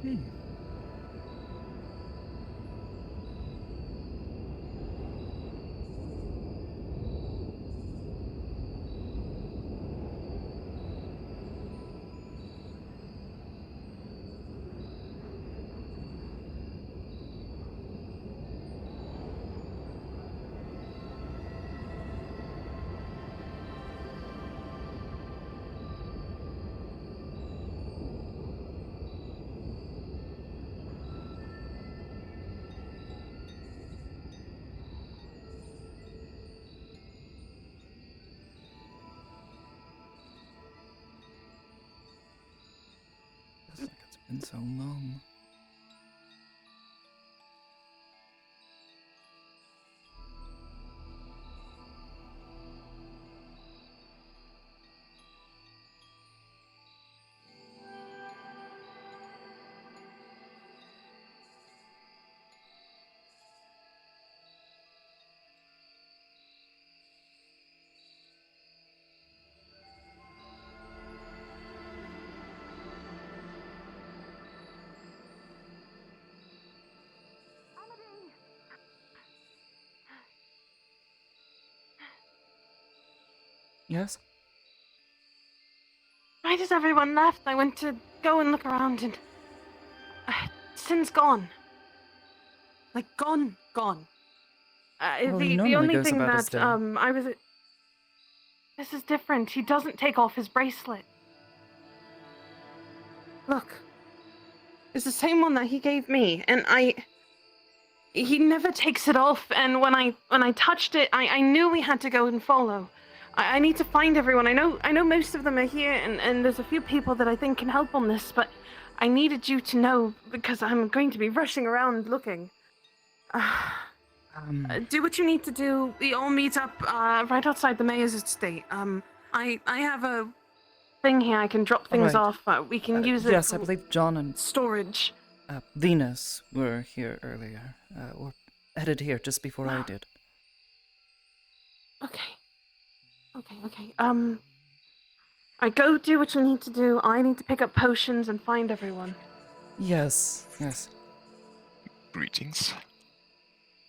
Hmm. Feels like it's been so long. Yes? Right as everyone left, I went to go and look around and... Sin's gone. Like, gone. Well, he The normally only goes thing about his that, day. I was... This is different. He doesn't take off his bracelet. Look. It's the same one that he gave me, and he never takes it off, and when I touched it, I knew we had to go and follow. I need to find everyone. I know most of them are here, and there's a few people that I think can help on this, but I needed you to know because I'm going to be rushing around looking. Do what you need to do. We all meet up right outside the mayor's estate. I have a thing here. I can drop things Alright. off. We can use it Yes, I for believe John and storage. Venus were here earlier, or headed here just before I did. Okay. I go do what you need to do. I need to pick up potions and find everyone. Yes. Greetings.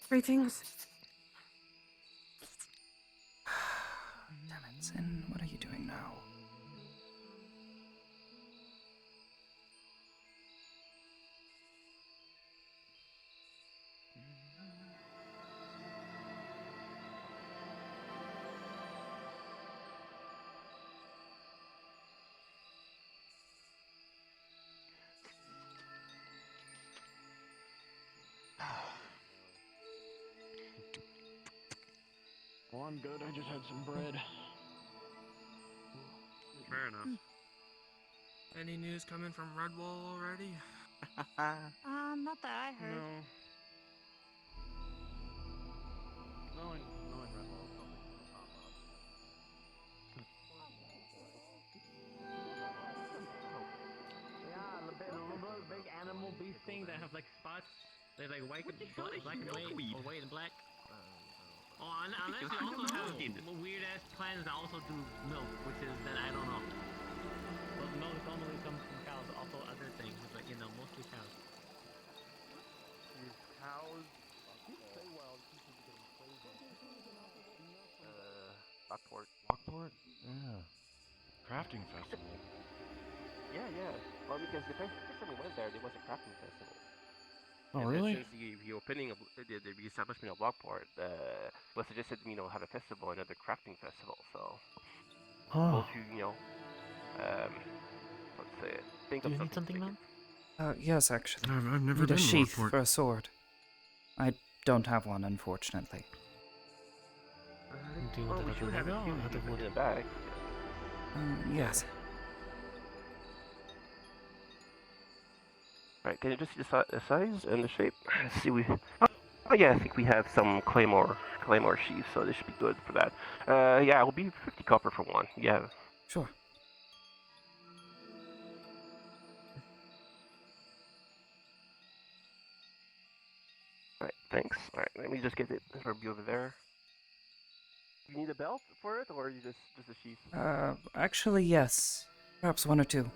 Greetings. Damn it, Sin, what are you doing now? Well, I'm good. I just had some bread. Fair enough. Any news coming from Redwall already? Not that I heard. No. Knowing Redwall is probably gonna pop up. Yeah, the big animal beef thing that have like spots. They're like white, black and white, or white and black. Oh, unless you also have weird ass plants that also do milk, which is then I don't know. But milk normally comes from cows. Also other things, but mostly cows. Cows. Lockport. Lockport? Yeah. Crafting festival. Yeah. Well, because the first time we went there was a crafting festival. Oh, And really? Since the opening of the establishment of Lockport, was suggested have a festival, another crafting festival. So, Huh. both let's say it. Think Do of you need something, man? Yes, actually. I've never Need a been to sheath Lockport. for a sword. I don't have one, unfortunately. Do you want we that should have it too. out of wood? In the bag. Yes. Right, can you just decide the size and the shape? Let's see, oh yeah, I think we have some claymore sheaths, so this should be good for that. Yeah, it'll be 50 copper for one. Yeah. Sure. Alright, thanks. Alright, let me just get it from you over there. You need a belt for it, or you just a sheath? Actually, yes. Perhaps one or two.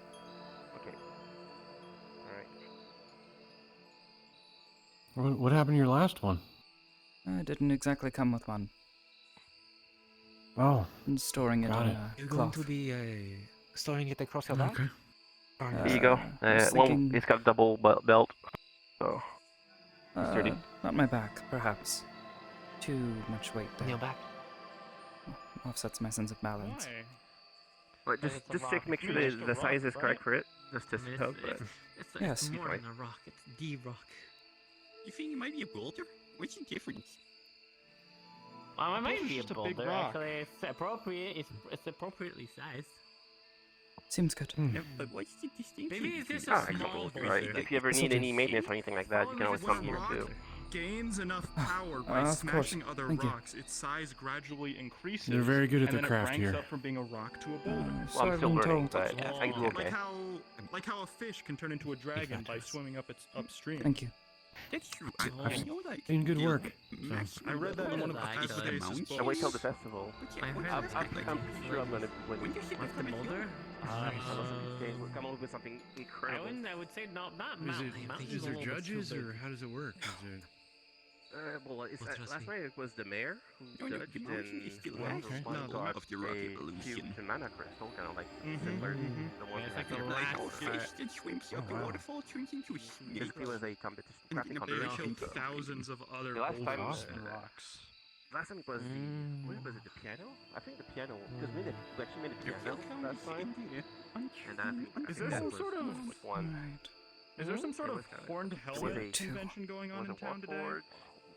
Okay. Alright. What happened to your last one? I didn't exactly come with one. Oh, I'm storing it Got in it. a You're cloth. going to be storing it across your back? okay. Here you go. I was One, thinking, it's got a double belt. So, sturdy. not my back, perhaps. Too much weight On your there. back? Offsets my sense of balance. Why? But But just it's a just rock. check, make sure It's just a the rock, size is right? correct for it. Just I to mean, help. But Yes. it's more Right. than a rock. It's the rock. You think it might be a boulder? What's the difference? Well, it might It's be a just a big boulder. rock. Actually, it's appropriate. It's appropriately sized. Seems good. Hmm. Yeah, but what's the distinction? Maybe it's just between a a small boulder boulder. right, and, if you ever This'll need do. any maintenance or anything like that, you can always come here too. Gains enough power by of course. smashing other Thank you. rocks, its size gradually increases. You're very good at and the then craft it ranks here. up from being a rock to a boulder. So Well, I'm I've still been learning, told. but I can do okay. Like how a fish can turn into a dragon by swimming up its upstream. Thank you. That's true. I know, like, Doing good the work. maximum I read that in one of the level past of days' amounts. books. I wait till the festival. But yeah, I what heard is I'm it like? pretty sure I'm gonna When win. you hit What's the the boulder? We'll come up with something incredible. I would say not Is mountain. it? Mountain's Is a there little bit too judges big. or how does it work? Is it? Well, it's, Well, trust last me. night it was the mayor who No, no, judged, the mountain and is still one okay. one No, got of the rock a evolution. cube mana crystal, kind of like Mhm, similar mhm. to the one Yeah, it's that like the had last the Fish that swims up the wow. waterfall turns into a snake. Basically, was a competition, And crafting in a They very competition. killed thousands of other The last time, boulders awesome. and rocks. Last time it was the what was it? The piano? I think the piano because we actually made a Your piano field count last is time, in there. and I think Is there that some was sort of- like one. Right. Is there some sort It of was kinda- horned was helmet a- convention going It on was in a town today? warforged.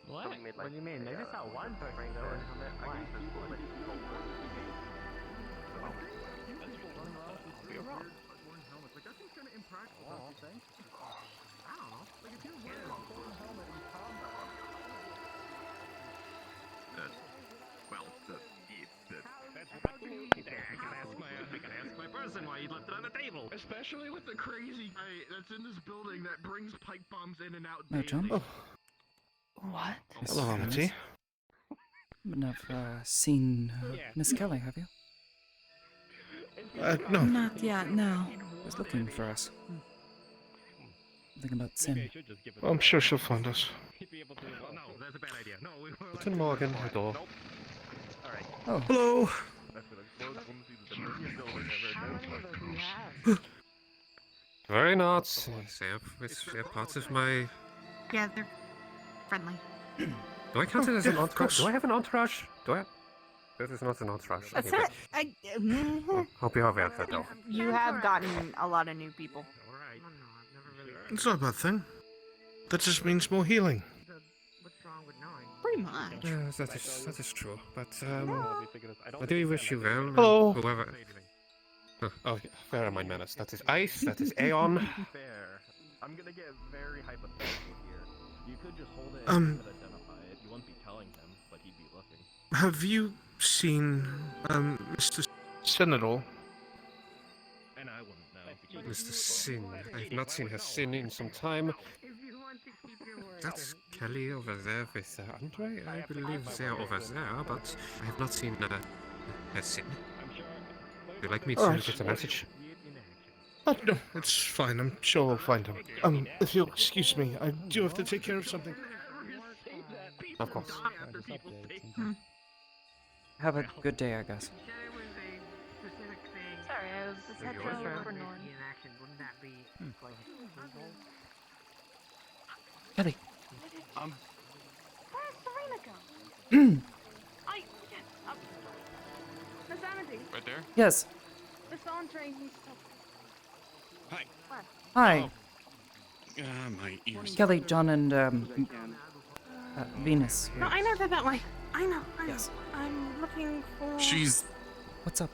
What? Somebody made, like, What do you mean? Maybe it's not one person Frank though. said, Isn't it? I Why? guess it's cool, but it's cool. You're wrong. Like that seems kind of impractical, don't you think? I don't know. Like if you're wearing a horned helmet in combat. Well, I can ask my person why he left it on the table. Especially with the crazy guy that's in this building that brings pipe bombs in and out No, daily. John? What? Hello, Amity. But I've seen Miss Kelly, have you? No. Not yet, no. Was looking for us. Thinking about Sin. I'm sure she'll find us. Well, no, that's a bad idea. No, we were. Guten Morgen, Herr Dorf. Oh, Hello. Very nice. They're part of my. Yeah, they're friendly. Do I count it as an entourage? Do I have an entourage? Do I? That is not an entourage. That's Okay, it. but Hope you have answered though. You have gotten a lot of new people. Alright. No, I've never really. It's not a bad thing. That just means more healing. What's wrong with knowing? Pretty much. Yes, that is true. But I do wish you well. Hello. Whoever. Oh, bear in mind, Menace. That is Ice. That is Aeon. Fair. I'm gonna get very hypothetical here. You could just hold it Um, and identify it. You wouldn't be telling him, but he'd be looking. Have you seen Mr. Sin at all? And I wouldn't know. Mr. Sin. I have not seen her Sin in some time. That's Kelly over there with Andre. I believe they're over there, but I have not seen her Sin. Would you like me to Alright. get a message? No, it's fine. I'm sure we'll find him. If you'll excuse me, I do have to take care of something. Of course. have a good day, I guess. Sorry, I was just had to over Norn. Kelly. Where's Serena go? I yes. Miss Amity, Right there? Yes. Miss Andre needs to. Hi. Hi. My ears. Kelly, John, and Venus. No, I know they're that way. I know. Yes. I'm looking for. She's. What's up?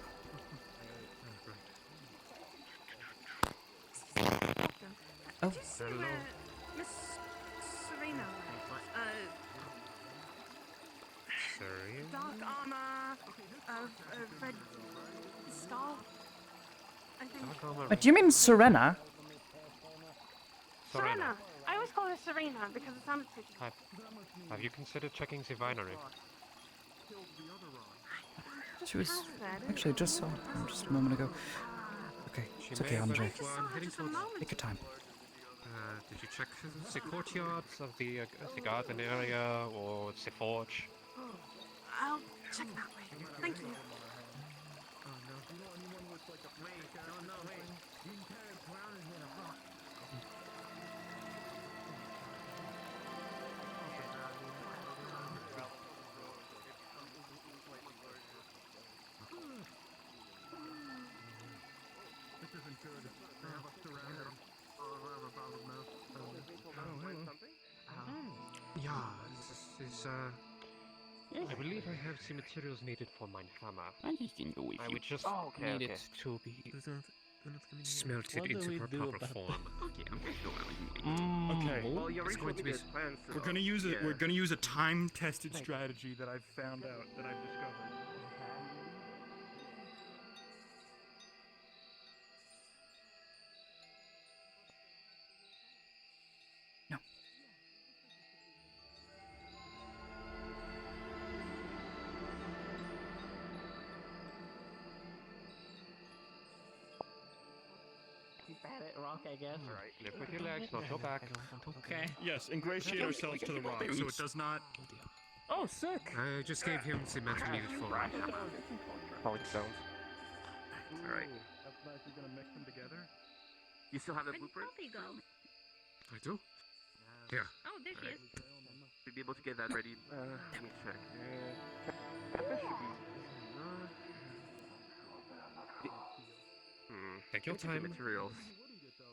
Oh. Did you see where Miss Serena went? Sorry. Dark armor, red scarf. I think. Wait, do you mean Serena? Serena. I always call her Serena because it sounded so. Have you considered checking the winery? She was actually just saw her just a moment ago. Okay, it's okay, Andre. Take your time. Did you check the courtyards of the garden area or the forge? Oh, I'll check that way. Thank you. Oh no. You know anyone with like a wait, no, wait. You can carry around in a box. This isn't good. They have us surrounded. Yeah, this is I believe I have the materials needed for my hammer. I just didn't go with I you. would just okay, need okay. it to be They're not coming here. smelted What do into we a do proper about form. Okay, I'm gonna go out with you. Okay. Well, you It's going to be plans. We're gonna use it. We're gonna use a time-tested strategy that I've found out, that I've discovered. No. Keep at it, rock, I guess. Alright. Live with your legs, not your back. Okay. Yes, ingratiate ourselves to the rock, so it does not. Oh, sick. I just gave him the metal needed for my hammer. Polling stones. Alright. That's nice. You're gonna mix them together. You still have the blueprint? I do? Here. Oh, there she is. Should be able to get that ready. Let me check. That should be. Take your time. Materials.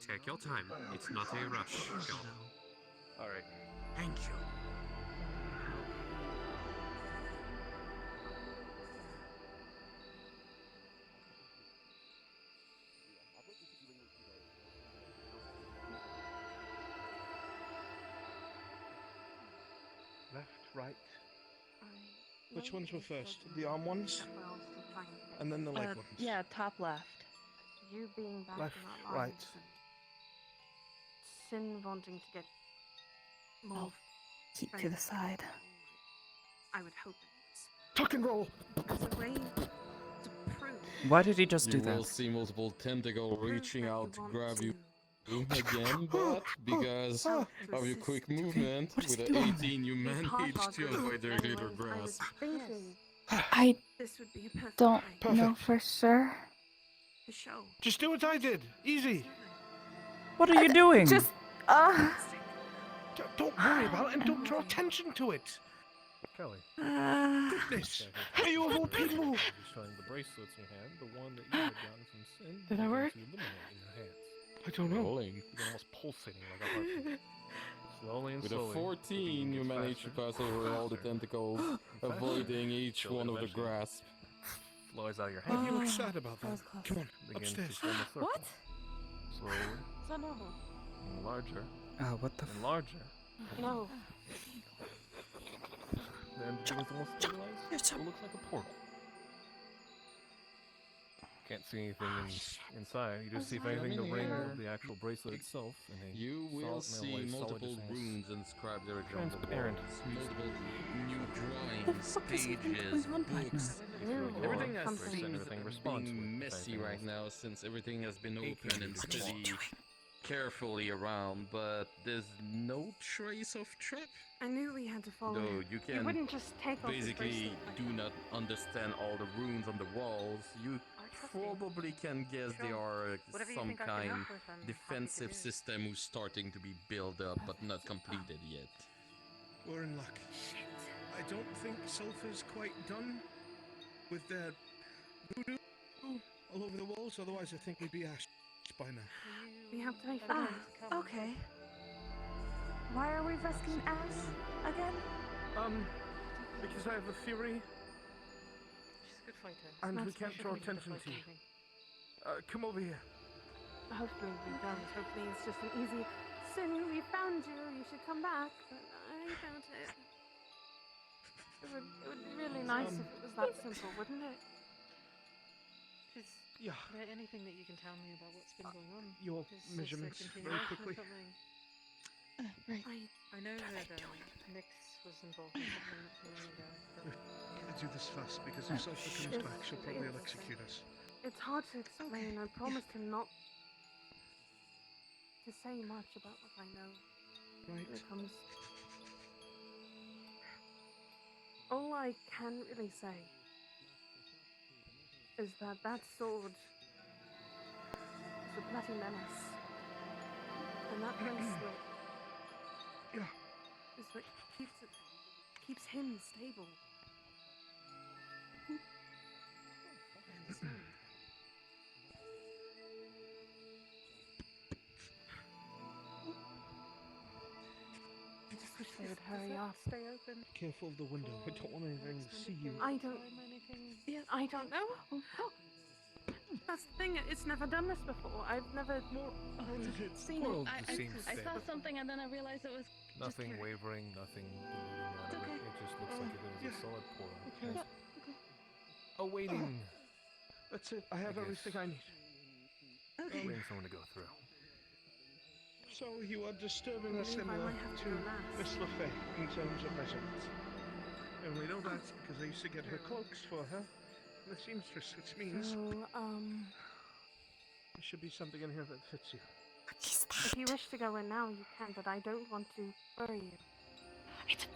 Take your time. It's not a rush. Go. Alright. Thank you. Left, right. Which ones were first? The arm ones? And then the leg ones? Yeah, top left. You being back Left, in that right. alliance and Sin wanting to get more. Keep to the side. I would hope it Tuck and roll! was. As a way to prove. Why did he just do You will that? see multiple tentacle prove reaching that you out to want grab you to again, but because help to of your assist. quick movement, What is with he an doing? 18 you These managed hard to targets. avoid their little Anyways, I was grasp. thinking I this would be a perfect don't way Perfect. know for sure. to show. Just do what I did. Easy. What are you doing? Just, Don't worry about it and don't draw attention to it. Kelly. Goodness. Hey, you of all people. Showing the bracelets you had, the one that you had gotten from Sin. Did that began work? to illuminate in your hands. I don't know. Rolling. You're almost pulsating like a heartbeat. Slowly and With a slowly. 14, you manage to pass over all the tentacles, avoiding each one of the grasp. Flows out of your Why hand. do you look sad about that? was close. Come on, Begins upstairs. to form a circle. What? Slowly Is that normal? and larger What the and larger. No. Then begins to almost stabilize. It looks like a portal. Can't see anything inside. You just see if anything the ring of the actual bracelet itself. And a You will solid, in a way, see solid multiple distance. runes inscribed directly on the Transparent. walls, multiple new The drawings, fuck is even pages, going on right books. Everything Or that Something. breaks seems everything responds to it, being if messy anything right else. now since everything has been Hey, open and Keith, studied carefully around, but there's no trace of trap. I knew we had to follow. Though him. you You can wouldn't just take off his basically bracelet. do not understand all the runes on the walls, you probably can guess they are some kind defensive system who's starting to be built up but not completed yet. We're in luck. I don't think Sulphur's quite done with their voodoo all over the walls, otherwise I think we'd be ashed by now. We have to wait for them. Okay. Why are we rescuing Ash again? Because I have a theory, She's a good fighter. and we That's can't draw attention to you. Come over here. Hopefully we don't. Hopefully it's just an easy Sin, we found you. You should come back. But I doubt it. It would be really nice if it was that simple, wouldn't it? Is Yeah, there anything that you can tell me about what's been going on? your Is this a measurements very continuation of quickly. something? Right. I know that Nix was involved in something not too long ago. But Gotta do this fast because if Sulphur comes back, she'll probably execute us. It's hard to explain. I promised him not to to say much about what I know. Right. When it comes. All I can really say is that that sword is a bloody menace. And that bracelet is what keeps him stable. I just wish they would hurry up. Stay open. Be careful of the window. I don't want anything to see you. I don't know. That's the thing. It's never done this before. I've never seen Well, it. it seems I saw stable. something and then I realized it was Nothing just wavering, nothing moving out of okay. it. It just looks like it is a solid portal. Okay. Just awaiting That's it. I have everything I need. waiting someone to go through. So you are disturbing I us believe I similar might have to to go last. Miss LaFay in terms of measurements. And we know that because I used to get her cloaks for her. The seamstress, which means So, there should be something in here that fits you. if you wish to go in now, you can, but I don't want to worry you. It's a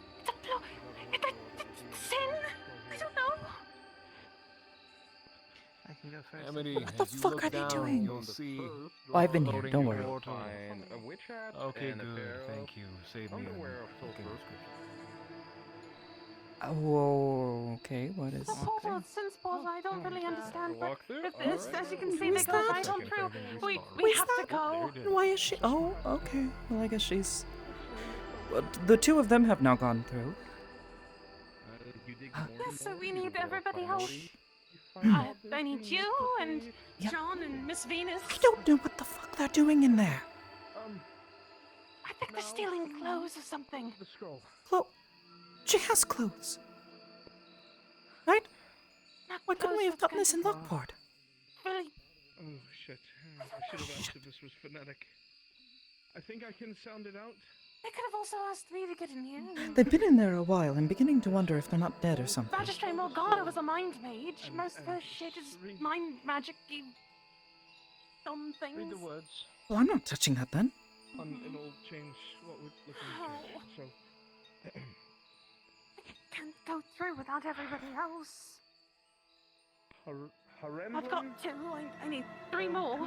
blow. It's sin. I don't know. I can go first. Amity, What the as you fuck look are they down, doing? you'll see Oh, I've been here, floating don't in worry. the portal. Find a witch hat Okay, and a good. pair Thank of you. Save me underwear of looking sulfur. description. Oh, okay, what is... The portal, since portal, I don't really understand. But Walk through? as you can see, Who's they go that? right on through. We Who's have to go. And why is she... Oh, okay. Well, I guess she's... Well, the two of them have now gone through. Yes, so we need everybody else. Hmm. I need you and Yeah. John and Miss Venus. I don't know what the fuck they're doing in there. I think they're stealing clothes or something. The scroll. She has clothes. Right? Why couldn't we have gotten this in Lockport? Really? Oh shit. I should have asked if this was phonetic. I think I can sound it out. They could have also asked me to get in here. They've been in there a while. I'm beginning to wonder if they're not dead or something. Magistrate Morgana was a mind mage. Most of her shit is mind magic-y dumb things. Read the words. Well, I'm not touching that then. And it'll change what we're looking at. So. I can't go through without everybody else. Harem. I've got two. I need three more.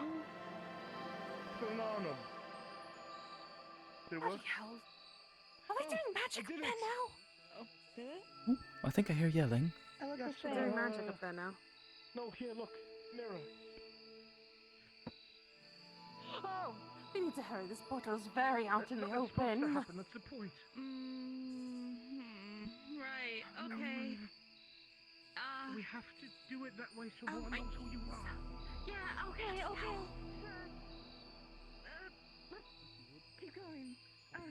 Phenomenal. Did it work? Bloody hell. Are they doing magic up there now? Oh, did it? Oh, I think I hear yelling. I look Yes, the They're same. doing magic up there now. No, here, look. Mirror. Oh, we need to hurry. This portal's very out in the That's supposed to open. happen, that's the point. Right, okay. We have to do it that way so no one I- knows who you are. Yeah, okay. Let's keep going. So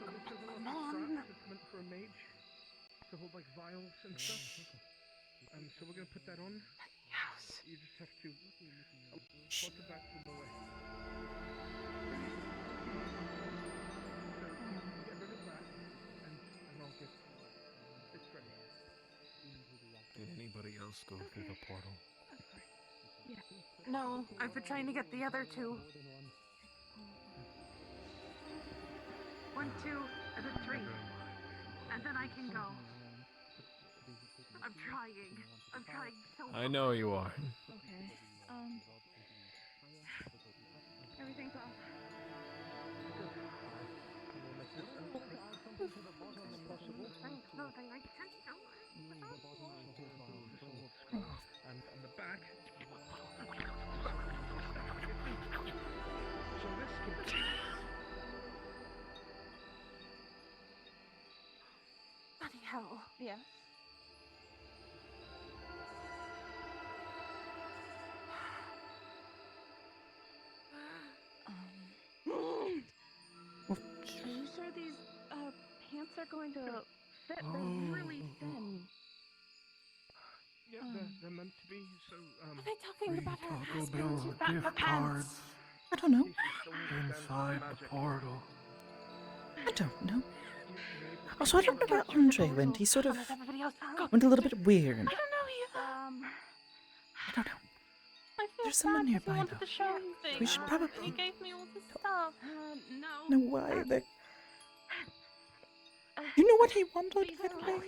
this is a Come little on. strap that's meant for a mage to hold like vials and stuff. And so we're gonna put that on. Yes. You just have to put it back from the way. So get rid of that, and I'll get it's ready. Did anybody else go through the portal? No, I've been trying to get the other two. 1, 2, and then 3. And then I can go. I'm trying so hard. I know you are. Okay. Everything's off. No, I can't go. And the back. So this can be. Bloody hell. Yeah. Are you sure these pants are going to fit? They're really thin. Yeah, they're meant to be. So Are they talking about her Taco husband? Bell gift cards I don't know. inside the portal. I don't know. Also, I don't know where Andre went. He sort of Everybody else, go. went a little bit weird. I don't know. I don't know. I There's someone He nearby, wanted though. to show me things. We should He probably gave me all this stuff. know why they. You know what he wanted, by the way?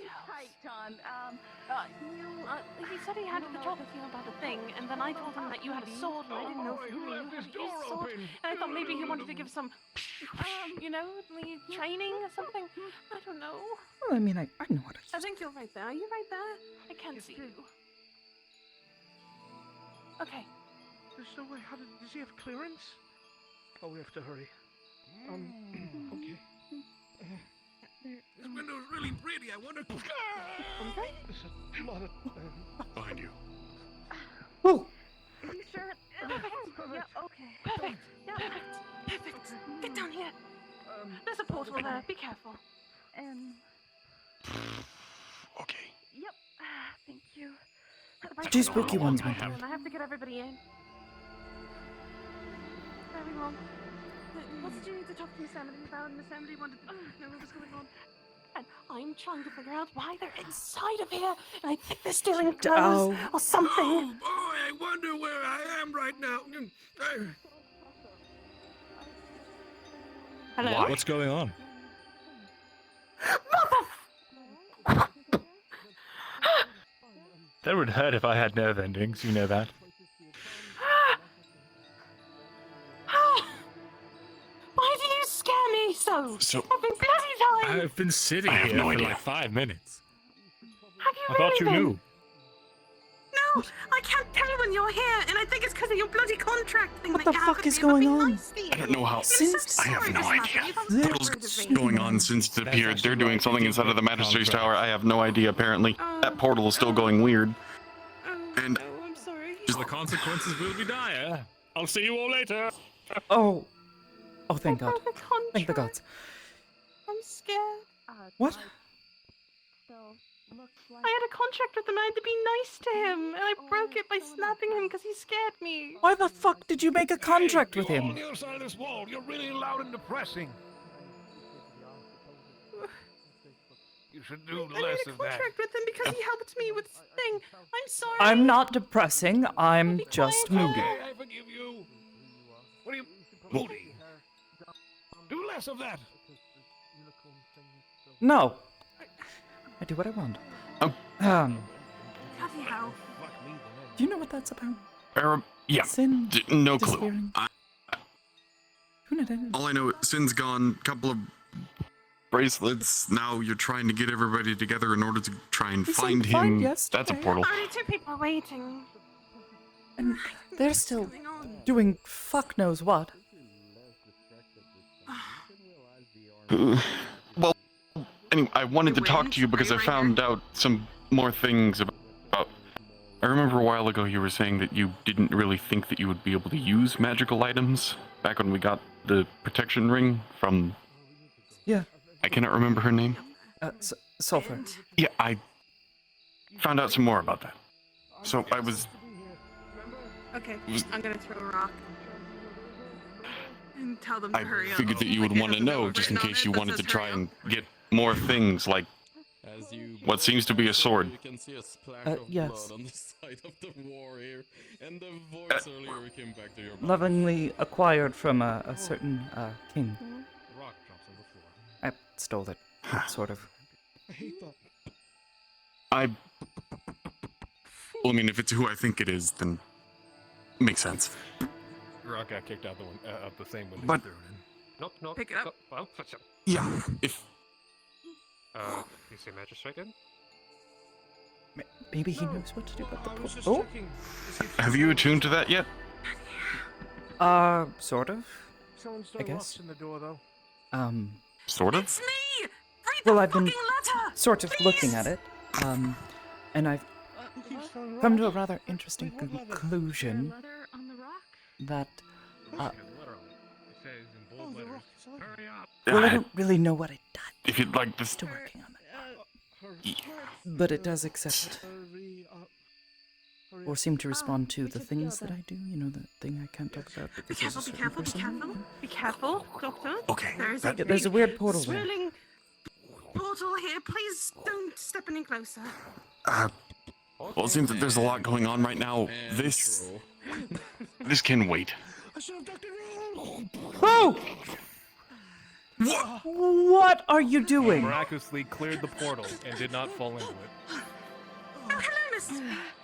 He said he had to talk with you about a thing, and then I told him that you had a sword, and I didn't know if you knew how to use a sword. And I thought maybe he wanted to give some, you know, training or something. I don't know. Well, I mean, I know how to use I think you're right there. Are you right there? I can't see you. Okay. There's no way. Does he have clearance? Oh, we have to hurry. Okay. This window's really pretty. I wonder. There's a lot of. Behind you. Oh. Are you sure? Yeah, okay. Perfect. Yeah. Perfect. Get down here. There's a portal there. Be careful. Okay. Yep. Thank you. Two spooky ones went through. I have to get everybody in. Very well. What did you need to talk to Miss Amity about? Miss Amity wanted to know what was going on. And I'm trying to figure out why they're inside of here, and I think they're stealing clothes or something. Oh boy, I wonder where I am right now. Hello? What's going on? That would hurt if I had nerve endings, you know that. Why do you scare me so? So- Every bloody time! I've been sitting I have here no for idea. like 5 minutes. Have you I thought you really been? knew. No, I can't tell when you're here, and I think it's because of your bloody contract thing. What that the you have fuck with is me, but going be on? nice to you. I don't know how. Since I have no idea. Portal's going on since it appeared. They're doing something inside of the Magistrate's Tower. I have no idea, apparently. That portal is still going weird. And Oh, I'm sorry. The consequences will be dire. I'll see you all later. Oh. Oh, thank God. The contract. Thank the gods. I'm scared. What? I had a contract with the man to be nice to him, and I broke it by snapping him because he scared me. Why the fuck did you make a contract with On him? the other side of this wall, you're really loud and depressing. You should do I made less a of that. contract with him because he helped me with this thing. I'm sorry. I'm not depressing. I'm Be just quiet. moody. Okay, I forgive you. What are you... Moody. Do less of that. No. I do what I want. Bloody hell. Do you know what that's about? yeah, Sin no clue. disappearing? Who did it? All I know, Sin's gone. Couple of bracelets. Now you're trying to get everybody together in order to try and He said find find him. yesterday. That's a portal. Already 2 people are waiting. And they're still doing fuck knows what. Well, anyway, I wanted to talk to you because I found out some more things about. I remember a while ago you were saying that you didn't really think that you would be able to use magical items back when we got the protection ring from. Yeah. I cannot remember her name. Sulfur. Yeah, I found out some more about that. So I was. Okay, I'm gonna throw a rock. And tell them to I hurry up. figured that you would want to know just in case you wanted to try and get more things like As you what seems to be a sword. You can see a splash of yes. blood on the side of the war here, and the voice earlier came back to your mind. Lovingly acquired from a certain king. Rock drops on the floor. I stole it, sort of. I hate that. Well, I mean, if it's who I think it is, then makes sense. Rock got kicked out the same window. But- you threw it in. Knock, knock. Pick it up. Well, what's up? Yeah, if You say magistrate again? Maybe he knows what to do about the I was just portal. checking. Is he have you attuned to that yet? Sort of. Someone's I throwing guess. rocks in the door, though. Sort of. It's me! Read Well, the I've been fucking letter! sort of Please! looking at it. And I've Who keeps throwing come to a rocks? rather interesting conclusion Letter on the rock? that, Literally. It says in bold Oh, the letters, rock is on. hurry up. well, I don't really know what it does. If you'd like to. Still working on it. Hurry. But it does accept Hurry up. Hurry or up. seem to respond to the things that I do. You know, the thing I can't talk about Be because there's a careful, be certain careful, person. be careful. Be careful, Doctor. Okay. There's that- Yeah, there's a weird portal there. swirling portal here. Please don't step any closer. Well, it seems that there's a lot going on right now. This can wait. Oh! What are you doing? Miraculously cleared the portal and did not fall into it.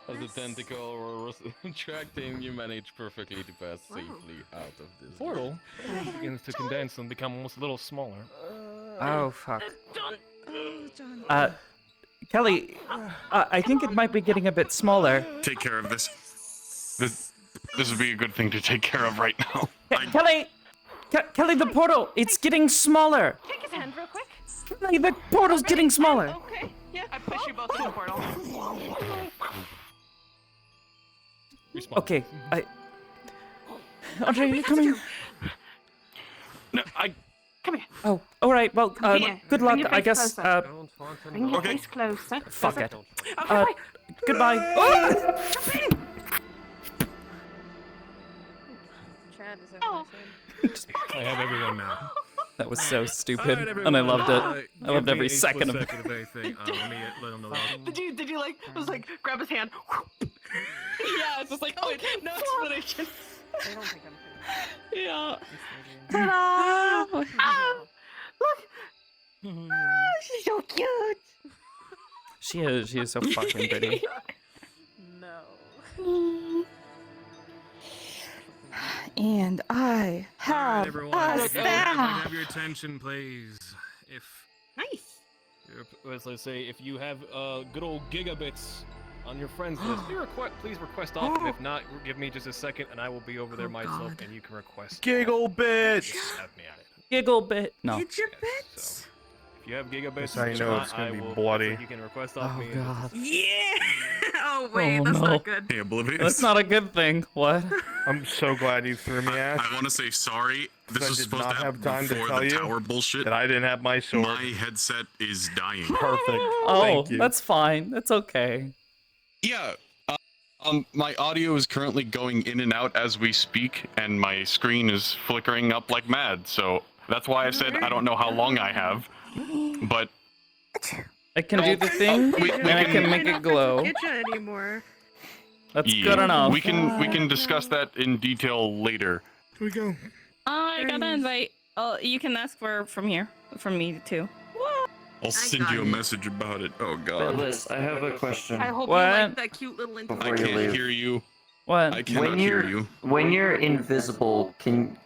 As a tentacle or retracting, you manage perfectly to pass safely out of this Portal begins to condense and become almost a little smaller. Oh, fuck. Kelly, I think it might be getting a bit smaller. Take care of this. This would be a good thing to take care of right now. Kelly, the portal, it's getting smaller. Take his hand real quick. Kelly, the portal's getting smaller. Okay, yeah, I push you both in the portal. Okay, Andre, you coming? No, Come here. Oh, all right. Well, good luck. I guess. Bring your face closer. Fuck it. Okay, Goodbye. Oh. I have everyone now. That was so stupid, and I loved it. I loved every second of it. Everything. Let me let him know that. Did you like, was like, grab his hand? Yeah, it's just like, oh, no explanation. I don't think I'm kidding. Yeah. Ta-da! Look! She's so cute! She is so fucking pretty. No. And I have everyone, a staff. have your attention, please. Nice. Let's say if you have good old gigabits on your friends list, please request off. And if not, give me just a second, and I will be over there myself, and you can request. Giggle bits. Have me at it. Giggle bit. No. So, if you have gigabits, I know it's gonna be bloody. You can request off me. God. Yeah! Oh, wait, that's no. not good. Hey, Oblivious. That's not a good thing. What? I'm so glad you threw me, Ash. I want to say sorry. This was supposed to have time to before tell the you tower bullshit. that I didn't have my sword. My headset is dying. Perfect. Oh, Thank you. that's fine. That's okay. Yeah. My audio is currently going in and out as we speak, and my screen is flickering up like mad. So that's why I said I don't know how long I have, but I can do the thing, and I can make it glow. Anymore. That's good enough. We can discuss that in detail later. Here we go. I got an invite. Oh, you can ask from me too. I'll send you a message about it. Oh God. Liz, I have a question. I hope What? you like that cute little intro. Before I you can't leave. hear you. What? I cannot hear you. When you're invisible, can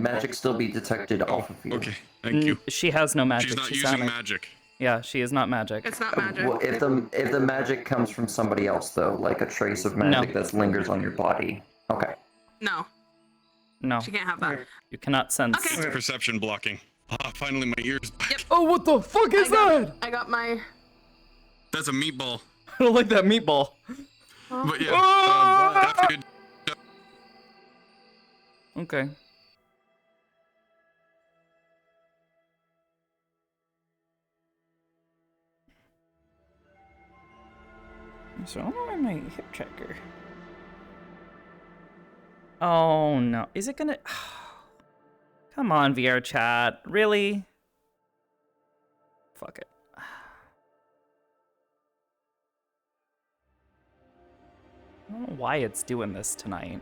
magic still be detected off of you? Okay, thank you. She has no magic. She's not using Sonic. magic. Yeah, she is not magic. It's not magic. Well, if the magic comes from somebody else though, like a trace of magic that lingers on your body. Okay. No, No. she can't have that. You cannot sense. Okay. It's perception blocking. Ah, finally my ear's back. Yep. Oh, what the fuck is that? I got my... That's a meatball. I don't like that meatball. But yeah, Ah! after you- Okay. So I don't have my hip tracker. Oh no. Is it gonna... Come on, VR chat. Really? Fuck it. I don't know why it's doing this tonight.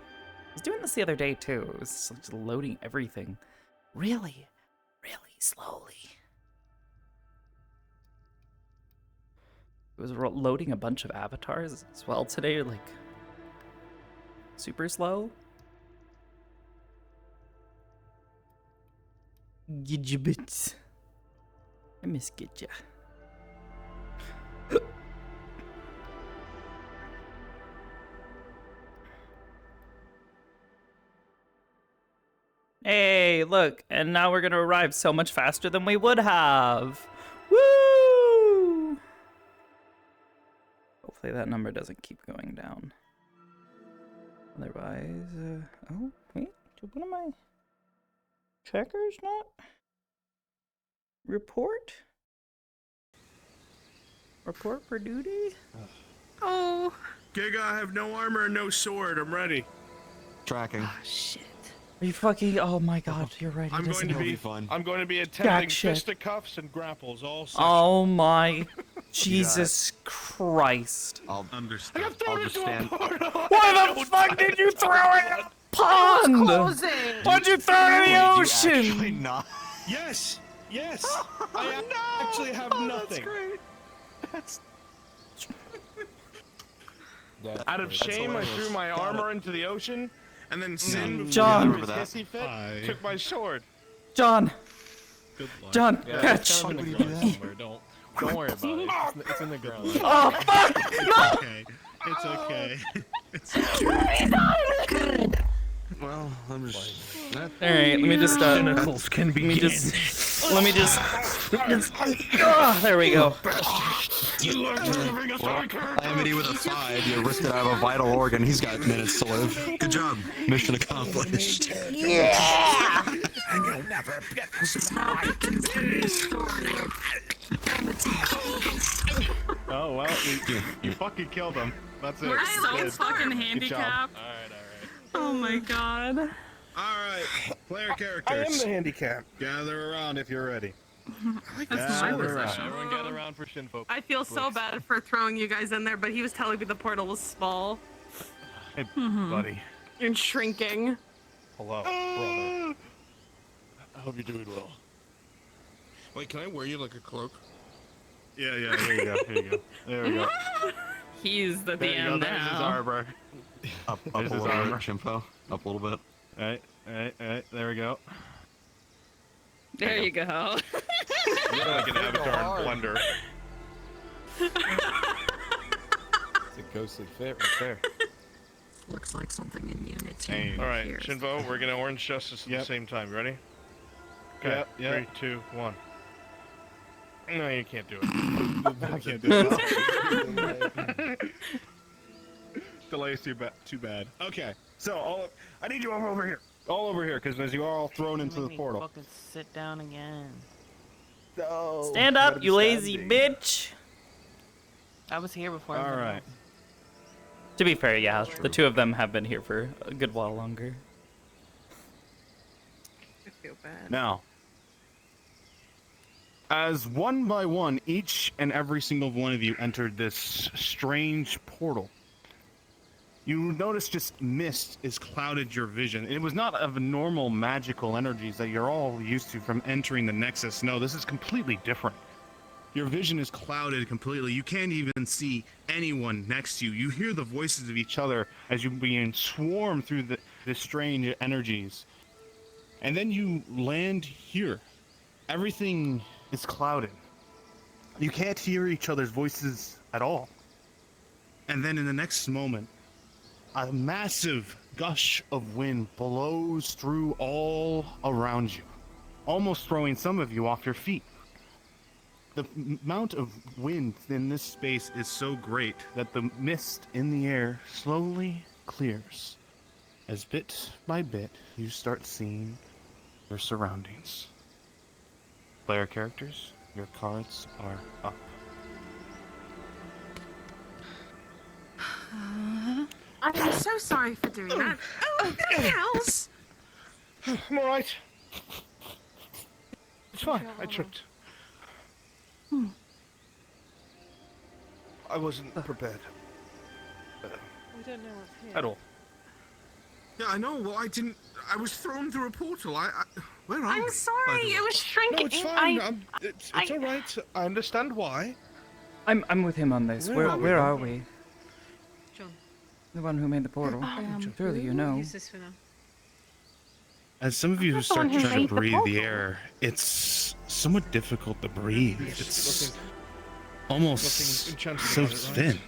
It was doing this the other day too. It was just loading everything really slowly. It was loading a bunch of avatars as well today, like super slow. Gidgibits. I miss Gidja. Hey, look, and now we're gonna arrive so much faster than we would have. Woo! Hopefully that number doesn't keep going down. Otherwise, oh, wait, did one of my trackers not report? Report for duty? Oh. Giga, I have no armor and no sword. I'm ready. Tracking. Oh, shit. Are you fucking? Oh my God, you're right. I'm going to be attending fisticuffs and grapples all session. Oh my Jesus Christ. I'll understand. I got thrown into a portal. Why the fuck did you throw it in a pond? Why'd you throw it in the ocean? Yes! Yes! I actually have nothing. That's Out of shame, I threw my armor into the ocean, and then Sin, John. before his hissy fit, took my sword. John. John, Yeah, catch. it's kind of in the ground somewhere. Don't worry about it. It's in the ground. Oh fuck! No! Okay. It's okay. It's Good. Well, I'm just. All right, let me just. Chronicles can Let me just. There we go. Amity with a 5, you risked it out of a vital organ. He's got minutes to live. Good job. Mission accomplished. Yeah! And you'll never get this Oh well, you fucking killed him. That's it. We're so Good. fucking Good job. handicapped. Alright. Oh my god. Alright, player characters. I am the handicap. Gather around if you're ready. That's my Gather around. position. Everyone gather around for Shinfolk. I feel so bad for throwing you guys in there, but he was telling me the portal was small Hey, buddy. and shrinking. Hello, brother. I hope you're doing well. Wait, can I wear you like a cloak? Yeah, here you go. There we go. He's the There you go. DM There's his now. armor. Up a little bit, Shimpo. Up a little bit. Alright. There we go. There you go. You're like an avatar in Blender. It's a ghostly fit right there. Looks like something in Unity. Hey. Alright, Shinvo, we're gonna Orange Justice at the same time. Ready? Okay. Yep. 3, 2, 1. No, you can't do it. I can't do it. Delay's too bad. Okay, so I need you over here. All over here, because as you are all thrown into the portal. Fucking sit down again. No. Stand up, you lazy bitch. I was here before. All right. To be fair, yeah, the two of them have been here for a good while longer. I feel bad. Now, as one by one, each and every single one of you entered this strange portal, you notice just mist has clouded your vision. It was not of normal magical energies that you're all used to from entering the Nexus. No, this is completely different. Your vision is clouded completely. You can't even see anyone next to you. You hear the voices of each other as you begin swarm through the strange energies. And then you land here. Everything is clouded. You can't hear each other's voices at all. And then in the next moment, a massive gush of wind blows through all around you, almost throwing some of you off your feet. The amount of wind in this space is so great that the mist in the air slowly clears, as bit by bit you start seeing your surroundings. Player characters, your cards are up. I'm so sorry for doing that. Oh, anything else? I'm alright. It's fine. I tripped. I wasn't prepared. We don't know what's here. At all. Yeah, I know. Well, I was thrown through a portal. Where are we? I'm sorry. It was shrinking. No, it's fine. It's alright. I understand why. I'm with him on this. Where are we? John. The one who made the portal. Surely you know. Use this for now. As some of you That's the one start who trying made to the breathe the portal. air, it's somewhat difficult to breathe. It's almost so thin.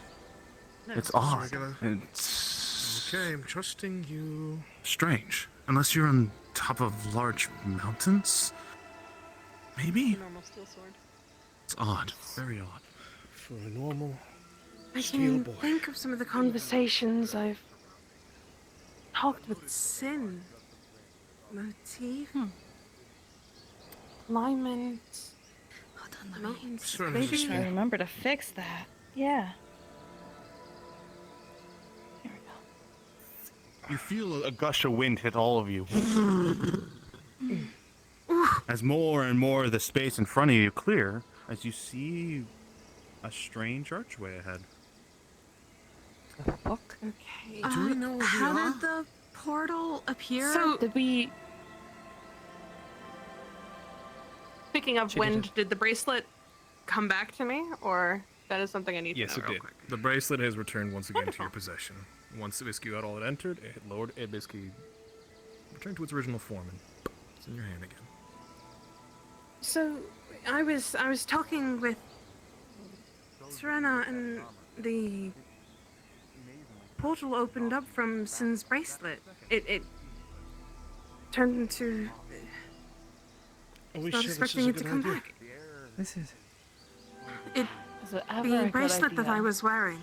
It's odd. It's Okay, I'm trusting you. strange. Unless you're on top of large mountains? Maybe? Normal steel sword. It's odd. Very odd. For a normal I steel can boy. think of some of the conversations I've talked with Sin. Motif. Alignment. Mountains. Maybe. I remember to fix that. Yeah. You feel a gush of wind hit all of you. As more and more of the space in front of you clear, as you see a strange archway ahead. The fuck? Okay. Do we know where we how are? did the portal appear? So did we? Speaking of, She when did. did the bracelet come back to me, or that is something I need Yes, to know it real did. quick? The bracelet has returned once again to your possession. Once the whiskey got all it entered, it lowered. It basically returned to its original form, and it's in your hand again. So, I was talking with Serena, and the portal opened up from Sin's bracelet. It turned into. Are we Not sure this is expecting a it to good come idea? back. This is. It Is it ever a the good bracelet that idea? I was wearing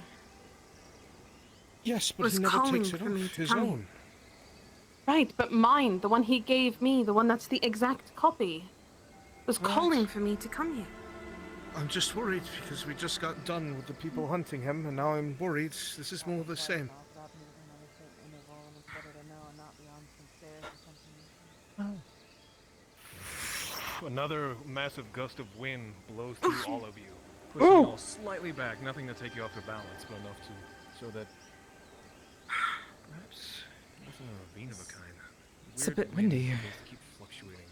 Yes, but was he never calling takes it for me off. to His come own. here. Right, but mine, the one he gave me, the one that's the exact copy, was calling for me to come here. I'm just worried because we just got done with the people hunting him, and now I'm worried this is more of the same. Another massive gust of wind blows through all of you, pushing you all slightly back. Nothing to take you off your balance, but enough to show that perhaps it wasn't a ravine of a kind. It's a bit windy here. Keep fluctuating.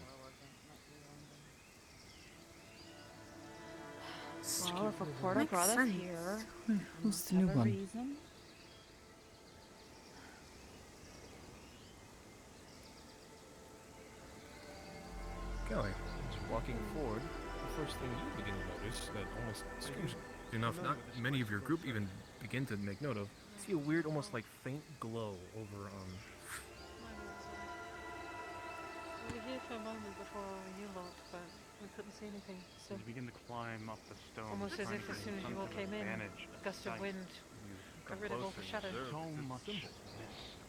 Well, if a portal Makes brought us sense. here, Who's the new have a one? reason. Kelly, as you're walking forward, the first thing you begin to notice that almost strange enough, not many of your group even begin to make note of, see a weird, almost like faint glow over We were here for a moment before you lot, but we couldn't see anything. So You begin to climb up the stone. almost as if as soon as you all came in, a gust of wind got rid of all the shadow. So much mist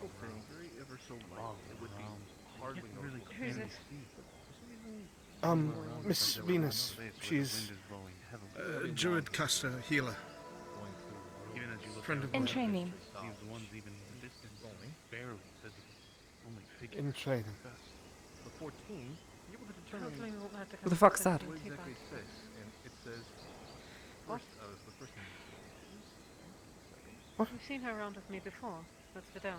hovering ever so long. It would be hardly really Who's it? Miss Venus. She's Druid caster, healer. Friend of In mine. training. In training. the 14, you're able to determine Hopefully we won't have to Who the fuck's come that? back what to tea exactly bags. it says, and it says What? the first thing. You've seen her around with me before. That's Vidal.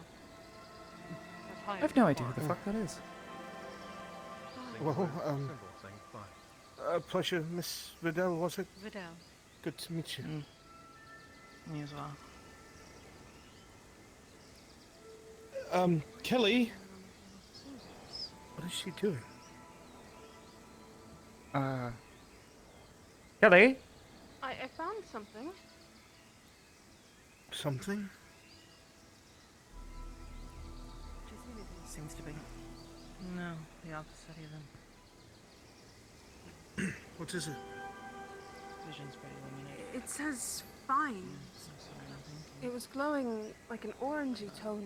That's I have no idea who the fuck that is. Well, Symbol saying fine. a pleasure, Miss Vidal, was it? Vidal. Good to meet you. Me as well. Kelly? What is she doing? Kelly? I found something. Something? Do you see anything? Seems to be. No, the opposite even. What is it? Vision's pretty illuminated. It says fine. It was glowing like an orangey tone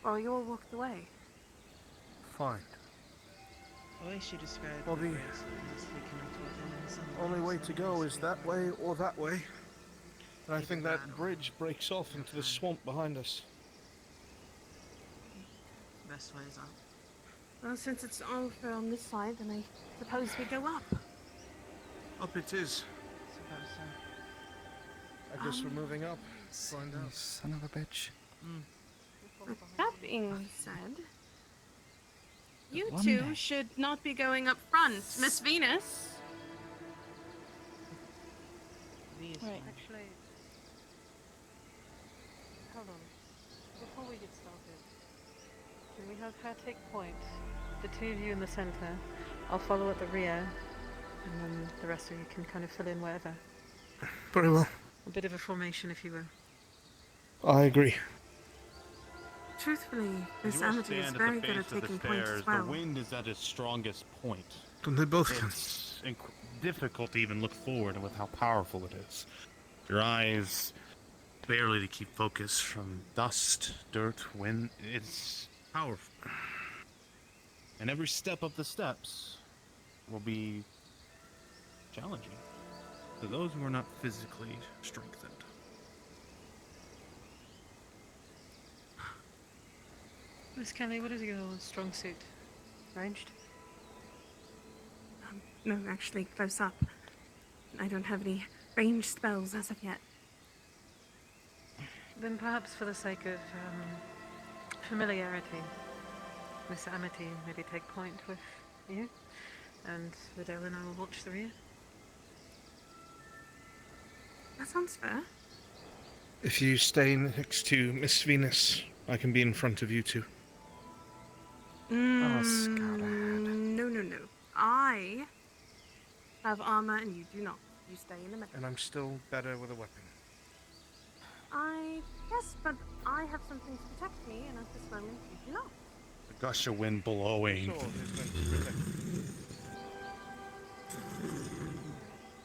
while you all walked away. Fine. The way she described Well, the the bracelet mostly connected with him in some only way ways, to and go the is same that way or that way. And I think that battle. bridge breaks off into the swamp behind us. Best way is up. Well, since it's over on this side, then I suppose we go up. Up it is. Suppose so. I guess we're moving up. Find You out. son of a bitch. With that being said, you One two day. should not be going up front, Miss Venus. Right. Actually, hold on. Before we get started, can we have her take point? The two of you in the center. I'll follow at the rear, and then the rest of you can kind of fill in wherever. Very well. A bit of a formation, if you will. I agree. Truthfully, As Miss you all Amity is stand at very the good base at of the taking points stairs, as well. The wind is at its strongest point. Then they both can. It's difficult to even look forward with how powerful it is. Your eyes barely to keep focus from dust, dirt, wind. It's powerful. And every step of the steps will be challenging to those who are not physically strengthened. Miss Kelly, what is your strong suit? Ranged? No, actually, close up. I don't have any ranged spells as of yet. Then perhaps for the sake of familiarity, Miss Amity maybe take point with you, and Vidal and I will watch the rear. That sounds fair. If you stay next to Miss Venus, I can be in front of you two. No. I have armor and you do not. You stay in the middle. And I'm still better with a weapon. Yes, but I have something to protect me, and at this moment you do not. A gush of wind blowing.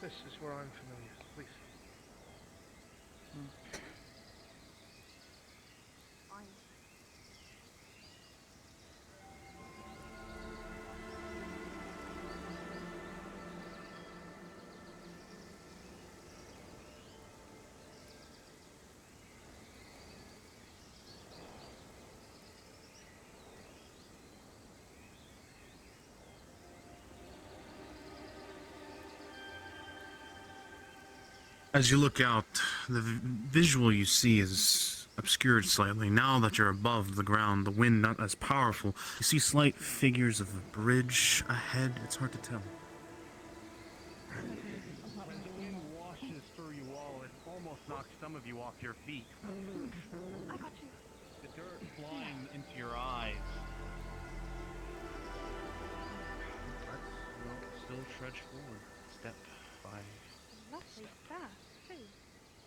This is where I'm familiar, please. As you look out, the visual you see is obscured slightly. Now that you're above the ground, the wind not as powerful, you see slight figures of a bridge ahead. It's hard to tell. When the wind washes through you all, it almost knocks some of you off your feet. I got you. The dirt flying into your eyes. Let's still trudge forward, step by Lovely fast, too.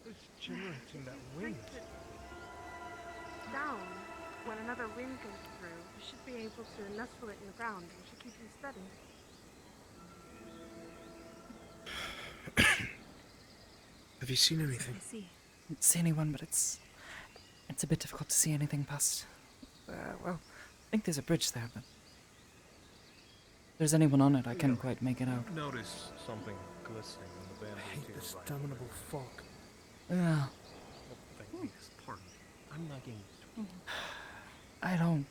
It's generating that wind. Down, when another wind goes through, you should be able to nestle it in the ground. It should keep you steady. Have you seen anything? I don't see anyone, but it's a bit difficult to see anything past. Well, I think there's a bridge there, but if there's anyone on it, I can't quite make it out. Notice something glistening on the bamboo. I hate this damnable fog. Yeah. Pardon. I'm not getting. I don't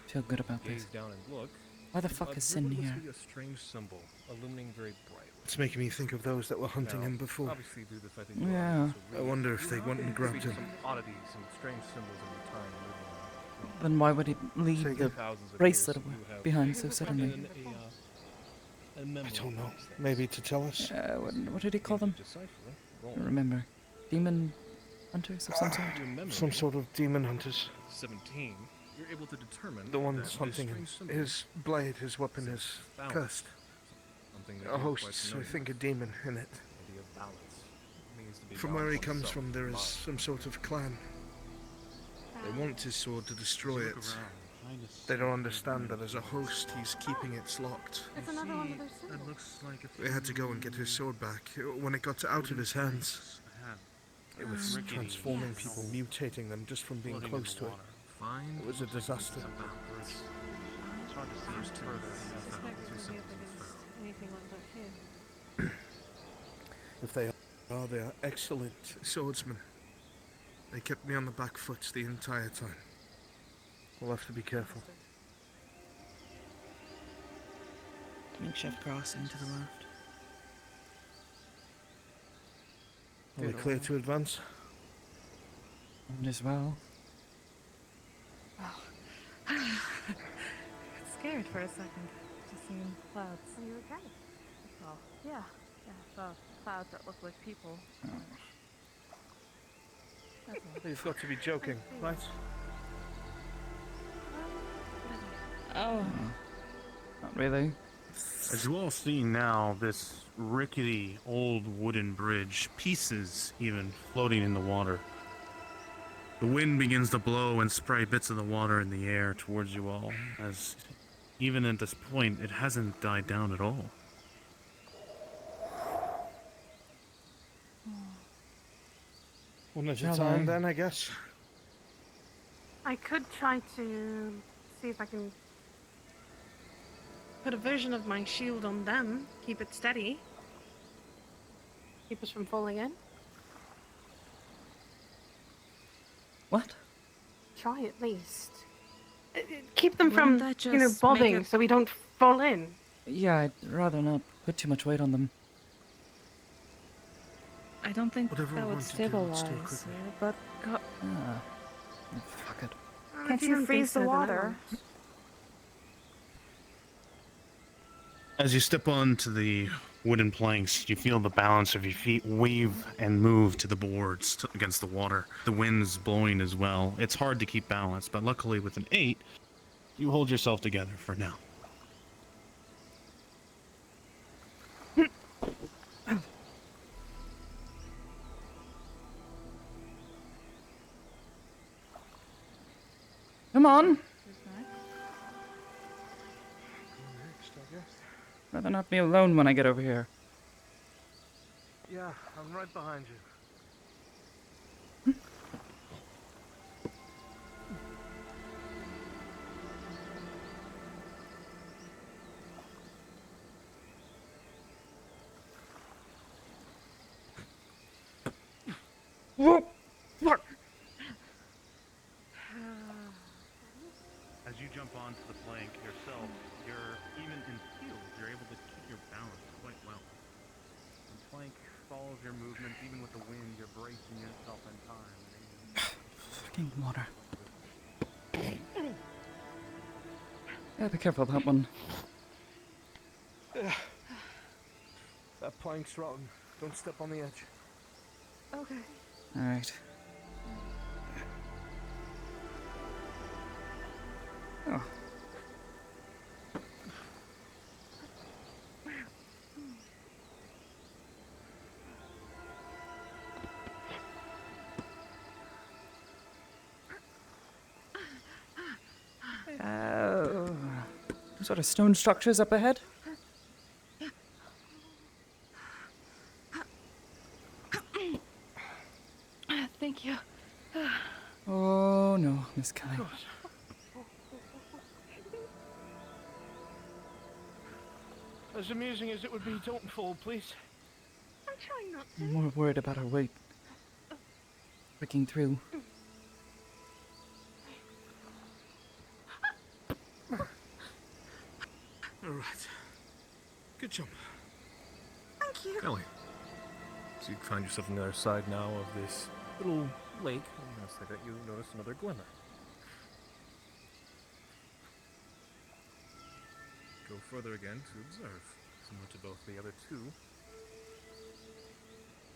feel good about Gaze this. down and look. Why the fuck is Sin here? A strange symbol, illuminating very brightly. It's making me think of those that were hunting him before. Obviously, through the fact that Yeah. I wonder if they went and grabbed him. Some oddities, some strange symbols of the time moving around. Then why would he leave the Thousands of bracelet years, you have behind so suddenly? I don't know. Maybe to tell us. What did he call them? I don't remember. Demon hunters of some sort? Some sort of demon hunters. 17. You're able to determine The ones that hunting him. this strange His blade, his weapon is balance. cursed. Something that A you're host, quite so I familiar think a with. demon in it. The idea of balance. It means to be From where he balanced comes oneself, from, there is mind. some sort of clan. They want his sword to destroy As you it. look around, kind of They see don't understand that as a host, he's keeping it locked. It's another one of those It symbols. looks like a They had to go and get his sword back. When it got out of his hands, it was rickety, transforming yes. people, mutating them just from being floating in close the to it. water. Find It was a disaster. some boundaries. It's hard to see further. I suspect it will be if there's anything like that here. If they are excellent swordsmen. They kept me on the back foot the entire time. We'll have to be careful. Makeshift crossing to the left. Are we clear to advance? And as well. Got scared for a second, just seeing clouds. Are you okay? Oh, yeah. Saw clouds that look like people. That's all. You've got to be joking, right? Oh. Not really. As you all see now, this rickety old wooden bridge, pieces even floating in the water. The wind begins to blow and spray bits of the water in the air towards you all, as even at this point, it hasn't died down at all. One at a Shall time I? then, I guess. I could try to see if I can put a version of my shield on them, keep it steady, keep us from falling in. What? Try at least. Keep them Wouldn't from, that you know, just make bobbing it- so we don't fall in. Yeah, I'd rather not put too much weight on them. I don't think Whatever that I would want to do, it's still stabilize quicker. it, but God, Fuck it. Can't you freeze the water? As you step onto the wooden planks, you feel the balance of your feet weave and move to the boards against the water. The wind's blowing as well. It's hard to keep balance, but luckily with an 8, you hold yourself together for now. Come on. Next, I guess. Rather not be alone when I get over here. Yeah, I'm right behind you. Whoa! Fuck! As you jump onto the plank yourself, you're even in heels, you're able to keep your balance quite well. The plank follows your movements, even with the wind, you're bracing yourself in time. Fucking water. Yeah, be careful of that one. That plank's rotten. Don't step on the edge. Okay. Alright. Oh. Sort of stone structures up ahead? Thank you. Oh no, Miss Kelly. As amusing as it would be, don't fall, please. I'm trying not to. I'm more worried about her weight. Breaking through. Alright. Good jump. Thank you. Kelly. So you find yourself on the other side now of this little lake, and that's like that you notice another glimmer. Go further again to observe. Similar to both the other two.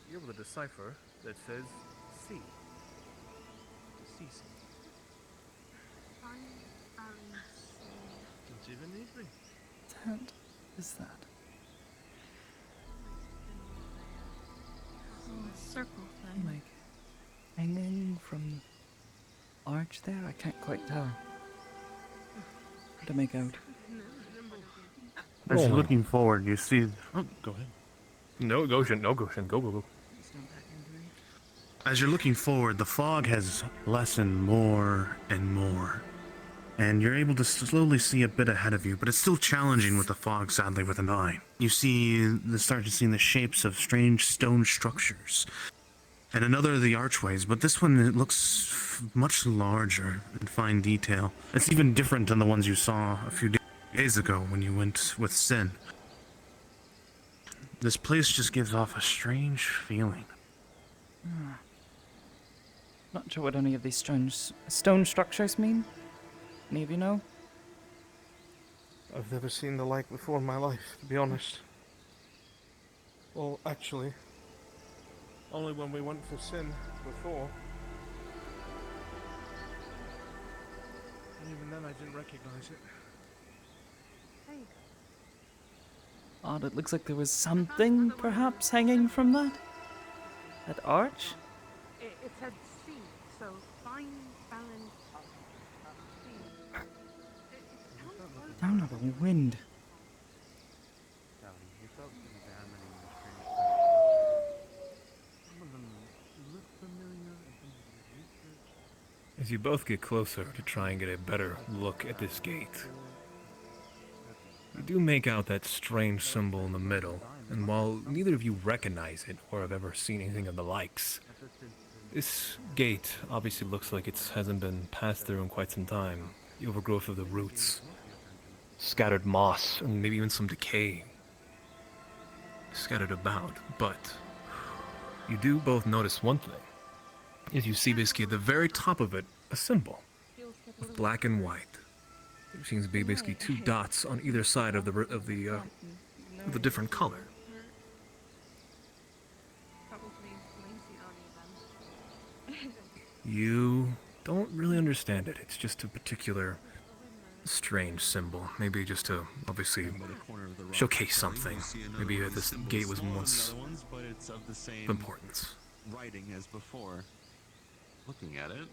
You're able to decipher that says sea. Sea sea. Don't even need me. What is that? circle thing. Like hanging from the arch there? I can't quite tell. Hard to make out. As you're looking forward, you see... Oh, go ahead. No, Goshen. No, Goshen. Go, go, go. As you're looking forward, the fog has lessened more and more. And you're able to slowly see a bit ahead of you, but it's still challenging with the fog, sadly, with an eye. You start to see the shapes of strange stone structures. And another of the archways, but this one, it looks much larger in fine detail. It's even different than the ones you saw a few days ago when you went with Sin. This place just gives off a strange feeling. Not sure what any of these strange stone structures mean. Any of you know? I've never seen the like before in my life, to be honest. Well, actually, only when we went for Sin before. And even then I didn't recognize it. Hey. Odd, it looks like there was something, perhaps, hanging from that? That arch? It said C, so fine balance of C. Sound of a wind. As you both get closer to try and get a better look at this gate, you do make out that strange symbol in the middle, and while neither of you recognize it or have ever seen anything of the likes, this gate obviously looks like it hasn't been passed through in quite some time. The overgrowth of the roots, scattered moss, and maybe even some decay scattered about, but you do both notice one thing. Is you see basically at the very top of it a symbol of black and white. There seems to be basically two dots on either side of the different color. You don't really understand it. It's just a particular strange symbol. Maybe just to obviously showcase something. Maybe this gate was once of importance. Writing as before. Looking at it.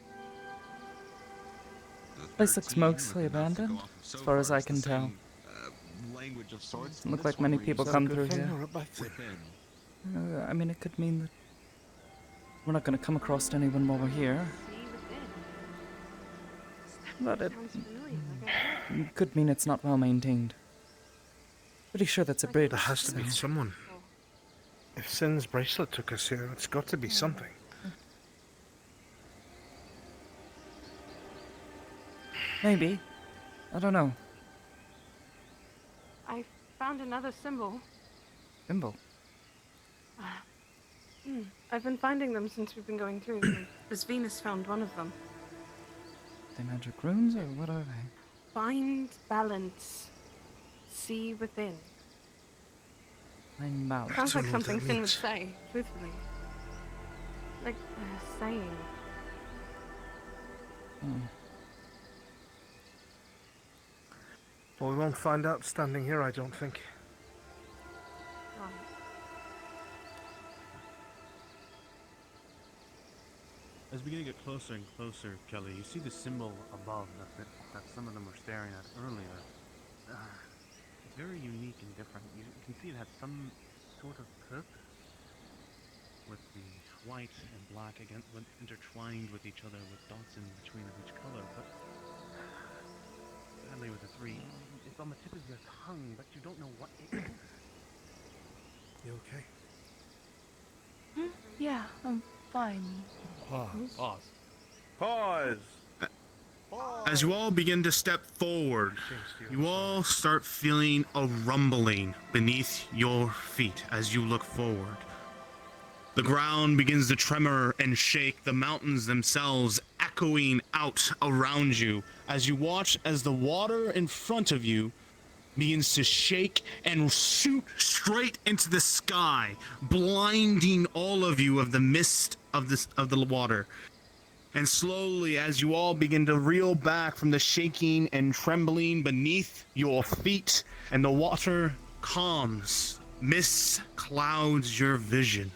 Place looks mostly abandoned, as far as I can tell. Language of sorts. Doesn't look like many people come through here. Within. I mean, it could mean that we're not going to come across anyone while we're here. But it could mean it's not well maintained. Pretty sure that's a bridge. There has to be someone. If Sin's bracelet took us here, it's got to be something. Maybe. I don't know. I found another symbol. Symbol? I've been finding them since we've been going through. This Venus found one of them. They magic runes, or what are they? Find balance. See within. Find balance. Sounds like something Finn would say, truthfully. Like a saying. Well, we won't find out standing here, I don't think. As we get closer and closer, Kelly, you see the symbol above that some of them were staring at earlier. It's very unique and different. You can see it has some sort of purpose, with the white and black intertwined with each other, with dots in between of each color. But sadly, with the three, it's on the tip of your tongue, but you don't know what it is. You okay? Yeah, I'm fine. Pause. Pause. As you all begin to step forward, you all start feeling a rumbling beneath your feet as you look forward. The ground begins to tremor and shake, the mountains themselves echoing out around you as you watch as the water in front of you begins to shake and shoot straight into the sky, blinding all of you of the mist of the water. And slowly, as you all begin to reel back from the shaking and trembling beneath your feet, and the water calms, mist clouds your vision.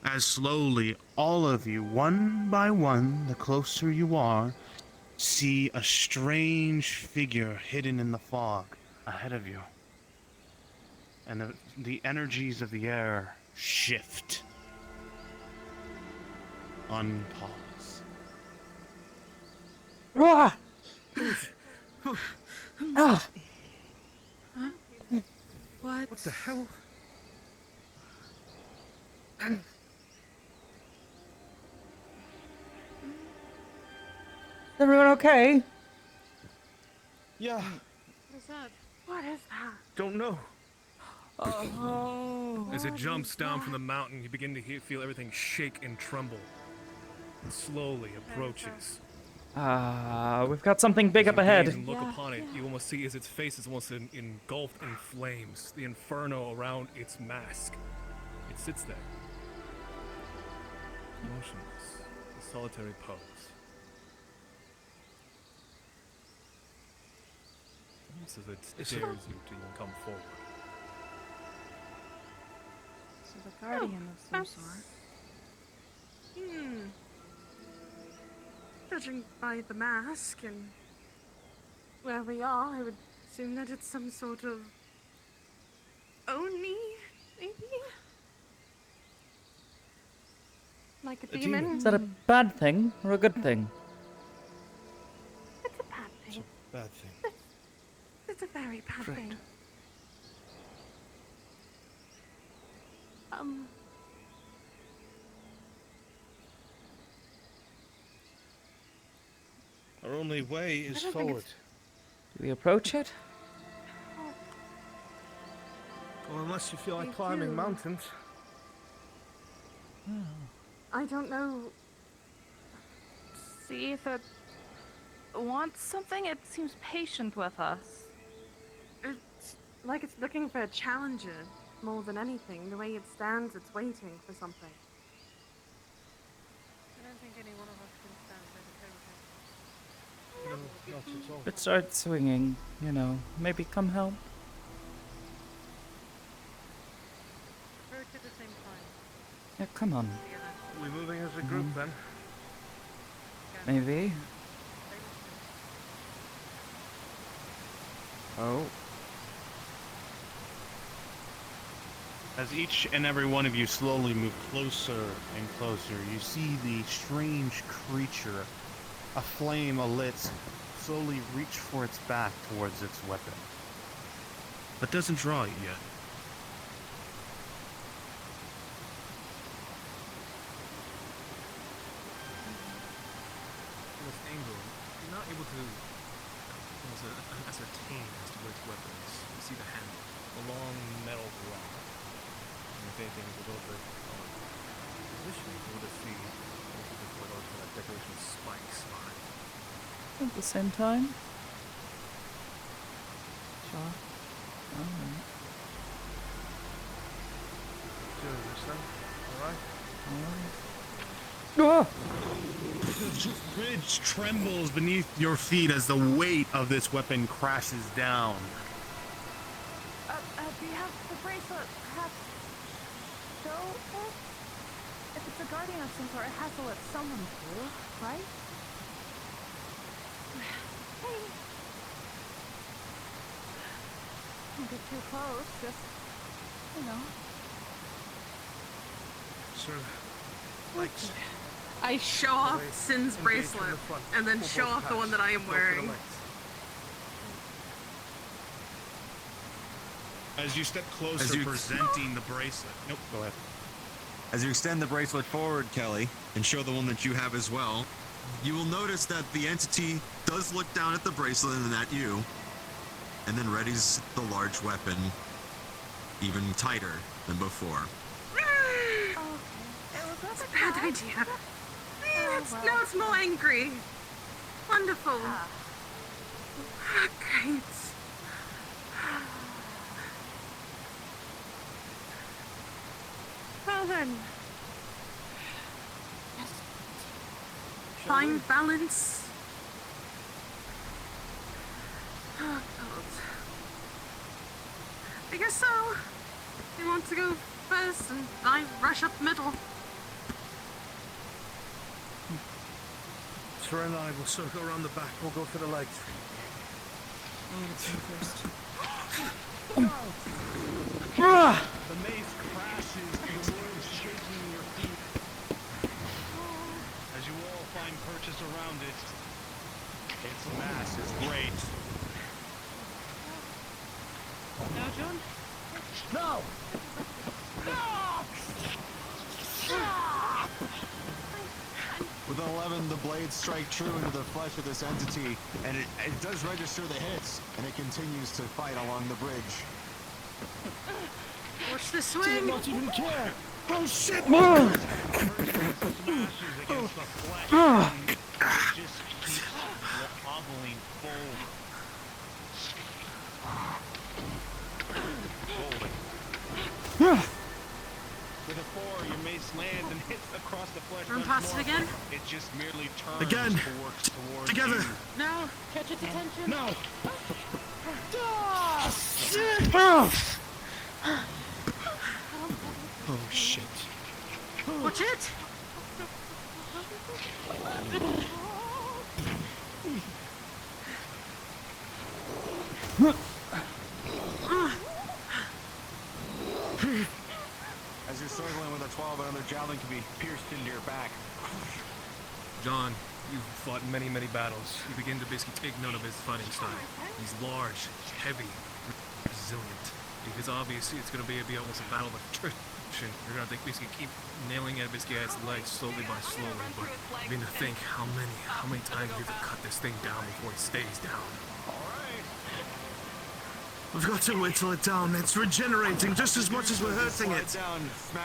As slowly, all of you, one by one, the closer you are, see a strange figure hidden in the fog ahead of you. And the energies of the air shift. Unpause. Ah! Ah! What? What the hell? Is everyone okay? Yeah. What is that? What is that? Don't know. As it jumps down from the mountain, you begin to feel everything shake and tremble. And slowly approaches. We've got something big up ahead. And look upon it, you almost see as its face is almost engulfed in flames, the inferno around its mask. It sits there, motionless, a solitary pose. Almost as it dares you to even come forward. So the guardian of some sort. Judging by the mask and where we are, I would assume that it's some sort of Oni, maybe? Like a demon? Is that a bad thing or a good thing? It's a bad thing. Bad thing. It's a very bad Right. thing. Our only way is forward. Do we approach it? Well, unless you feel like climbing mountains. I don't know. See if it wants something. It seems patient with us. It's like it's looking for a challenger more than anything. The way it stands, it's waiting for something. I don't think any one of us can stand toe to toe with him. No, not at all. If it starts swinging, you know, maybe come help. Approach at the same time. Yeah, come on. Are we moving as a group then? Maybe. Oh. As each and every one of you slowly move closer and closer, you see the strange creature, a flame alit, slowly reach for its back towards its weapon. But doesn't draw it yet. From this angle, you're not able to ascertain as to where its weapon is. You see the handle, a long metal rod. And if anything, is a little bit positioning able to see what those decoration spikes on it. At the same time? Sure. Alright. Alright? Ah! The bridge trembles beneath your feet as the weight of this weapon crashes down. Do you have the bracelet? Perhaps show it? If it's a guardian of some sort, it has to let someone through, right? Hey. Don't get too close, just, you know. Sort of like I show off Sin's bracelet and then show off the one that I am wearing. As you step closer, presenting the bracelet. Nope, go ahead. As you extend the bracelet forward, Kelly, and show the one that you have as well, you will notice that the entity does look down at the bracelet and at you, and then readies the large weapon even tighter than before. It's a bad idea. Now it's more angry. Wonderful. Great. Well then. Find balance. Oh God. I guess so. You want to go first and I rush up the middle. Sir and I will circle around the back. We'll go for the legs. The mace crashes, the words shaking your feet. As you all find purchase around it, its mass is great. Now, John? No! With an 11, the blades strike true into the flesh of this entity, and it does register the hits, and it continues to fight along the bridge. Watch the Did swing. not even care. Oh shit! Just keeps hobbling forward. With a 4, your mace lands and hits across the flesh. Run past it again? It just merely turns Again. towards Together. you. No. Catch its attention? No! Oh shit. Watch it. As you're struggling with a 12, another javelin can be pierced into your back. John, you've fought many, many battles. You begin to basically take note of his fighting style. He's large, heavy, resilient. It's obvious it's going to be almost a battle of attrition. You're going to basically keep nailing at basically at its legs slowly by slowly. But I mean to think how many times you have to cut this thing down before it stays down. We've got to whittle it down. It's regenerating just as much as we're hurting it.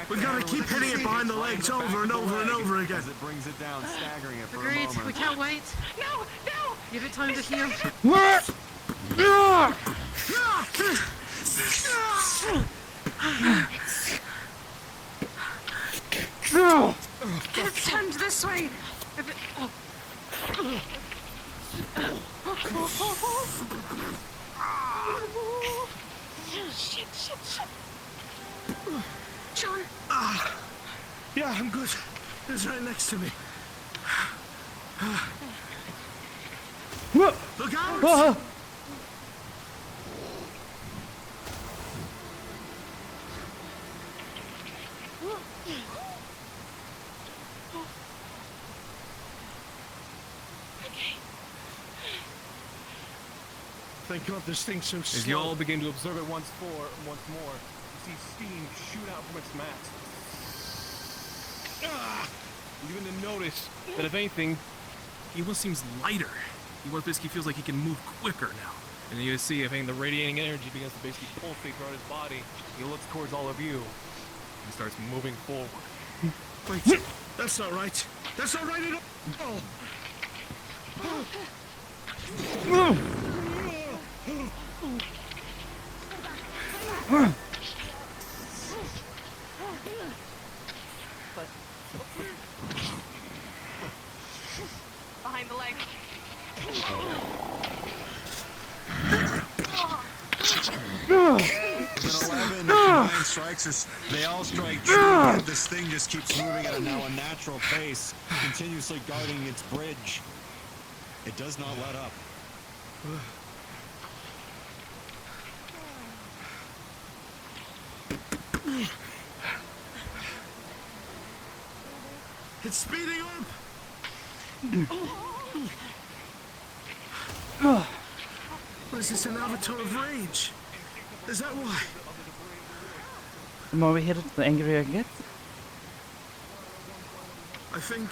We've got to keep hitting it behind the legs over and over and over again. As it brings it down, staggering it for a Agreed. moment. We can't wait. No, no. Give it time to heal. What? No. Get it turned this way. Shit. John. Yeah, I'm good. It's right next to me. Look out! Thank God this thing's so slow. As you all begin to observe it once more, you see steam shoot out from its mast. You begin to notice that if anything, he almost seems lighter. He basically feels like he can move quicker now. And then you see if anything, the radiating energy begins to basically pulsate throughout his body. He looks towards all of you and starts moving forward. Wait, that's not right. That's not right at all. Behind the leg. Within 11 combined strikes, they all strike true, yet this thing just keeps moving at a now unnatural pace, continuously guarding its bridge. It does not let up. It's speeding up! What is this, an avatar of rage? Is that why? The more we hit it, the angrier it gets. I think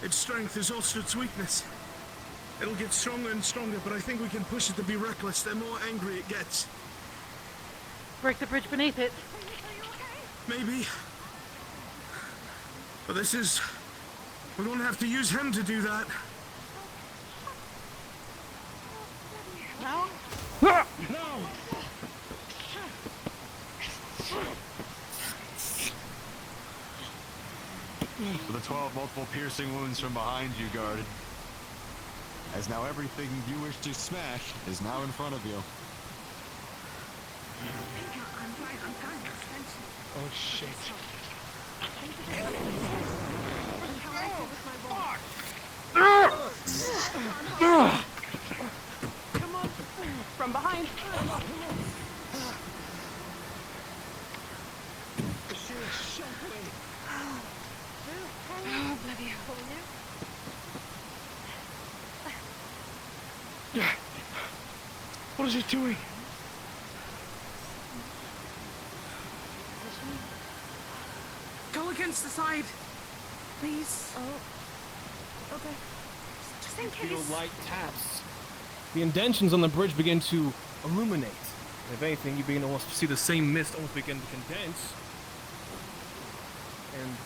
its strength is also its weakness. It'll get stronger and stronger, but I think we can push it to be reckless. The more angry it gets. Break the bridge beneath it. Maybe. But we're gonna have to use him to do that. No? No! For the 12 multiple piercing wounds from behind you, guarded. As now everything you wish to smash is now in front of you. Oh shit. Come on. From behind. Oh, bloody hell. What is it doing? Go against the side. Please. Oh. Okay. Just in Feel case. light taps. The indentions on the bridge begin to illuminate. And if anything, you begin to almost see the same mist almost begin to condense. And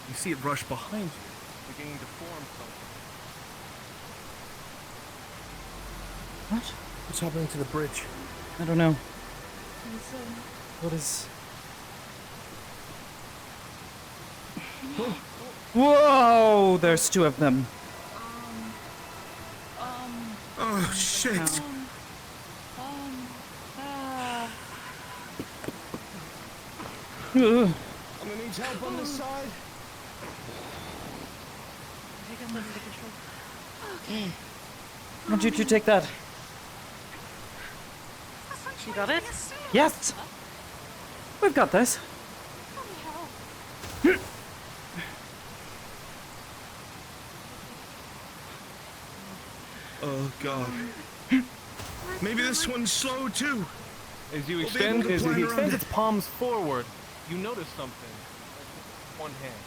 you see it rush behind you, beginning to form something. What? What's happening to the bridge? I don't know. Insane. What is... Whoa! There's two of them. Oh shit! I'm gonna need help on this side. Why don't you two take that? You got it? Yes! We've got this. Oh god. Maybe this one's slow too. As you We'll be extend, able to as plan he around extends it. its palms forward, you notice something. One hand.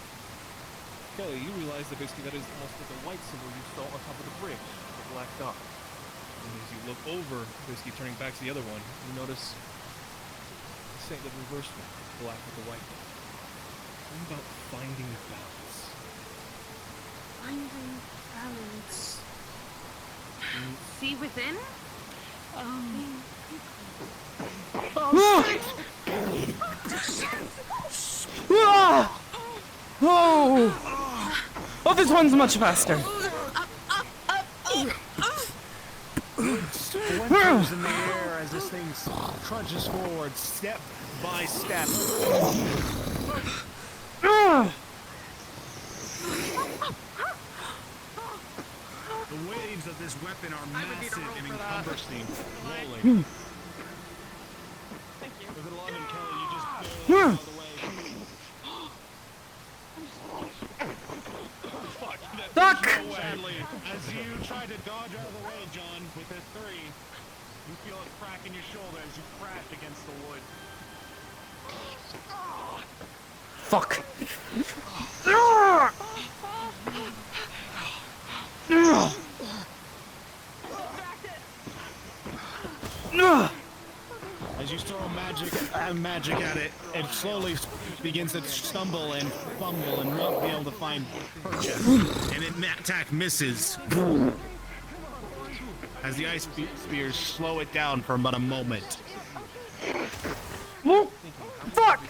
Kelly, you realize that basically that is almost like a white symbol you saw on top of the bridge, the black dot. And as you look over, basically turning back to the other one, you notice the same, the reverse one, black with the white. Something about finding balance. Finding balance. See within? Oh! Oh, this one's much faster. Splinters in the air as this thing trudges forward, step by step. The waves of this weapon are massive and encompassing, rolling. Thank you. With 11, Kelly, you just barely out of the way. Fuck, that Duck! no way. As you try to dodge out of the way, John, with a 3, you feel a crack in your shoulder as you crash against the wood. Fuck. As you throw magic at it, it slowly begins to stumble and fumble and not be able to find purchase. And it attack misses. As the ice spears slow it down for about a moment. Fuck!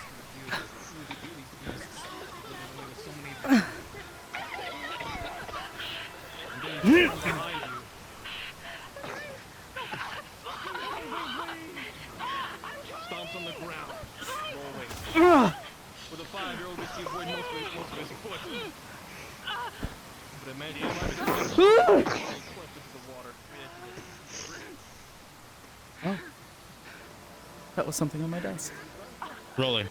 Stomps on the ground, rolling. With a 5-year-old, we see avoid most of his foot. But Amity is clipped into the water. Oh. That was something on my desk. Rolling.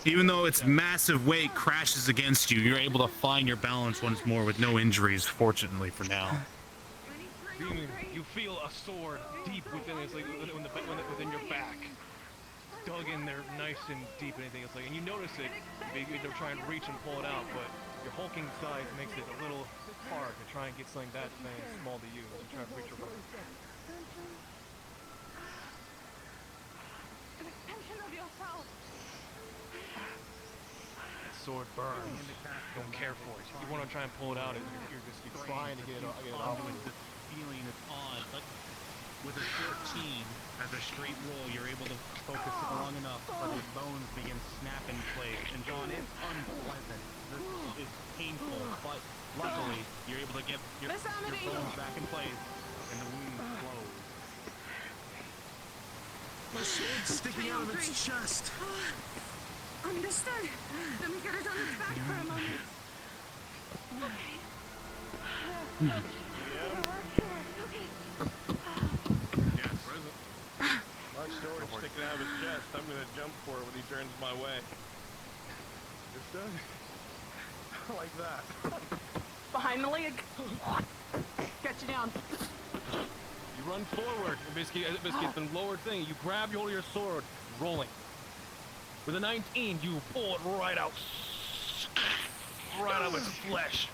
Even though its massive weight crashes against you, you're able to find your balance once more with no injuries, fortunately for now. You feel a sword deep within, it's like within your back, dug in there nice and deep. Anything, it's like, and you notice it. They're trying to reach and pull it out, but your hulking size makes it a little hard to try and get something that small to you. To try to reach your body. An extension of yourself. That sword burns. You don't care for it. You want to try and pull it out, and you're trying to get it off. Feeling it's odd, but with a 14 as a straight roll, you're able to focus it long enough that the bones begin snapping in place. And John, it's unpleasant. This is painful, but luckily you're able to get your bones back in place, and the wound closed. My sword's sticking out of its chest. Understood. Let me get it on its back for a moment. Okay. My sword's sticking out of his chest. I'm gonna jump for it when he turns my way. Understood? Like that. Behind the leg. Get you down. You run forward. Basically, it's been lowered thing. You grab hold of your sword, rolling. With a 19, you pull it right out of its flesh.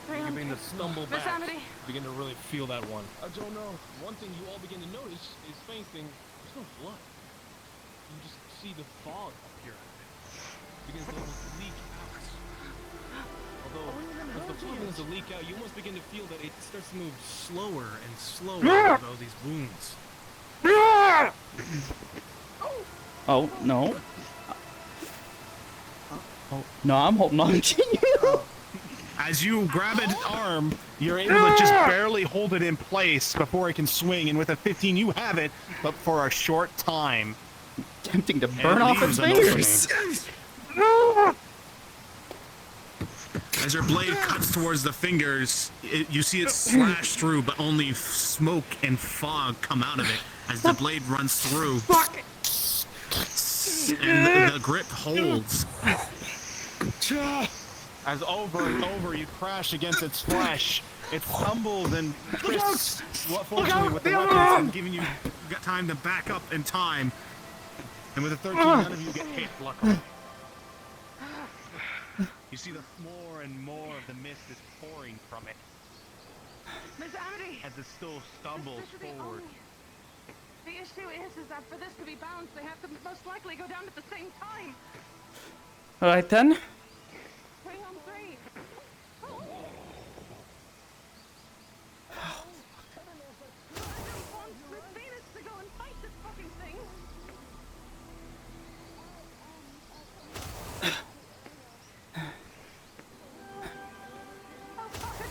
You begin to stumble back. You begin to really feel that one. I don't know. One thing you all begin to notice is faint thing. There's no blood. You just see the fog appear. It begins to leak out. Although, as the fog begins to leak out, you almost begin to feel that it starts to move slower and slower with all these wounds. Oh, no. Oh, no, I'm holding on to you. As you grab its arm, you're able to just barely hold it in place before it can swing, and with a 15 you have it, but for a short time. Tempting to burn off its fingers. As your blade cuts towards the fingers, you see it slash through, but only smoke and fog come out of it as the blade runs through. And the grip holds. As over and over you crash against its flesh, it stumbles and twists. Fortunately, with the weapons, giving you time to back up in time. And with a 13, none of you get hit, luckily. You see the more and more of the mist is pouring from it Miss Amity! as it still stumbles forward. The issue is that for this to be balanced, they have to most likely go down at the same time. Alright then. 3 on 3. I don't want the Phoenix to go and fight this fucking thing.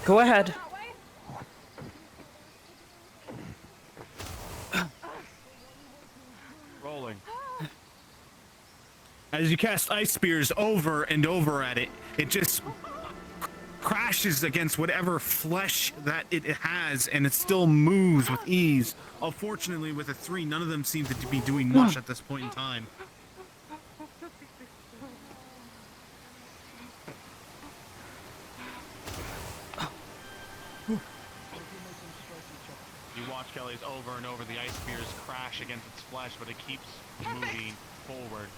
Go ahead. Rolling. As you cast ice spears over and over at it, it just crashes against whatever flesh that it has, and it still moves with ease. Unfortunately, with a 3, none of them seem to be doing much at this point in time. You watch Kelly's over and over the ice spears crash against its flesh, but it keeps moving forward.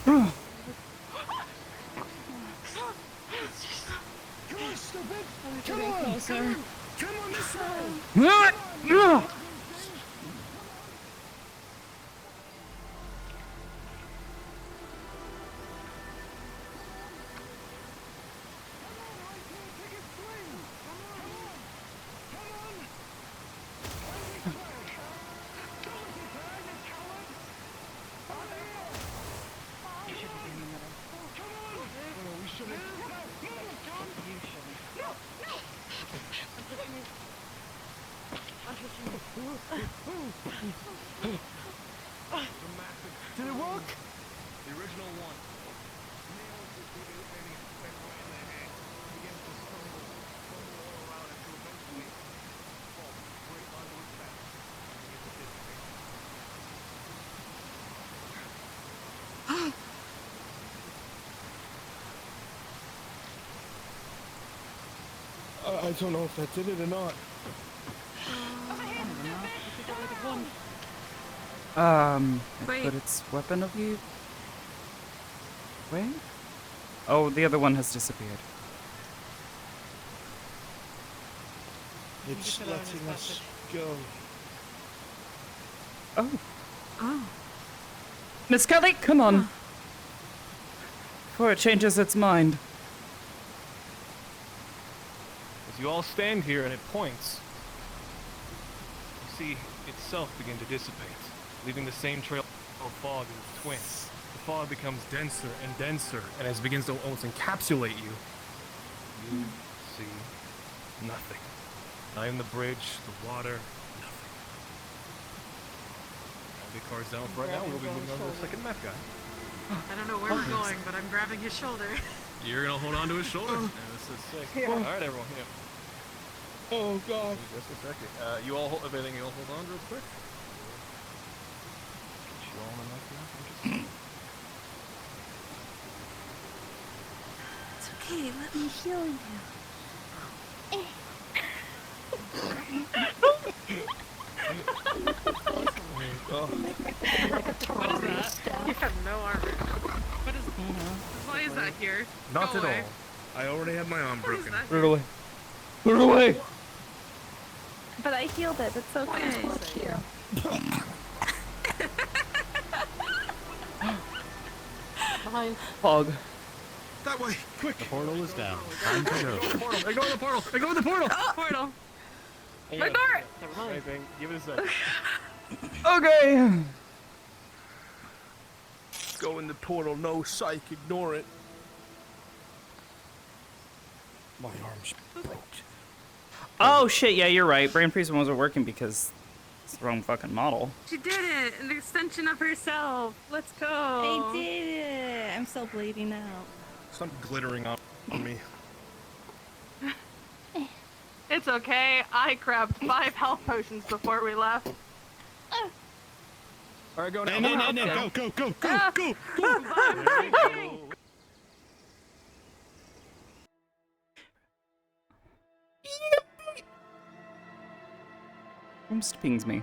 Come on, stupid! Come on! Come on this way! Did it work? The original one. I don't know if that did it or not. It Wait. put its weapon of you. Wait. Oh, the other one has disappeared. It's letting us go. Oh. Oh. Miss Kelly, come on. Before it changes its mind. As you all stand here and it points, you see itself begin to dissipate, leaving the same trail of fog as its twin. The fog becomes denser and denser, and as it begins to almost encapsulate you, you see nothing. Not even the bridge, the water, nothing. All the cards down for right now. We'll be moving on to the second map guy. I don't know where we're going, but I'm grabbing his shoulder. You're gonna hold on to his shoulder. Yeah, this is sick. Yeah. All right, everyone. Yeah. Oh God. Just a second. You all, if anything, you all hold on real quick. Get you all in like that. It's okay, let me heal you. What is that? You have no armor. What is Why is that here? Not Go at away. all. I already have my arm What is broken. that Put it away. Put it away. But I healed it. It's okay. Thank you. Behind. Fog. That way, quick! The portal is down. Time to go. Portal. Go in the portal. Go in the portal. Portal. Hang My on. door! Never mind. Anything. Give it a second. Okay. Go in the portal, no psych, ignore it. My arm's broke. Oh shit, yeah, you're right. Brain Freeze wasn't working because it's the wrong fucking model. She did it! An extension of herself. Let's go. I did it. I'm still bleeding out. Stop glittering on me. It's okay. I grabbed 5 health potions before we left. All right, go now. No, go, go. Almost pings me.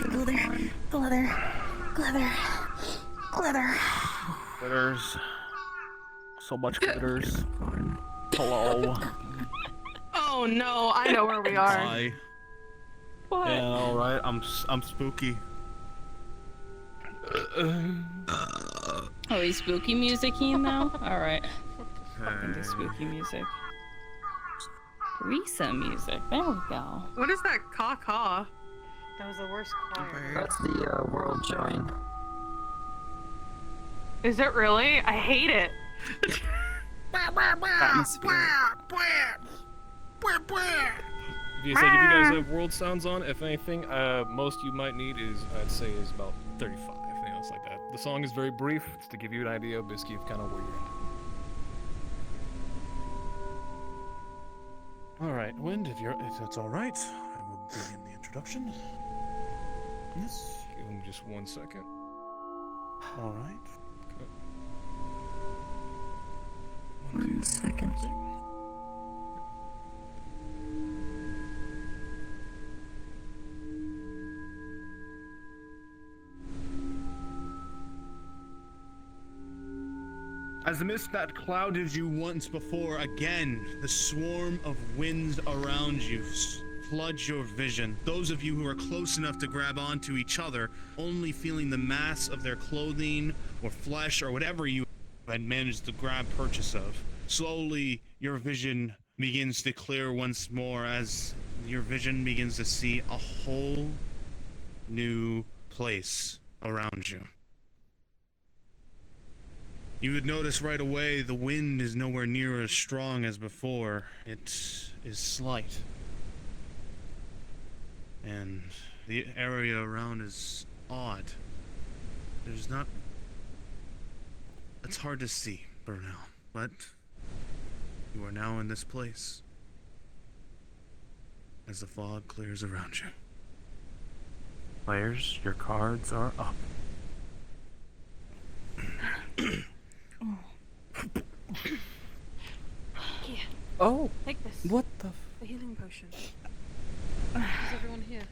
Glitter. Glitters. So much glitters. Hello. Oh no, I know where we are. Hi. What? Yeah, alright. I'm spooky. Oh, he's spooky music-y now? Alright. Fucking do spooky music. Risa music. There we go. What is that caw-caw? That was the worst choir. That's the world join. Is it really? I hate it. Atmosphere. If you guys have world sounds on, if anything, most you might need is, I'd say, is about 35, anything else like that. The song is very brief, just to give you an idea, Bisky, of kind of where you're at. Alright, Wind, if it's alright, I will begin the introduction. Yes. Give him just 1 second. Alright. Okay. 1 second. As the mist that clouded you once before, again, the swarm of winds around you floods your vision. Those of you who are close enough to grab onto each other, only feeling the mass of their clothing or flesh or whatever you had managed to grab purchase of. Slowly, your vision begins to clear once more as your vision begins to see a whole new place around you. You would notice right away the wind is nowhere near as strong as before. It is slight. And the area around is odd. There's not... It's hard to see for now, but you are now in this place as the fog clears around you. Players, your cards are up. Here. Oh. Take this. What the? The healing potion. Is everyone here?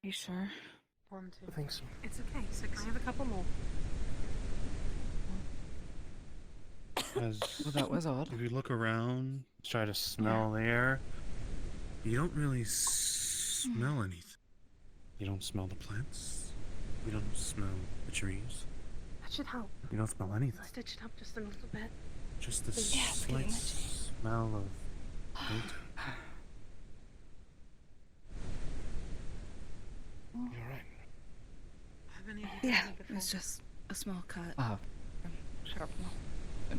You sure? 1, 2. I think so. It's okay. 6. I have a couple more. As Well, that was odd. if you look around, try to smell the air, you don't really smell anything. You don't smell the plants. You don't smell the trees. That should help. You don't smell anything. Stitch it up just a little bit. Just the Yeah, it's getting slight itchy. smell of paint. You're right. Have any of you Yeah, done it it before? was just a small cut. Ah. Shrapnel.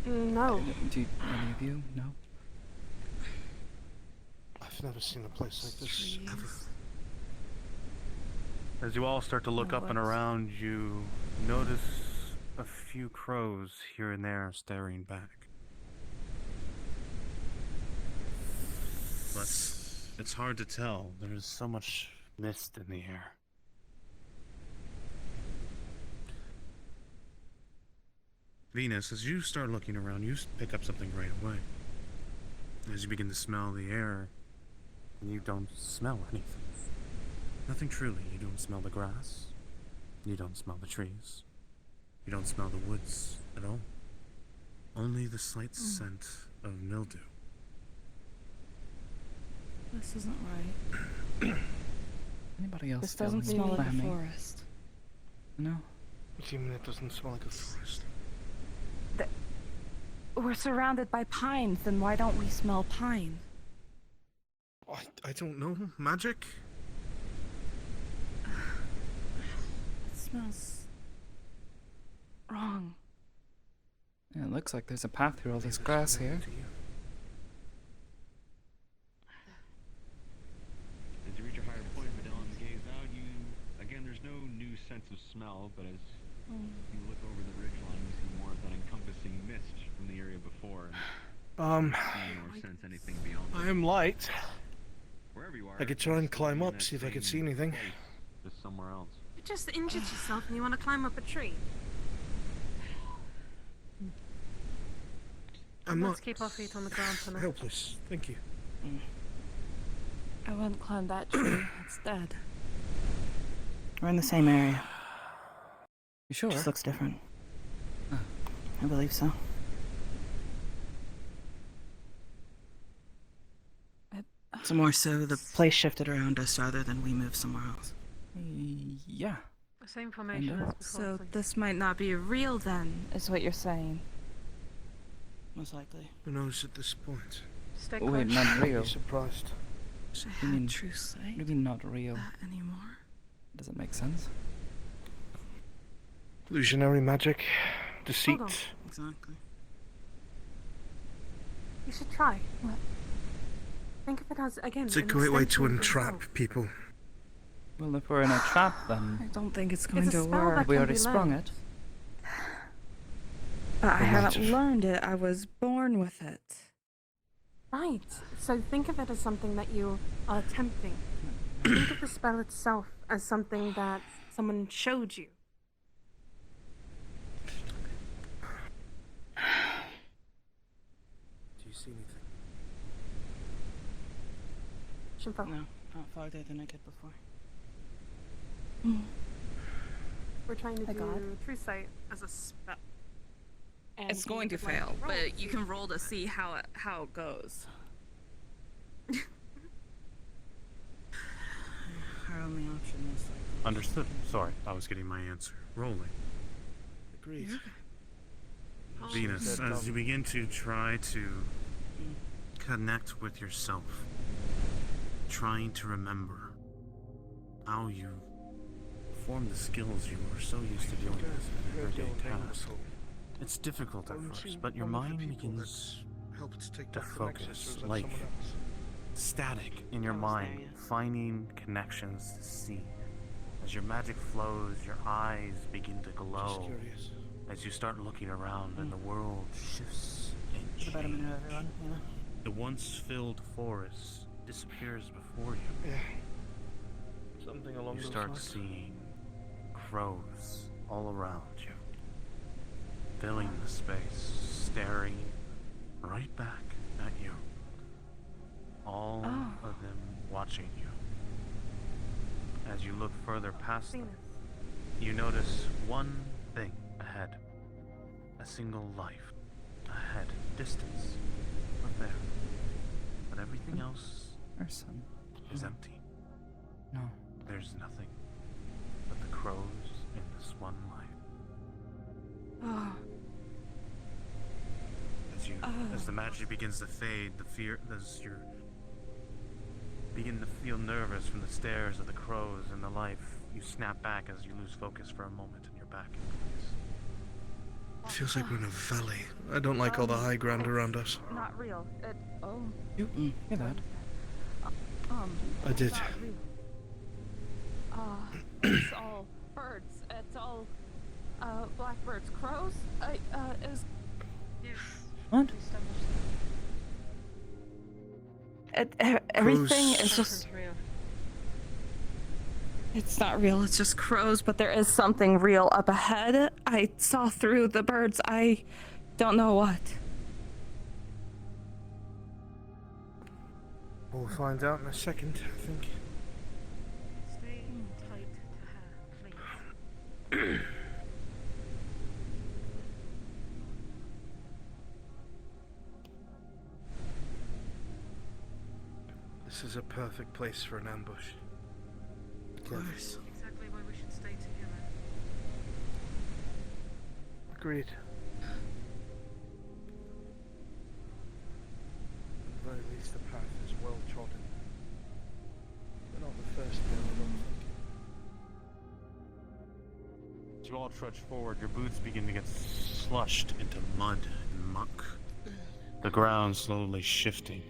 No. Do any of you know? I've never seen a place like this ever. As you all start to look up and around, you notice a few crows here and there staring back. But it's hard to tell. There is so much mist in the air. Venus, as you start looking around, you pick up something right away. As you begin to smell the air, you don't smell anything. Nothing truly. You don't smell the grass. You don't smell the trees. You don't smell the woods at all. Only the slight scent of mildew. This isn't right. Anybody else? This doesn't feeling smell like a clammy? forest. No. What do you mean it doesn't smell like a forest? We're surrounded by pines, then why don't we smell pine? I don't know. Magic? It smells wrong. Yeah, it looks like there's a path through all this grass here. As you reach a higher point, Madeleine gaze out, again, there's no new sense of smell, but as you look over the ridgeline, you see more of that encompassing mist from the area before. And you sense anything beyond I am light. Wherever you are, I could try and climb up, see if I could see anything. just somewhere else. You just injured yourself and you want to climb up a tree. I'm Let's not keep our feet on the ground for now. helpless. Thank you. I wouldn't climb that tree. It's dead. We're in the same area. You sure? Just looks different. I believe so. So more so, the place shifted around us rather than we moved somewhere else. Yeah. The same formation as before. So this might not be real then, is what you're saying. Most likely. Who knows at this point? Stay Wait, close. not real. Be surprised. Wish I You had mean- true sight. What do you mean not real? Anymore. Does it make sense? Illusionary magic, Hold deceit. on. Exactly. You should try. What? Think of it as, again, It's a an great way to extension of entrap yourself. people. Well, if we're in a trap, I then don't think it's going It's a to spell work. that we can already be sprung learned. it. But I Or haven't might have. learned it. I was born with it. Right. So think of it as something that you are attempting. Think of the spell itself as something that someone showed you. Do you see anything? Shinfo. No, not farther than I could before. We're trying to A do god? true sight as a spell. And It's going to you could, like, fail, roll but you to- can roll to see how it goes. Our only option is like Understood. Sorry, I was getting my answer. Rolling. Agreed. Venus, as you begin to try to connect with yourself, trying to remember how you perform the skills you were so used to doing as an everyday task. It's difficult at first, but your mind begins to focus, like static in your mind, finding connections to see. As your magic flows, your eyes begin to glow. Curious. As you start looking around and the world shifts and It's about a minute, changes. everyone. You know. The once filled forest disappears before you. Yeah. Something along You those start lines. seeing crows all around you, filling the space, staring right back at you. All of them watching you. As you look further past them, you notice one thing ahead. A single life ahead. Distance. But there. But everything else Our son. is empty. No. There's nothing but the crows in this one life. As the magic begins to fade, the fear as you begin to feel nervous from the stares of the crows and the life, you snap back as you lose focus for a moment and you're back in place. Feels like we're in a valley. I don't like all the high ground around us. Not real. You hear that? I did. It's not real. It's all birds. It's all blackbirds, crows. It was. What? Everything Crows. is just. It's not real. It's just crows, but there is something real up ahead. I saw through the birds. I don't know what. We'll find out in a second, I think. Stay tight to her, please. This is a perfect place for an ambush. Of course. Exactly why we should stay together. Agreed. At the very least, the path is well trodden. We're not the first one, I don't think. As you all trudge forward, your boots begin to get slushed into mud and muck. The ground slowly shifting.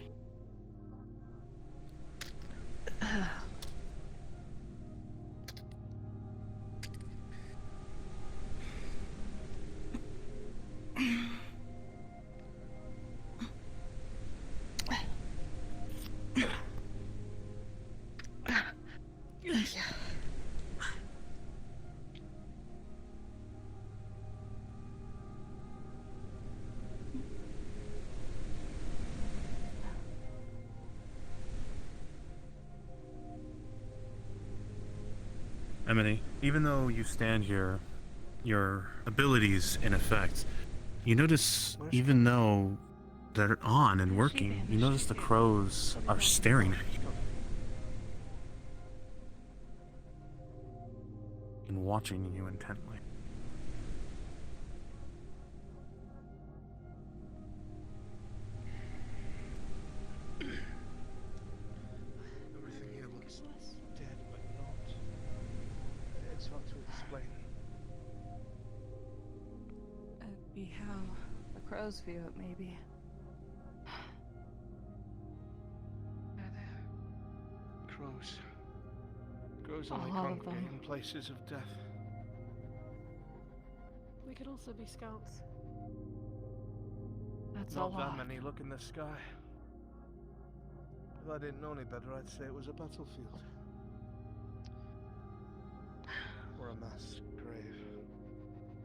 Amity, even though you stand here, your abilities in effect, you notice even though they're on and working, you notice the crows are staring at you and watching you intently. Everything here looks dead, but not. It's hard to explain. It'd be how the crows view it, maybe. Crows. Crows only All of congregate them. in places of death. We could also be scouts. That's Not a lot. that many look in the sky. If I didn't know any better, I'd say it was a battlefield. Or a mass grave.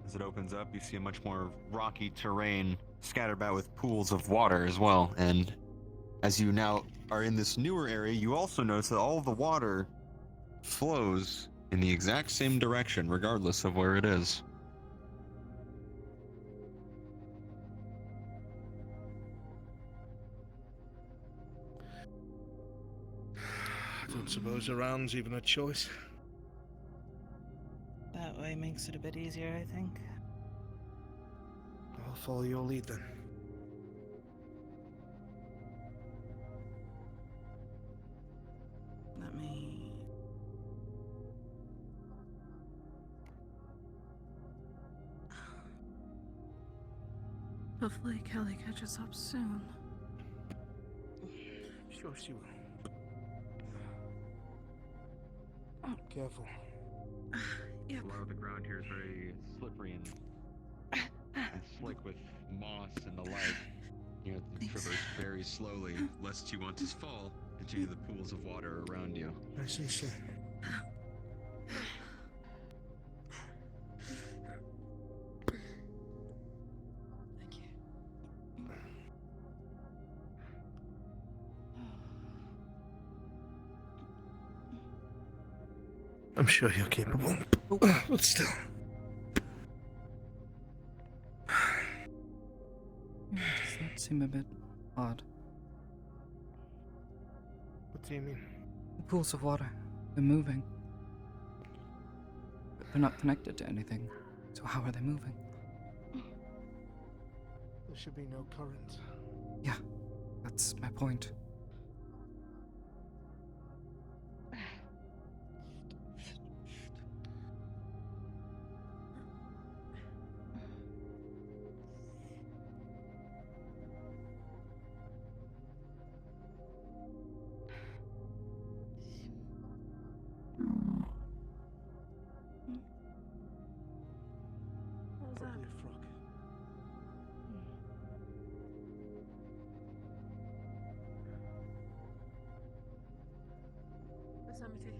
As it opens up, you see a much more rocky terrain scattered about with pools of water as well. And as you now are in this newer area, you also notice that all of the water flows in the exact same direction, regardless of where it is. I don't suppose around's even a choice. That way makes it a bit easier, I think. I'll follow your lead then. Let me... Hopefully Kelly catches up soon. Sure she will. Careful. Yep. A lot of the ground here is very slippery and slick with moss and the like. You have to traverse very slowly, lest you want to fall into the pools of water around you. Nice and slow. Thank you. I'm sure you're capable. But still. Does that seem a bit odd? What do you mean? The pools of water, they're moving. But they're not connected to anything, so how are they moving? There should be no current. Yeah, that's my point. What was that? Probably a frog. Miss Amity.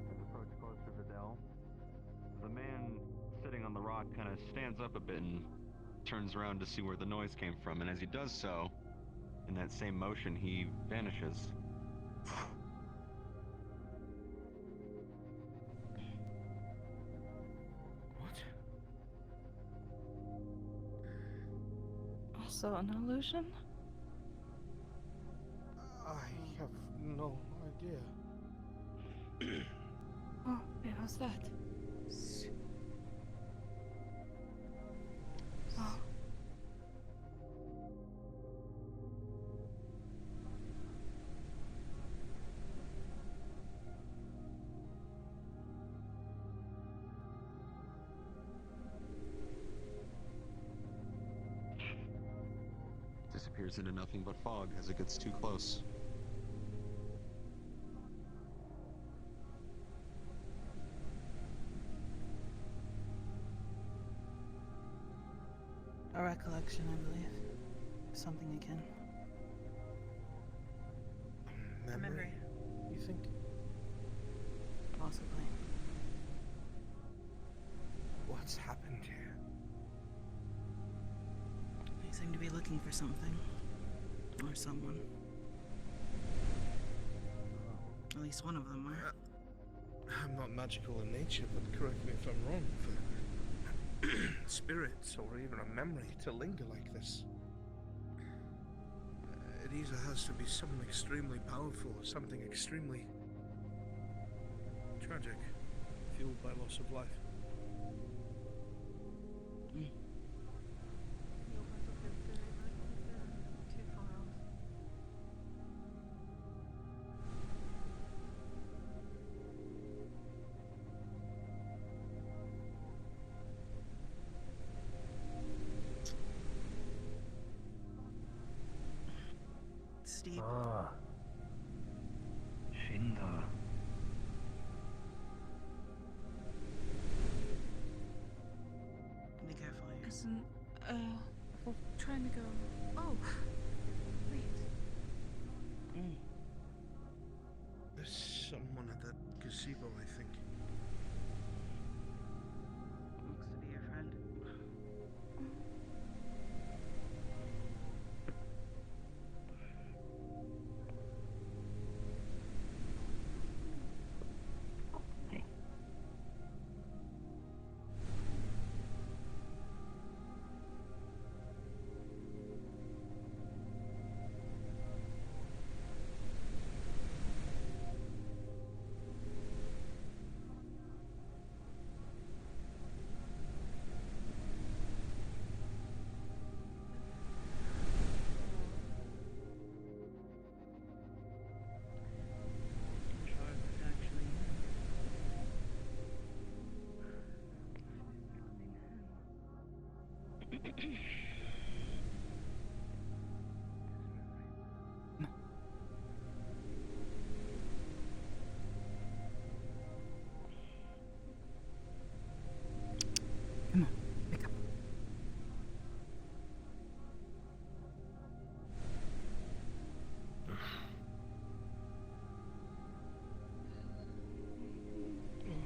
As you approach closer to the dell, the man sitting on the rock kind of stands up a bit and turns around to see where the noise came from, and as he does so, in that same motion, he vanishes. Also an illusion? I have no idea. Oh, wait, how's that? Oh. Disappears into nothing but fog as it gets too close. A recollection, I believe. Something akin. Memory? You think? Possibly. What's happened here? They seem to be looking for something. Or someone. At least one of them were. I'm not magical in nature, but correct me if I'm wrong. For spirits or even a memory to linger like this, it either has to be something extremely powerful or something extremely tragic, fueled by loss of life. Steve. Ah. Shinda. Be careful here. Listen, we're trying to go. Oh, wait. There's someone at that gazebo, I think. Looks to be your friend. Come on, wake up.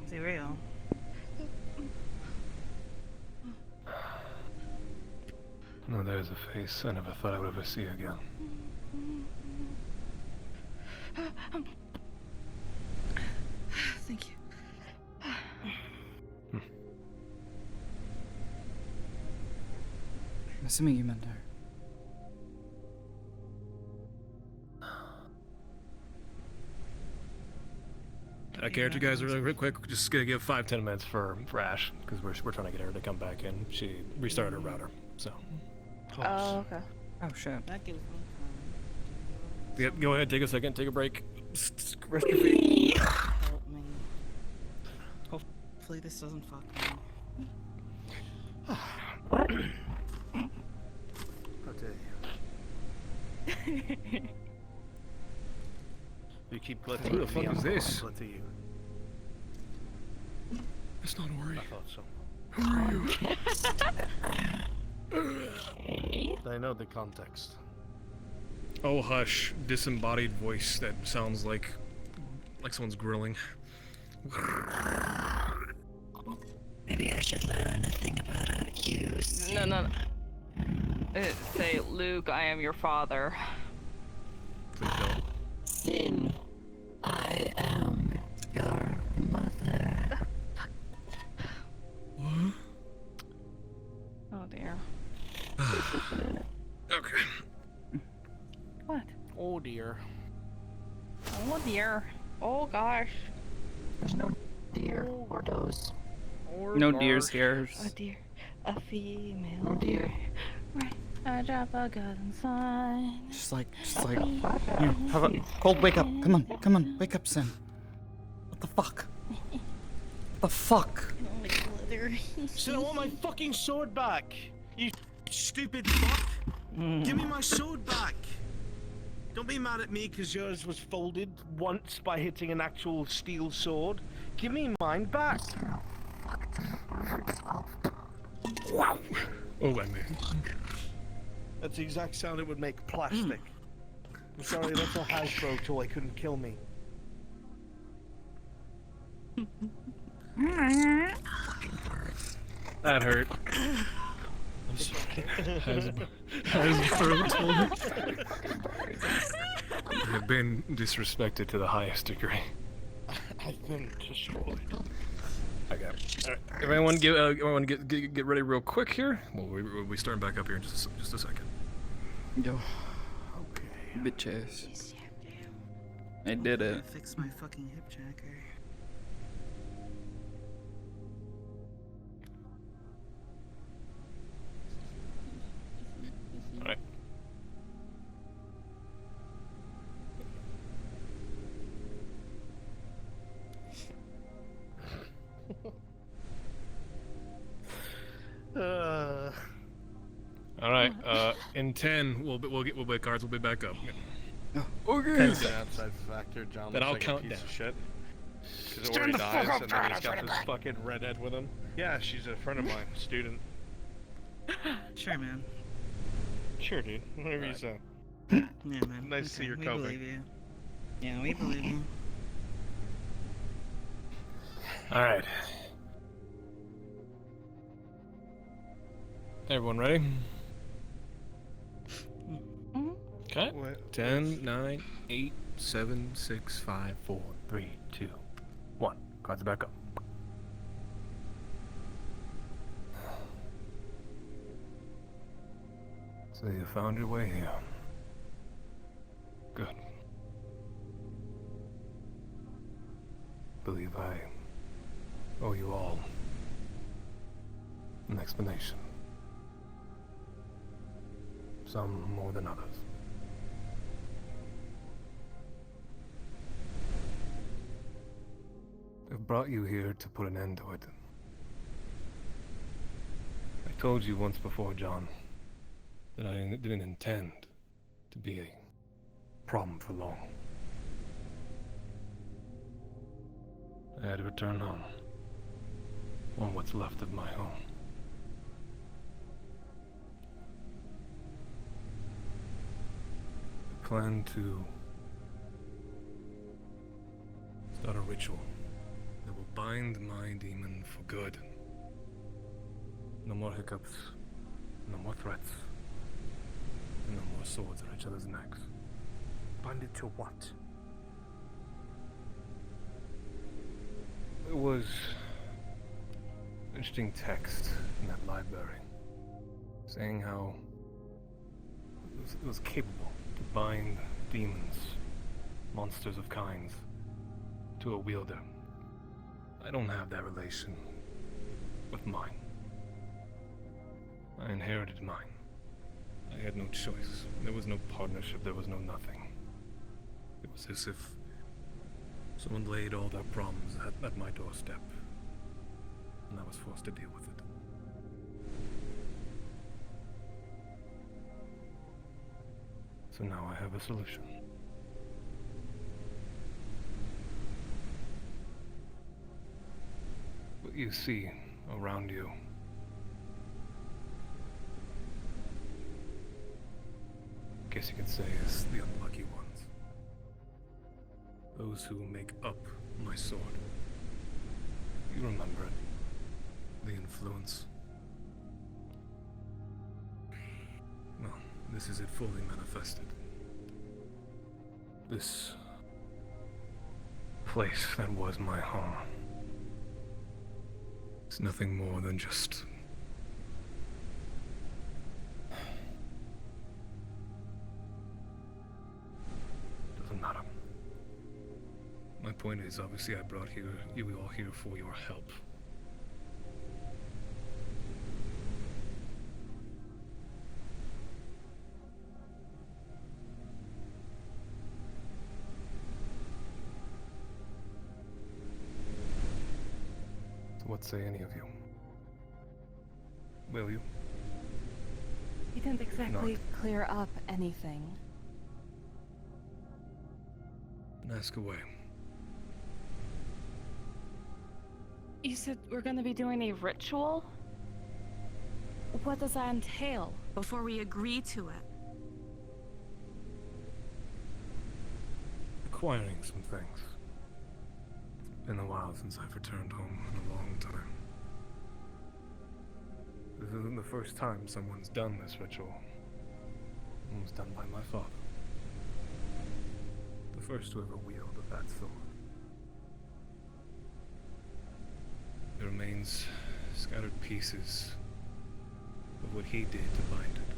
Is he real? No, there's a face I never thought I would ever see again. Thank you. I'm assuming you meant her. Character guys, really quick, just gonna give 5-10 minutes for Ash, because we're trying to get her to come back in. She restarted her router, so. Oh, okay. Oh, shit. That gives me Yep, go ahead, take a second, take a break. Rest your feet. help me. Hopefully this doesn't fuck me. How dare you? You keep glitching. Who the fuck is this? To you. It's not Ori. I thought so. Who are you? I know the context. Oh hush, disembodied voice that sounds like someone's grilling. Maybe I should learn a thing about how to use. No. Say, Luke, I am your father. Please don't. Sin, I am your mother. What? Oh dear. Okay. What? Oh dear. Oh dear. Oh gosh. There's no deer or does. No deers here. Oh dear. A female Oh dear. Right. I drop a gun sign. Just like, here, have a cold wake up. Come on, wake up, Sin. What the fuck? What the fuck? Sin, I want my fucking sword back! You stupid fuck! Give me my sword back! Don't be mad at me because yours was folded once by hitting an actual steel sword. Give me mine back! Oh, I mean. That's the exact sound it would make, plastic. I'm sorry, that's a Hasbro toy, couldn't kill me. That hurt. I'm sorry. Hasbro told me. I've been disrespected to the highest degree. I've been destroyed. Okay. Alright. Everyone get ready real quick here. Well, we'll be starting back up here in just a second. Yo. Okay. Bitches. I did it. Fix my fucking hip tracker. Alright. All right. In 10, we'll be cards. We'll be back up. Okay. 10 The seconds. outside factor, John Then looks I'll like count a piece down. of shit. Because Stand already the dies, fuck up, and then John, he's I swear got to this God. fucking redhead with him. Yeah, she's a friend of mine, student. Sure, man. Sure, dude. Whatever you say. Yeah, man. Nice to see you're we coping. believe you. Yeah, we believe you. All right. Everyone ready? Okay. 10, 9, 8, 7, 6, 5, 4, 3, 2, 1. Cards are back up. So you found your way here. Good. Believe I owe you all an explanation. Some more than others. I've brought you here to put an end to it. I told you once before, John, that I didn't intend to be a problem for long. I had to return home, or what's left of my home. I plan to start a ritual that will bind my demon for good. No more hiccups, no more threats, and no more swords at each other's necks. Bind it to what? There was interesting text in that library saying how it was capable to bind demons, monsters of kinds, to a wielder. I don't have that relation with mine. I inherited mine. I had no choice. There was no partnership, there was no nothing. It was as if someone laid all their problems at my doorstep, and I was forced to deal with it. So now I have a solution. What you see around you I guess you could say is the unlucky ones. Those who make up my sword. You remember it. The influence. Well, this is it fully manifested. This place that was my home. It's nothing more than just doesn't matter. My point is, obviously, I brought you all here for your help. So what say any of you? Will you? You didn't exactly clear up anything. Ask away. You said we're gonna be doing a ritual? What does that entail? Before we agree to it. Acquiring some things. It's been a while since I've returned home in a long time. This isn't the first time someone's done this ritual. It was done by my father. The first to ever wield that sword. There remains scattered pieces of what he did to bind it.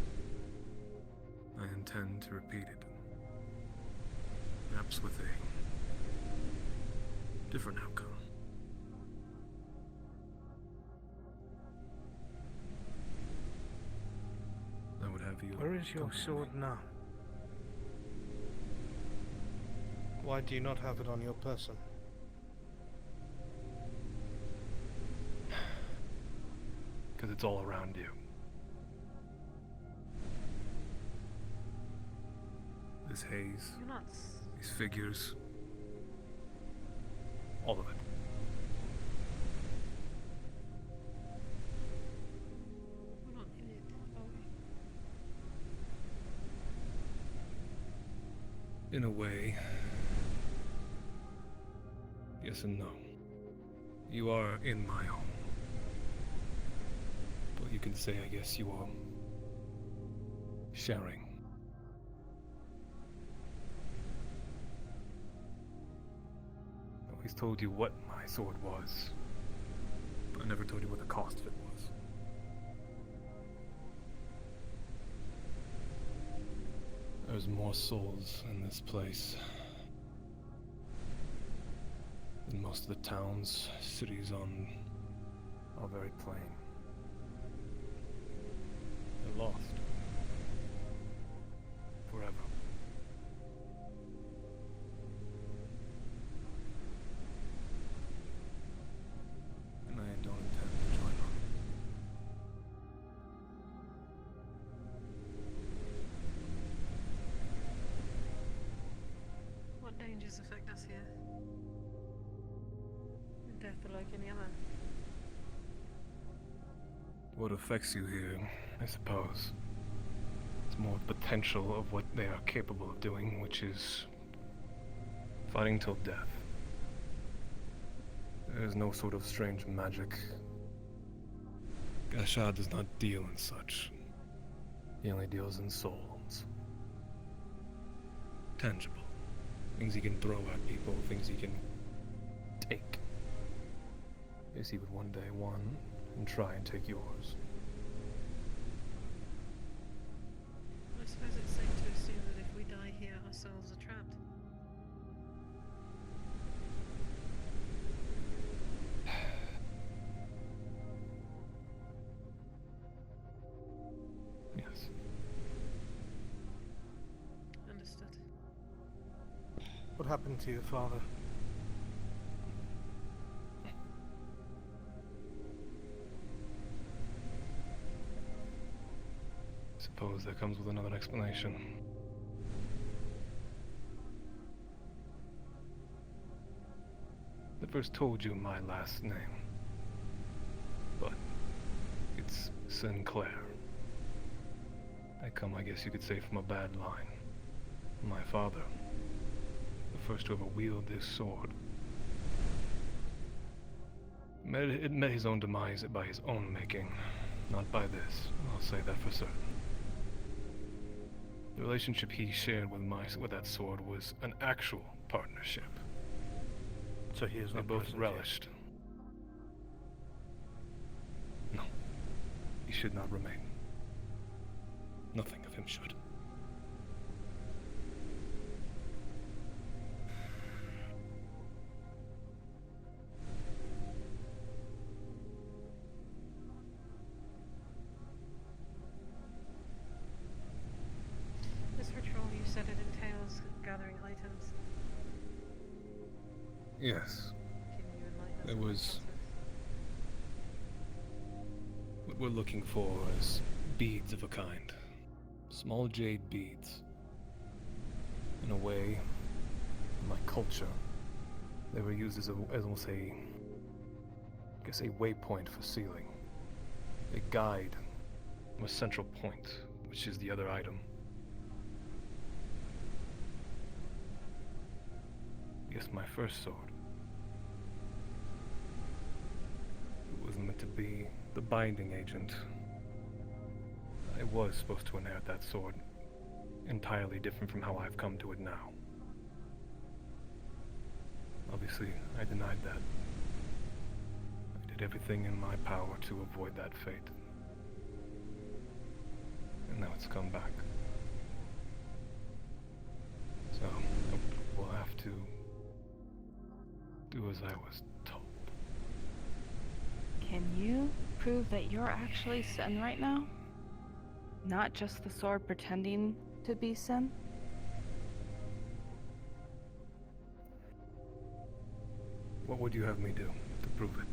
I intend to repeat it. Perhaps with a different outcome. I would have you. Where is your sword now? Why do you not have it on your person? Because it's all around you. This haze, You're not. these figures, all of it. We're not in it, are we? In a way, yes and no. You are in my home. But you can say, I guess, you are sharing. I always told you what my sword was, but I never told you what the cost of it was. There's more souls in this place than most of the towns, cities on our very plain. They're lost. Forever. And I don't intend to join them. What dangers affect us here? Death are like any other. What affects you here, I suppose, it's more the potential of what they are capable of doing, which is fighting till death. There is no sort of strange magic. Gashad does not deal in such. He only deals in souls. Tangible. Things he can throw at people, things he can take. Yes, he would one day one and try and take yours. I suppose it's safe to assume that if we die here, our souls are trapped. Yes. Understood. What happened to your father? Suppose that comes with another explanation. I first told you my last name, but it's Sinclair. I come, I guess you could say, from a bad line. My father, the first to ever wield this sword, it met his own demise by his own making, not by this. I'll say that for certain. The relationship he shared with that sword was an actual partnership. So he is They not both present relished. No. He should not remain. Nothing of him should. This ritual, you said it entails gathering items. Yes. Can you enlighten us There on the was... process? What we're looking for is beads of a kind. Small jade beads. In a way, in my culture, they were used as almost a waypoint for sealing. A guide from a central point, which is the other item. Yes, my first sword. It was meant to be the binding agent was supposed to inherit that sword. Entirely different from how I've come to it now. Obviously, I denied that. I did everything in my power to avoid that fate. And now it's come back. So, we'll have to do as I was told. Can you prove that you're actually Sen right now? Not just the sword pretending to be Sen? What would you have me do to prove it?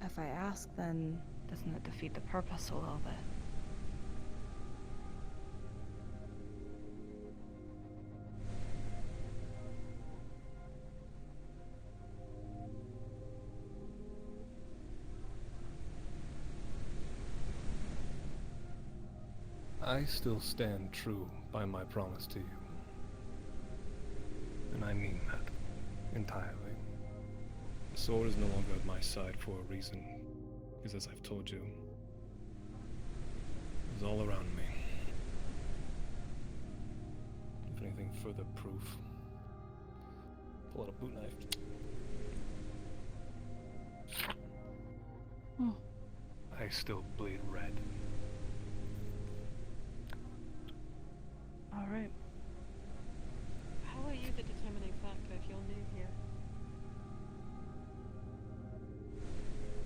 If I ask, then doesn't it defeat the purpose a little bit? I still stand true by my promise to you. And I mean that entirely. The sword is no longer at my side for a reason, because as I've told you, it was all around me. If anything further proof, pull out a boot knife. I still bleed red. All right. How are you the determining factor if you're new here?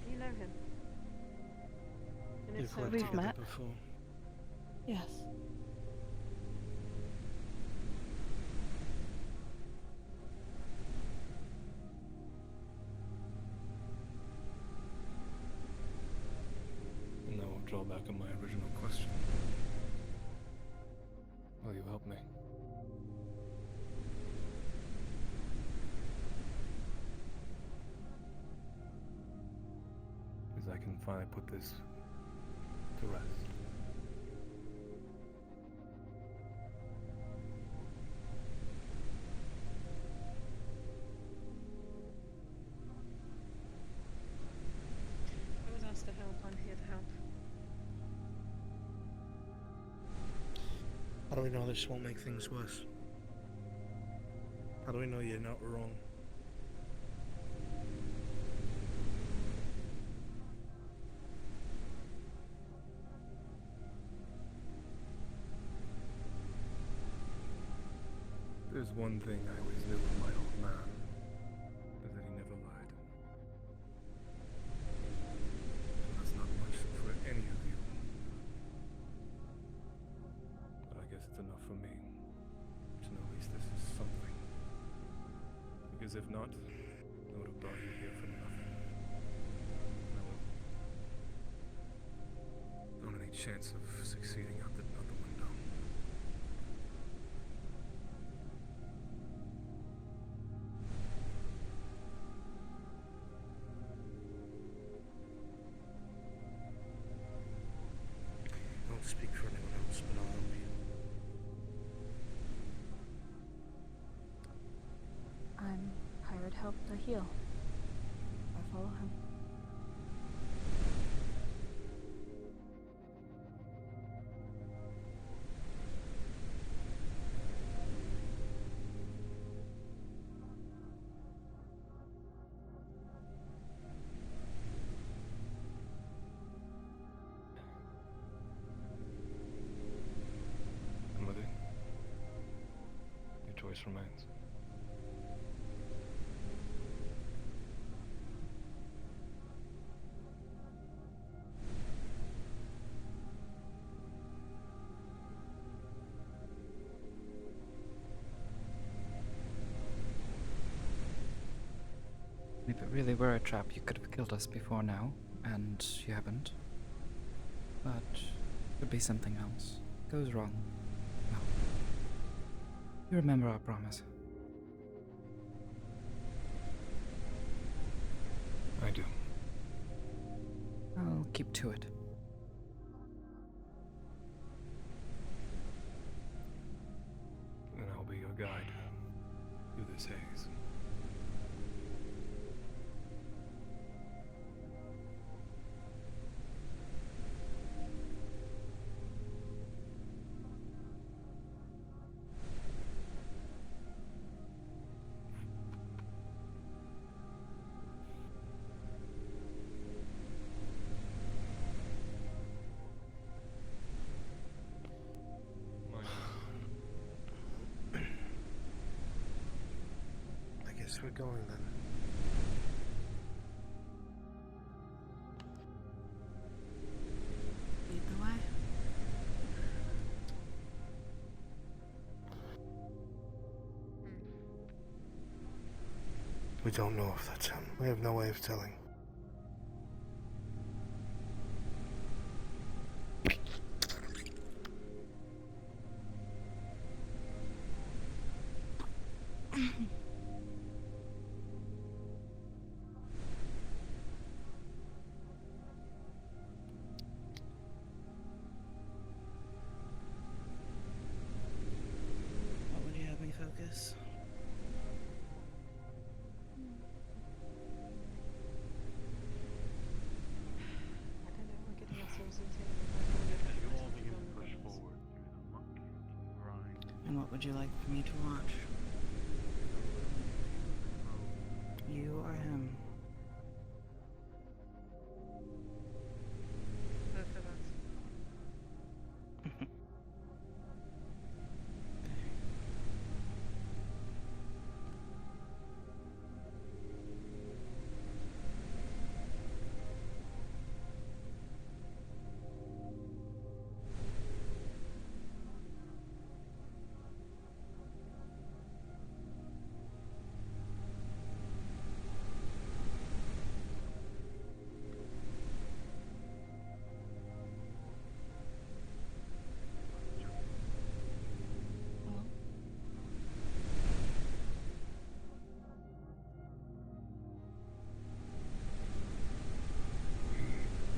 Do you know him? And if You've so, worked We've together met. before. Yes. And now I'll draw back on my original question. Will you help me? Because I can finally put this to rest. I was asked to help. I'm here to help. How do we know this won't make things worse? How do we know you're not wrong? There's one thing I always knew of my old man, is that he never lied. And that's not much for any of you. But I guess it's enough for me to know at least this is something. Because if not, I would have brought you here for nothing. And I will. Not any chance of succeeding out the window. I won't speak for anyone else, but I'll help you. I'm hired help to heal. I follow him. Amity, your choice remains. If it really were a trap, you could have killed us before now, and you haven't. But could be something else. Goes wrong. Well, you remember our promise. I do. I'll keep to it. And I'll be your guide through this haze. guess we're going then. Lead the way. We don't know if that's him. We have no way of telling. What would you have me focus? I don't know, we're getting ourselves into You all begin to push forward through the muck and grind. And what would you like for me to watch? You or him? both of us.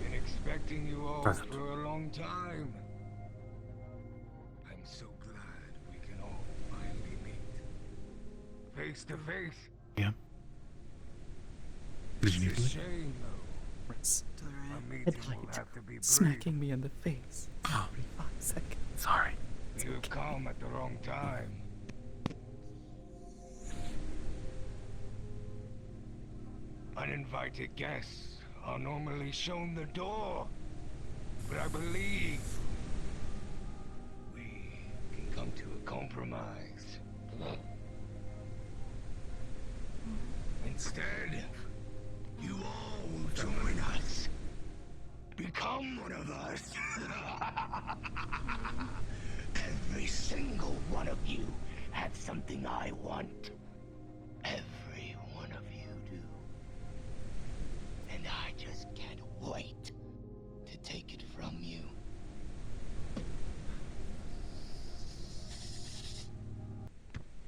Been expecting you all Present. for a long time. I'm so glad we can all finally meet. Face to face. Yeah. Did you It's need a to leave? shame, though. It's alright. Our meeting I'd will like have to be brief. smacking me in the face every 5 seconds. Sorry. You've come at the wrong time. Uninvited guests are normally shown the door, but I believe we can come to a compromise. Instead, you all will join us. Become one of us. Every single one of you has something I want. Every one of you do. And I just can't wait to take it from you.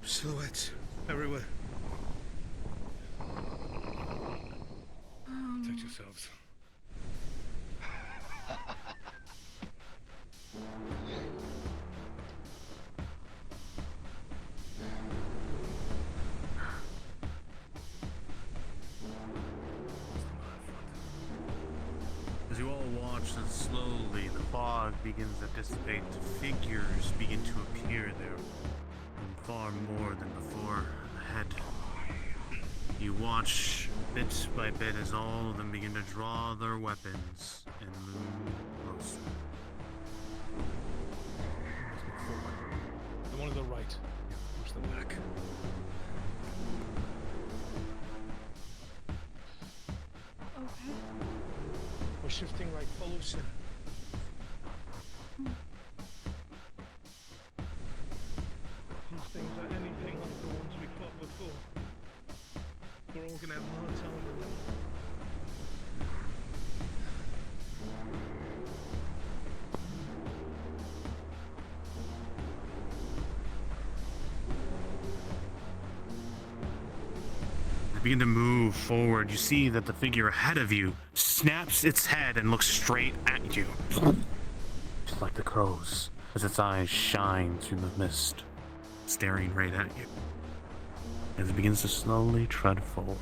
Silhouettes everywhere. Protect yourselves. As you all watch as slowly the fog begins to dissipate, figures begin to appear there, and far more than before ahead. You watch bit by bit as all of them begin to draw their weapons and move closer. The one to the right. Push them back. Okay. We're shifting right. Follow Sin. These things are anything like the ones we fought before. We're all gonna have a hard time with them. As you begin to move forward, you see that the figure ahead of you snaps its head and looks straight at you. Just like the crows, as its eyes shine through the mist, staring right at you. As it begins to slowly tread forward.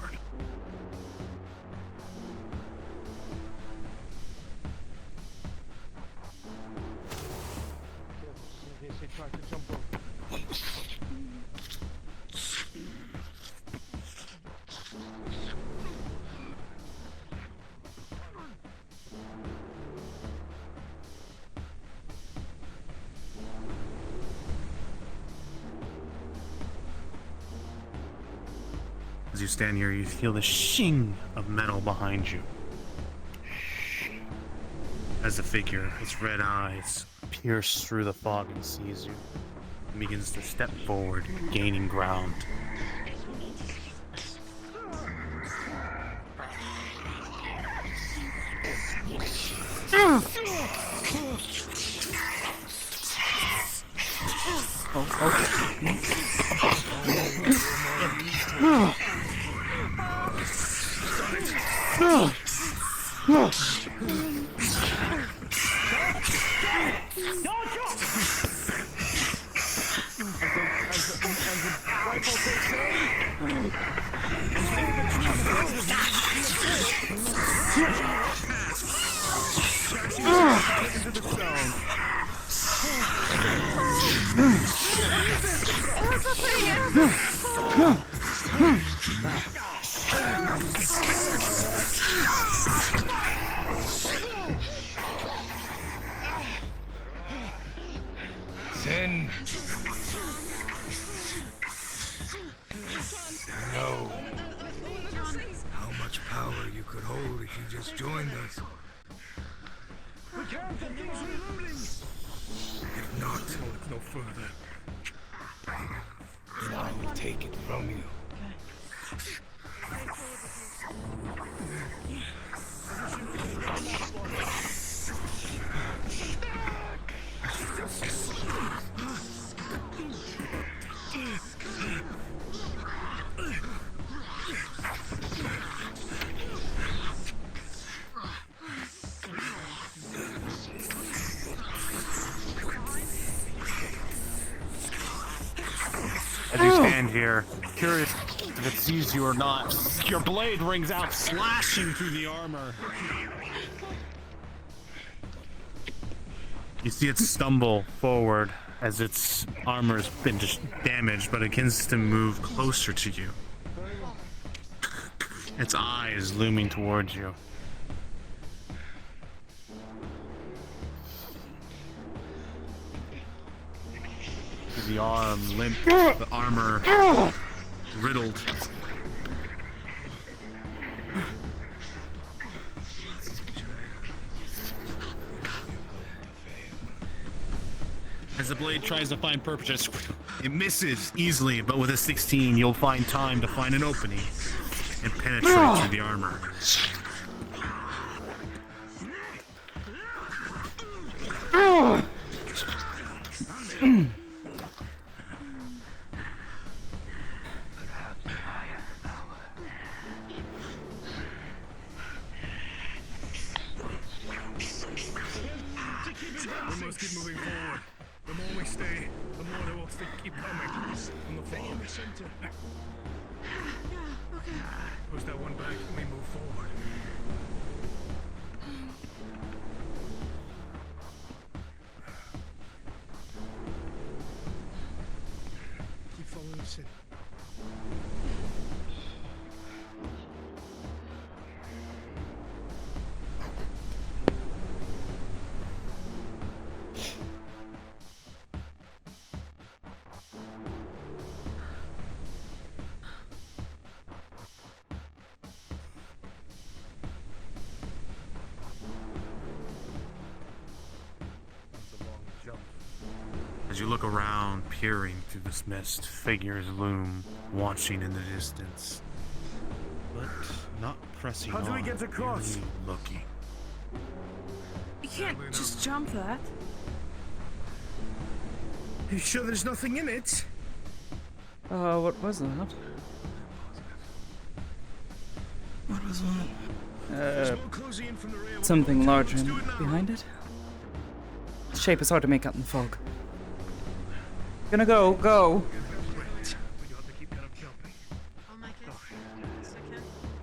In case they try to jump over. you stand here, you feel the shing of metal behind you. As the figure, its red eyes pierce through the fog and sees you, and begins to step forward, gaining ground. Sin. Know how much power you could hold if you just joined us. We can't, the thing's reloading! If not, look no further. Then I will take it from you. As you stand here, curious if it sees you or not, your blade rings out, slashing through the armor. You see it stumble forward as its armor's been just damaged, but it begins to move closer to you. Its eye is looming towards you. The arm limp, the armor riddled. As the blade tries to find purpose, it misses easily, but with a 16, you'll find time to find an opening and penetrate through the armor. We must keep moving forward. The more we stay, the more they will keep coming. From the far center. Yeah, okay. Push that one back and we move forward. Keep following us in. As you look around, peering through this mist, figures loom, watching in the distance, but not pressing on. How do we get across? Merely looking. You can't just jump that. You sure there's nothing in it? What was that? What was that? Something larger behind it. The shape is hard to make out in the fog. Gonna go.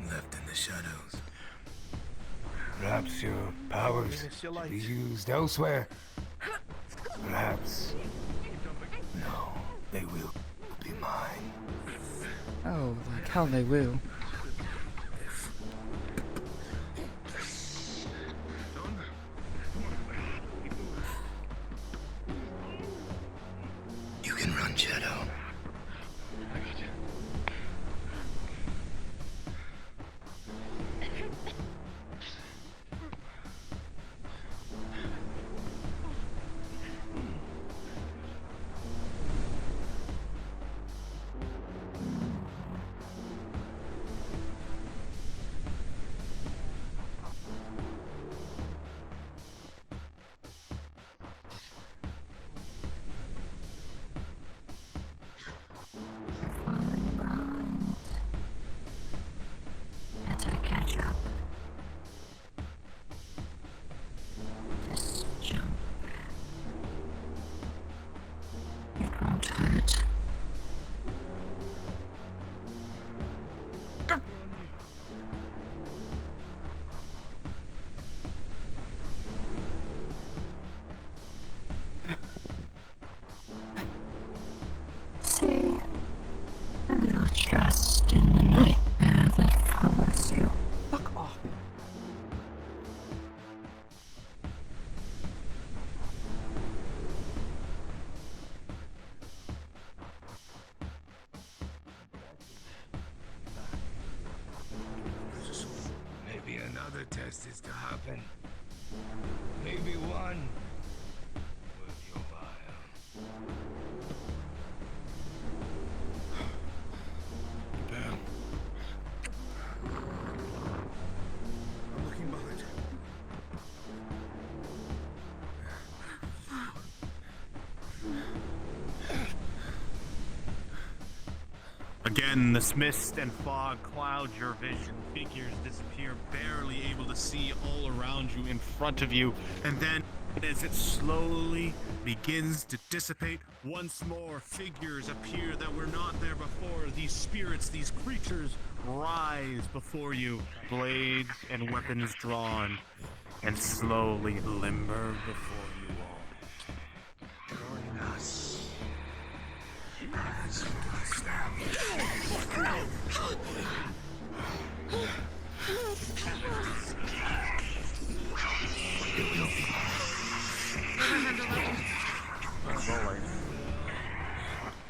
Left in the shadows. Perhaps your powers should be used elsewhere. Perhaps. No, they will be mine. Oh, like hell they will. You can run, Shadow. Maybe another test is to happen. Maybe one. With your vial. I'm looking behind. Again, this mist and fog cloud your vision. Figures disappear, barely able to see all around you, in front of you. And then, as it slowly begins to dissipate, once more figures appear that were not there before. These spirits, these creatures, rise before you, blades and weapons drawn, and slowly limber before you all. Join us.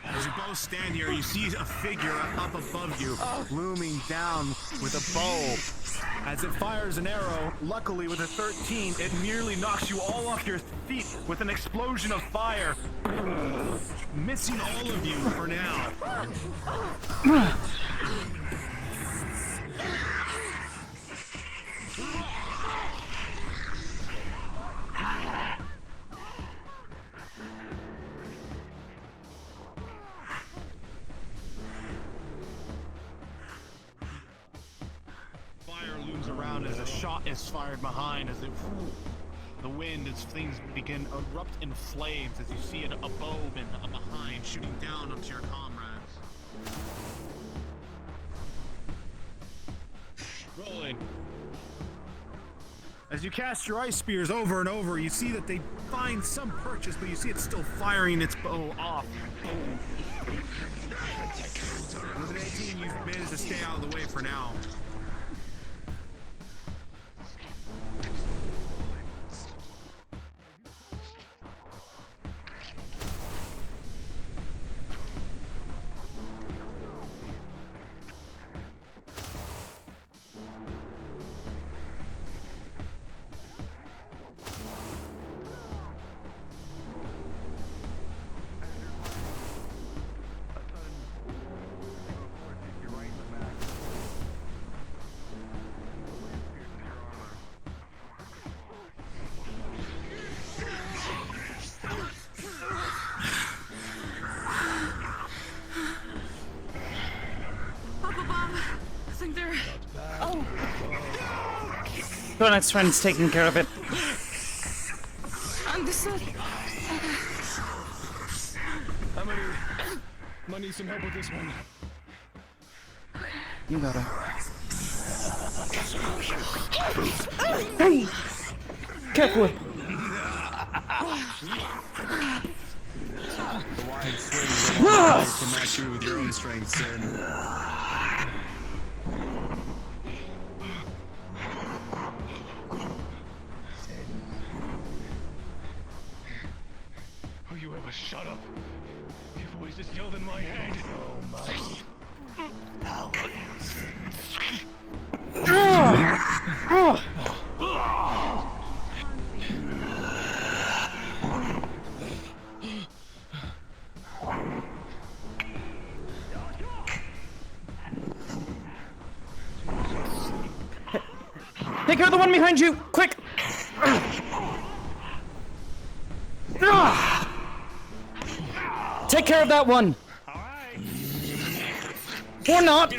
As you both stand here, you see a figure up above you, looming down with a bow. As it fires an arrow, luckily with a 13, it nearly knocks you all off your feet with an explosion of fire, missing all of you for now. Fire looms around as a shot is fired behind, as it the wind as things begin to erupt in flames as you see it above and behind, shooting down onto your comrades. Rolling. As you cast your ice spears over and over, you see that they find some purchase, but you see it still firing its bow off. With an 18, you've managed to stay out of the way for now. Chronicles' friend's taking care of it. Understood. Amity, I need some help with this one. You got it. Hey! Careful! The wide swing to match you with your own strength, Sin. Oh, you ever shut up? Your voice is yelled in my head. Oh my. Take care of the one behind you! Quick! Take care of that one! Or not!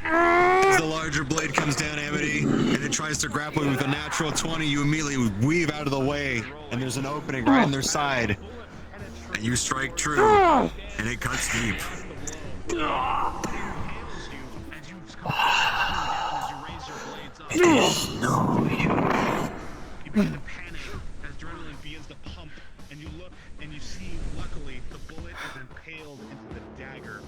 As the larger blade comes down, Amity, and it tries to grapple you with a natural 20, you immediately weave out of the way, and there's an opening right in their side. And you strike true, and it cuts deep. begin to panic as adrenaline begins to pump, and you look and you see, luckily, the bullet is impaled into the dagger.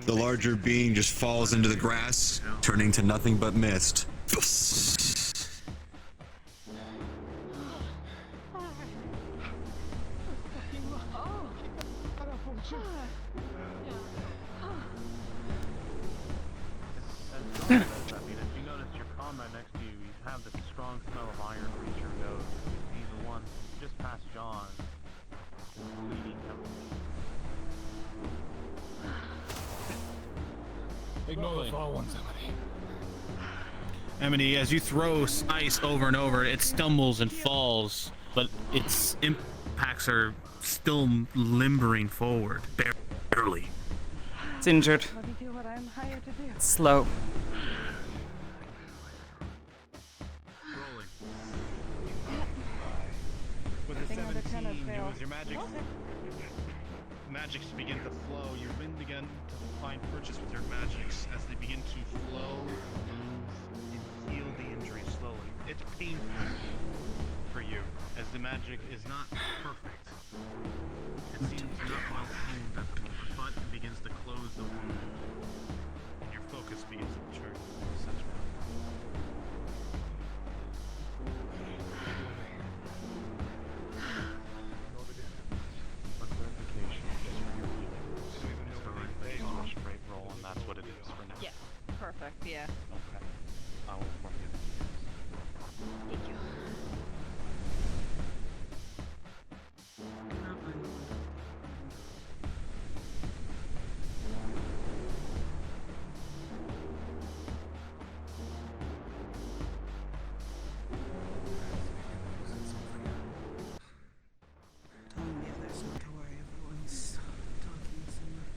The larger being just falls into the grass, turning to nothing but mist. I mean, if you notice your comrade next to you, you have this strong smell of iron reach your nose. He's the one just past John, bleeding heavily. Ignore the fall ones, Amity. Amity, as you throw ice over and over, it stumbles and falls, but its impacts are still limbering forward, barely. It's injured. Let me do what I'm hired to do. Slow. With a I think another 10 17, fail. as your magics begin to flow, your wind begin to find purchase with your magics as they begin to flow, move, and heal the injury slowly. It's painful for you, as the magic is not perfect. It seems not well tuned at the moment, but it begins to close the wound, and your focus begins to return to the center. For clarification, just for your healing. It's the right base or straight roll, and that's what it is for now. Yeah, perfect, yeah. Okay. I will inform you. Thank you. Telling the others not to worry, everyone's talking somewhere.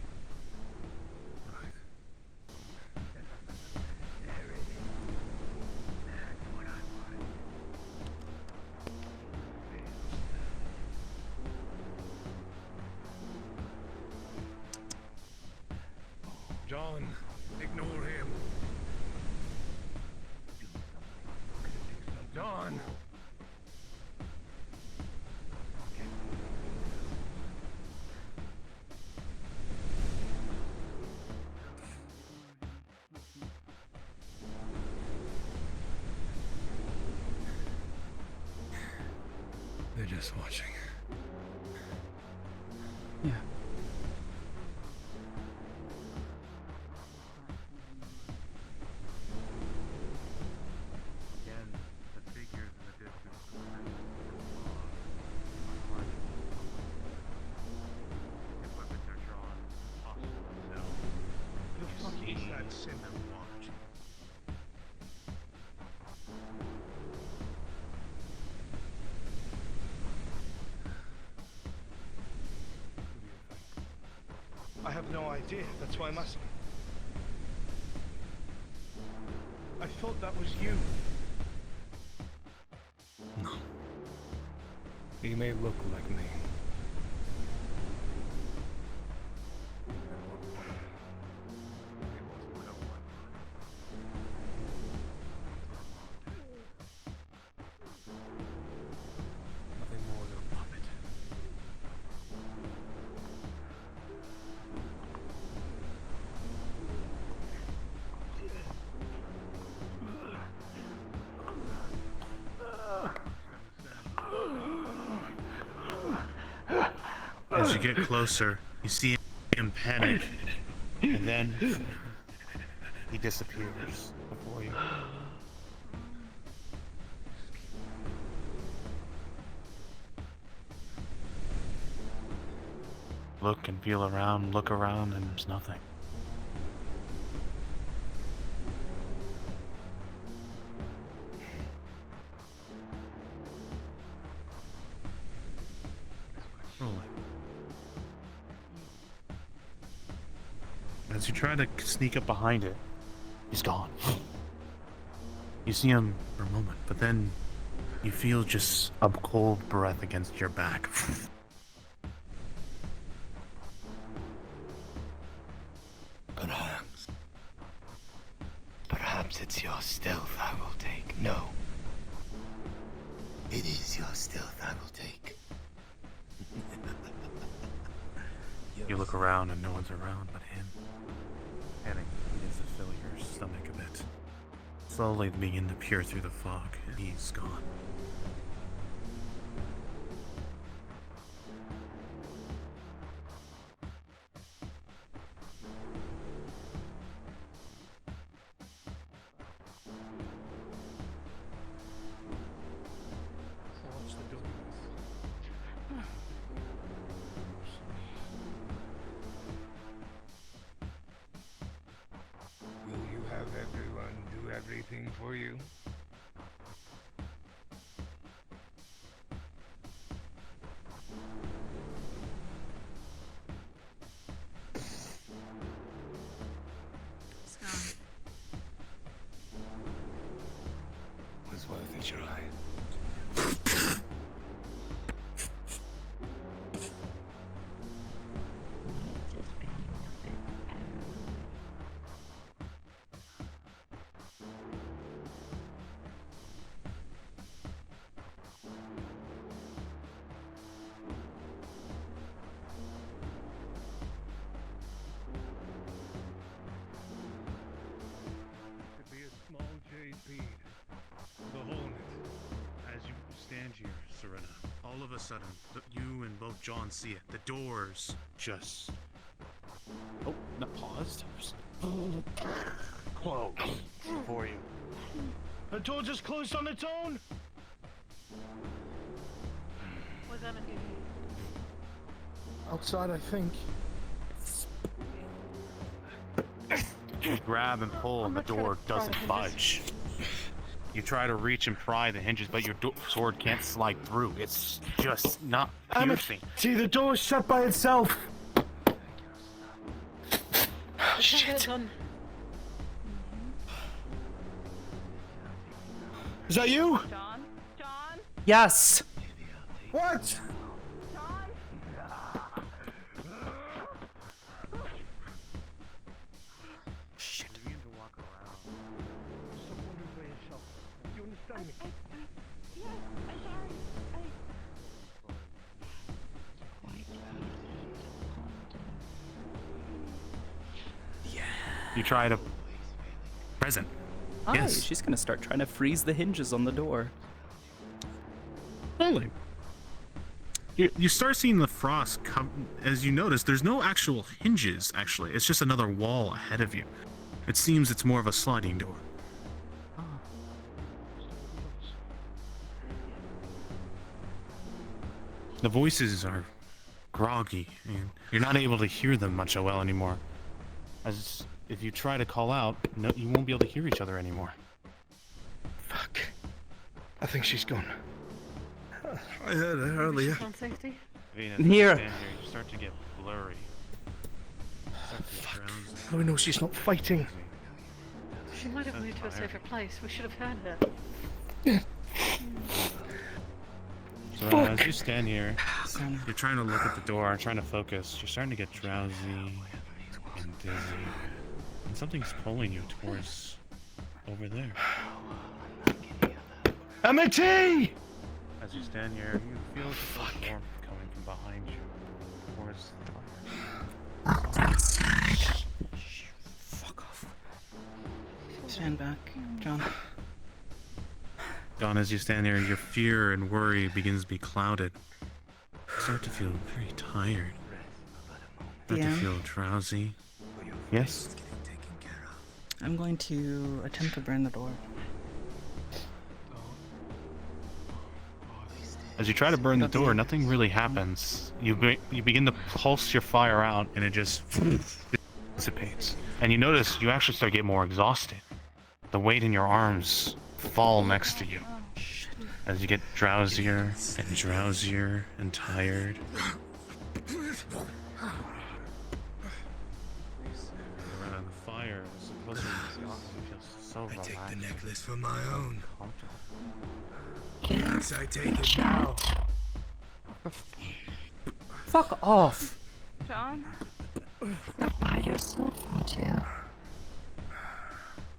John, ignore him. John! They're just watching. Yeah. Again, the figures in the distance. If weapons are drawn, possible to sell. The fuck is that symbol watch? I have no idea. That's why I'm asking. I thought that was you. No. He may look like me. Nothing more than a puppet. As you get closer, you see him panic, and then he disappears before you. Look and feel around, look around, and there's nothing. As you try to sneak up behind it, he's gone. You see him for a moment, but then you feel just a cold breath against your back. Perhaps. Perhaps it's your stealth I will take. No. It your stealth I will take. You look around and no one's around but him. Panic begins to fill your stomach a bit. Slowly begin to peer through the fog, and he's gone. Will you have everyone do everything for you? Was worth a try. Could be a small jade bead. The hole in it. As you stand here, Serena, all of a sudden, you and both John see it. The doors just... Oh, not paused. Closed for you. The door just closed on its own? Was Amity? Outside, I think. You grab and pull and the door doesn't budge. You try to reach and pry the hinges, but your sword can't slide through. It's just not piercing. See, the door is shut by itself. Shit. Is that you? John? John? Yes! What? Shit. You understand me? Yes, I'm sorry. You try to... Present. Hi, Yes. she's gonna start trying to freeze the hinges on the door. Holy. You start seeing the frost come... As you notice, there's no actual hinges, actually. It's just another wall ahead of you. It seems it's more of a sliding door. The voices are groggy, and you're not able to hear them much well anymore. As if you try to call out, no, you won't be able to hear each other anymore. Fuck. I think she's gone. I heard her earlier. On safety? Venus, Here. you stand here, you start to get blurry. Start to get drowsy. How do we know she's not fighting? She might have moved to a safer place. We should have heard her. So as you stand here, you're trying to look at the door, trying to focus. You're starting to get drowsy and dizzy. And something's pulling you towards over there. Amity! As you stand here, you feel just a warmth coming from behind you towards the fire. Fuck off. Stand back, John. Dawn, as you stand there, your fear and worry begins to be clouded. You start to feel very tired. Start to Yeah. feel drowsy. Yes? I'm going to attempt to burn the door. As you try to burn the door, nothing really happens. You begin to pulse your fire out, and it just dissipates. And you notice you actually start to get more exhausted. The weight in your arms fall next to you. As you get drowsier and drowsier and tired. Around the fire, as closer to the oxygen feels so relaxed. I take the necklace for my own. Yes, I take it now. Fuck off! John? Not by yourself, won't you?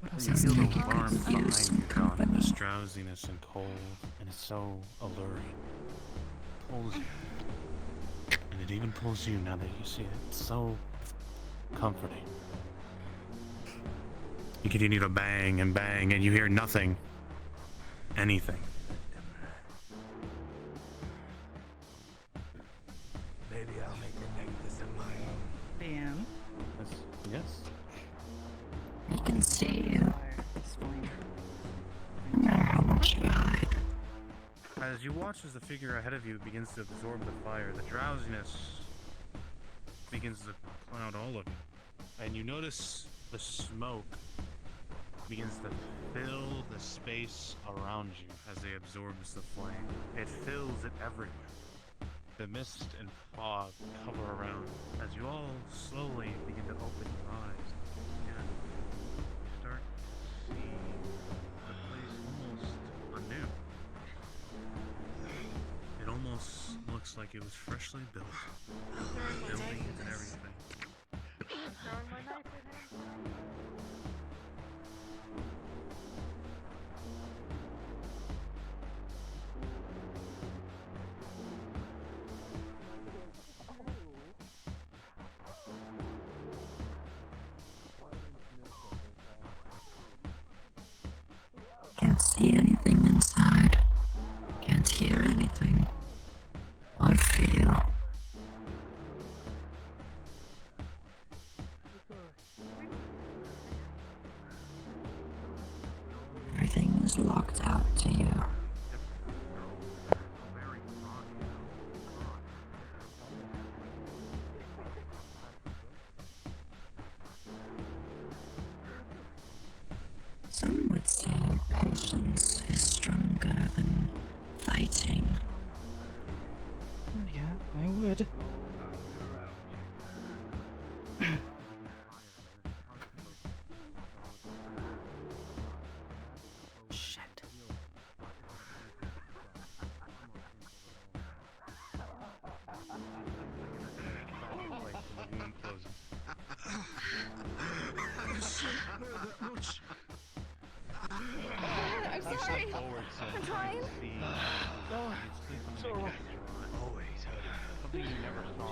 What You feel the warmth behind you, John. This drowsiness and cold, and it's so alluring. It pulls you. And it even pulls you now that you see it. It's so comforting. You continue to bang and bang, and you hear nothing. Anything. Maybe I'll make a necklace of my own. Bam. Yes. I can see you. No matter how much you hide. As you watch as the figure ahead of you begins to absorb the fire, the drowsiness begins to cloud all of you. And you notice the smoke begins to fill the space around you as it absorbs the flame. It fills it everywhere. The mist and fog cover around as you all slowly begin to open your eyes. And you start to see the place almost anew. It almost looks like it was freshly built. Buildings and everything. Can't see anything inside. Can't hear anything. Or feel. Everything is locked out to you. Some would say patience is stronger than fighting. Yeah, I would. Shit. I'm sorry. I'm trying. No, it's all right. Always hurting. Something you never saw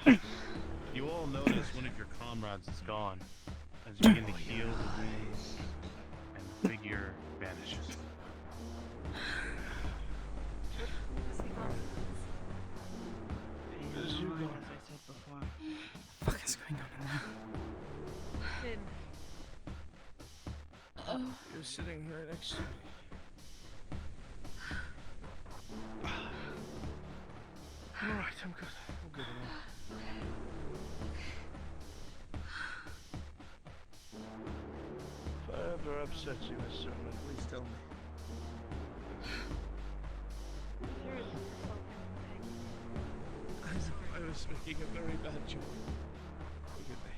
before. You all notice one of your comrades is gone as you begin to heal the wounds and the figure vanishes. As I said before. What the fuck is going on in there? You're sitting right next to me. I'm alright, I'm good. I'm good now. If I ever upset you, Miss Sermon, please tell me. I was making a very bad joke. Forgive me.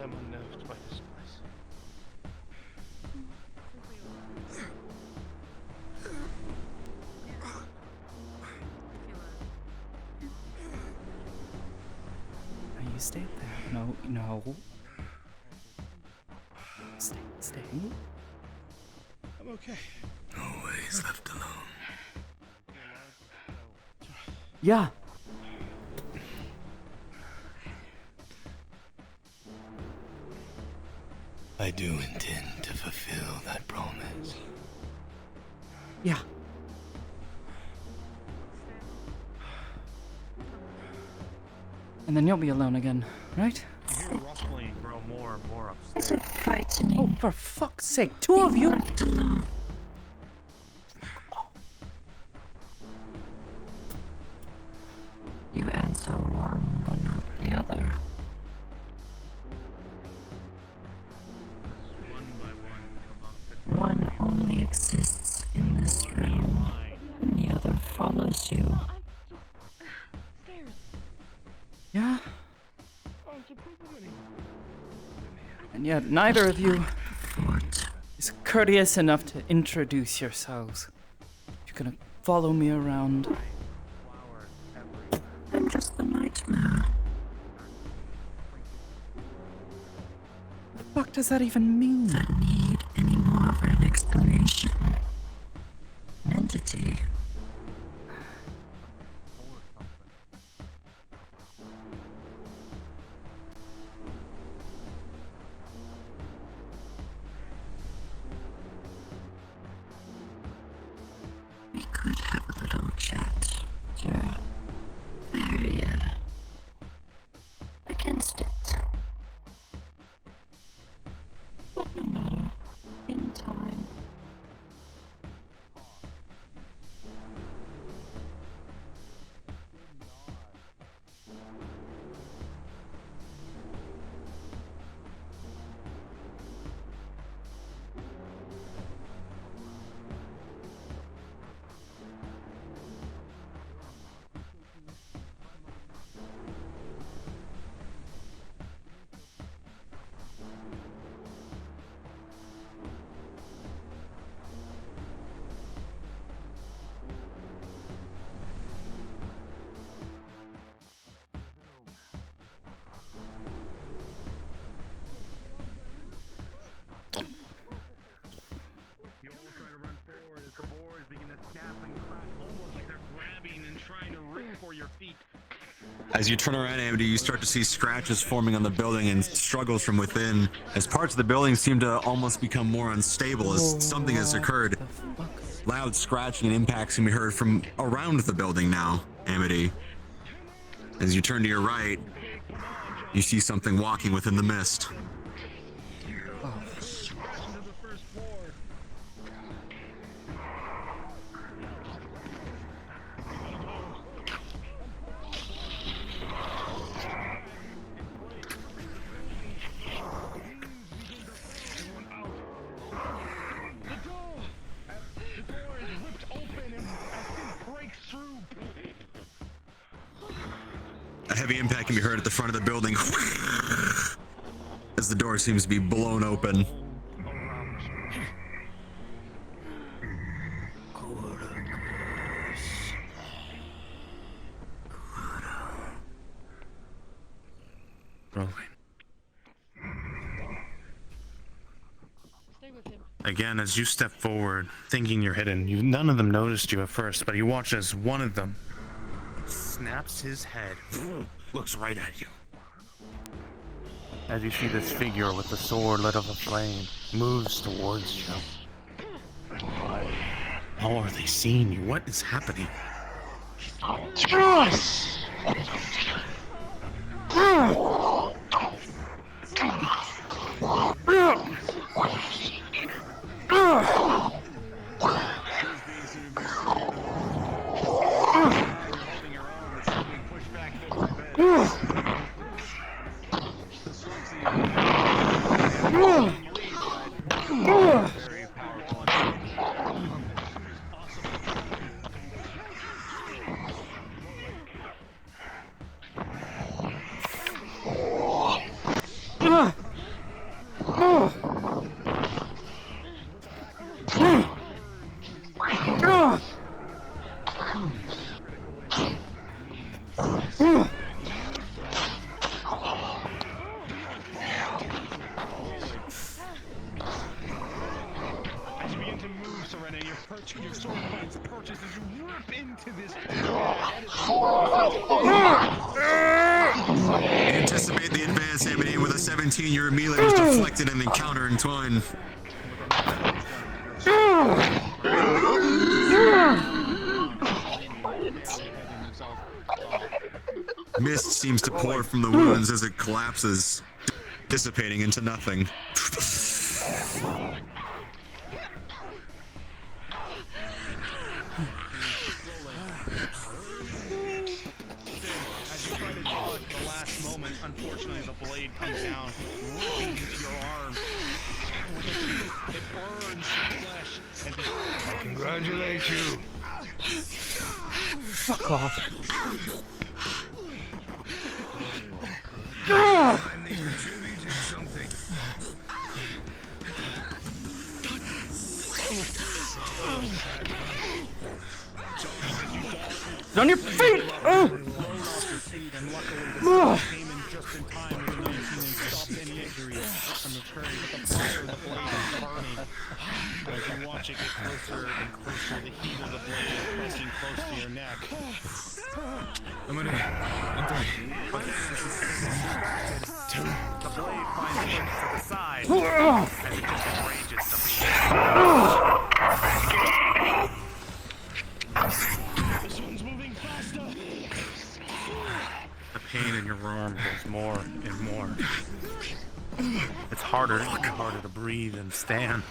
I'm unnerved by this place. No, you stay there. No, no. Stay. I'm okay. Always left alone. Yeah. I do intend to fulfill that promise. Yeah. And then you'll be alone again, right? You hear the rustling grow more and more Is upstairs. it frightening? Oh, for fuck's sake, two of you! Left alone. You answer one, but not the other. One by one, come up. One only exists in this realm, and the other follows you. Yeah. And yet neither of you is courteous enough to introduce yourselves. You're gonna follow me around. Flowers does that even mean? If I need any more of an explanation. Entity. We could have a little chat. You're very, against it. But no matter. In time. As you turn around, Amity, you start to see scratches forming on the building and struggles from within, as parts of the building seem to almost become more unstable as something has occurred. Loud scratching and impacts can be heard from around the building now, Amity. As you turn to your right, you see something walking within the mist. A heavy impact can be heard at the front of the building as the door seems to be blown open. Again, as you step forward, thinking you're hidden, none of them noticed you at first, but you watch as one of them snaps his head, looks right at you. As you see this figure with the sword lit up aflame, moves towards you. How are they seeing you? What is happening? Trust! Anticipate the advance, Amity. With a 17, your melee was deflected and then counter entwined. Mist seems to pour from the wounds as it collapses, dissipating into nothing. Unfortunately, the blade comes down, ripping into your arm. It burns your flesh. I congratulate you. Fuck off. Finally contributed something. On your feet! And luckily, the came in just in time with the 19 and stopped any injuries. furious and returning with the fire of the blade is burning. As you watch it get closer and closer, the heat of the blade pressing close to your neck. Amity, The blade finds its to the side as it just enrages This one's moving faster. The pain in your arm grows more and more. It's harder and harder to breathe and stand.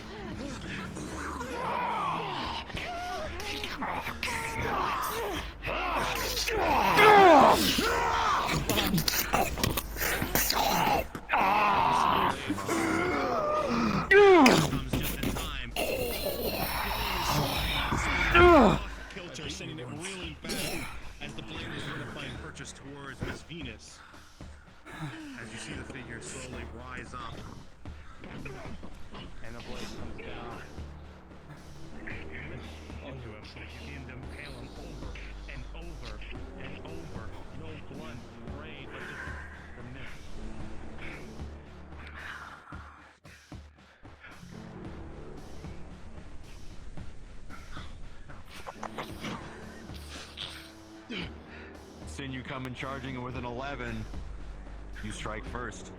Kilter sending it really back as the blade is going to find purchase towards Miss Venus. As you see the figure slowly rise up, and the blade comes down into him, so you begin to impale him over and over and over. No blunt blade, but just the mist. Sin, you come in charging, and with an 11, you strike first.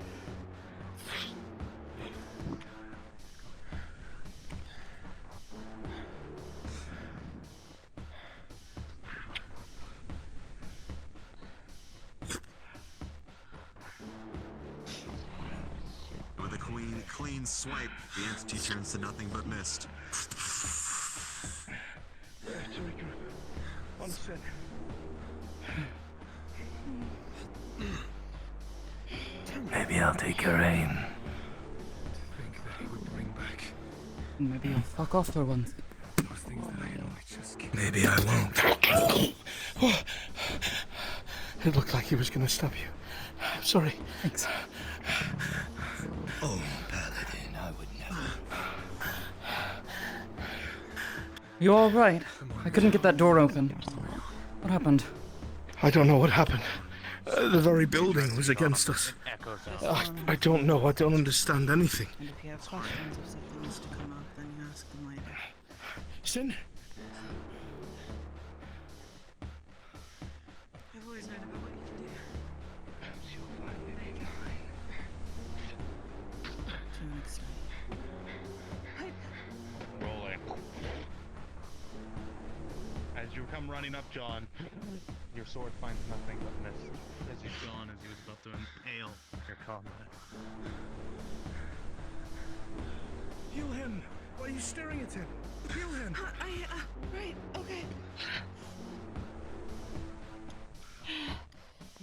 With a clean swipe, the entity turns to nothing but mist. One sec. Maybe I'll take your aim. Maybe you'll fuck off for once. Maybe I won't. It looked like he was gonna stab you. I'm sorry. Thanks. Oh, Paladin, I would never. You alright? I couldn't get that door open. What happened? I don't know what happened. The very building was against us. I don't know. I don't understand anything. And if you have questions if something needs to come up, then you ask them later. Sin? I've always known about what you can do. To an extent. Rolling. As you come running up, John, your sword finds nothing but mist. As you John, as he was about to impale your comrade. Heal him! Why are you staring at him? Heal him! Right, okay.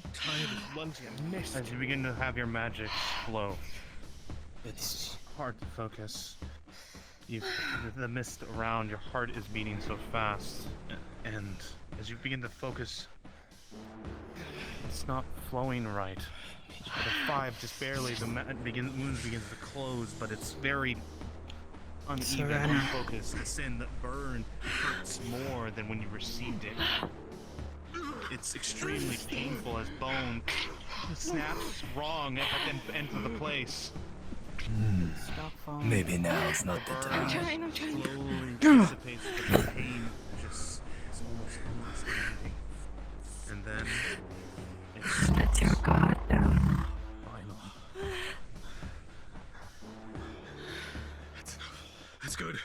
I'm tired of lunging and mist. As you begin to have your magic flow, it's hard to focus. The mist around your heart is beating so fast, and as you begin to focus, it's not flowing right. At a 5, just barely, the wound begins to close, but it's very uneven focus. The sin that burned hurts more than when you received it. It's extremely painful as bone snaps wrong but then enter the place. Maybe now's not the time. I'm trying. Slowly dissipates, but the pain just is almost understanding. And then it's Let your guard down. final. That's enough. That's good.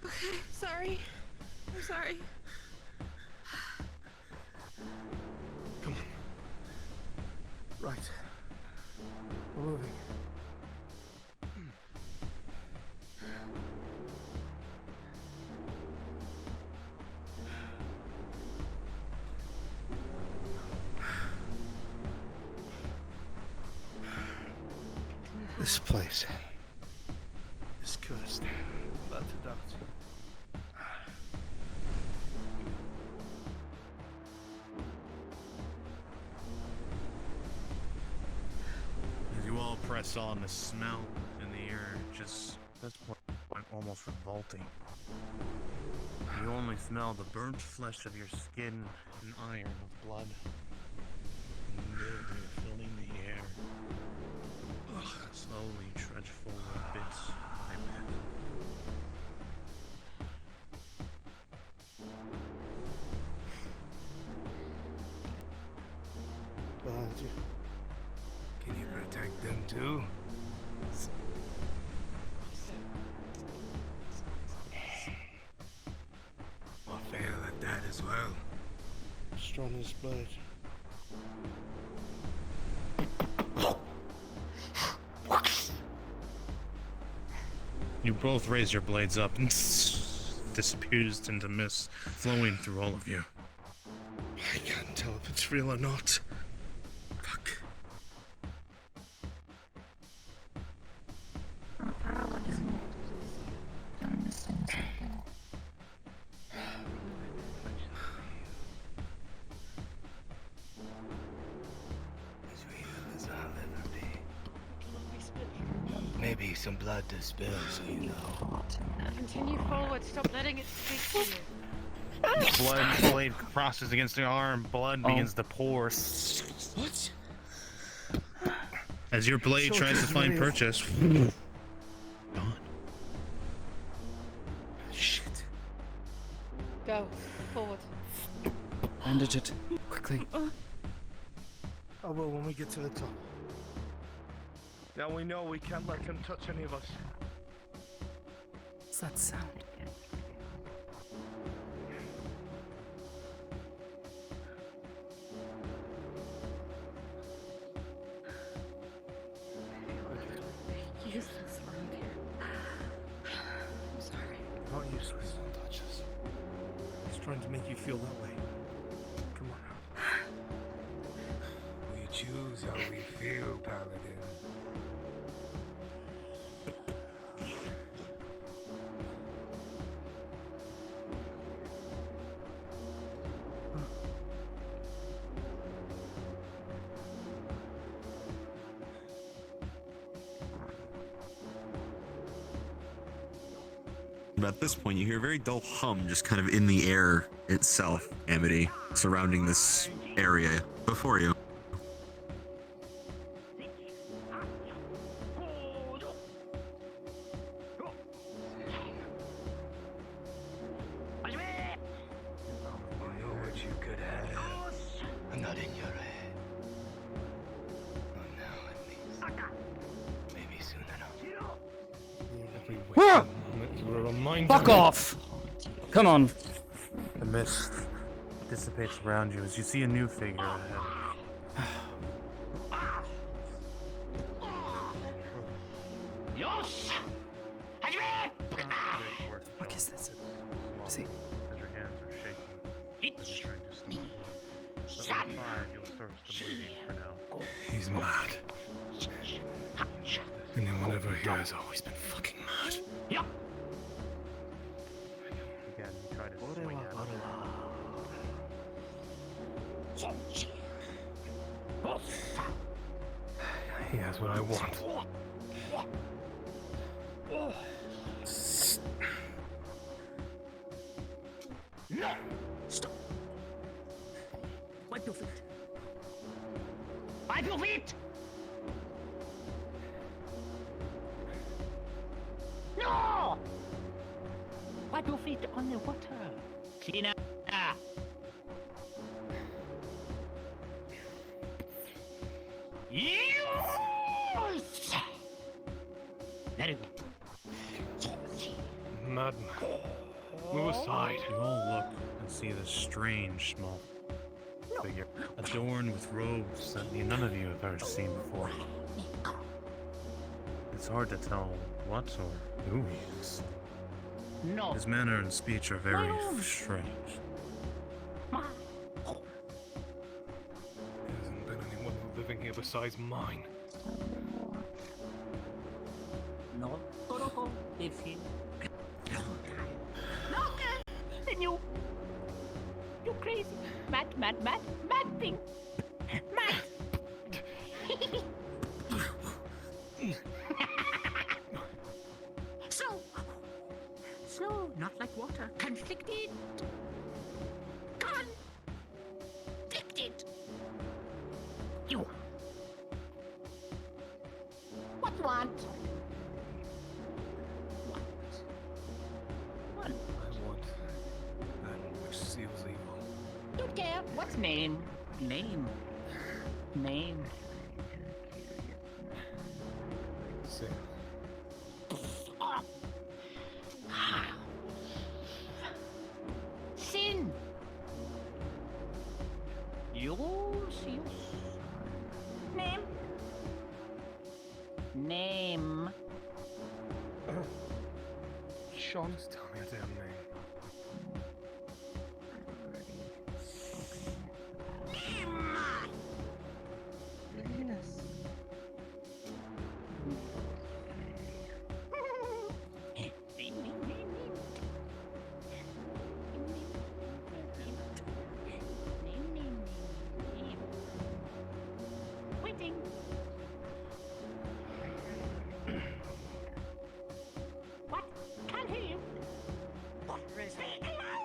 Okay, sorry. I'm sorry. Come on. Right. We're moving. This place is cursed. Without a doubt. As you all press on, the smell in the air just at this point almost revolting. You only smell the burnt flesh of your skin and iron of blood. And mildew filling the air. Slowly do. I fail at that as well. Strong as blood. You both raise your blades up and disappears into mist flowing through all of you. I can't tell if it's real or not. Fuck. As real as I'll ever be. Maybe some blood to spill, so you know. Continue forward. Stop letting it speak to you. Blood blade crosses against your arm. Blood begins to pour. What? As your blade tries to find purchase. Gone. Shit. Go forward. Bandage it. Quickly. I will when we get to the top. Now we know we can't let him touch any of us. What's that sound? Useless around here. I'm sorry. Not useless. Don't touch us. He's trying to make you feel that way. Come on now. We choose how we feel, Paladin. But at this point, you hear a very dull hum just kind of in the air itself, Amity, surrounding this area before you. You know what you could have. I'm not in your head. Not now, at least. Maybe soon enough. Every waking moment you were reminded. Fuck off! Come on. The mist dissipates around you as you see a new figure ahead. What is this? See. As your hands are shaking, as you're trying to stop. But with fire, you'll thirst the bleeding for now. He's mad. Anyone ever here has always been fucking mad. Again, you try to swing at him. He has what I want. No! Stop! Wipe your feet. Wipe your feet! No! Wipe your feet on the water. Cleaner. Yes! Very good. Madman. Move aside. You all look and see this strange small figure, adorned with robes that none of you have ever seen before. It's hard to tell what or who he is. No. His manner and speech are very strange. There hasn't been anyone living here besides mine. No. Go. Live here. No, then you crazy. Mad thing. Mad. Slow, not like water. Conflicted. Conflicted. You. What you want? I want that which seals evil. Don't care. What's name? Name. say. Sin! Yes. Name? Name. Sean, just tell me a damn name. Waiting. What? Can't hear you. Speak louder!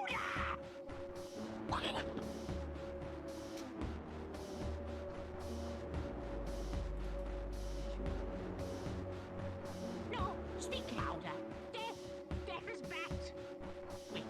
No, speak louder. Death. Death is back. Wait.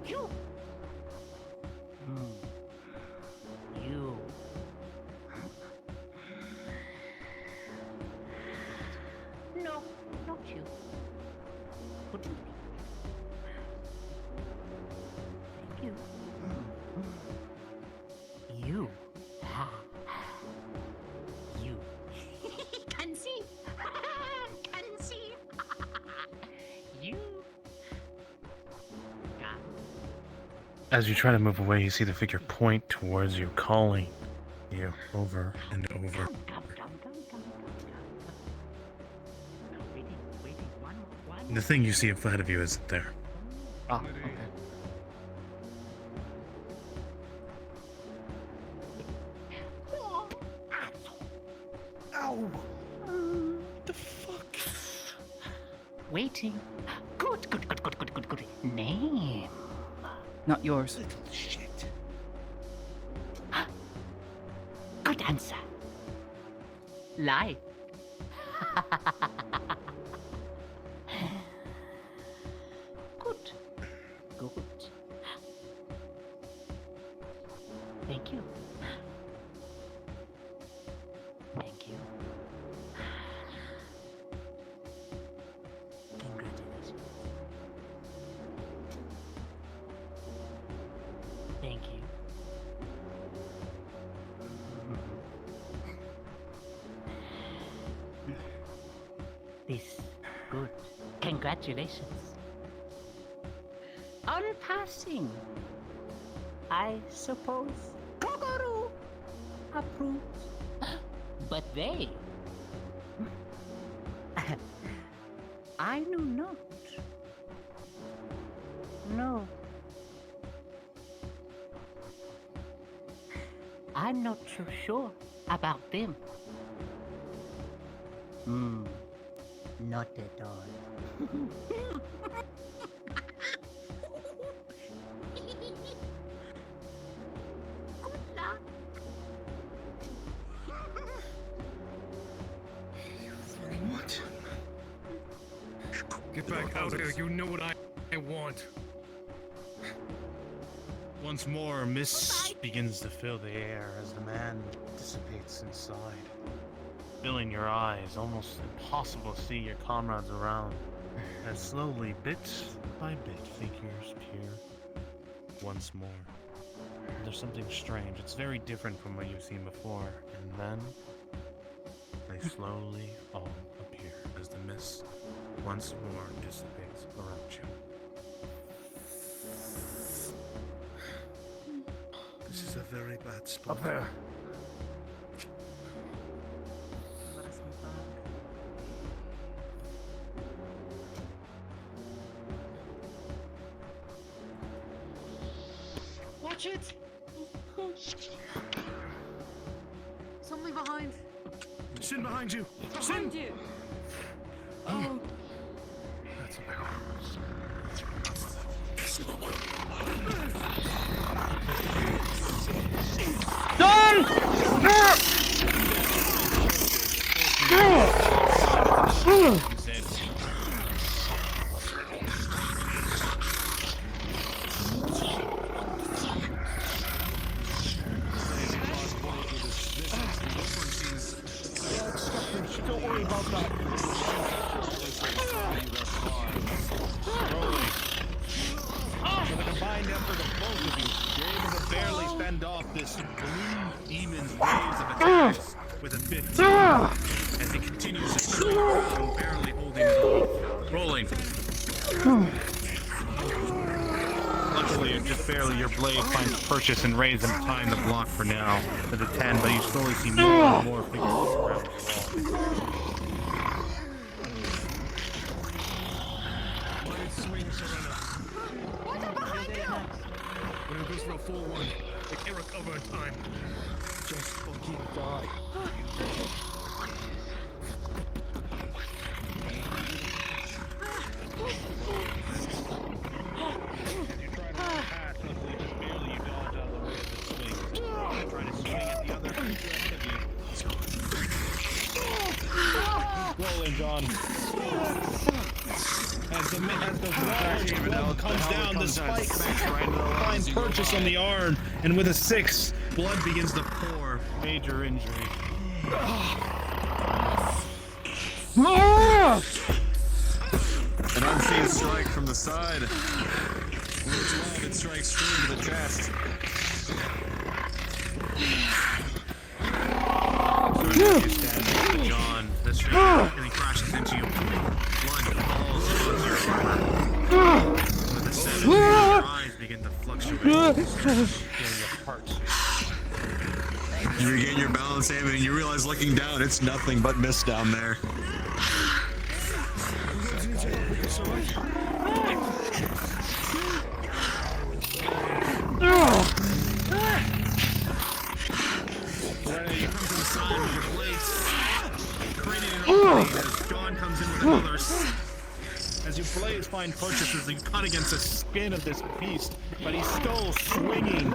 You. You. No, not you. Couldn't be. Thank you. You. You. Can see. Can see. You. As you try to move away, you see the figure point towards you, calling you over and over. The thing you see ahead of you isn't there. Ah, okay. Ow! What the fuck? Waiting. Good. Name. Not yours. Little shit. Good answer. Lie. Good. Thank you. Thank you. Congratulations. Thank you. This good. Congratulations. On passing, I suppose Kogoru approves. But they, I knew not. No. I'm not so sure about them. Not at all. Good luck. What? Get back out there. You know what I want. Once more, mist begins to fill the air as the man dissipates inside. Filling your eyes, almost impossible to see your comrades around. As slowly, bit by bit, figures appear once more. There's something strange. It's very different from what you've seen before. And then, they slowly all appear as the mist once more dissipates around you. This is a very bad spot. Up there. Watch it! Something behind. Sin behind you! Behind you! Oh! That's about Don't worry about that. For the combined effort of both of you, you're able to barely fend off this blue demon's waves of attacks with a 15 as he continues to strike around, barely holding it off. Rolling. Luckily, just barely your blade finds purchase and raise in time to block for now to the 10, but you slowly see more and more figures around the wall. When it goes for a full one, they can't recover in time. Just fucking die. You try to run past, luckily just barely you dodge out of the way of the swing. Try to swing at the other creature ahead of you. Rolling, John. As the wall comes down, the spikes find purchase on the arm, and with a 6, blood begins to pour. Major injury. An unseen strike from the side. With its love, it strikes true to the chest. So you stand next to John, and he crashes into you. Blood falls onto your armor. With a 7, your eyes begin to fluctuate. Feeling your heart. You regain your balance, Amity, and you realize looking down, it's nothing but mist down there. You come to the side with your blades, creating an opening as John comes in with another. As your blades find purchase as you cut against the skin of this beast, but he's still swinging.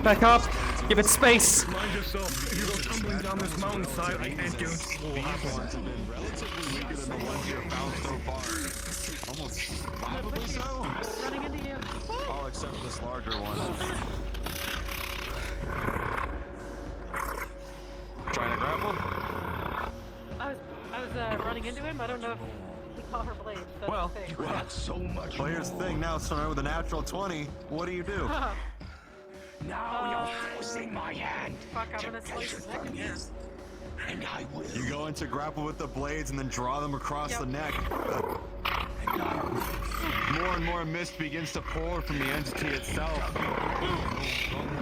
Back up! Give it space! Mind yourself. If you go tumbling down this mountainside, I can't guarantee what will happen. Relatively weaker than the ones you have found so far. Almost probably so. Running into you. All except this larger one. Trying to grapple? I was running into him. I don't know if he caught her blade. That's Well, the thing. you have so much. Well, here's the thing. Now, starting with a natural 20, what do you do? Now you're forcing my hand. Fuck, I'm gonna slice his neck again. And I will. You go into grapple with the blades and then draw them across the neck. More and more mist begins to pour from the entity itself.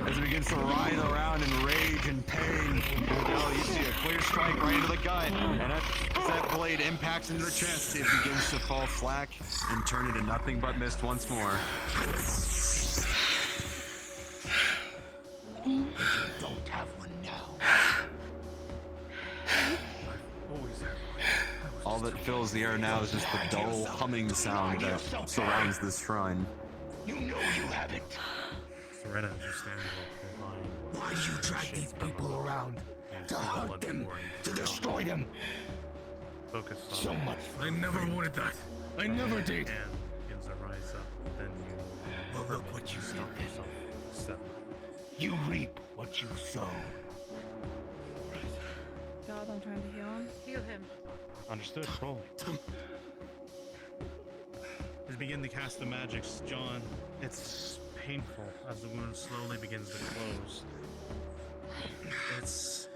As it begins to writhe around in rage and pain. Now you see a clear strike right into the gut. And as that blade impacts into the chest, it begins to fall slack and turn into nothing but mist once more. Don't have one now. All that fills the air now is just the dull humming sound that surrounds this shrine. You know you haven't. Serena is just standing there. Why do you drag these people around? To hunt them, to destroy them. Focus on So much. I never wanted that. I never did. And begins to rise up. Then you. Well, look what you did. Step. You reap what you sow. God, I'm trying to heal him. Heal him. Understood. Roll. As you begin to cast the magics, John, it's painful as the wound slowly begins to close. It's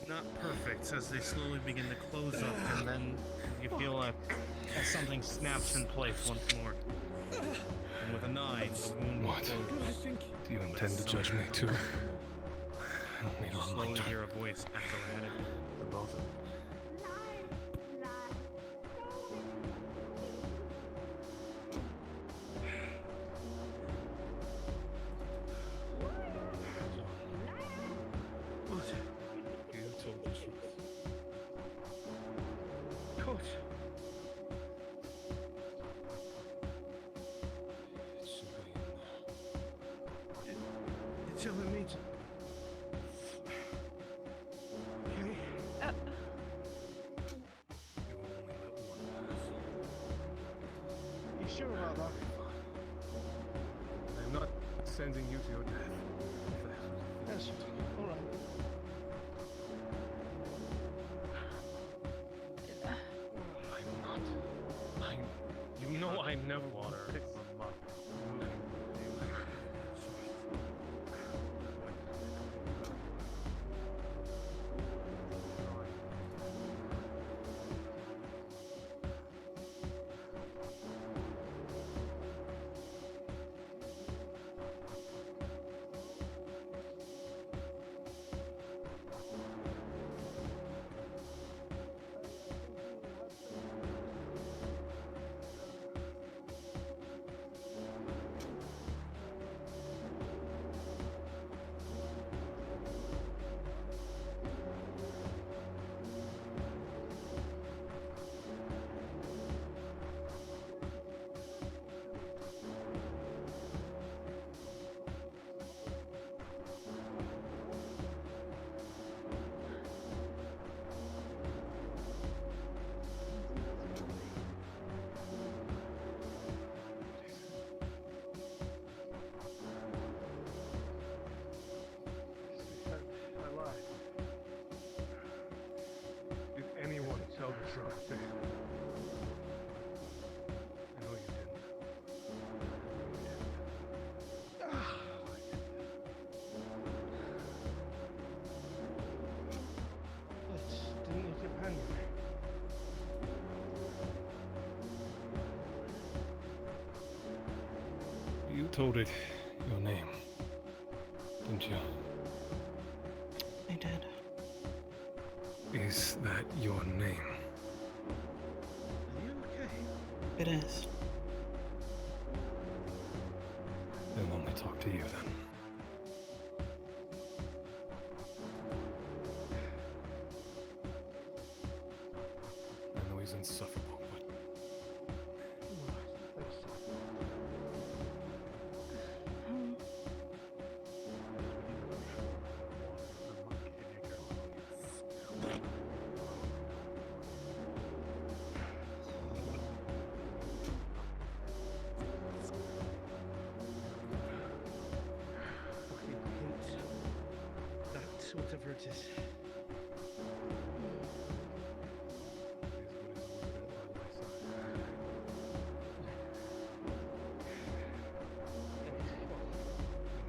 not perfect as they slowly begin to close up, and then you feel like something snaps in place once more. And with a 9, the wound will close. Do you intend to judge me too? I don't need You a slowly reminder. hear a voice echo ahead of you. For both of them. You told the truth. course. You're telling me to... Okay. You sure about that? I'm not sending you to your death. Yes. All right. You know I never water. Pick them up. I lied. Did anyone tell the truth? I know you didn't. But didn't your companion? You told it your name, didn't you? I did. Is that your name? Are you okay? It is. Then let me talk to you then. I know he's insufferable, but That's whatever it is.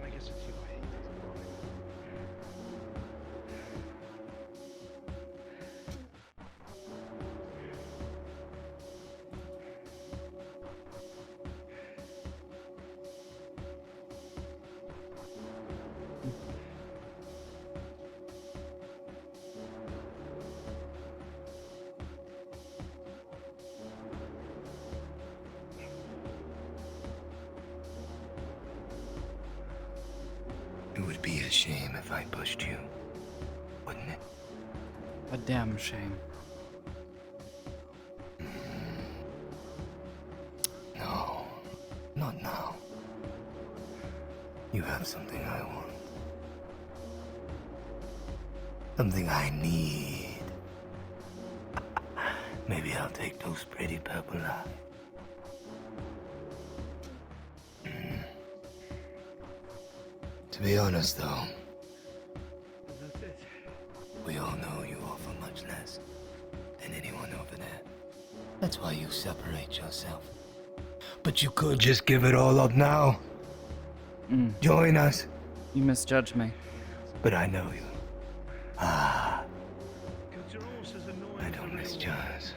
I guess it's you. It would be a shame if I pushed you, wouldn't it? A damn shame. No, not now. You have something I want. Something I need. Maybe I'll take those pretty purple eyes. To be honest, though, That's it. we all know you offer much less than anyone over there. That's why you separate yourself. But you could just give it all up now. Join us. You misjudge me. But I know you. Ah, Because you're almost as annoying I as don't the real misjudge.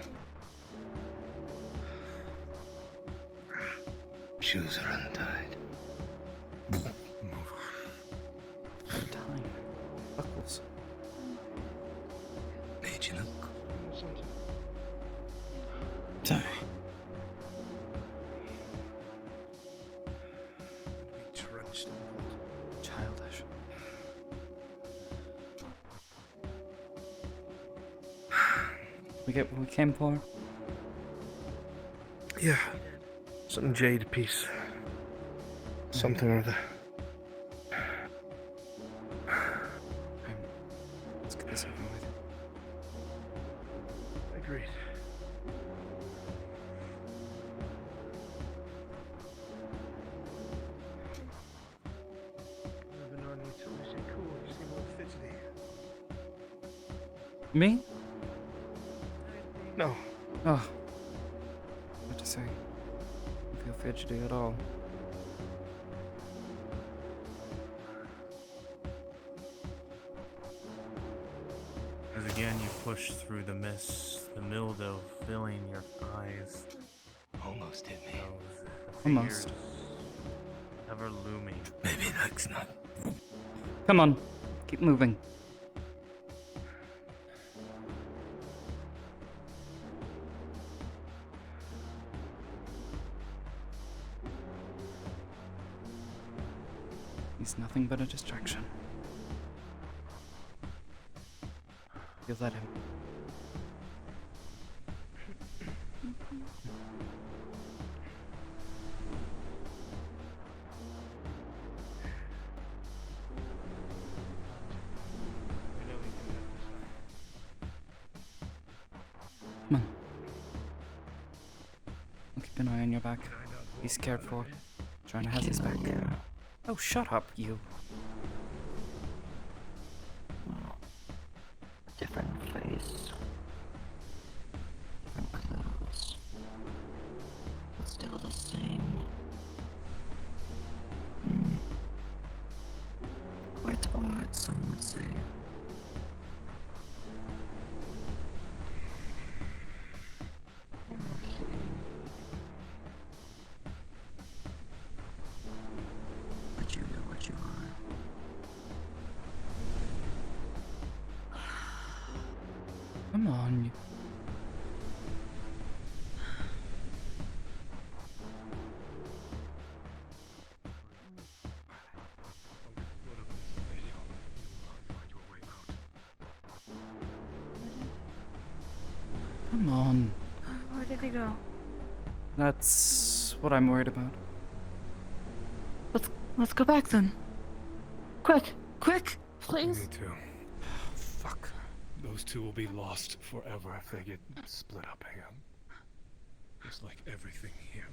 Shoes are untied. Time. Buckles. Made you look. Sorry. Be drenched in blood. Childish. We get what we came for? Yeah. Some jade piece. Something or other. Let's get this over with. Agreed. Never known you to lose your cool. You seem all fidgety. Me? No. Oh. What to say? I feel fidgety at all. As again you push through the mist, the mildew filling your eyes. Almost hit me. Almost. Figures ever looming. Maybe that's not. Come on. Keep moving. He's nothing but a distraction. You let him. Come on. I'll keep an eye on your back. He's cared for. Trying to have his back. Oh, shut up, you. Different face. Different clothes. But still the same. Quite odd, some would say. But you know what you are. Come on. Come on. Where did he go? That's what I'm worried about. Let's go back then. Quick, please. Me too. Fuck. Those two will be lost forever if they get split up again. Just like everything here.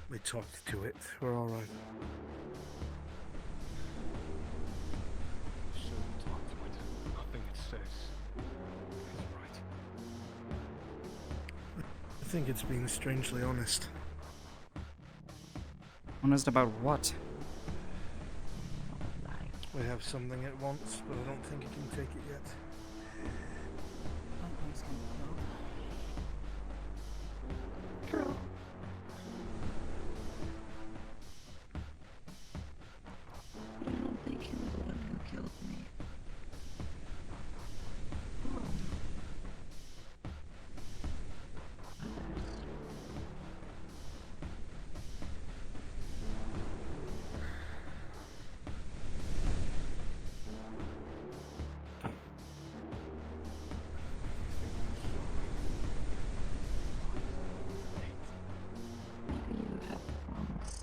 We talked to it. We're all right. Shouldn't talk to it. Nothing it says is right. I think it's being strangely honest. Honest about what? We have something it wants, but I don't think it can take it yet. True. I don't think he was the one who killed me. Maybe you have a promise.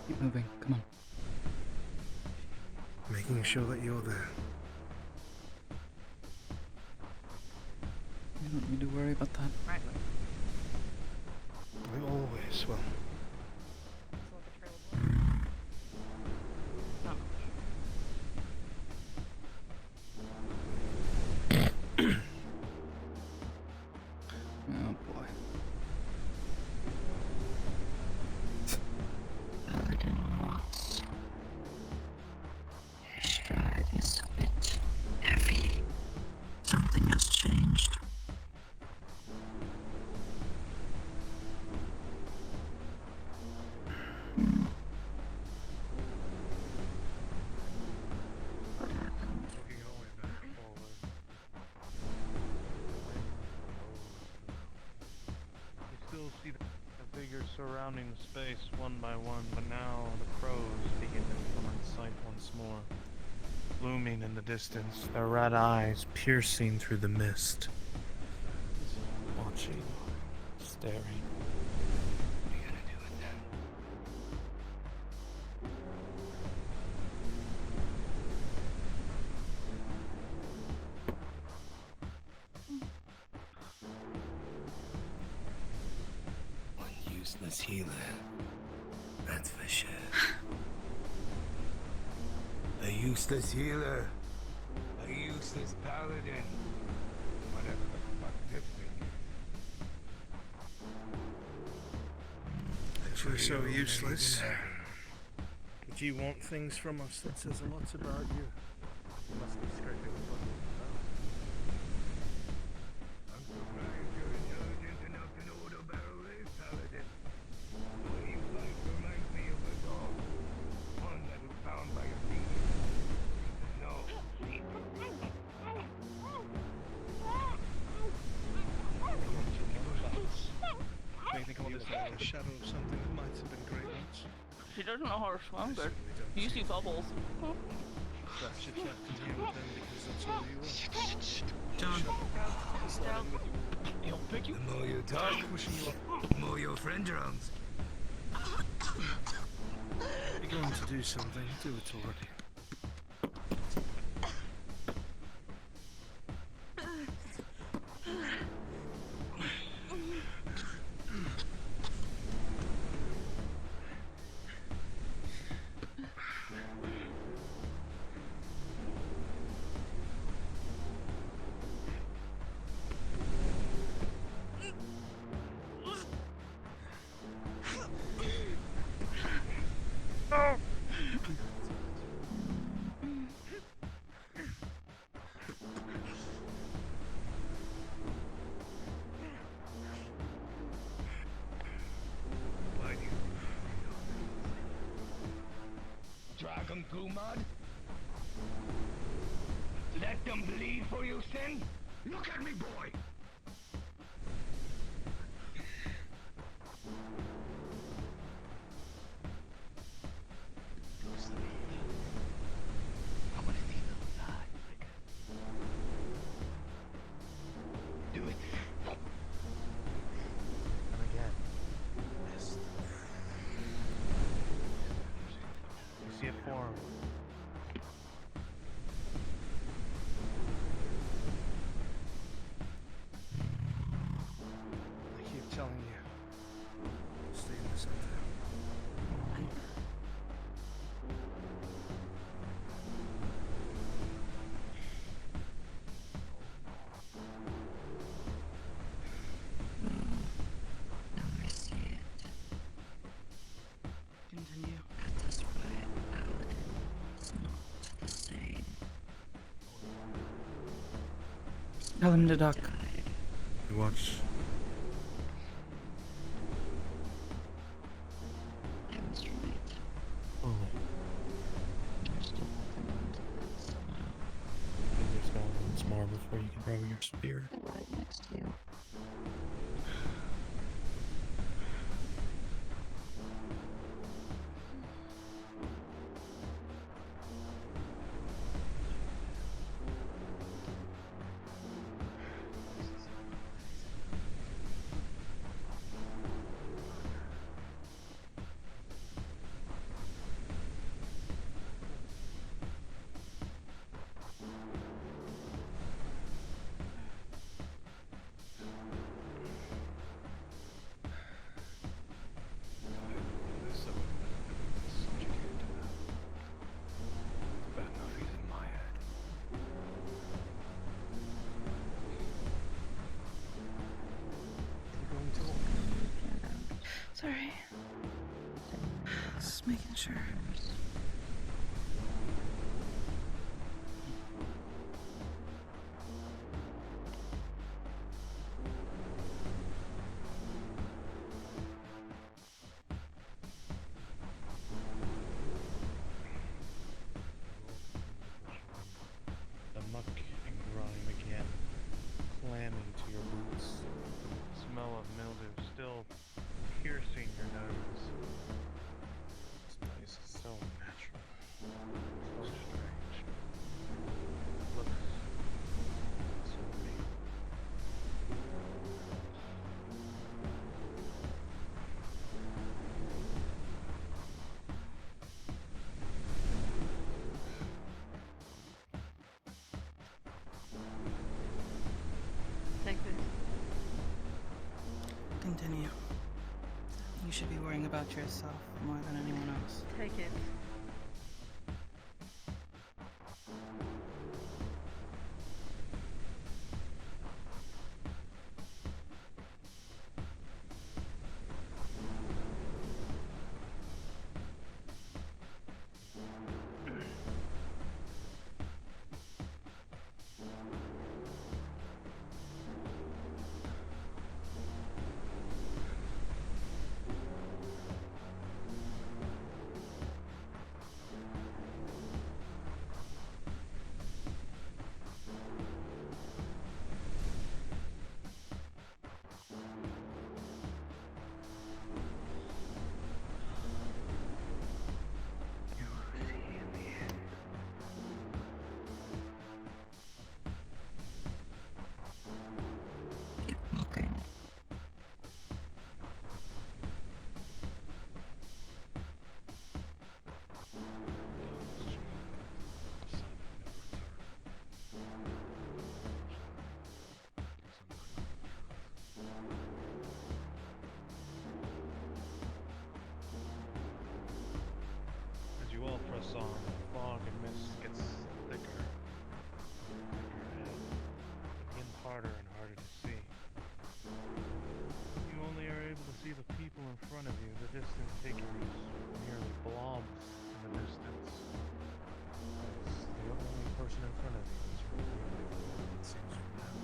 Keep moving. Come on. Making sure that you're there. You don't need to worry about that. Right. We always will. Oh boy. Paladin rots. Your stride is a bit heavy. Something has changed. surrounding the space one by one, but now the crows begin to come in sight once more. Looming in the distance, their red eyes piercing through the mist. Watching, staring. What are you gonna do with them? One useless healer. That's for sure. A useless healer. A useless paladin. Whatever the fuck this thing is. If you're so useless, but you want things from us, that says a lot about you. You must be scraping the bottom. I'm surprised you're intelligent enough to know what a barrel is, paladin. What you like reminds me of a dog. One that was found by a thief. No. Anything on this a shadow of something that might have been great once. She doesn't know how to swim, but you see bubbles. Perhaps you can't continue with them because that's all you want. John. He'll pick you. The more you talk, the more your friend drowns. If you're going to do something, do it already. Dragon Gumad? Let them bleed for you, Sin? Look at me, boy! I want to see those eyes. Do it. And again. You see it form. I keep telling you, stay in the center. Now I see it. Continue. At this point, paladin is not the same. Tell him to duck. You watch. I was right. Oh. You're still holding on to that somehow. Fingers down once more before you can throw your spear. Right next to you. Sorry. Just making sure. The muck and grime again, clamming to your boots. Smell of mildew still piercing your You should be worrying about yourself more than anyone else. Take it. As you all press on, the fog and mist gets thicker, and harder and harder to see. You only are able to see the people in front of you, the distant figures, merely blobs in the distance. As the only person in front of you is really, it seems for now.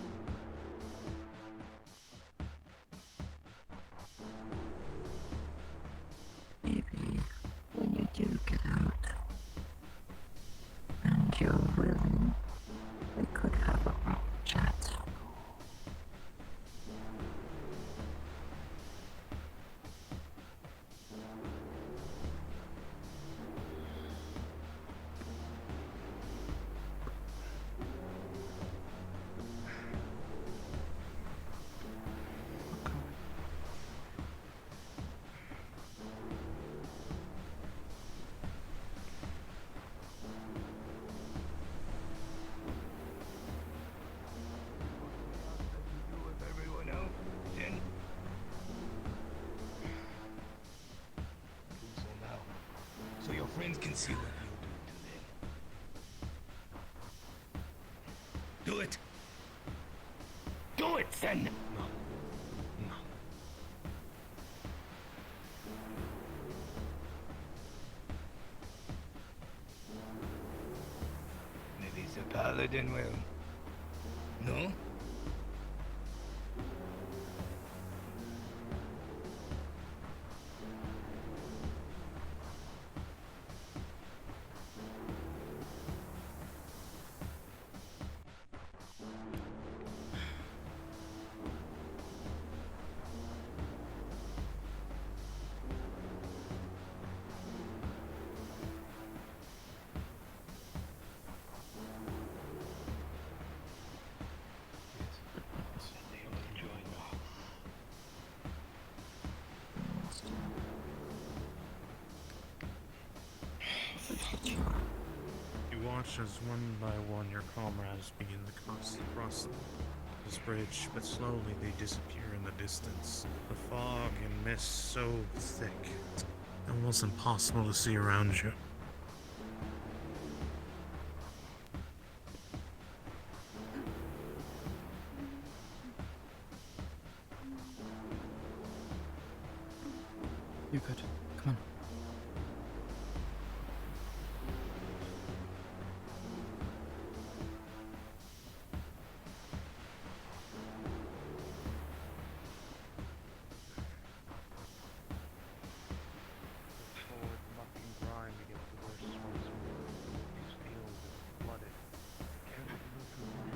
Maybe when you do get out and you're willing, we could have a proper chat. So your friends can see what you do to them. Do it! Do it, Sen! No. No. Maybe the paladin will. No? You watch as one by one your comrades begin to cross this bridge, but slowly they disappear in the distance. The fog and mist so thick, almost impossible to see around you. You good. Come on. Forward, mucking grime begins to burst once more. These fields are flooded. Can't you move through them?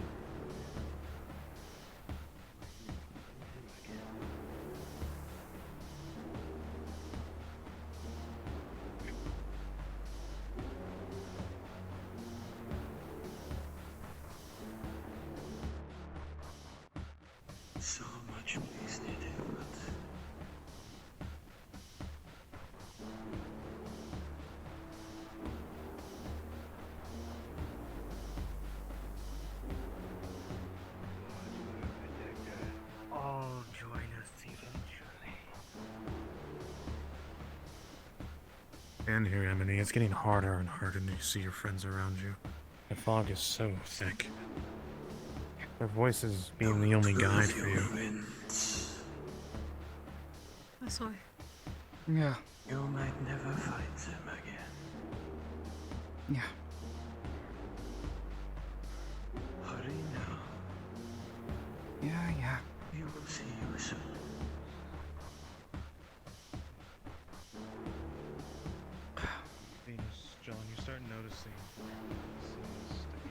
And here, Amity, it's getting harder and harder to see your friends around you. The fog is so thick. Their voices being the only guide for you. That's why. Yeah. You might never find them again. Yeah. Hurry now. Yeah. You will see you soon. Venus, John, you start noticing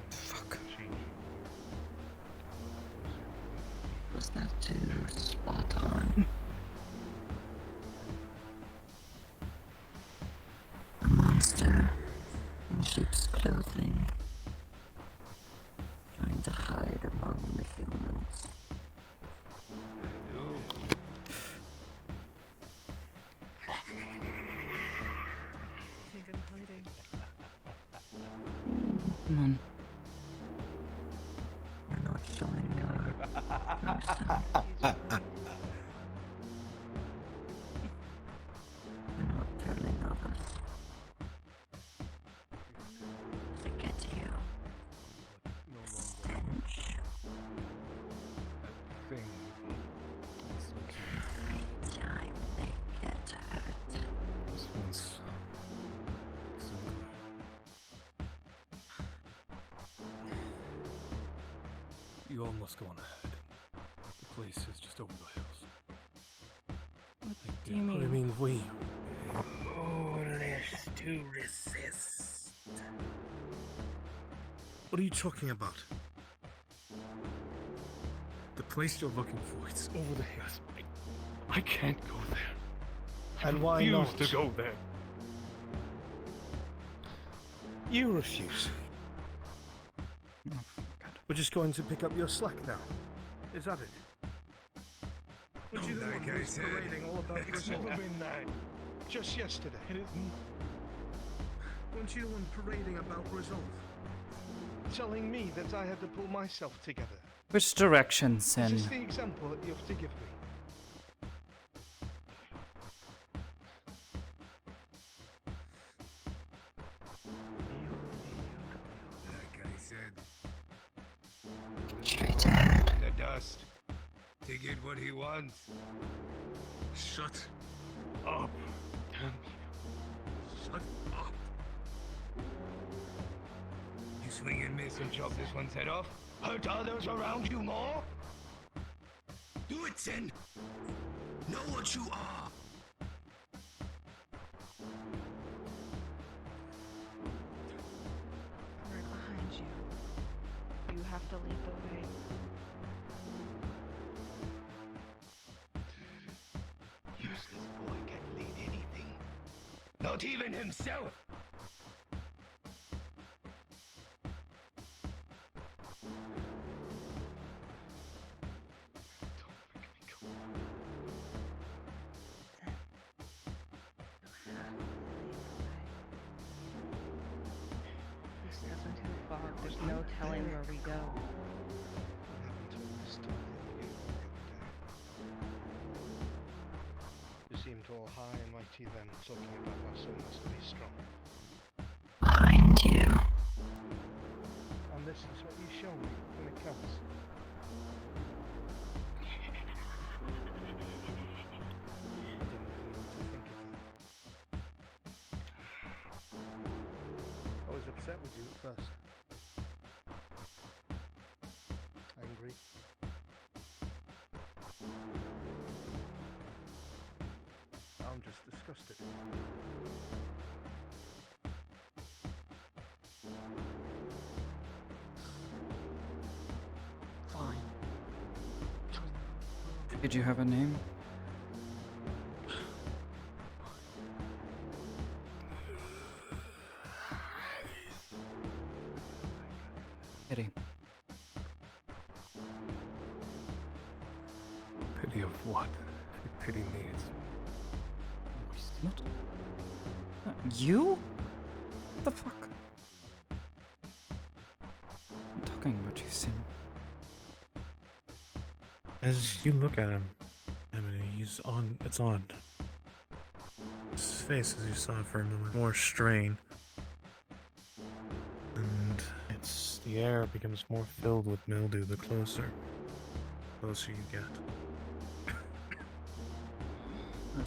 Fuck. changing. Was that too spot on? A monster in sheep's clothing, trying to hide among the humans. Come on. You're not showing your person. You're not telling others. Does it get to you? Stench. Thing. Anytime they get hurt. This one's so good. You all must go on ahead. The place is just over the hills. What do you mean? I mean, we. Powerless to resist. What are you talking about? The place you're looking for, it's over the hills. I can't go there. And why refuse not? to go there. You refuse. We're just going to pick up your slack now. Is that it? Weren't you the one who was parading all about It's resolve? never been that. Just yesterday. Weren't you the one parading about resolve? Telling me that I had to pull myself together. Which direction, Is Sin? this the example that you have to give me? Like I said, Straight ahead. the dust. To get what he wants. Shut up. Shut up. You swing and miss and chop this one's head off? Hurt others around you more? Do it, Sin. Know what you are. We're behind you. You have to lead the way. Useless boy can't lead anything. Not even himself. We step into the fog. There's no telling where we go. You seemed all high and mighty then, talking about our son must be strong. Behind you. And this is what you show me when it counts. I didn't even know what to think of that. I was upset with you at first. Angry. I'm just disgusted. Fine. Did you have a name? Kitty. Pity of what? Pity me. What? You? What the fuck? I'm talking about you, Sin. As you look at him, Amity, he's on. It's on. His face, as you saw for a moment, more strain. And the air becomes more filled with mildew the closer you get.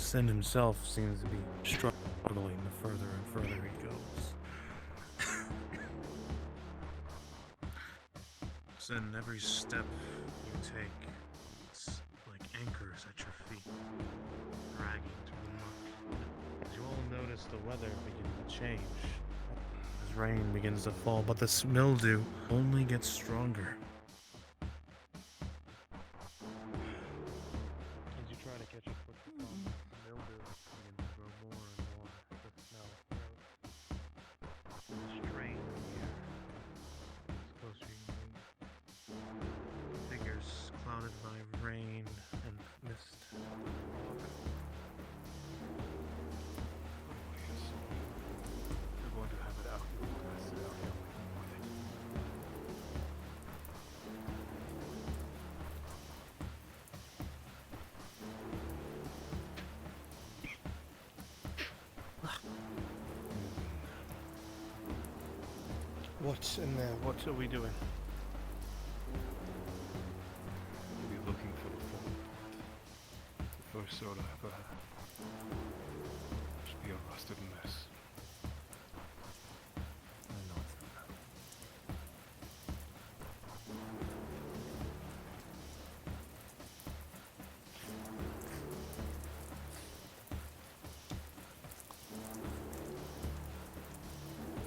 Sin himself seems to be struggling the further and further he goes. Sin, every step you take, it's like anchors at your feet, dragging through the muck. As you all notice the weather begin to change, as rain begins to fall, but this mildew only gets stronger. As you try to catch up with the fog, the mildew begins to grow more and more. The smell grows. The strain in the air. As closer you move. Figures clouded by rain and mist. You're going to have it out. You're going to sit out here waiting for it. What's in there? What are we doing? We'll be looking for the full the first sword I ever had. Should be a rusted mess. I know it's in there.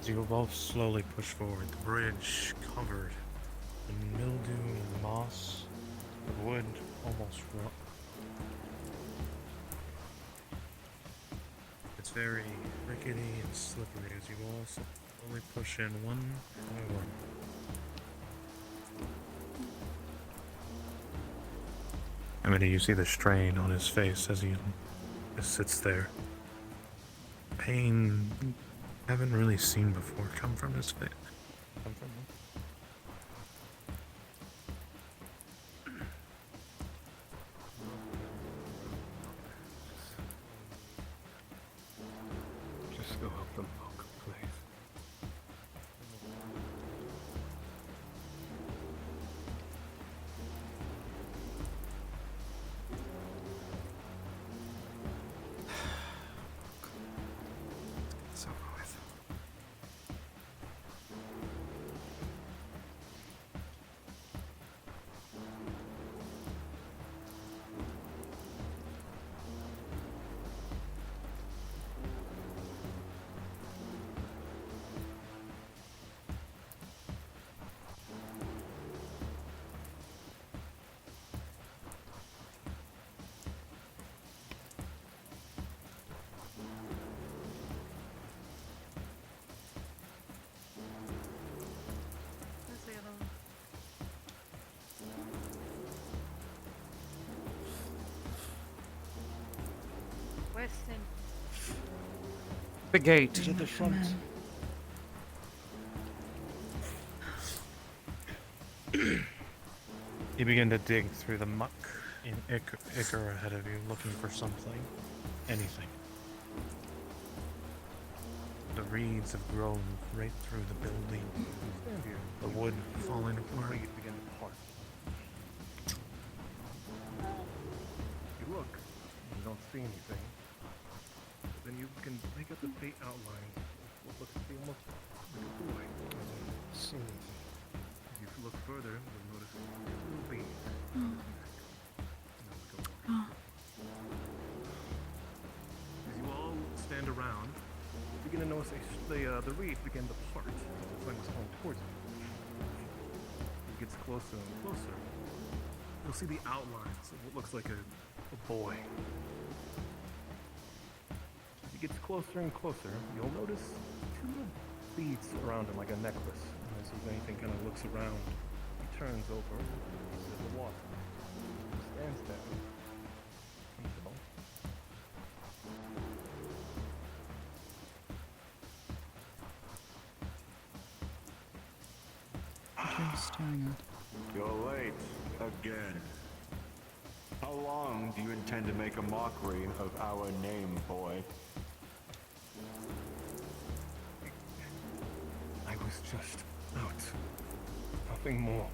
As you both slowly push forward, the bridge covered in mildew and moss, the wood almost rot. It's very rickety and slippery as you all slowly push in one by one. Amity, you see the strain on his face as he just sits there. Pain I haven't really seen before come from his face. Come from him. Just go help them look, please. It's over with. Where's the other one? Where's Sin? The gate. He's at the front. You begin to dig through the muck in ichor ahead of you, looking for something. Anything. The reeds have grown right through the building. The wood falling apart. Reeds begin to part. You look, you don't see anything. But then you can make up the faint outline of what looks to be almost like a boy. See anything. If you look further, you'll notice little beans. As you all stand around, you begin to notice the reeds begin to part. The flame is coming towards you. It gets closer and closer. You'll see the outlines of what looks like a boy. As he gets closer and closer, you'll notice two little beads around him like a necklace. And as if anything kind of looks around, he turns over to the water. He stands there until What are you staring at? You're late again. How long do you intend to make a mockery of our name, boy? I was just out. Nothing more.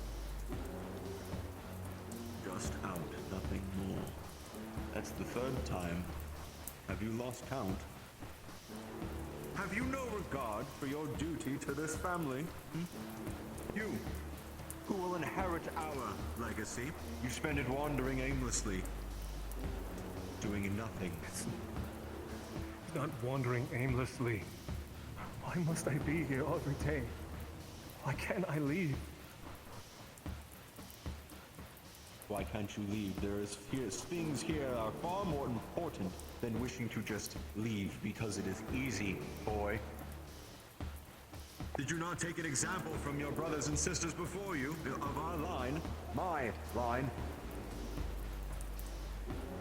Just out, nothing more. That's the third time. Have you lost count? Have you no regard for your duty to this family? You, who will inherit our legacy, you spend it wandering aimlessly, doing nothing. It's not wandering aimlessly. Why must I be here every day? Why can't I leave? Why can't you leave? Things here are far more important than wishing to just leave because it is easy, boy. Did you not take an example from your brothers and sisters before you, of our line, my line?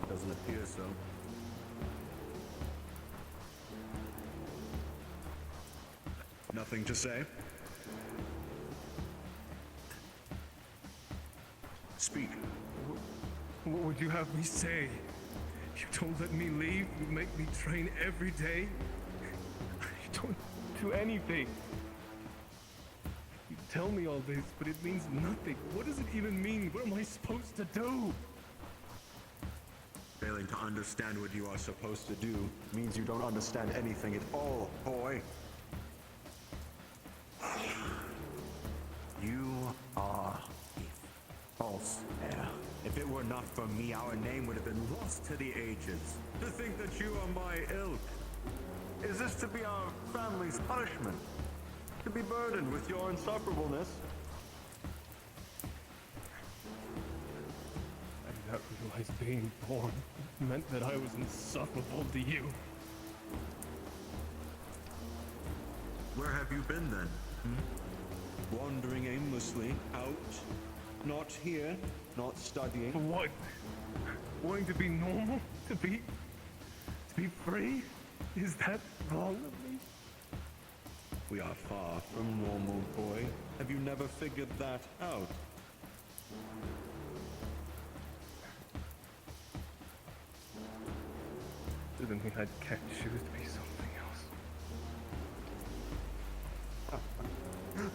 Doesn't appear so. Nothing to say? Speak. What would you have me say? You don't let me leave, you make me train every day. You don't do anything. You tell me all this, but it means nothing. What does it even mean? What am I supposed to do? Failing to understand what you are supposed to do means you don't understand anything at all, boy. You are a false heir. If it were not for me, our name would have been lost to the ages. To think that you are my ilk. Is this to be our family's punishment? To be burdened with your insufferableness? I did not realize being born meant that I was insufferable to you. Where have you been then? Wandering aimlessly, out, not here, not studying. For what? Wanting to be normal? To be free? Is that wrong of me? We are far from normal, boy. Have you never figured that out? Didn't think I'd can't choose to be something else.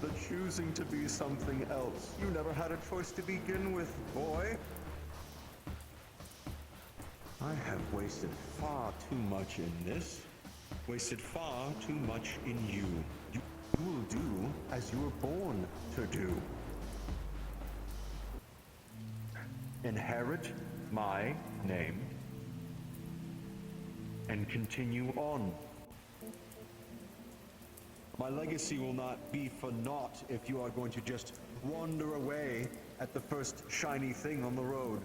The choosing to be something else. You never had a choice to begin with, boy. I have wasted far too much in this. Wasted far too much in you. You will do as you were born to do. Inherit my name and continue on. My legacy will not be for naught if you are going to just wander away at the first shiny thing on the road.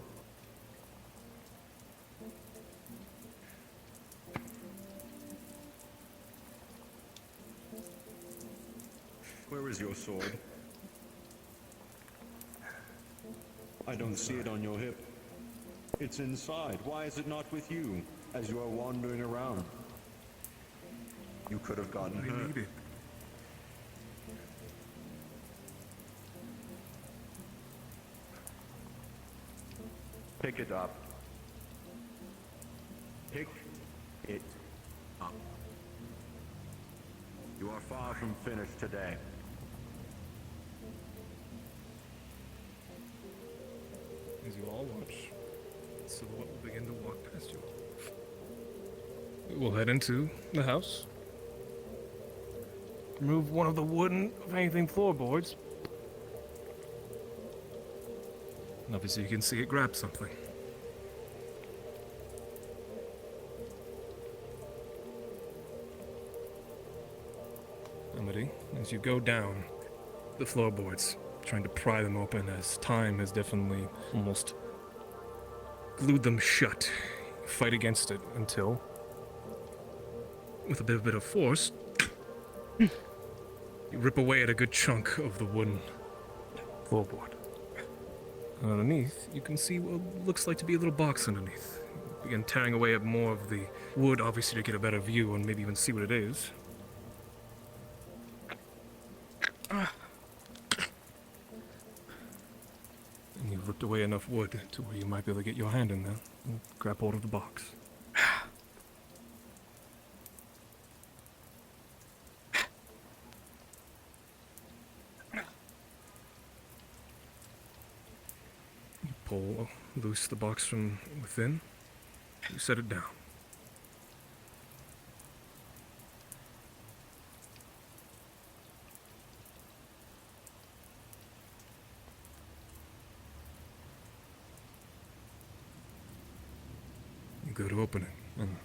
Where is your sword? I don't see it on your hip. It's inside. Why is it not with you as you are wandering around? You could have gotten hurt. I need it. Pick it up. Pick it up. You are far from finished today. As you all watch, the silhouette will begin to walk past you. We'll head into the house. Remove one of the wooden, if anything, floorboards. And obviously you can see it grab something. Amity, as you go down the floorboards, trying to pry them open as time has definitely almost glued them shut. You fight against it until, with a bit of force, you rip away at a good chunk of the wooden floorboard. And underneath, you can see what looks like to be a little box underneath. You begin tearing away at more of the wood, obviously to get a better view and maybe even see what it is. And you've ripped away enough wood to where you might be able to get your hand in there and grab hold of the box. loose the box from within. You set it down. You go to open it, and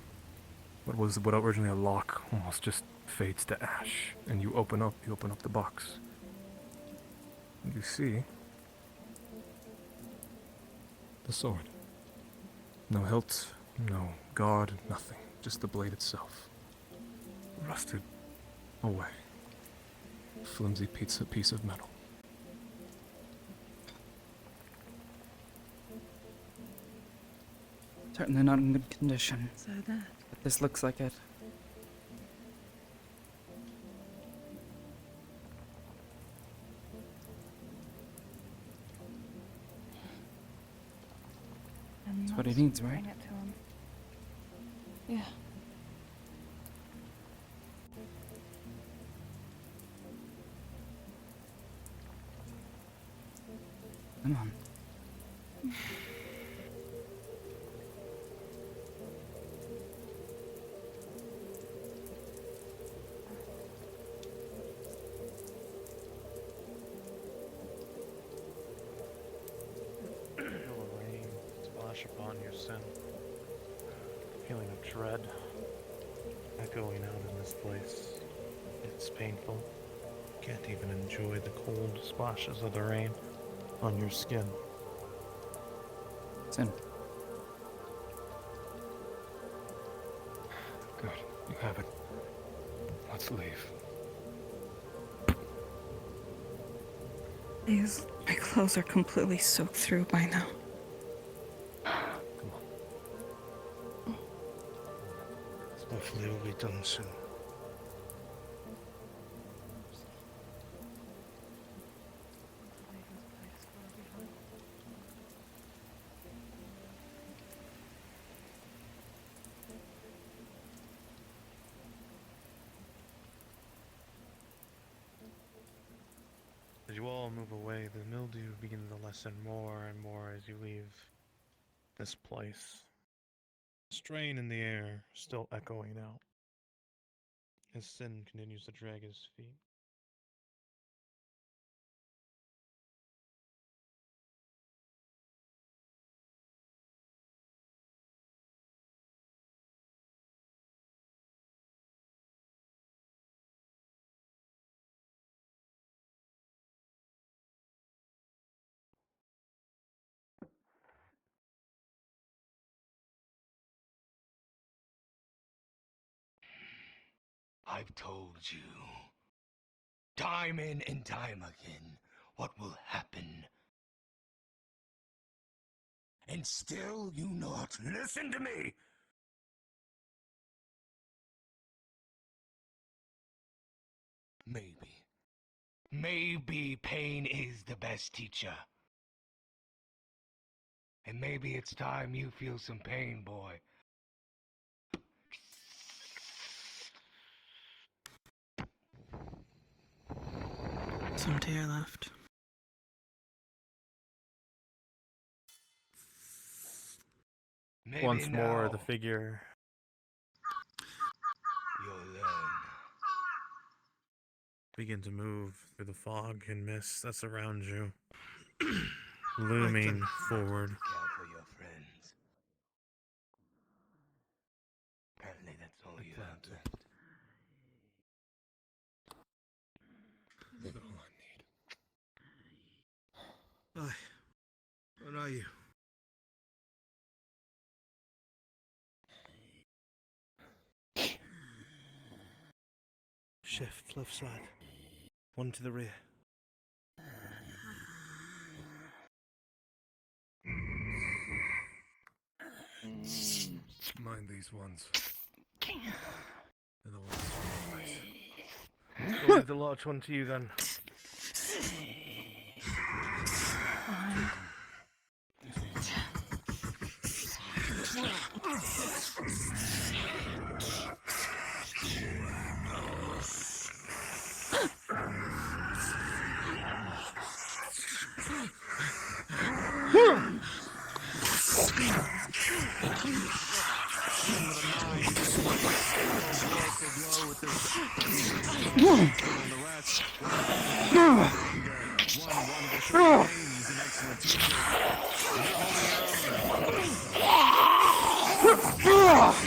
what was originally a lock almost just fades to ash, and you open up the box. You see the sword. No hilt, no guard, nothing. Just the blade itself. Rusted away. Flimsy piece of metal. Certainly not in good condition. So that. But this looks like it. That's what he needs, right? Bring it to him. Yeah. Come on. Feel the rain splash upon your sin. Feeling of dread echoing out in this place. It's painful. Can't even enjoy the cold splashes of the rain on your skin. Sin. Good. You have it. Let's leave. My clothes are completely soaked through by now. Hopefully it'll be done soon. As you all move away, the mildew begins to lessen more and more as you leave this place. Strain in the air still echoing out as Sin continues to drag his feet. I've told you, time in and time again, what will happen. And still you not listen to me! Maybe pain is the best teacher. And maybe it's time you feel some pain, boy. Some tear left. Maybe Once more, now the figure you'll learn. begin to move through the fog and mist that's around you, looming forward. Care for your friends. Apparently that's all you have left. That's all I need. Hi. Where are you? Shift left side. One to the rear. Mind these ones. They're the ones from the right. We'll leave the large one to you then.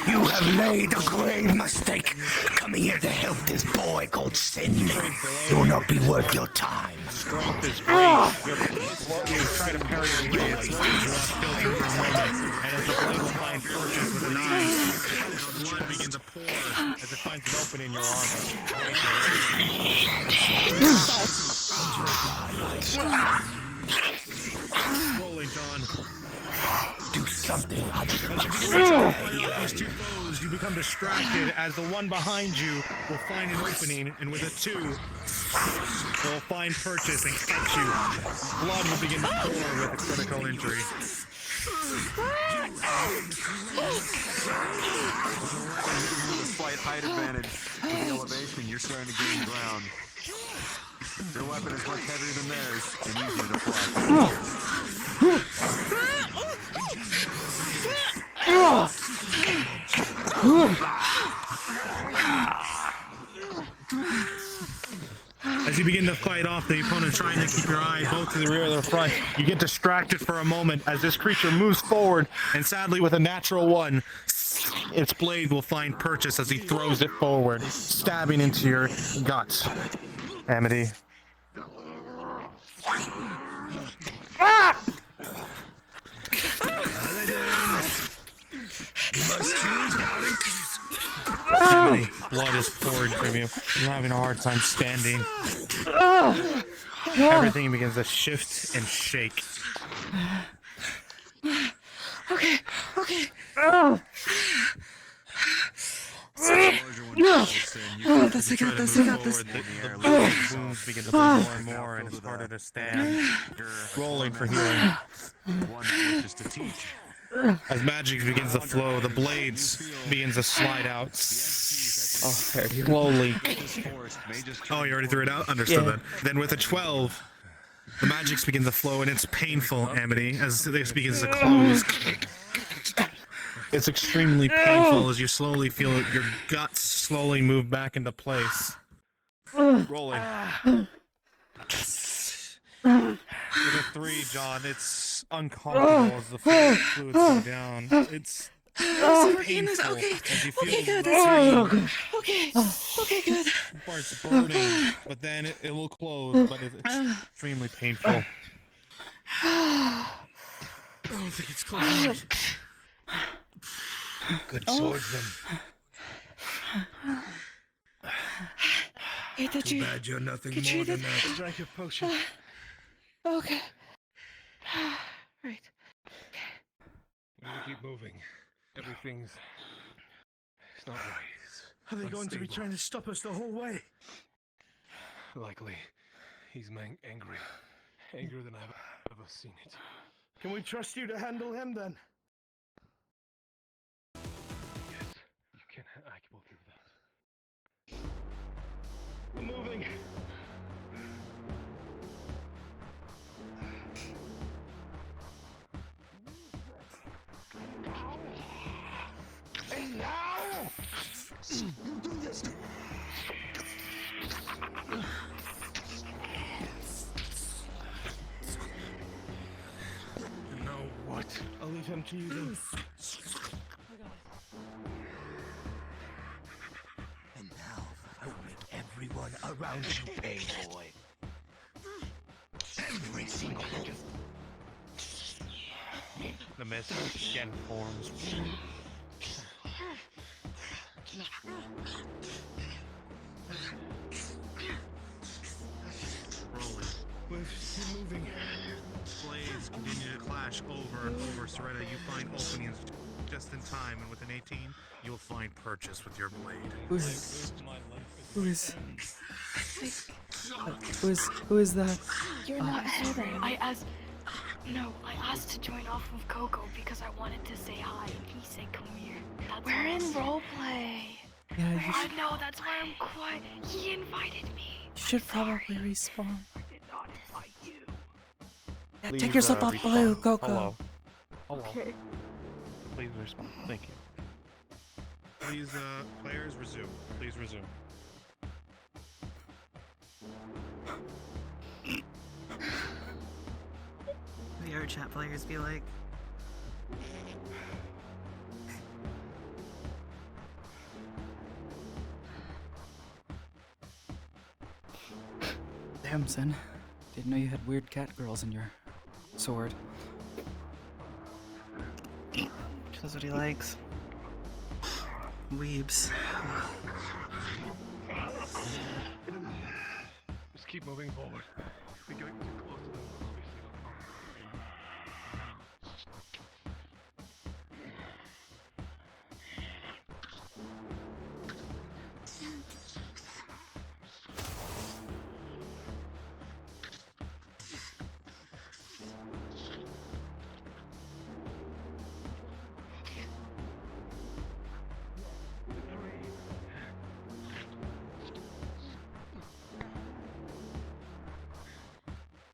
You have made a grave mistake coming here to help this boy called Sin. It will not be worth your time. Strength is great. You try to parry it away. Its blade lost filter for a moment, and as the blade will find purchase with an eye, blood begins to pour as it finds an opening in your armor. Rolling, John. Do something. These two foes, you become distracted as the one behind you will find an opening, and with a 2, they'll find purchase and catch you. Blood will begin to pour with a critical injury. With a slight height advantage with the elevation, you're starting to gain ground. Your weapon is much heavier than theirs, and easier to fly. As you begin to fight off the opponent, trying to keep your eye both to the rear or the front, you get distracted for a moment as this creature moves forward, and sadly with a natural 1, its blade will find purchase as he throws it forward, stabbing into your guts. Amity. Amity, blood is pouring from you. You're having a hard time standing. Everything begins to shift and shake. Okay. This, I got this. The wounds begin to bleed more and more, and it's harder to stand. Rolling for healing. As magic begins to flow, the blades begins to slide out. Slowly. Oh, you already threw it out? Understood that. Then with a 12, the magic begins to flow, and it's painful, Amity, as this begins to close. It's extremely painful as you slowly feel your guts slowly move back into place. Rolling. With a 3, John, it's uncomfortable as the fluids go down. It's painful as you feel good. Okay, good. Part's burning, but then it will close, but it's extremely painful. I don't think it's close. Good swordsman. Hey, did you? Bad you're nothing Did more you than that. Drank a potion. Okay. Right. We need to keep moving. Everything's... It's not right. Are they going to be trying to stop us the whole way? Likely. He's angry. Angrier than I've ever seen it. Can we trust you to handle him then? Yes, you can. I will do that. We're moving. And now, you do this. Now what? I'll leave him to you then. And now, I will make everyone around you pay, boy. Every single one. The mist again forms. We're moving. Blades continue to clash over and over. Soretta, you find openings just in time, and with an 18, you'll find purchase with your blade. Who is that? You're not Heather. I asked to join off with Coco because I wanted to say hi, and he said come here. We're in roleplay. Yeah, you I know, that's why I'm quiet. He invited me. You should probably respawn. I did not invite you. Yeah, take yourself off blue, Coco. Hello. Okay. Please respond. Thank you. Please, players, resume. Please resume. What do our chat players be like? Damn, Sin. Didn't know you had weird cat girls in your sword. That's what he likes. Weebs. Just keep moving forward. If we get too close to them, obviously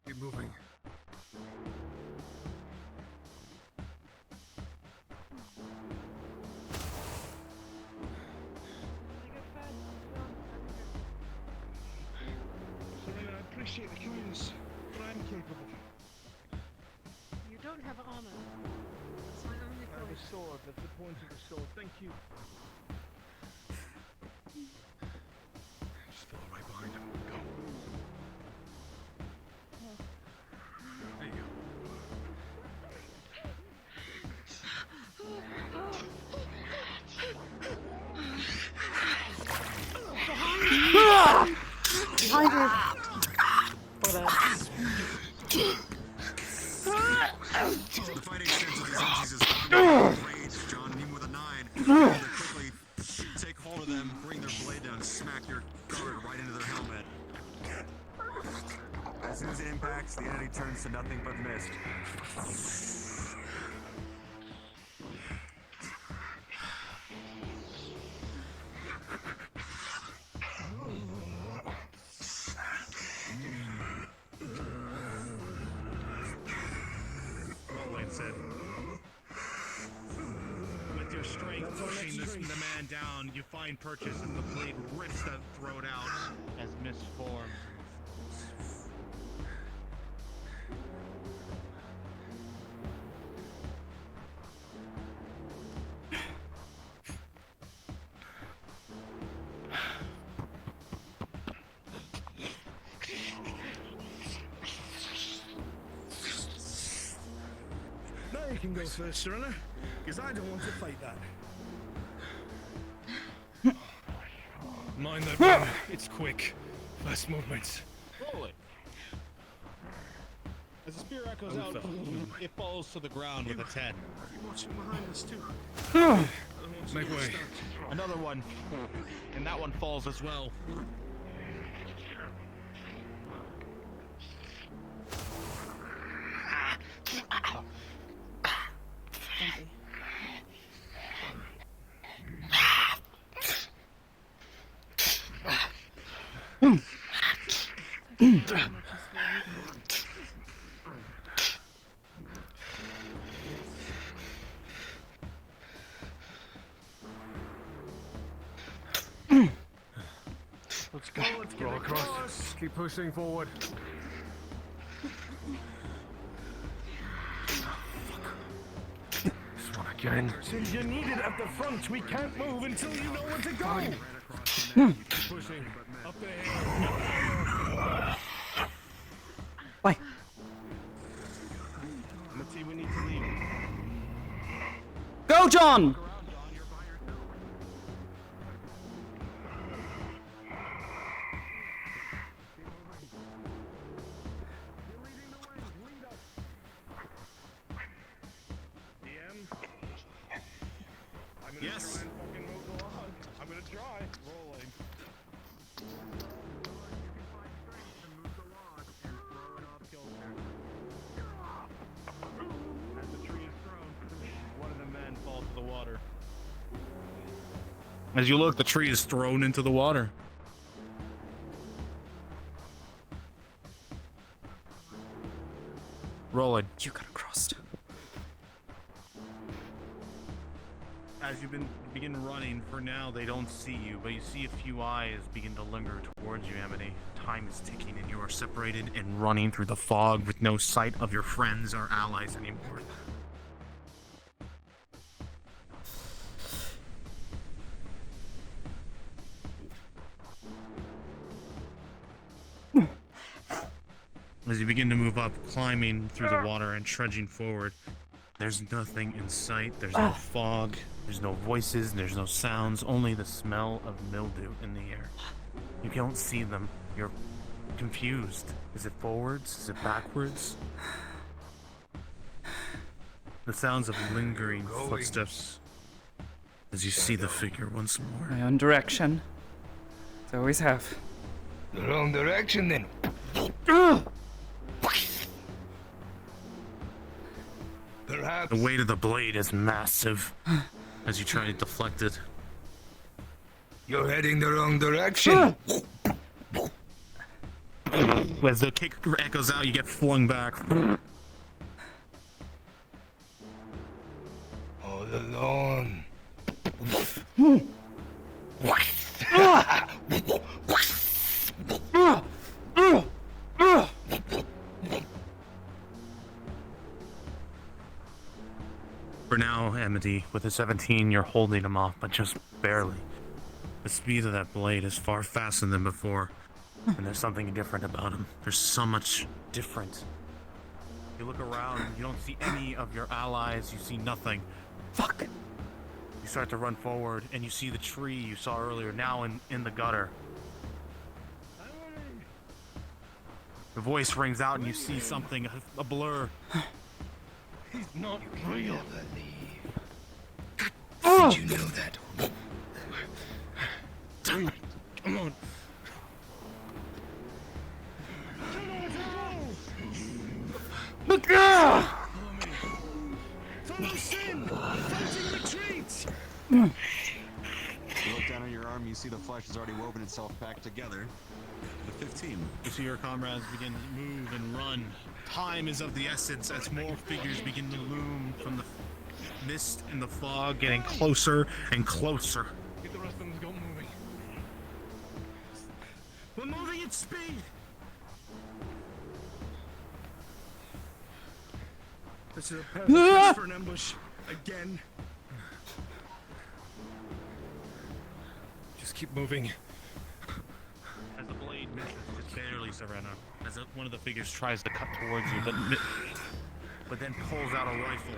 keep moving. Serena, I appreciate the kindness, but I'm capable. You don't have armor. That's my only I have point. a sword. That's the point of the sword. Thank you. Still right behind him. Go. There you go. Behind her. The fighting sense of these entities is strong. Rage, John, even with a 9. You're able to quickly take hold of them, bring their blade down, and smack your guard right into their helmet. As soon as it impacts, the entity turns to nothing but mist. Roland said, with your strength pushing the man down, you find purchase and the blade rips that throat out As mist forms. Now you can go first, Serena, because I don't want to fight that. Mind that one. It's quick. Fast movements. Roll it. As the spear echoes out, it falls to the ground with a 10. You're watching behind us too. Make way. Another one. And that one falls as well. Let's go. Let's get across. Keep pushing forward. This one again. Since you're needed at the front, we can't move until you know where to go. Keep pushing. Up the hill. Why? Amity, we need to leave. Go, John! Yes. I'm gonna try. Rolling. As the tree is thrown, one of the men falls to the water. As you look, the tree is thrown into the water. Roll it. You got crossed. as you begin running, for now they don't see you, but you see a few eyes begin to linger towards you, Amity. Time is ticking and you are separated and running through the fog with no sight of your friends or allies anymore. As you begin to move up, climbing through the water and trudging forward, there's nothing in sight, there's no fog, there's no voices, there's no sounds, only the smell of mildew in the air. You don't see them, you're confused. Is it forwards? Is it backwards? The sounds of lingering footsteps as you see the figure once more. My own direction. As I always have. The wrong direction then. Perhaps. The weight of the blade is massive as you try to deflect it. You're heading the wrong direction. As the kick echoes out, you get flung back. All alone. For now, Amity, with a 17, you're holding him off, but just barely. The speed of that blade is far faster than before, and there's something different about him. There's so much different. You look around, you don't see any of your allies, you see nothing. Fuck! You start to run forward, and you see the tree you saw earlier, now in the gutter. The voice rings out, and you see something, a blur. He's not real. Did you know that? Come on. Look out! Follow Sin! Fighting retreat! You look down on your arm, you see the flesh has already woven itself back together. The 15. You see your comrades begin to move and run. Time is of the essence as more figures begin to loom from the mist and the fog, getting closer and closer. Get the rest of them to go moving. We're moving at speed! This is a perfect place for an ambush. Again. Just keep moving. As the blade misses, just barely, Serena. As one of the figures tries to cut towards you, but then pulls out a rifle.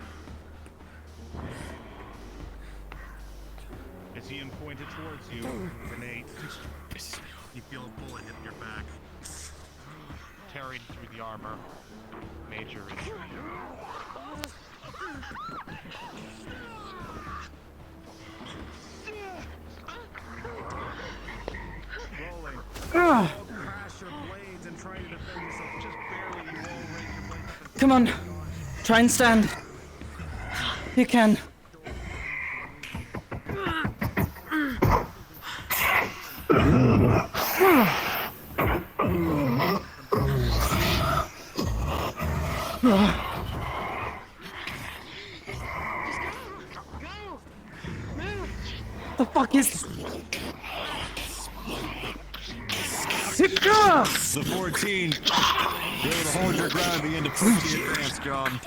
You see him pointed towards you. Grenade. You feel a bullet hit your back. Carried through the armor. Major injury. Rolling. Ah. Crash your blades and try to defend yourself. Just barely, you all raise your blades up and Come on. Try and stand. You can. The fuck is... The 14. You're able to hold your ground and begin to push the advance, John.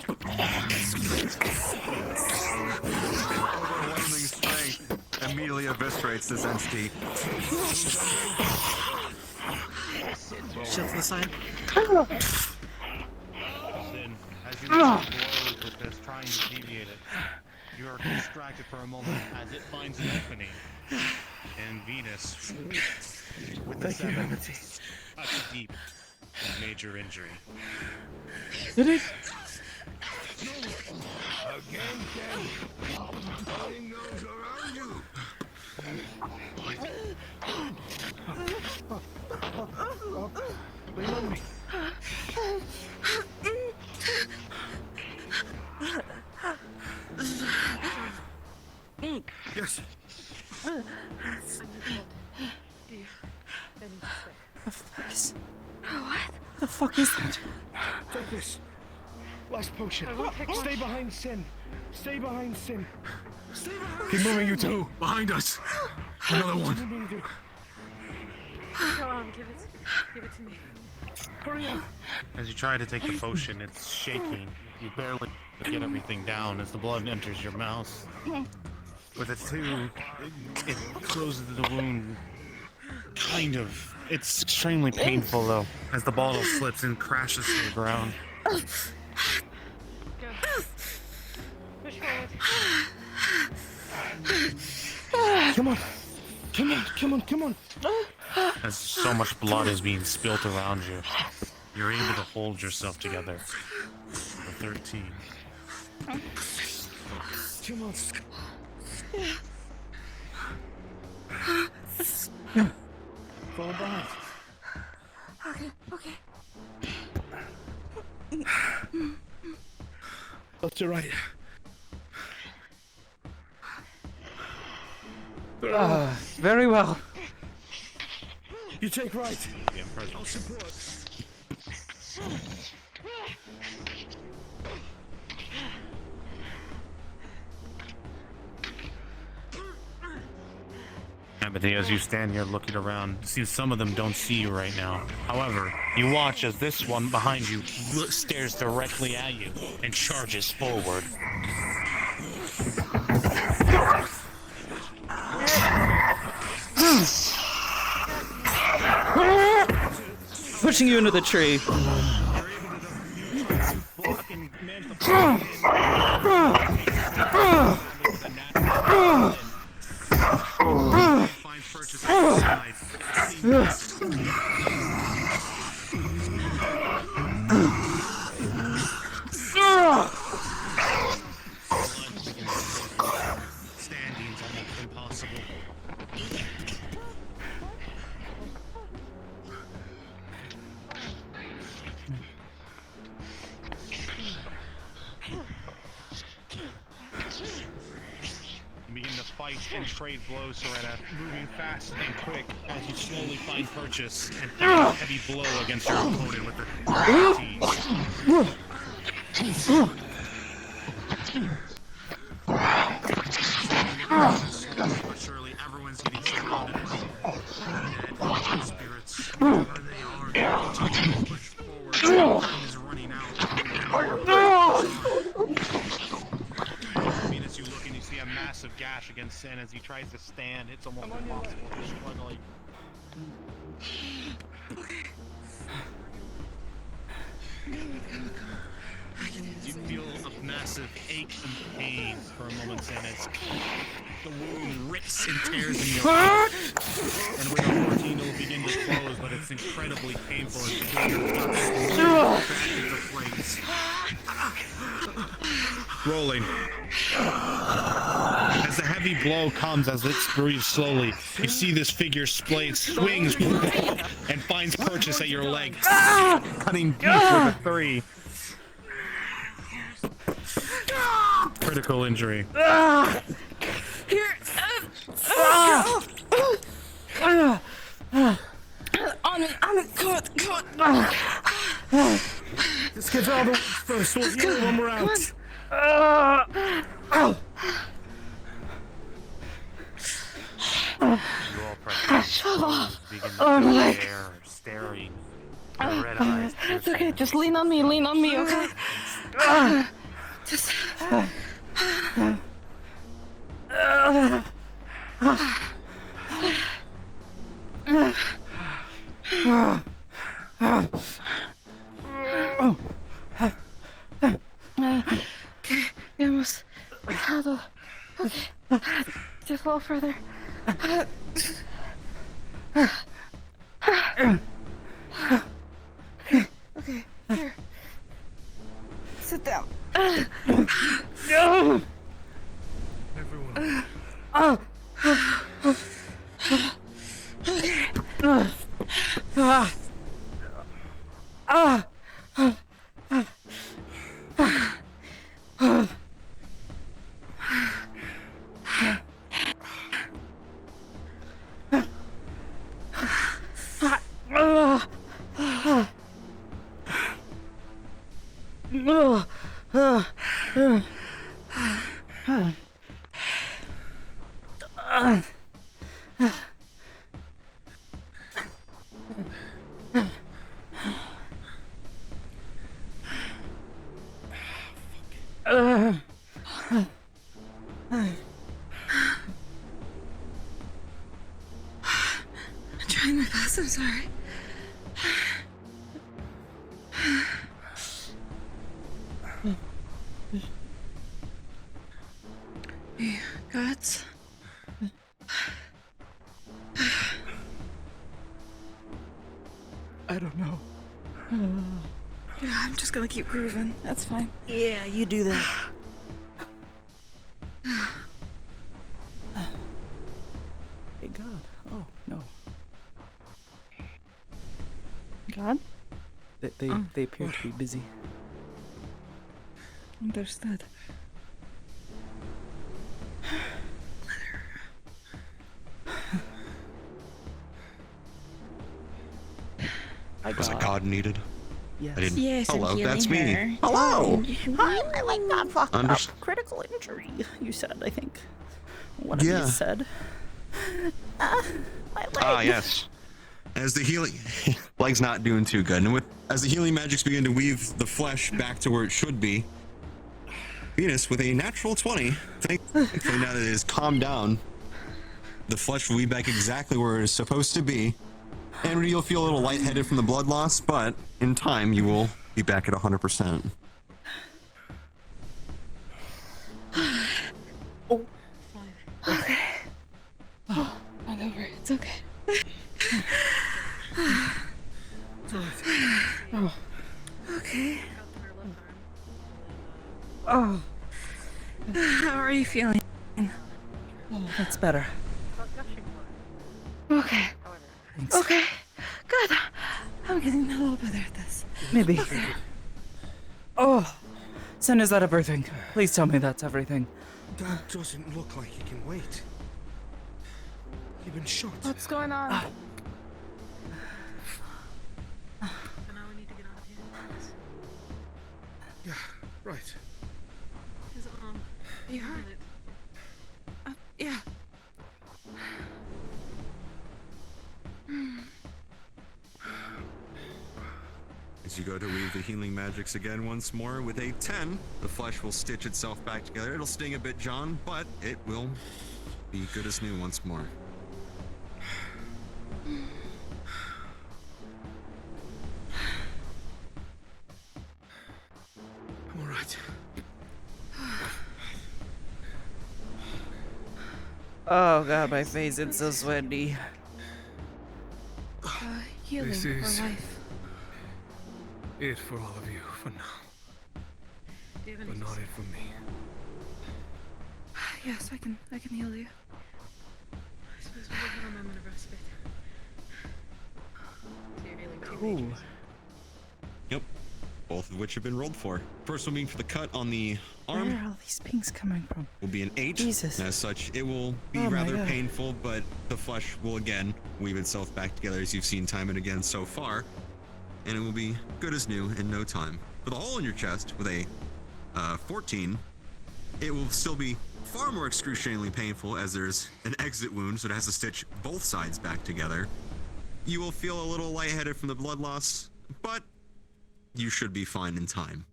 Overwhelming strength immediately eviscerates this entity. Shield to the side. Sin, as you blows with this, trying to deviate it, you are distracted for a moment as it finds an opening. And Venus, with the 7, cuts deep, major injury. Did it? Again, Ken. Putting those around you. lean on me. Yes. The fuck is... What? The fuck is that? Take this. Last potion. Stay behind Sin. Stay behind Sin. Keep moving, you two. Behind us. Another one. Go on, give it to me. Hurry up. As you try to take the potion, it's shaking. You barely get everything down as the blood enters your mouth. With it too, it closes the wound. Kind of. It's extremely painful though, as the bottle slips and crashes to the ground. Go. Push forward. Come on. Come on. As so much blood is being spilt around you, you're able to hold yourself together. For 13. Come on. Fall back. Okay. Left to right. Very well. You take right. I'll support. Amity, as you stand here looking around, see some of them don't see you right now. However, you watch as this one behind you stares directly at you and charges forward. Pushing you into the tree. Standing's almost impossible. You begin to fight and trade blows, Soretta, moving fast and quick as you slowly find purchase and take a heavy blow against your opponent with the But surely everyone's getting surrounded by dead spirits. Wherever they are, continue to push forward. Time is running out. As you look and you see a massive gash against Sin as he tries to stand, it's almost impossible. He's struggling. You feel a massive ache and pain for a moment, Sin, as the wound rips and tears in your heart. And with a 14, it will begin to close, but it's incredibly painful as you feel your guts back into place. Rolling. As the heavy blow comes, as it breathes slowly, you see this figure splay, swings, and finds purchase at your leg, cutting deep with a 3. Critical injury. Here. On it, come on. Let's get all the first one here when we're out. Shut up. Staring. It's okay, just lean on me, okay? Just... Okay, we almost had a... Okay, just a little further. Okay, here. Sit down. No! Everyone. I'm trying my best, I'm sorry. You got? I don't know. Yeah, I'm just gonna keep grooving. That's fine. Yeah, you do that. Hey, God. Oh, no. God? They appear to be busy. Understood. Was it God needed? Yes. I didn't. Yes, I'm Hello, healing that's her. me. Hello. Hi, I like that fucked up. Unders- Critical injury, you said, I think. One of Yeah. you said. My leg. Ah, yes. As the healing leg's not doing too good, and as the healing magics begin to weave the flesh back to where it should be, Venus with a natural 20. Thankfully, now that it is calmed down, the flesh will weave back exactly where it is supposed to be. And you'll feel a little lightheaded from the blood loss, but in time you will be back at 100%. Oh. Okay. Oh, all over. It's okay. Oh. Okay. Oh. How are you feeling? Oh, that's better. Okay. Thanks. Okay. Good. I'm getting a little better at this. Maybe. Okay. Oh. Sen, is that everything? Please tell me that's everything. That doesn't look like he can wait. You've been shot. What's going on? So now we need to get out of here. Yeah, right. His arm. You hurt? Yeah. As you go to weave the healing magics again once more with a 10, the flesh will stitch itself back together. It'll sting a bit, John, but it will be good as new once more. I'm alright. Oh god, my face, it's so sweaty. Healing This for is- life. It for all of you, for now. But not it for me. Yes, I can heal you. I suppose we'll have a moment of respite. So you're healing two Ooh. mages. Yep. Both of which have been rolled for. First one being for the cut on the arm. Where are all these pinks coming from? Will be an 8. Jesus. And as such, it will be Oh my rather God. painful, but the flesh will again weave itself back together as you've seen time and again so far. And it will be good as new in no time. For the hole in your chest with a 14, it will still be far more excruciatingly painful as there's an exit wound, so it has to stitch both sides back together. You will feel a little lightheaded from the blood loss, but you should be fine in time.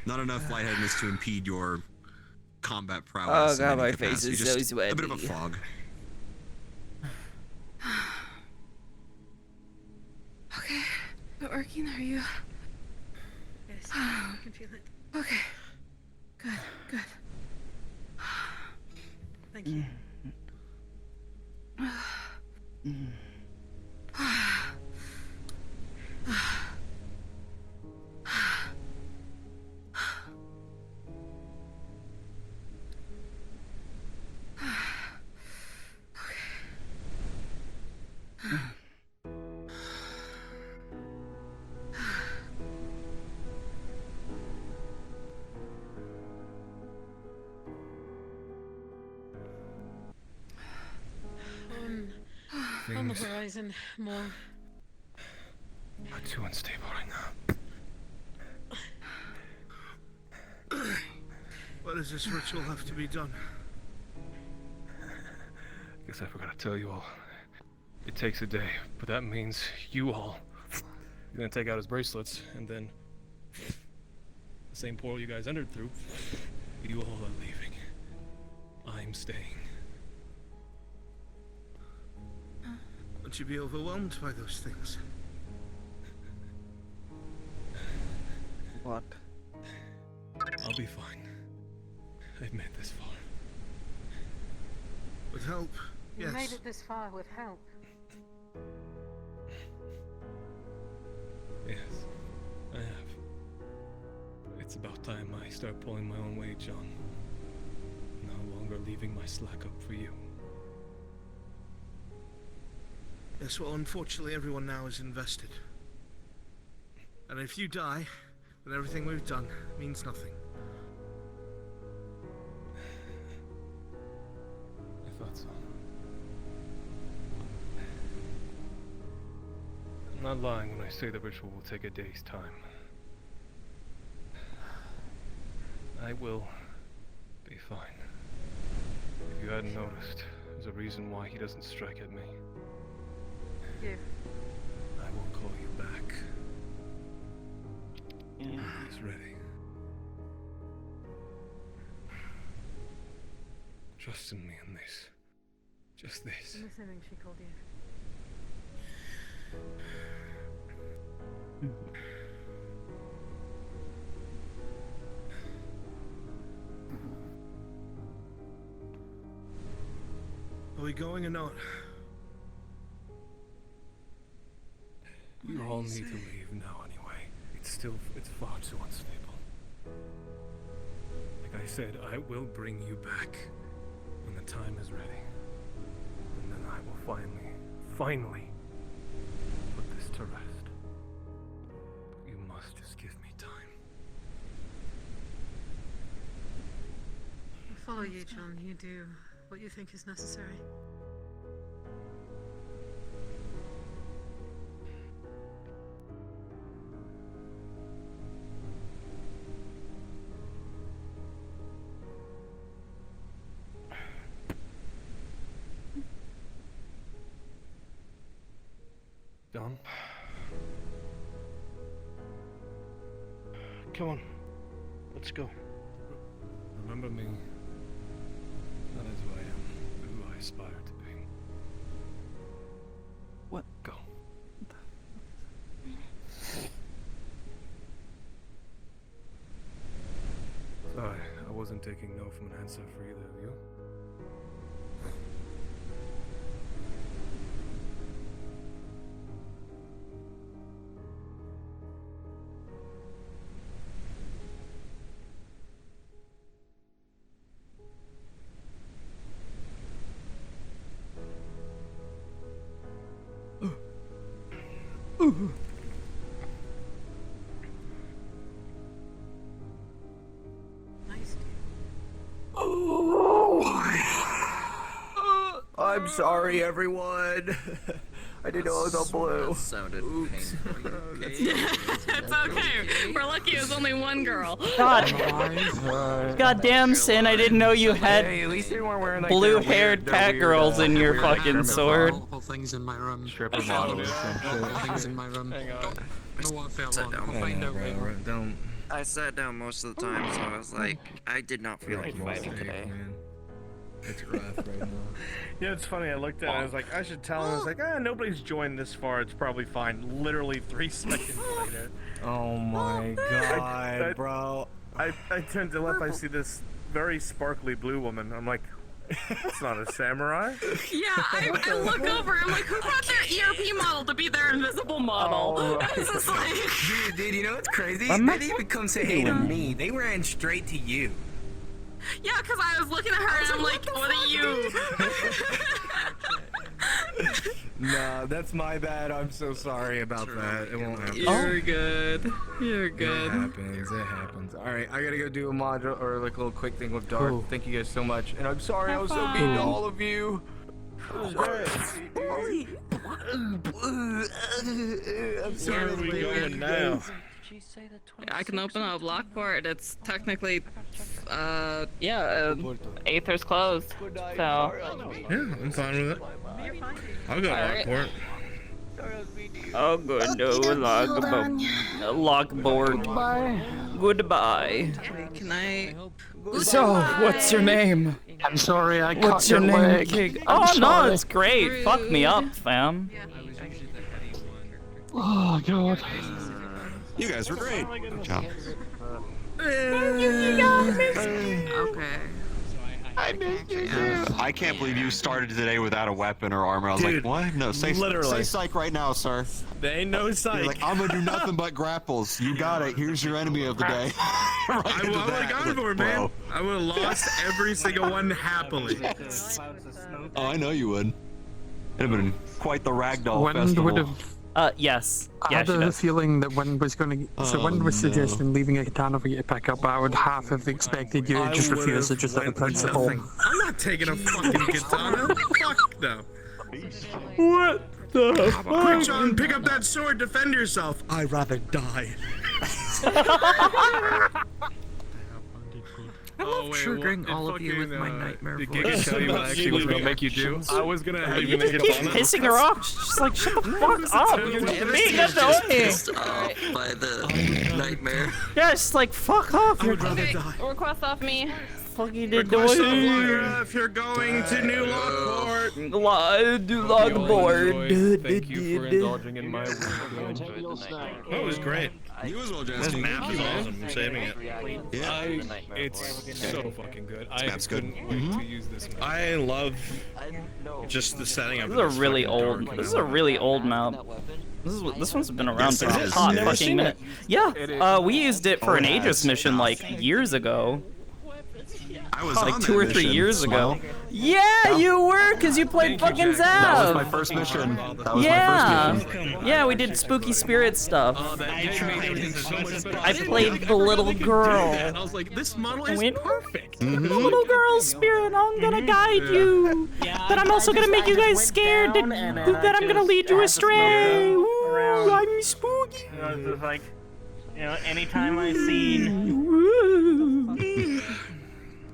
Not enough lightheadedness to impede your combat prowess. Oh god, in any my face capacity, is just so sweaty. a bit of a fog. Okay. Is it working? Are you? Yes, I can feel it. Okay. Good. Good. Thank you. On the horizon, more. Not too unstable right now. Why does this ritual have to be done? Guess I forgot to tell you all. It takes a day, but that means you all are gonna take out his bracelets, and then the same portal you guys entered through, you all are leaving. I'm staying. Won't you be overwhelmed by those things? What? I'll be fine. I've made this far. With help, You yes. made it this far with help. Yes, I have. It's about time I start pulling my own weight, John. No longer leaving my slack up for you. Yes, well, unfortunately, everyone now is invested. And if you die, then everything we've done means nothing. I thought so. I'm not lying when I say the ritual will take a day's time. I will be fine. If you hadn't noticed, there's a reason why he doesn't strike at me. You. I will call you back. He's ready. Trust in me on this. Just this. I'm assuming she called you. Are we going or not? You all need to leave now anyway. It's far too unstable. Like I said, I will bring you back when the time is ready. And then I will finally put this to rest. You must just give me time. I'll follow you, John. You do what you think is necessary. Don? Come on. Let's go. Remember me. That is who I am, who I aspire to be. What? Go. Sorry, I wasn't taking no from an answer for either of you. Nice. I'm sorry, everyone. I didn't know it was all blue. That sounded painful. It's okay. We're lucky it was only one girl. God. Goddamn Sin, I didn't know you had Hey, at least they weren't wearing like blue-haired cat girls in your fucking sword. All things in my room. Stripper models. All things in my room. Hang on. No one fell Sit on. down. I'll find out later. Don't. I sat down most of the time, so I was like, I did not feel like fighting today. It's rough right now. Yeah, it's funny. I looked at it. I was like, I should tell him. I was like, nobody's joined this far. It's probably fine. Literally 3 seconds later. Oh my god, bro. I turned to left. I see this very sparkly blue woman. I'm like, that's not a samurai. Yeah, I look over. I'm like, who brought their ERP model to be their invisible model? Oh. It's just like, Dude, you know what's crazy? They didn't even come say hey to me. They ran straight to you. yeah, because I was looking at her and I'm like, what are you? No, that's my bad. I'm so sorry about that. It won't happen. You're good. You're It good. happens. It happens. All right, I gotta go do a module or like a little quick thing with Dark. Cool. Thank you guys so much, and I'm sorry I was so mean to all of you. I'm sorry. Where are we going now? I can open a block port. It's technically, Aether's closed. So. Yeah, I'm fine with it. I'll go Alright. Lockport. Oh, good. No, logboard. Goodbye. Can I? So, what's your name? I'm sorry, I What's cut your your name, leg. King? I'm Oh no, sorry. it's great. Fuck me up, fam. Oh god. You guys were great. Good job. Okay. I missed you too. I can't believe you started today without a weapon or armor. I was Dude, like, what? No, say literally. psych right now, sir. There ain't no psych. You're like, I'm gonna do nothing but grapples. You got it. Here's your enemy of the day. I would have gone for it, man. I would have lost every single one happily. Oh, I know you would. It'd have been quite the ragdoll Wind festival. would have. Yes. I Yeah, had she a does. feeling that Wind was going to. So Wind was suggesting leaving a katana for you to pick up, but I would half have expected you to just refuse it just out of principle. I'm not taking a fucking katana. Fuck no. What the Quick, John, pick up that sword. Defend yourself. I'd rather die. I love triggering all of you with my nightmare voice. Tell you what actually was gonna make you do. I was gonna have you You just keep pissing her off. She's just like, shut the fuck up. You're being annoying. Pissed off by the nightmare. Yeah, it's just like, fuck off. You're Request off me. fucking did Request off Lyra if you're going to New Lockport. Lockport. Thank you for indulging in my That was great. You as well, This Jesse. map is awesome. I'm saving it. It's so fucking good. I map's good. couldn't wait to use this map. I love just the setting of This is a really old. This is a really old map. This one's been around for a hot fucking minute. Yeah, we used it for an Aegis mission like years ago. I was Like on 2 that or 3 mission. years ago. Well, Yeah, you were, cause you played fucking Zav. that was my first mission. That was Yeah, my first mission. yeah, we did spooky spirit stuff. I played the little girl. I was like, this model is perfect. The little girl spirit, I'm gonna guide you. But I'm also gonna make you guys scared. That I'm gonna lead you astray. Ooh, I'm spooky. It's like, you know, anytime I seen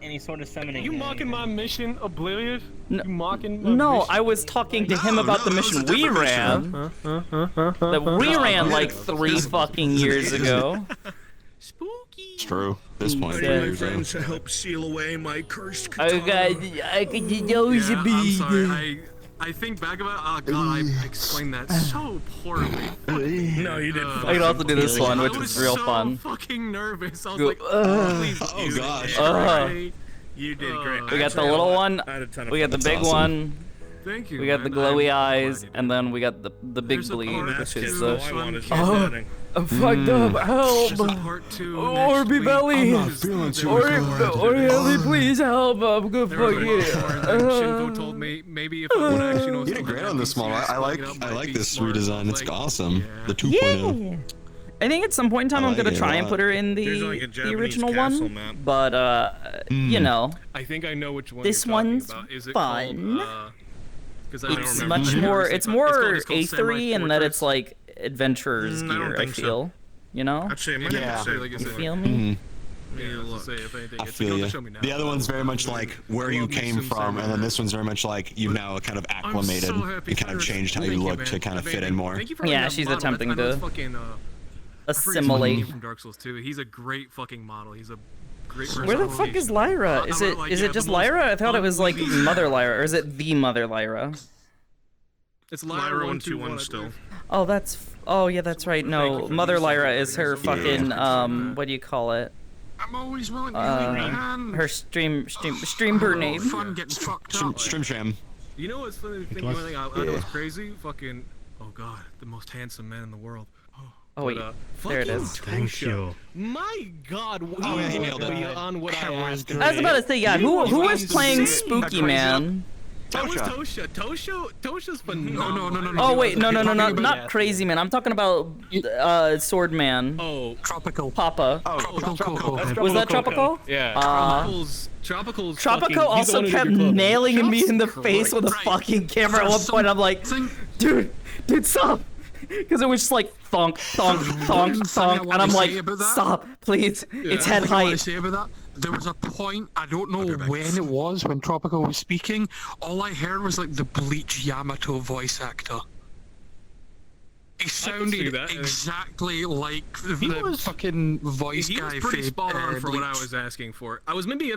any sort of summoning. You mocking my mission, Oblivious? You mocking my No, mission? I was talking to him about the mission we ran. That we ran like 3 fucking years ago. It's true. At this point, I 3 need my years ago. friends to help seal away my cursed I katana. could use a I'm bead. sorry. I think back about. Oh god, I explained that so poorly. No, you didn't. I could also do this one, which was real fun. Fucking nervous. I was Go, like, please. Oh gosh. You did great. We got the little one. I had a ton of We got the fun. big one. Thank you. We got the man. glowy I'm eyes, and then we got the big bleed, That's which is just the. all I wanted to Oh, setting. I'm fucked up. Help! Part 2 Orby belly! Orby, please help! I'm gonna fucking. Shinko told me maybe if I would actually know. You did great on this model. I like this redesign. It's awesome. The 2.0. Yeah. I think at some point in time I I'm like gonna it a try and lot. put her in There's like a the Japanese original castle one, map. but you know, I think I know which one. this you're talking one's about. Is it fun. Called, 'cause I don't It's remember. much more. It's more it's called Aethery in that it's like adventurers I don't gear. I think so. feel, you know. Actually, I might Yeah. have to say, Like I You said, feel me? Yeah, I was gonna say, if anything, I it's feel like, you. show me now. The other one's very much like where you love me came some from, and then this one's very much like you've now kind of acclimated so happy and kind of for- changed how thank you you, look man. to kind of fit in Thank more. you for Yeah, that she's model. attempting I know it's to fucking, assimilate. from Dark Souls 2. He's a great fucking model. He's a great person. Where the fuck is Lyra? Is it is it just Lyra? I thought it was like Mother Lyra, or is it the Mother Lyra? It's Lyra Lyra 121 still. Oh, that's. Oh yeah, that's right. No, Mother Lyra is her fucking what do you call it? I'm always willing to give you a hand. Her streamer name. Fun getting fucked up. Strimsham. You know what's funny? The only thing I know is crazy. Fucking. Oh god, the most handsome man in the world. Oh wait, there it is. Thank you. My God, he nailed it. On what I asked. I was about to say, yeah. Who was playing Spooky Man? That was Tosha. Tosha's phenomenal. No. Oh wait, no, not Crazy Man. I'm talking about Sword Man. Oh, Tropical. Papa. Tropical. Was that Tropical? Yeah. Tropical's Tropical also kept nailing me in the face with a fucking camera at one point. I'm like, dude, stop. Because it was just like thunk, and I'm like, stop, please. It's head What I height. say about that? There was a point, I don't know when it was, when Tropical was speaking, all I heard was like the Bleach Yamato voice actor. He see sounded that. exactly like He the was- fucking voice He guy was pretty for, spot on for what I Bleach. was asking for. I was maybe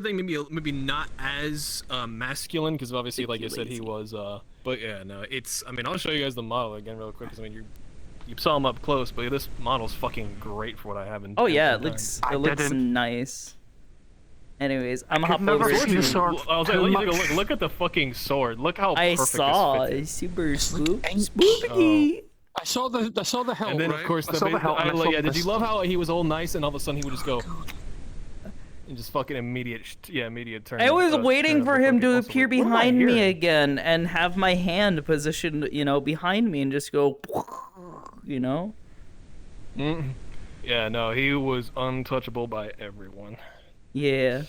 not as masculine because obviously, like I said, he was. But yeah, no, it's. I mean, I'll show you guys the model again real quick because I mean, you saw him up close, but this model's fucking great for what I have in. Oh yeah, it Ancient looks Times. nice. Anyways, I'm I've hop over. never seen to- a sword. I was like, let you take a look. Look at the fucking sword. Look how I perfect saw. this fits. It's super spooky. I saw the hilt. And then right? of course I saw the hilt. and I saw did the- you love how he was all nice and all of a sudden he would just go and just fucking immediate turn. I was turn waiting of for the him fucking- to also, appear what am I behind me hearing? again and have my hand positioned, behind me and just go, Yeah, no, he was untouchable by everyone. Yeah.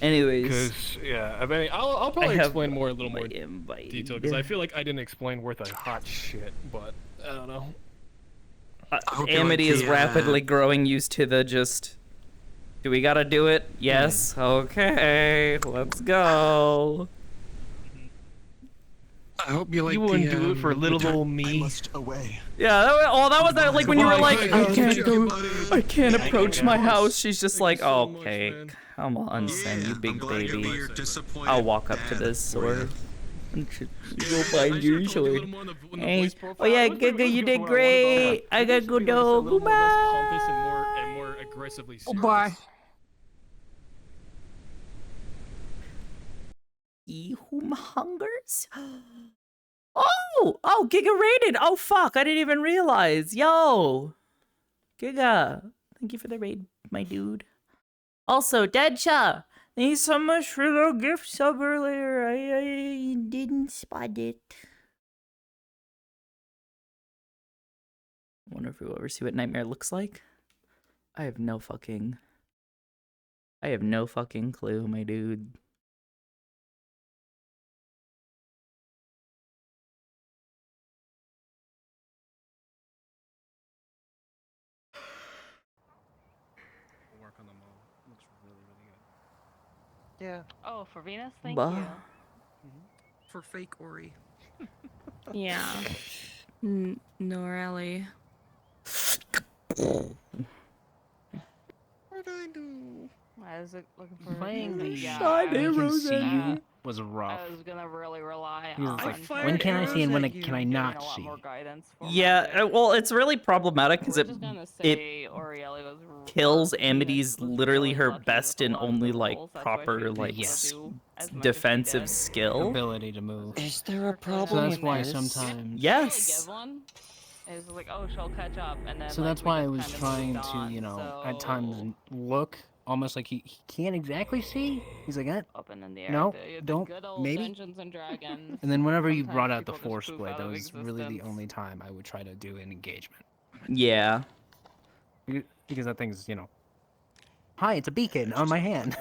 Anyways. Because yeah, I mean, I'll probably have explain more a little more detail because I feel like I didn't explain worth a hot shit, but I don't know. Amity is rapidly growing used to the just. Do we gotta do it? Yes. Okay. Let's go. I hope you like. You wouldn't do it for little old me. away. Yeah. That was that. Like when you were like, I can't go. I can't Yeah, approach yeah. my house. She's just like, okay, come on, Sam, you big baby. I'll walk up to this sword. And go find your sword. Hey. Oh yeah, Giga, you did great. I got good dog. Pompous and more aggressively serious. Bye. He whom hungers? Oh, Giga raided. Oh, fuck. I didn't even realize. Yo. Giga. Thank you for the raid, my dude. Also, Deadcha. Thank you so much for the gift sub earlier. I didn't spot it. I wonder if we'll ever see what Nightmare looks like. I have no fucking clue, my dude. Work on the model. Looks really, really good. Yeah. Oh, for Venus? Thank Bah. you. For fake Ori. Yeah. Norelli. What I do? I was looking for Playing the Shiny I can Rose. see you was rough. I was gonna really rely He was on. like, when can I see and when can I not a lot see? more guidance for Yeah, well, it's really problematic because We're it just gonna it say Orielli was kills Amity's literally her best and only like roles, that's why she proper was like able to do as much as she defensive did. skill. Ability to move. Is there a problem So that's with why this? sometimes. Yes. Give one. It's like, oh, she'll catch up, and then. So like, that's we why I just was kind of trying moved to, on, you know, so... at times look almost like he can't exactly see. He's like, Up and in the air. no, the don't, good old maybe. Dungeons and Dragons. And then whenever you Sometimes brought out the people Force just poof Blade, out that of was really the existence. only time I would try to do an engagement. Yeah. Because that thing's, you know. Hi, it's a beacon on my hand.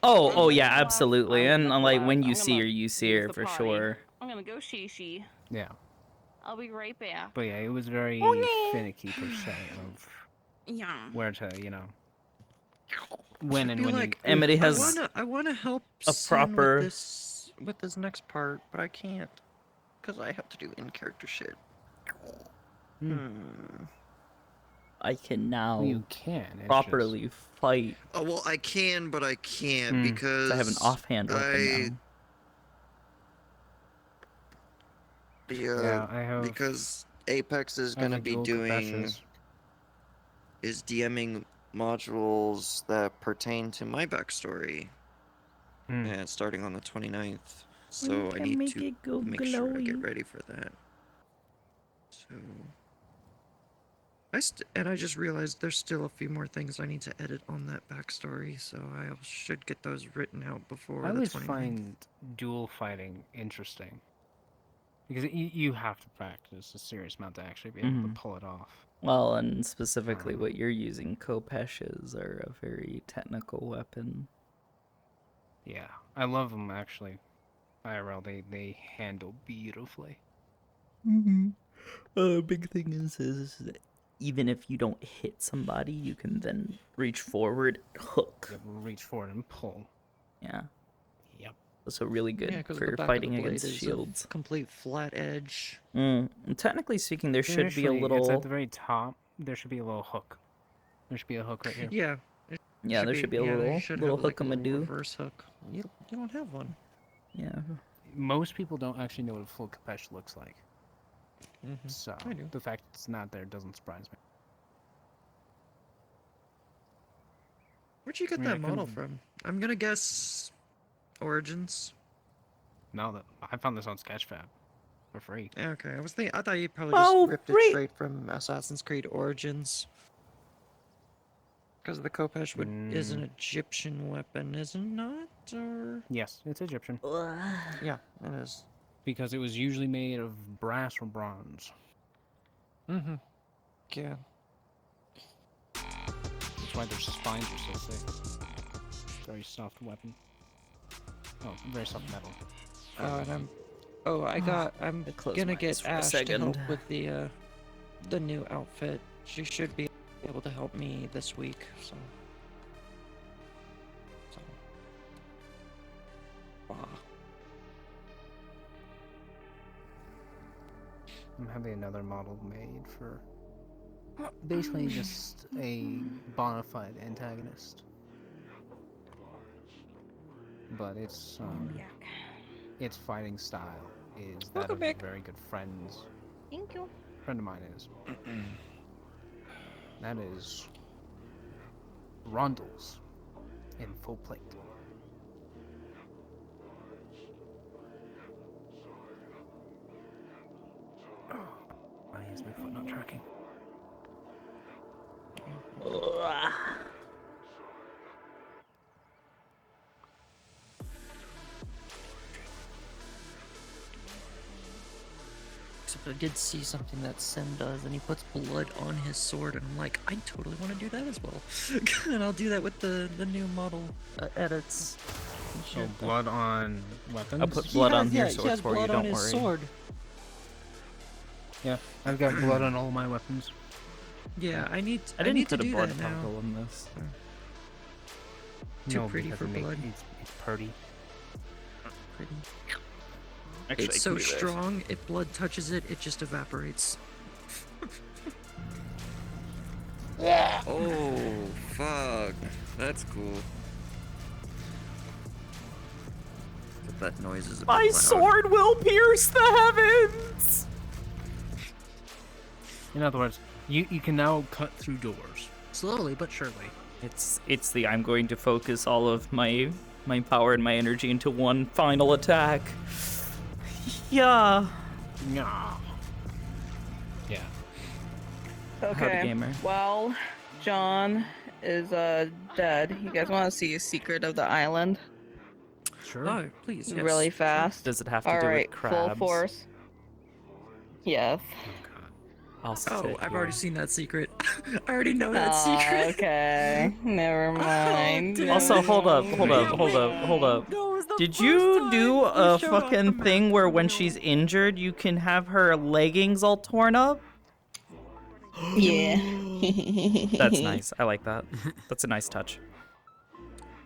Oh yeah, absolutely. And like when you see her, you see her for party. sure. I'm gonna go shishi. Yeah. I'll be right back. But yeah, it was very finicky per se of Yeah. where to, you know. When and when you... Amity has I wanna help a Sin proper- with this next part, but I can't. Because I have to do in-character shit. I can now You can. It's properly fight. Oh, well, I can, but I can't Hmm. because I have an offhand weapon now. Yeah, I have- because Apex is I have gonna a be dual doing confessions. is DMing modules that pertain to my backstory, and starting on the 29th. So I can need make to it go make sure I get glowy. ready for that. So I just realized there's still a few more things I need to edit on that backstory, so I should get those written out before I the always 29th. find dual fighting interesting. Because you have to practice a serious amount to actually be able Mhm. to pull it off. Well, and specifically what you're using, Kopeshes are a very technical weapon. Yeah, I love them actually. IRL, they handle beautifully. Mm-hmm. Big thing is that even if you don't hit somebody, you can then reach forward, hook. You reach forward and pull. Yeah. Yep. Also really good Yeah, 'cause the for back of fighting the blade against is a shields. complete flat edge. And technically speaking, there should be a Initially, little. It's at the very top. There should be a little hook. There should be a hook right here. Yeah. Yeah, there should be a they little should little have, like, hook a little do. reverse hook. You don't have one. Yeah. Most people don't actually know what a full capeche looks like. So I do. the fact it's not there doesn't surprise me. Where'd you get I mean, that I model couldn't- from? I'm gonna guess Origins. No, that I found this on Sketchfab for free. Yeah, okay, I thought you probably Oh, just ripped it great. straight from Assassin's Creed Origins. Because the Khopesh is an Egyptian weapon, is it not? Or Yes, it's Egyptian. yeah, it is. Because it was usually made of brass or bronze. Mm-hmm. Yeah. That's why their spines are so thick. Very soft weapon. Oh, very soft metal. Oh, and I'm close gonna my eyes get for a Ash to help second. with the new outfit. She should be able to help me this week, so. Wow. I'm having another model made for basically just a bona fide antagonist. But its fighting style is that of a very good friend's. Thank you. Friend of mine is. That is Rondels in full plate. Why is my foot not tracking? Except I did see something that Sin does, and he puts blood on his sword, and I'm like, I totally want to do that as well. And I'll do that with the new model edits. So blood on weapons? I'll put blood on your sword he has for you, blood don't on his worry. sword. Yeah, I've got blood on all my weapons. Yeah, I need I didn't need to put a do blood that now. toggle in this. Too No, pretty because for blood. It's pretty. Pretty. Actually, It's I so can do this. strong, if blood touches it, it just evaporates. Oh, fuck. That's cool. But that noise is a bit My loud. sword will pierce the heavens. In other words, you can now cut through doors. Slowly but surely. It's the I'm going to focus all of my power and my energy into one final attack. Yeah. Yeah. Yeah. Howdy, Okay. gamer. Well, John is dead. You guys want to see a secret of the island? Sure. Oh, please, yes. Really fast. Does it have to All do right, with crabs? full force. Yes. I'll sit Oh, I've here. already seen that secret. I already know that Aw, secret. Okay. Never mind. Also, hold up. Did you do a fucking thing where when she's injured, you can have her leggings all torn up? Yeah. That's nice. I like that. That's a nice touch.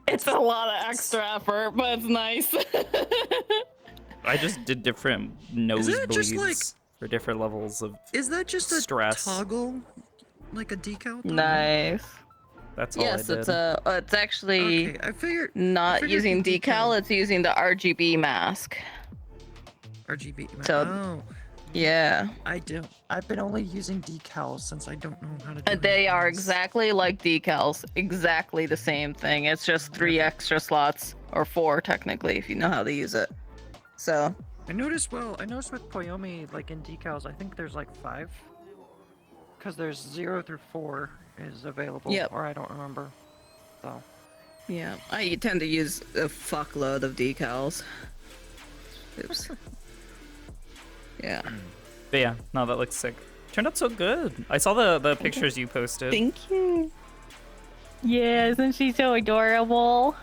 It's a lot of extra effort, but it's nice. I just did different Is it just nosebleeds like- for different levels of Is that just a stress. toggle? Like a decal toggle? Nice. That's all Yes, I did. it's actually Okay, I figured not using the decal, it's using the RGB mask. RGB. So- Oh, Yeah. I do. I've been only using decals since I don't know how to do They are anything else. exactly like decals. Exactly the same thing. It's just 3 extra slots, or 4 technically, if you know how to use it. So, I noticed with Koyomi, like in decals, I think there's like 5. Because there's 0 through 4 is available. Yep. Or I don't remember. So. yeah. I tend to use a fuckload of decals. Oops. Yeah. But yeah, no, that looks sick. Turned out so good. I saw the pictures you posted. Thank you. Yeah, isn't she so adorable?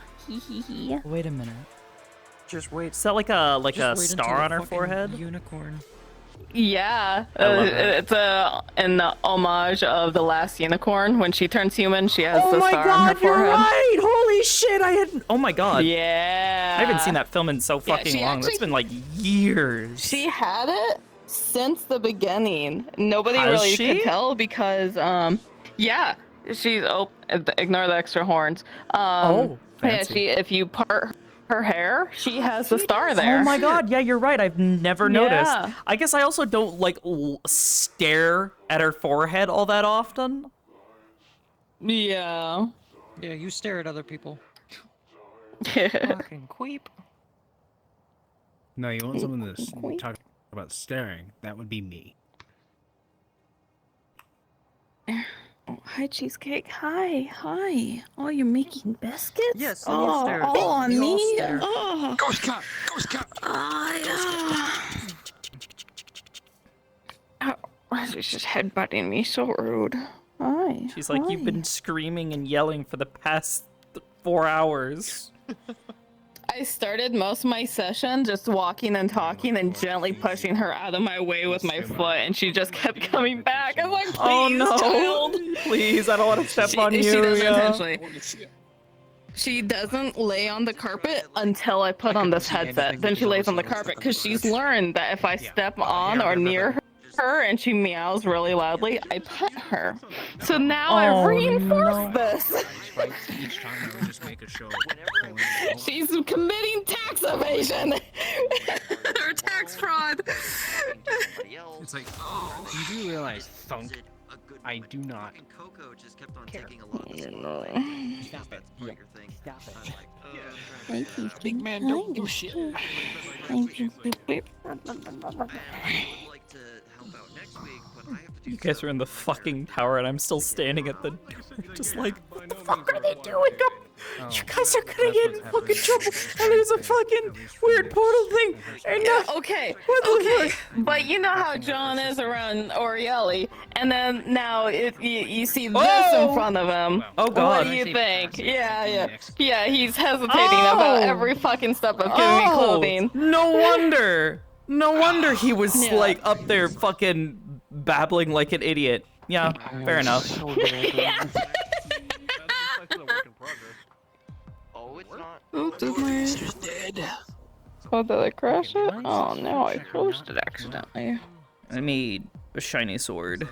Wait a minute. Just wait. Is that like a Just wait until star the on her fucking forehead? Unicorn. Yeah, I love it. it's an homage of the last unicorn. When she turns human, she has Oh the my star on her god, you're forehead. right! Holy shit, I had. Oh my god. Yeah. I haven't seen that film in so Yeah, fucking she long. That's actually- been like years. She had it since the beginning. Nobody Has really she? could tell because, yeah, she's ignore the extra horns. Oh, yeah, fancy. if you part her hair, she has the star there. Oh my god, yeah, you're right. I've never noticed. Yeah. I guess I also don't like stare at her forehead all that often. Yeah. Yeah, you stare at other people. Fucking queep. No, you want someone to talk about staring? That would be me. Oh, hi, Cheesecake. Hi. Oh, you're making biscuits? Yes, oh, stare. all on You all me? stare. Oh. Ghost cat! Ghost cat! She's just headbutting me. So rude. Hi. She's like, you've been screaming and yelling for the past 4 hours. I started most of my session just walking and talking and gently pushing her out of my way with my foot, and she just kept coming back. I'm like, please, Oh no! child. Please, I don't want to step on you. She does yeah. intentionally. She doesn't lay on the carpet until I put on this headset. Then she lays on the carpet because she's learned that if I step on or near her and she meows really loudly, I pet her. So now I reinforce this. Each time I would just make a show. She's committing tax evasion or tax fraud. It's like, You do realize, Thunk, I do not Coco just kept on taking a lot of Stop it. your thing. Stop it. I'm like, Thank you. Big man don't do shit. Thank you. You guys are in the fucking tower and I'm still standing at the door, just like, what the fuck are they doing? You guys are gonna get in fucking trouble. And there's a fucking weird portal thing. And Okay. But you know how John is around Orielli, and then now you see this in front of him. Oh god. What do you think? Yeah. He's hesitating about every fucking step of giving me clothing. No wonder he was Yeah. like up there fucking babbling like an idiot. Yeah, fair enough. Oh, did my dead? Oh, did I crash it? Oh no, I closed it accidentally. I made a shiny sword.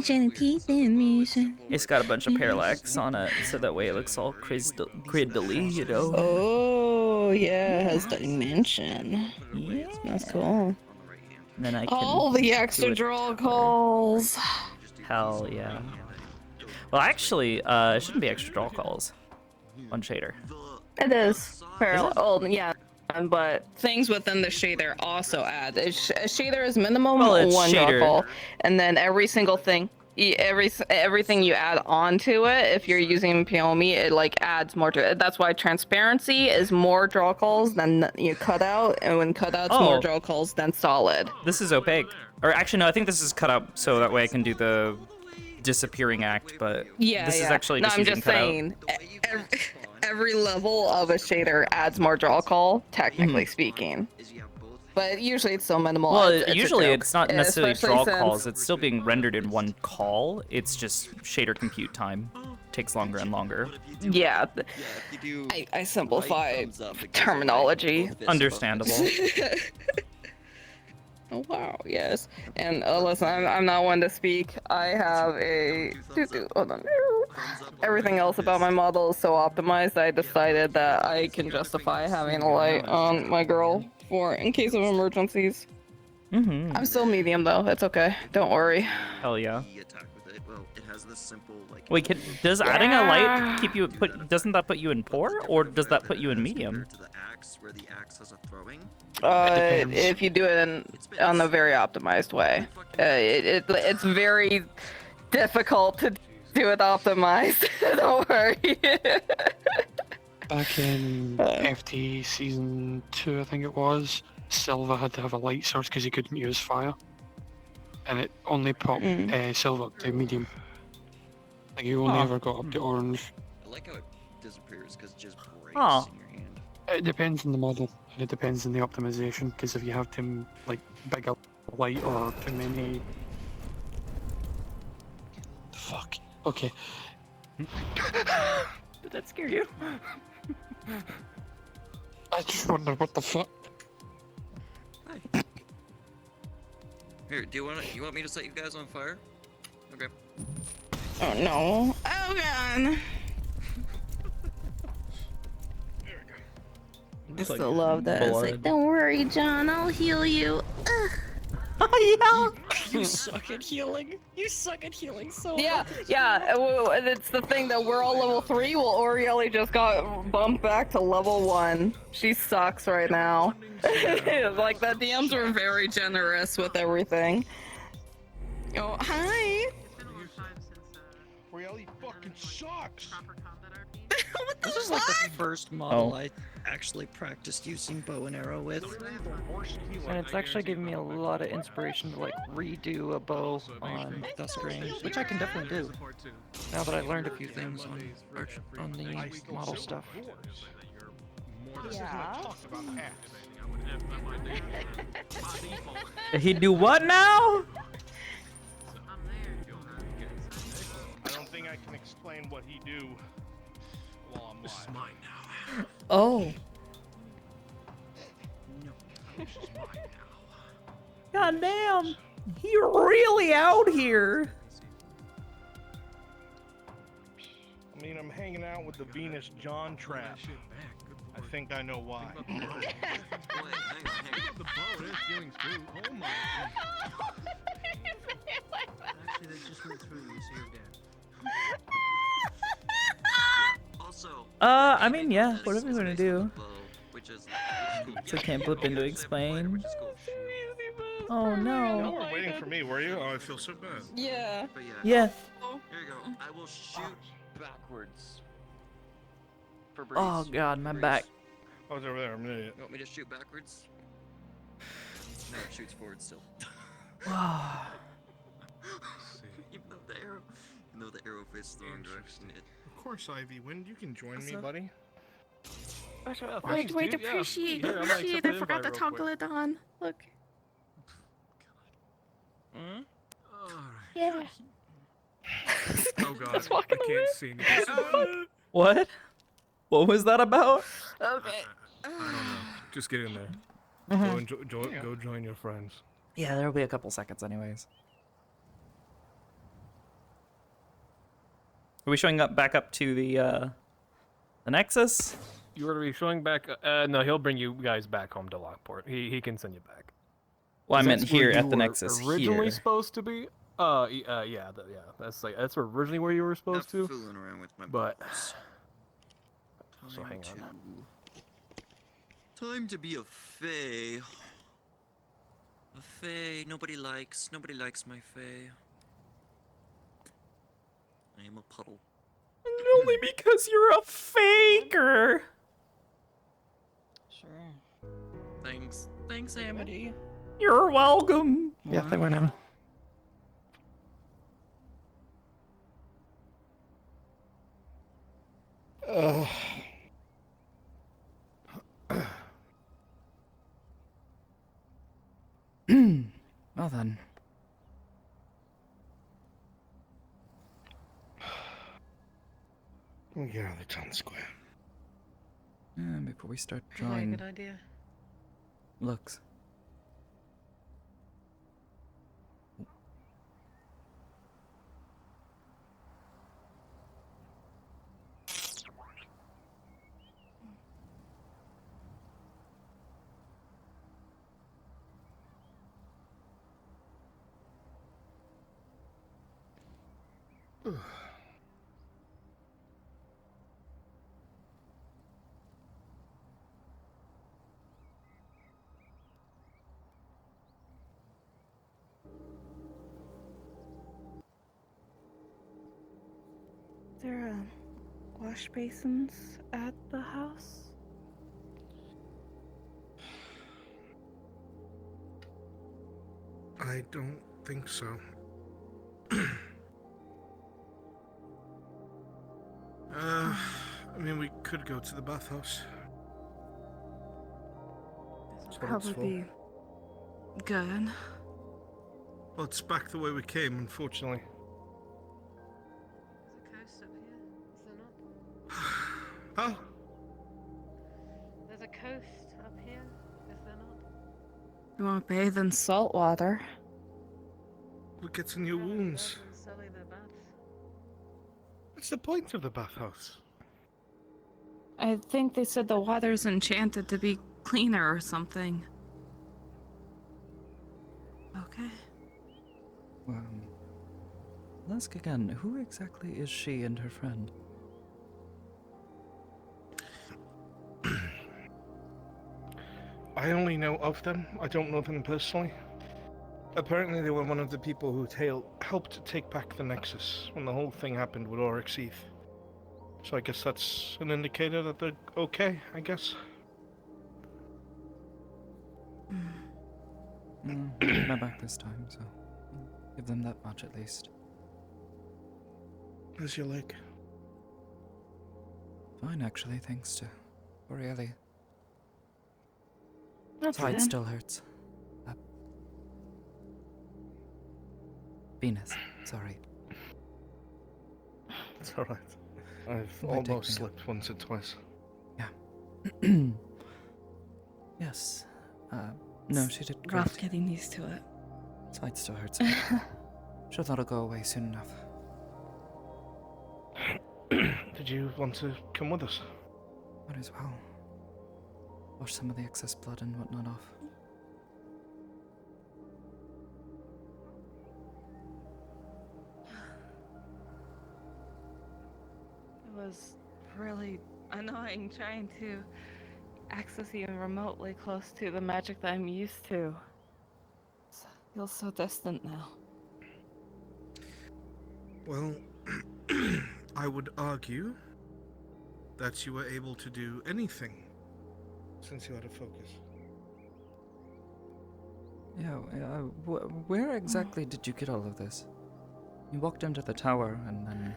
Shiny teeth in me. It's got a bunch of parallax on it, so that way it looks all criddly, you know? Oh, yeah, it has dimension. Yeah. That's cool. And then I can All the do extra it. draw calls. Hell yeah. Well, actually, it shouldn't be extra draw calls. One shader. It is. Oh, yeah. But things within the shader also add. A shader is minimum Well, it's one draw shader. call, and then every single thing, everything you add onto it, if you're using Piomi, it like adds more to it. That's why transparency is more draw calls than you cutout, and when cutout's more Oh. draw calls than solid. This is opaque. Or actually, no, I think this is cut out so that way I can do the disappearing act, but Yeah, this yeah. is actually no, just I'm using just cutout. saying. Every level of a shader adds more draw call, technically speaking. But usually it's so minimal. Well, it's a usually joke. it's not necessarily Especially draw since- calls. It's still being rendered in one call. It's just shader compute time takes longer and longer. Yeah, I simplify terminology. Understandable. Oh wow, yes. And listen, I'm not one to speak. I have a hold on. Everything else about my model is so optimized. I decided that I can justify having a light on my girl for in case of emergencies. Mm-hmm. I'm still medium though. It's okay. Don't worry. Hell yeah. Well, it has this simple like. Wait, does adding a light keep you doesn't that put you in poor, or does that put you in medium? To the axe where the axe has a throwing. If you do it on a very optimized way, it's very difficult to do it optimized. Don't worry. Back in FT Season 2, I think it was, Silva had to have a light source because he couldn't use fire. And it only popped Silva up to medium. Like, you only ever got up to orange. I like how it disappears because it just breaks Oh. in your hand. It depends on the model, and it depends on the optimization, because if you have too, like, big a light or too many... Fuck. Okay. Did that scare you? I just wonder what the fuck. Here, you want me to set you guys on fire? Okay. Oh no. Oh god. I still love that. It's like, don't worry, John, I'll heal you. You suck at healing. You suck at healing so Yeah, much. yeah, and it's the thing that we're all level 3, well, Orieli just got bumped back to level 1. She sucks right now. Like, the DMs were very generous with everything. Oh, hi! Orieli fucking sucks! This is like the first model I actually practiced using bow and arrow with. And it's actually giving me a lot of inspiration to like redo a bow on Dusk Range, which I can definitely do. Now that I learned a few things on the model stuff. Yeah. He do what now? I don't think I can explain what he do while I'm live. This is mine now. Oh. God damn. You're really out here. I mean, I'm hanging out with the Venus John trap. I think I know why. The bow, there's feelings too. Oh my. Actually, that just went through you, so you're dead. Also, I mean, yeah, whatever you want to do. which is So can't blip into explain. Oh You no. were waiting for me, were you? Oh, I feel so bad. Yeah. But Yeah. Here you go. I will shoot backwards. For Breeze. Oh god, my back. I was over there. I'm an idiot. You want me to shoot backwards? No, it shoots forward still. Even though the arrow faces the wrong direction, it. Of course, Ivy. When you can join me, buddy. Wait, appreciate it. I forgot to toggle it on. Look. Yeah. Oh god, Just walking I can't see me. What? What was that about? Okay. I don't know. Just get in there. Mhm. Go join your friends. Yeah, there'll be a couple seconds anyways. Are we showing up back up to the Nexus? You are to be showing back. No, he'll bring you guys back home to Lockport. He can send you back. Well, I meant That's where here you at the were Nexus. Originally Here. supposed to be. Yeah. That's originally where you were supposed to. Fooling around with my But. balls. So hang on. Time to be a fae. A fae nobody likes my fae. I am a puddle. Only because you're a faker. Sure. Thanks, Amity. You're welcome. Yeah, they went in. Well then. Let me get out of the town square. Before we start Probably a drawing good idea. looks. There are wash basins at the house? I don't think so. I mean, we could go to the bathhouse. what it's for. probably be good. Well, it's back the way we came, unfortunately. There's a coast up here, is there not? Huh? There's a coast up here, is there not? You want to bathe in salt water? What gets in your wounds? Sully the baths. What's the point of the bathhouse? I think they said the water's enchanted to be cleaner or something. Okay. I'll ask again, who exactly is she and her friend? I only know of them. I don't know them personally. Apparently they were one of the people who helped take back the Nexus when the whole thing happened with Oryx Eth. So I guess that's an indicator that they're okay, I guess. My back this time, so I'll give them that much at least. How's your leg? Fine, actually, thanks to Aurelie. That's Side good. still hurts. Venus, sorry. It's alright. I've Might take almost me slipped once or twice. Yeah. Yes. No, she did great. Rough getting used to it. Side still hurts. Sure that'll go away soon enough. Did you want to come with us? Might as well. Wash some of the excess blood and whatnot off. It was really annoying trying to access even remotely close to the magic that I'm used to. It feels so distant now. Well, I would argue that you were able to do anything since you had a focus. Yeah, where exactly did you get all of this? You walked into the tower and then...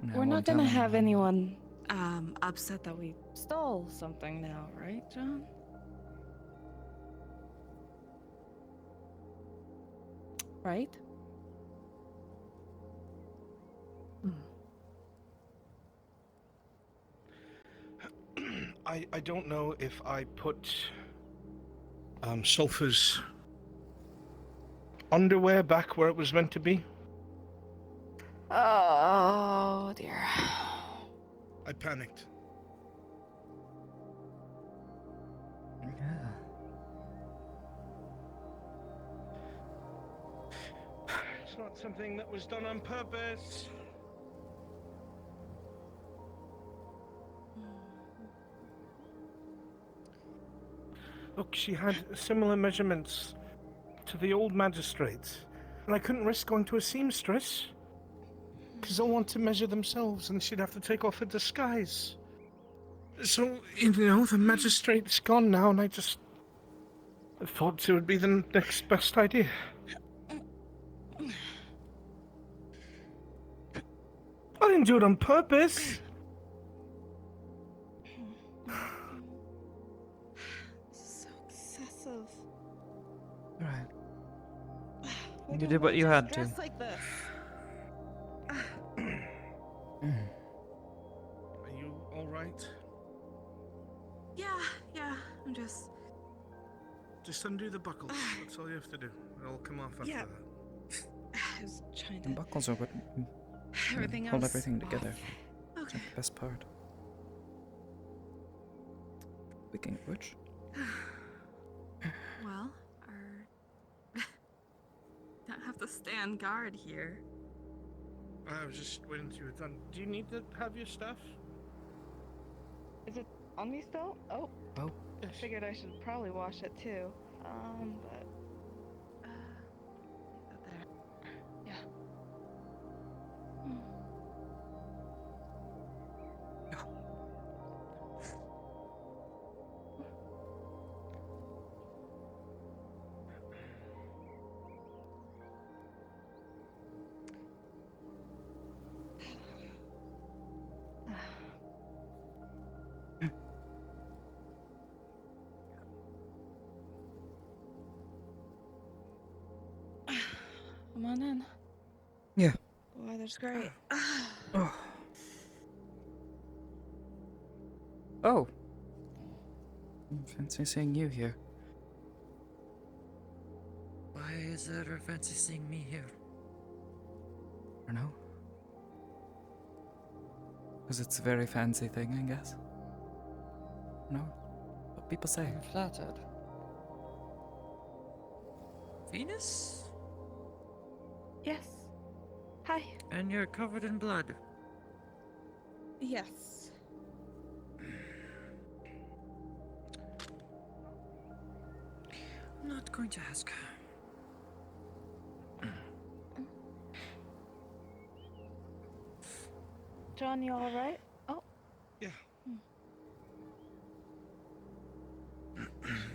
No, We're not I'm gonna telling have you. anyone upset that we stole something now, right, John? Right? I don't know if I put Sulphur's underwear back where it was meant to be. Oh dear. I panicked. Yeah. It's not something that was done on purpose. Look, she had similar measurements to the old magistrates, and I couldn't risk going to a seamstress, because they'll want to measure themselves, and she'd have to take off her disguise. So, you know, the magistrate's gone now, and I thought it would be the next best idea. I didn't do it on purpose. So excessive. Alright. You did what you had to. Dress like this. Are you alright? Yeah, I'm just... Just undo the buckles. That's all you have to do. It'll come off after Yeah. that. I was trying The to... buckles are what Everything hold else everything off. together. It's Okay. like the best part. Speaking of which, Well, don't have to stand guard here. I was just waiting until you were done. Do you need to have your stuff? Is it on me still? Oh. Oh. I figured I should probably wash it too. But... leave that there. Yeah. Come on in. Yeah. The weather's great. Oh. Fancy seeing you here. Why is there a fancy seeing me here? I don't know. Because it's a very fancy thing, I guess. No? What people say. I'm flattered. Venus? Yes. Hi. And you're covered in blood. Yes. I'm not going to ask. John, you alright? Oh. Yeah. Hmm.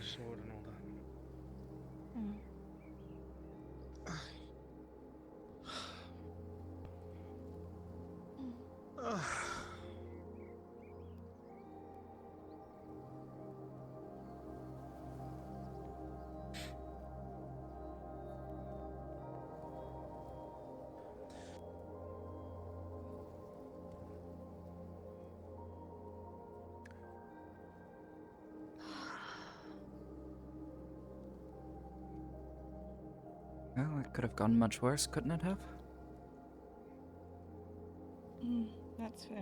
Sword and all that. Hmm. Well, it could have gone much worse, couldn't it have? That's fair.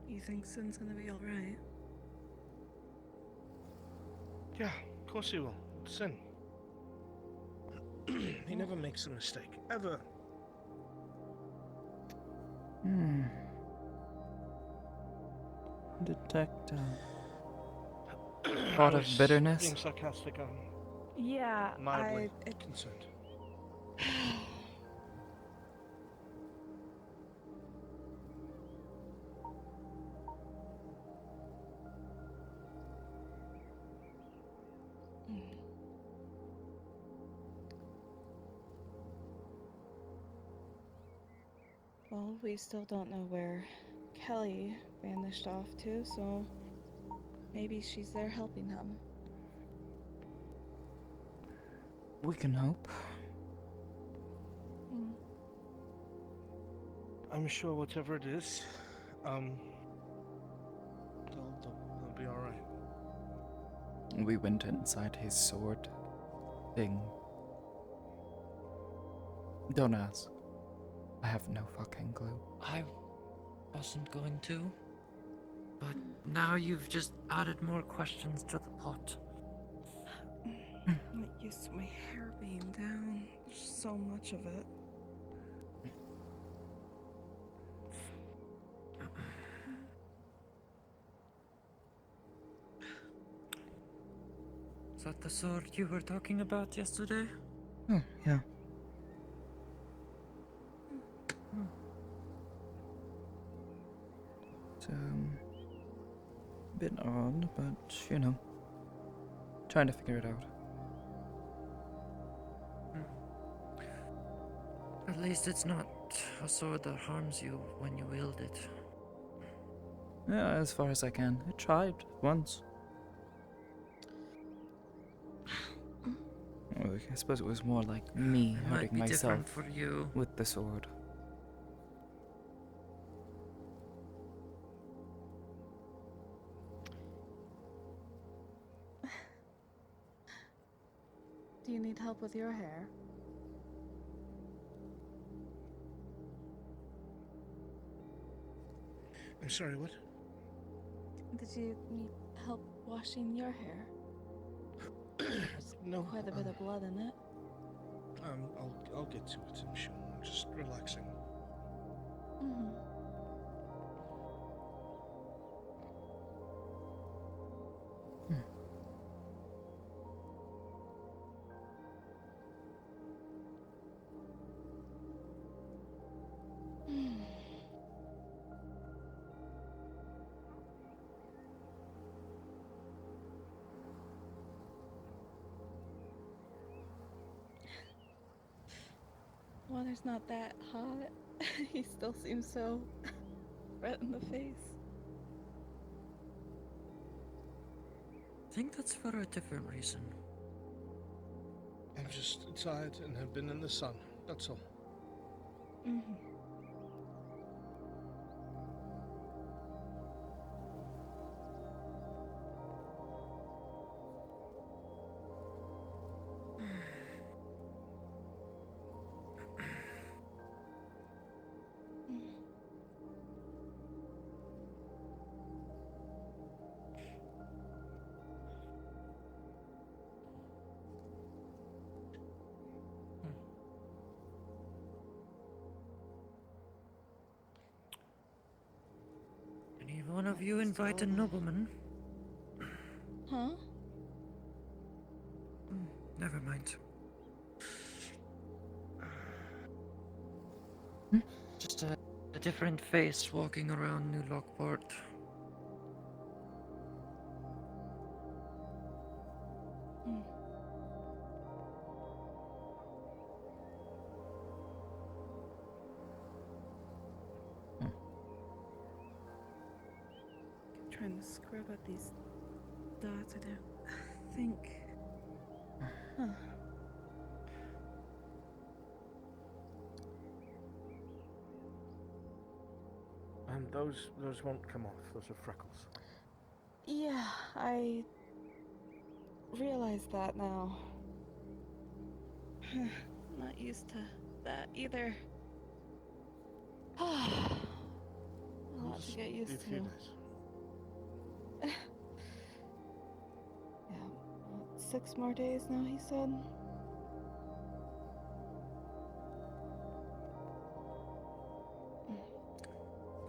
You think Sin's gonna be alright? Yeah, of course he will. Sin. He never makes a mistake. Ever. Detect a thought of bitterness. Being sarcastic, Yeah, mildly concerned. Well, we still don't know where Kelly vanished off to, so maybe she's there helping him. We can hope. I'm sure whatever it is, they'll be alright. We went inside his sword thing. Don't ask. I have no fucking clue. I wasn't going to. But now you've just added more questions to the pot. I'm not used to my hair being down. There's so much of it. Is that the sword you were talking about yesterday? Oh, yeah. It's a bit odd, but you know, trying to figure it out. At least it's not a sword that harms you when you wield it. Yeah, as far as I can. I tried once. Well, I suppose it was more like me It might hurting be myself different for you. with the sword. Do you need help with your hair? I'm sorry, what? Did you need help washing your hair? There's No, quite a bit of blood in it. I'll get to it, I'm sure. I'm just relaxing. Water's not that hot. He still seems so right in the face. I think that's for a different reason. I'm just tired and have been in the sun. That's all. Mm-hmm. Any one of you invite a nobleman? Huh? Never mind. Just a different face walking around New Lockport. Trying to scrub out these dots. I don't think. Huh. And those won't come off. Those are freckles. Yeah, I realize that now. Not used to that either. A lot to get used to. Yeah, 6 more days now, he said.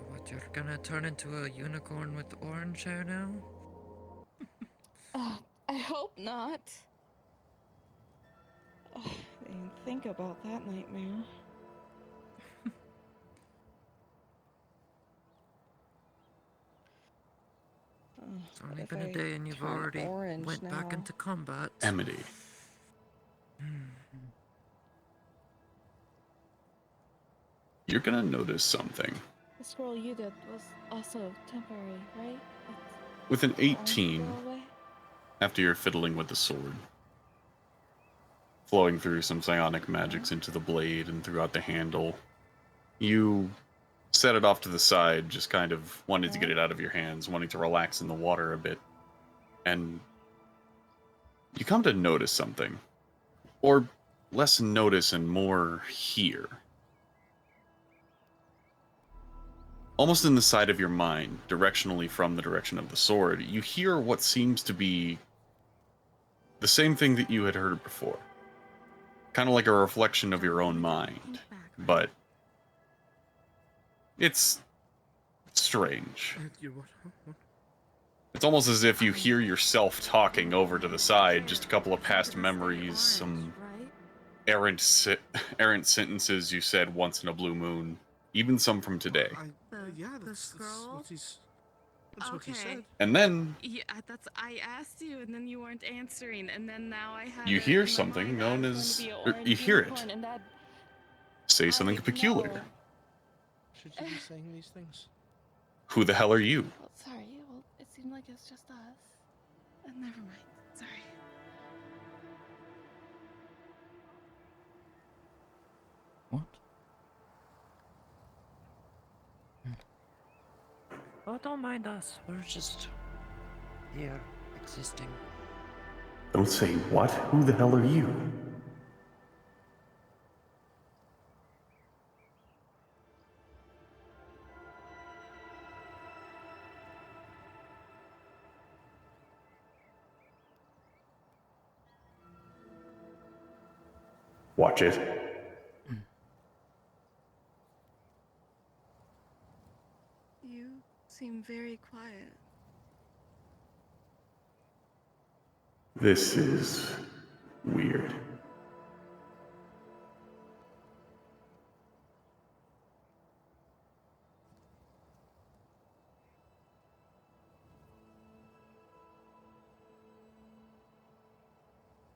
What, you're gonna turn into a unicorn with orange hair now? I hope not. I didn't even think about that nightmare. It's only been a day and you've already went back into combat. Amity. You're gonna notice something. The scroll you did was also temporary, right? With an It's 18, go away? after you're fiddling with the sword, flowing through some psionic magics into the blade and throughout the handle, you set it off to the side, just kind of wanting to get it out of your hands, wanting to relax in the water a bit. And you come to notice something. Or less notice and more hear. Almost in the side of your mind, directionally from the direction of the sword, you hear what seems to be the same thing that you had heard before. Kind of like a reflection of your own mind. But it's strange. It's almost as if you hear yourself talking over to the side, just a couple of past memories, some errant sentences you said once in a blue moon, even some from today. That's what he said. And then Yeah, I asked you, and then you weren't answering, and then now I had. you hear something known as, or you hear it. Say something peculiar. Should you be saying these things? Who the hell are you? Well, sorry. Well, it seemed like it's just us. Never mind. Sorry. What? Oh, don't mind us. We're just here, existing. Don't say what? Who the hell are you? Watch it. You seem very quiet. This is weird.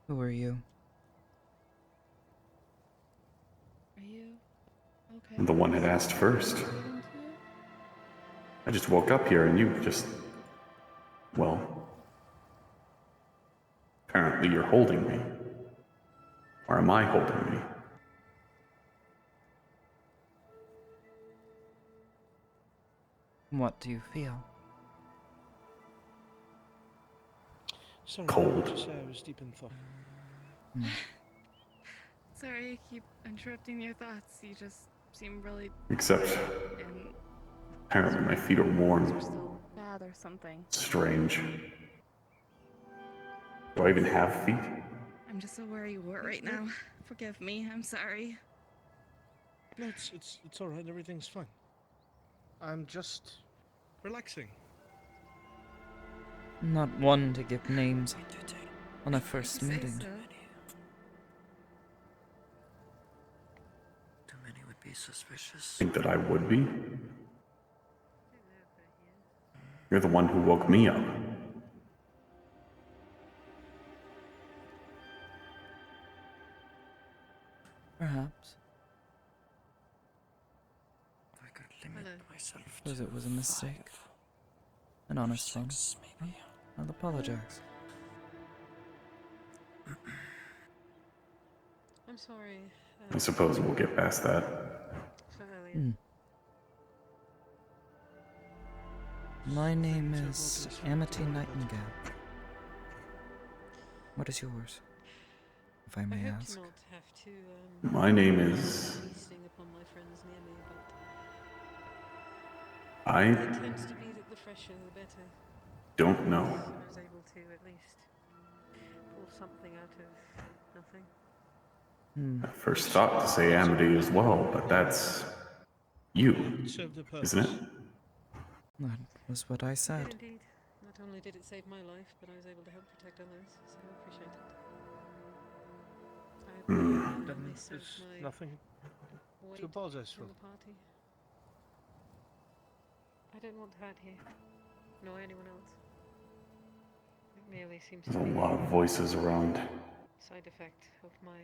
Who are you? Are you okay? The one had asked first. I just woke up here and you just... Well... Apparently you're holding me. Or am I holding me? What do you feel? Sorry, Cold. Just, I was deep in thought. Sorry, I keep interrupting your thoughts. You just seem really Except... and Apparently my feet are warm. you're still bad or something. Strange. Do I even have feet? I'm just so where you were right now. Forgive me. I'm sorry. No, it's all right. Everything's fine. I'm just relaxing. Not one to give names on a first Say meeting. so. Too many would be suspicious. Think that I would be? You're the one who woke me up. Perhaps. I could limit myself Suppose it was a mistake. An honest one. I'll apologize. I'm sorry. I suppose we'll get past that. For earlier. My name is Amity Nightingale. What is yours, if I may I hope ask? to not have to, My name is... feasting upon my friends near me, I but it tends to be that the fresher the better. don't know. I was able to at least pull something out of nothing. I first thought to say Amity as well, but that's... you, Served a purpose. isn't it? That was what I It said. did indeed. Not only did it save my life, but I was able to help protect others, so I appreciate it. I hope Then may serve there's my nothing weight to apologize for. in the party. I don't want to hurt you, nor anyone else. It merely seems to There's be a lot of voices around. side effect of my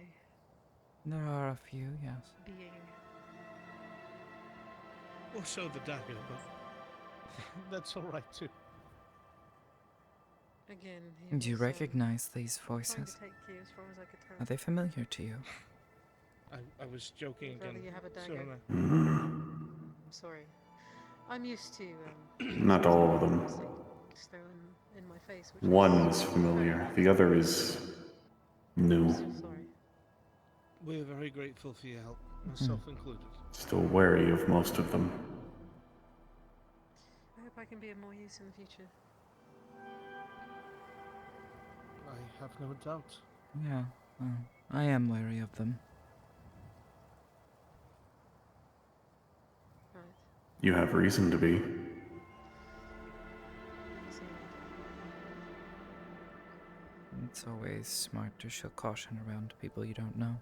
There are a few, yes. being. Also the dagger, but that's all right too. Again, Do you recognize these voices? take you as far as I could tell. Are they familiar to you? I was joking Rather again. you have a dagger. Sorry. I'm sorry. I'm used to Not all of them. mistakes thrown in my face, which One's familiar, the other is... new. sorry. We're very grateful for your help, myself included. Still wary of most of them. I hope I can be of more use in the future. I have no doubt. Yeah, well, I am wary of them. Right. You have reason to be. It's always smart to show caution around people you don't know.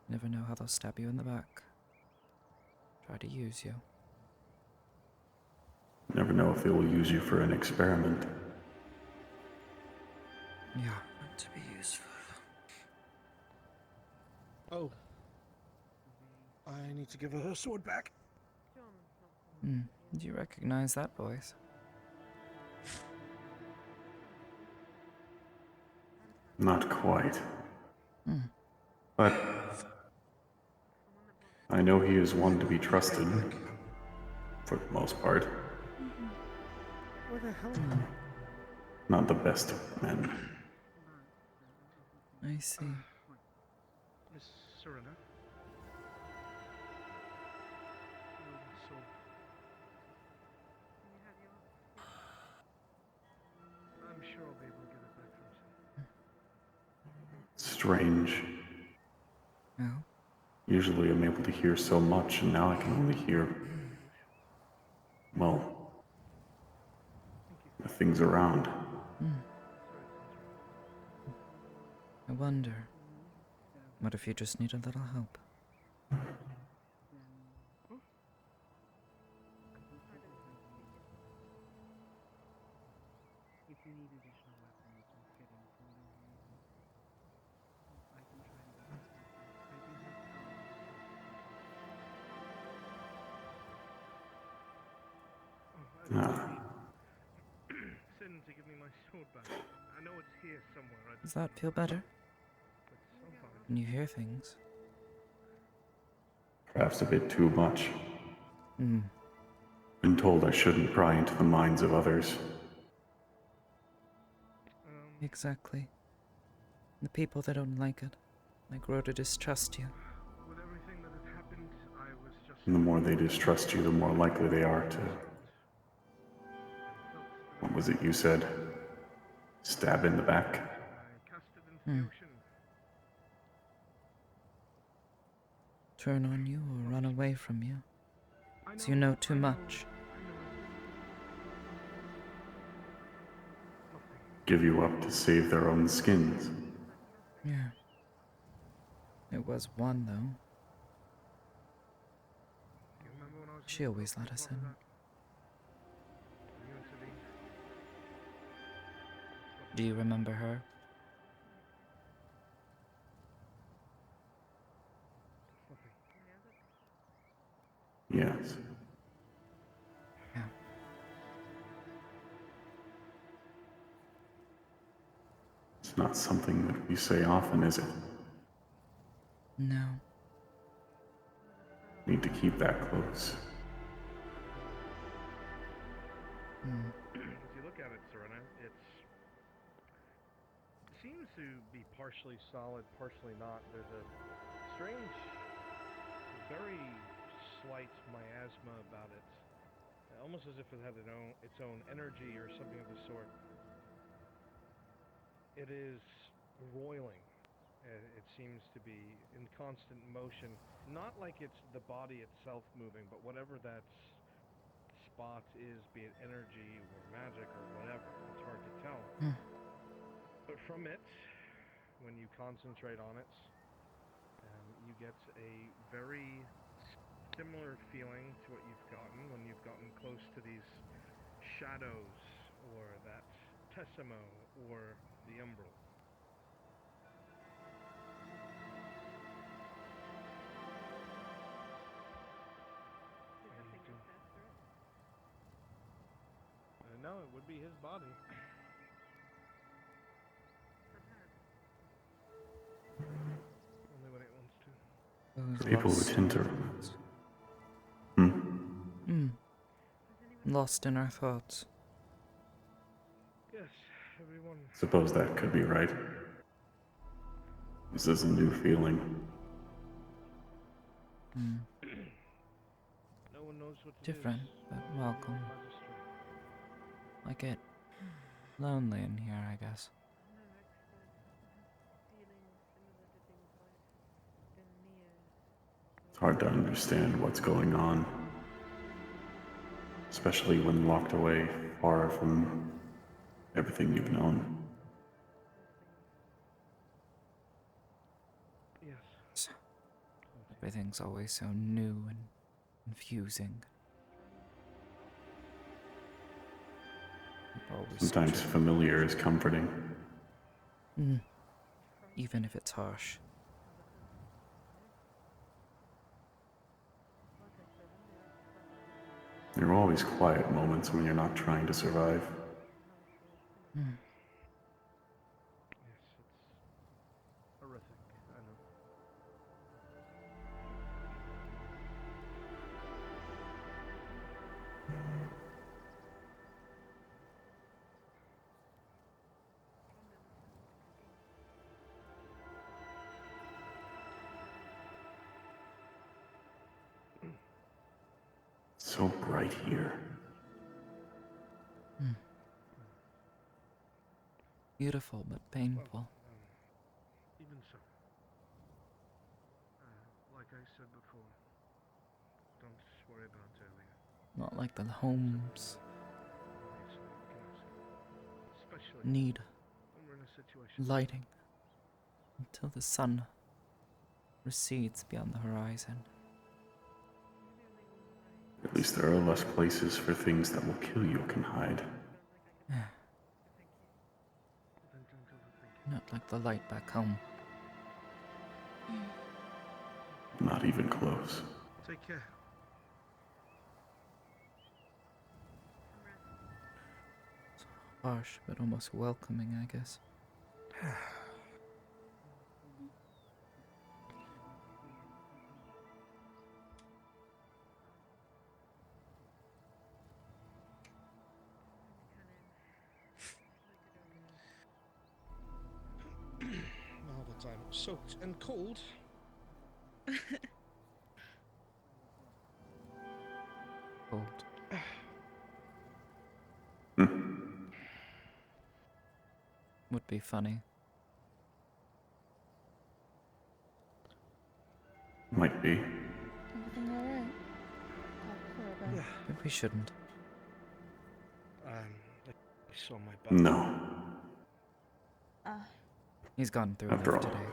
Never know how they'll stab you in the back. Try to use you. Never know if they will use you for an experiment. Yeah. Meant to be useful. Oh. I need to give her her sword back. Do you recognize that voice? Not quite. But... I know he is one to be trusted. For the most part. Where the hell? Not the best of men. I see. Miss Serena? I'm sure I'll be able to get it back from you. Strange. Oh? Usually I'm able to hear so much, and now I can only hear... well... the things around. I wonder, what if you just need a little help? Ah, Sin to give me my sword back. I know it's here somewhere. Does that feel better? When you hear things? perhaps a bit too much. Hmm. Been told I shouldn't pry into the minds of others. Exactly. The people that don't like it, they grow to distrust you. With everything that had happened, I was just... And the more they distrust you, the more likely they are to... What was it you said? Stab in the back? Hmm. Turn on you or run away from you. So you know too much. Give you up to save their own skins. Yeah. It was one, though. She always let us in. Do you remember her? Yes. Yeah. It's not something that we say often, is it? No. Need to keep that close. Hmm. As you look at it, Serena, it seems to be partially solid, partially not. There's a strange, very slight miasma about it. Almost as if it had its own energy or something of the sort. It is roiling. It seems to be in constant motion. Not like it's the body itself moving, but whatever that spot is, be it energy or magic or whatever. It's hard to tell. But from it, when you concentrate on it, you get a very similar feeling to what you've gotten when you've gotten close to these shadows or that Tessimo or the Umbral. No, it would be his body. Only when it wants to. People who tend to... Lost in our thoughts. Yes, everyone. Suppose that could be right. This is a new feeling. Hmm. No one knows what Different, but welcome. I get lonely in here, I guess. It's hard to understand what's going on. Especially when locked away far from everything you've known. Yes. Everything's always so new and confusing. Sometimes familiar is comforting. Even if it's harsh. There are always quiet moments when you're not trying to survive. Yes, it's horrific, I know. So bright here. Beautiful but painful. Even so. Like I said before, don't worry about earlier. Not like the homes Especially need when we're in a situation. lighting until the sun recedes beyond the horizon. At least there are less places for things that will kill you can hide. Not like the light back home. Not even close. Take care. Harsh, but almost welcoming, I guess. Now that I'm soaked and cold. Cold. Would be funny. Might be. Everything alright? Yeah. But we shouldn't. I saw my back. No. He's gone through After enough all. today.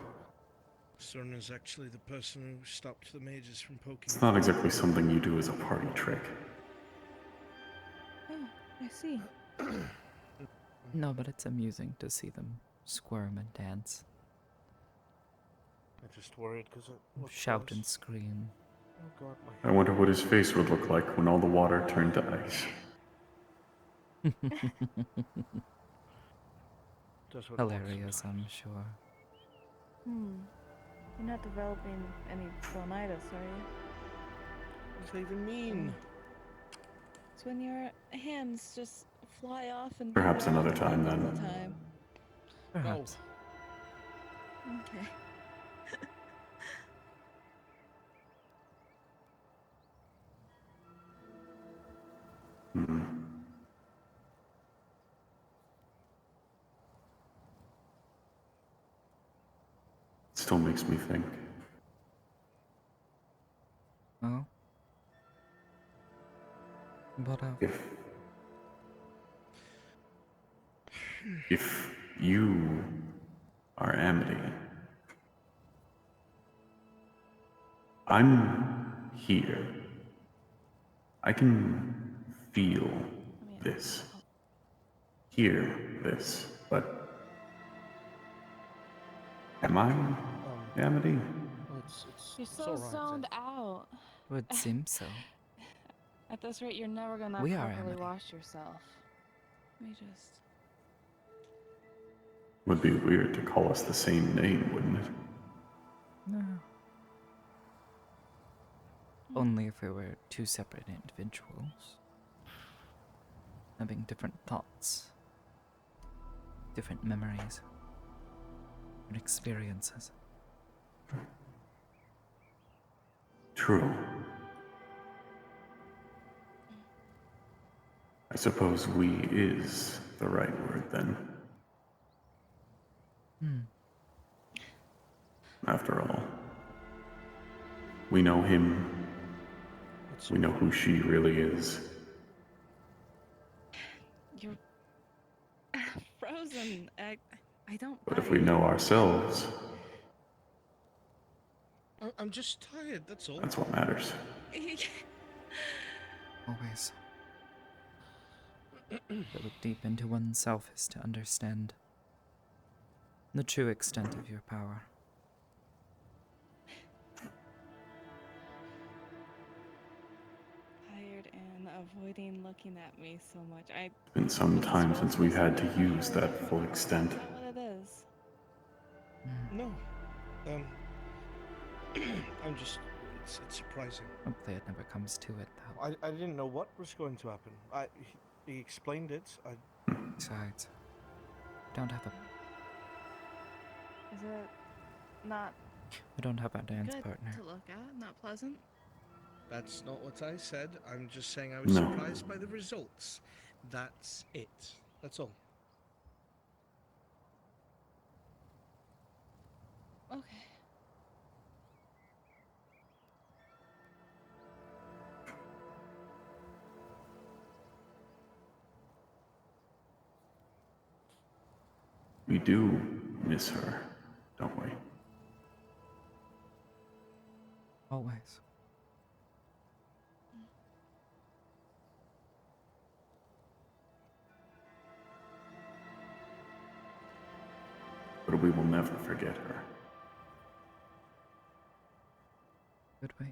Cerna's actually the person who stopped the mages from poking. It's not exactly something you do as a party trick. Oh, I see. No, but it's amusing to see them squirm and dance. I'm just worried because it looked Shout close. and scream. Oh God, I wonder what his face would look like when all the water turned to ice. Hilarious, I'm sure. You're not developing any bonitis, are you? What does that even mean? It's when your hands just fly off and Perhaps wander another off the time, map all then. the time. Perhaps. Okay. Still makes me think. Oh? What of? If you are Amity, I'm here. I can feel this, hear this, but am I Amity? You're so zoned out. Would seem so. At this rate, you're never gonna We are properly Amity. wash yourself. We just... Would be weird to call us the same name, wouldn't it? No. Only if we were two separate individuals. Having different thoughts. Different memories. And experiences. True. I suppose we is the right word then. After all, we know him. We know who she really is. You're... frozen. I don't But if we know ourselves, I'm just tired, that's all. that's what matters. Always. To look deep into oneself is to understand the true extent of your power. Tired and avoiding looking at me so much. It's been some time since we've had to use that full extent. Not what it is. No. I'm just... It's surprising. Hopefully it never comes to it, though. I didn't know what was going to happen. He explained it. Besides, don't have a... Is it not We don't have a dance good partner. to look at? Not pleasant? That's not what I said. I'm just saying I was No. surprised by the results. That's it. That's all. Okay. We do miss her, don't we? Always. But we will never forget her. Could we?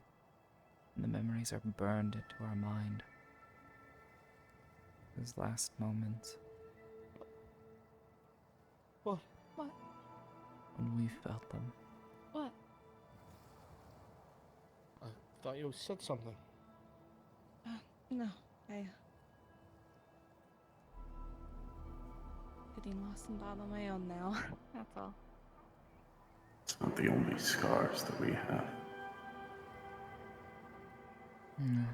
And the memories are burned into our mind. Those last moments. What? What? when we felt them. What? I thought you said something. No, getting lost and bad on my own now. That's all. It's not the only scars that we have. No.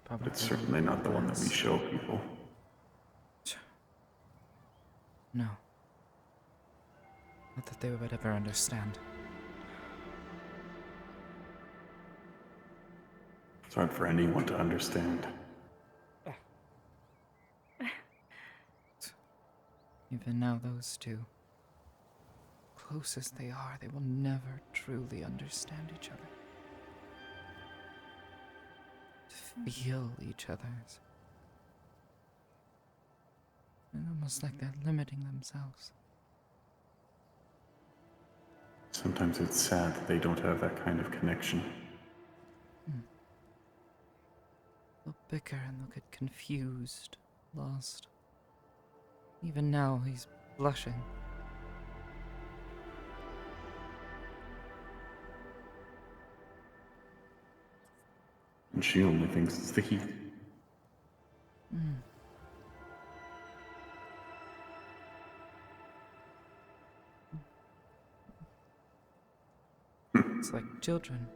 But it's certainly not the one that we show people. No. Not that they would ever understand. It's hard for anyone to understand. Even now, those two, close as they are, they will never truly understand each other. To feel each other's. And almost like they're limiting themselves. Sometimes it's sad that they don't have that kind of connection. They'll bicker and they'll get confused, lost. Even now, he's blushing. And she only thinks it's the heat. It's like children.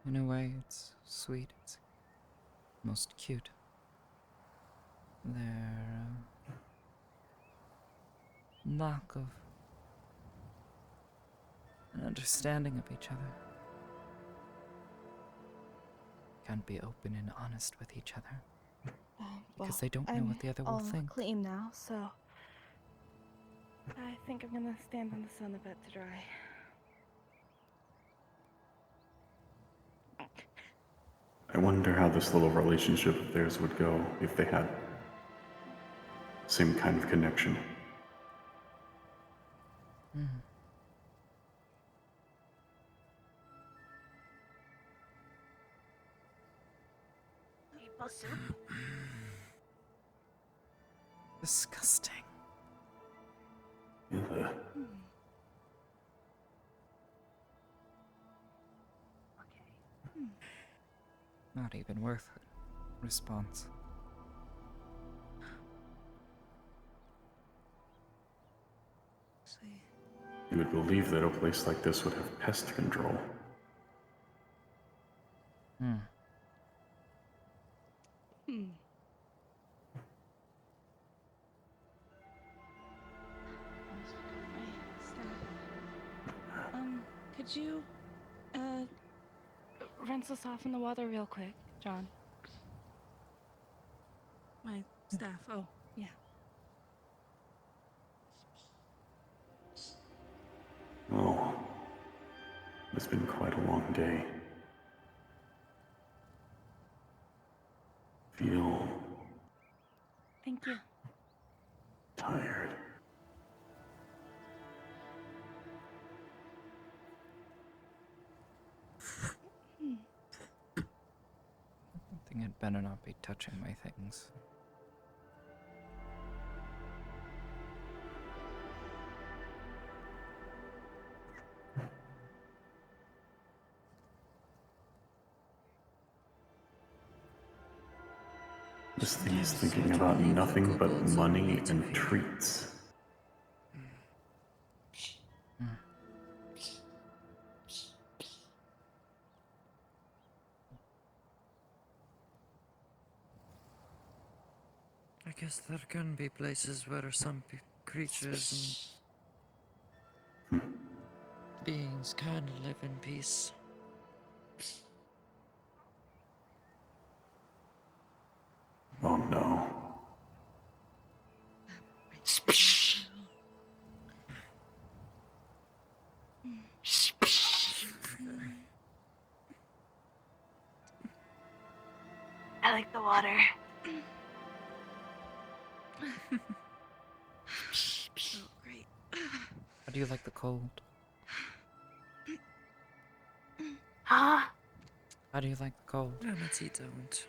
In a way, it's sweet. It's most cute. Their lack of an understanding of each other. Can't be open and honest with each other. Because they don't know what the other will I'm think. clean now, so I think I'm gonna stand in the sun a bit to dry. I wonder how this little relationship of theirs would go if they had the same kind of connection. Maple soup? Disgusting. Not even worth a response. You would believe that a place like this would have pest control. Could you, rinse us off in the water real quick, John? My staff, oh, yeah. Oh, it's been quite a long day. Feel Thank you. tired. I think I'd better not be touching my things. This thing is thinking about nothing but money and treats. I guess there can be places where some creatures and beings can live in peace. Oh no. I like the water. Oh, great. How do you like the cold? Huh? How do you like the cold? Amity don't.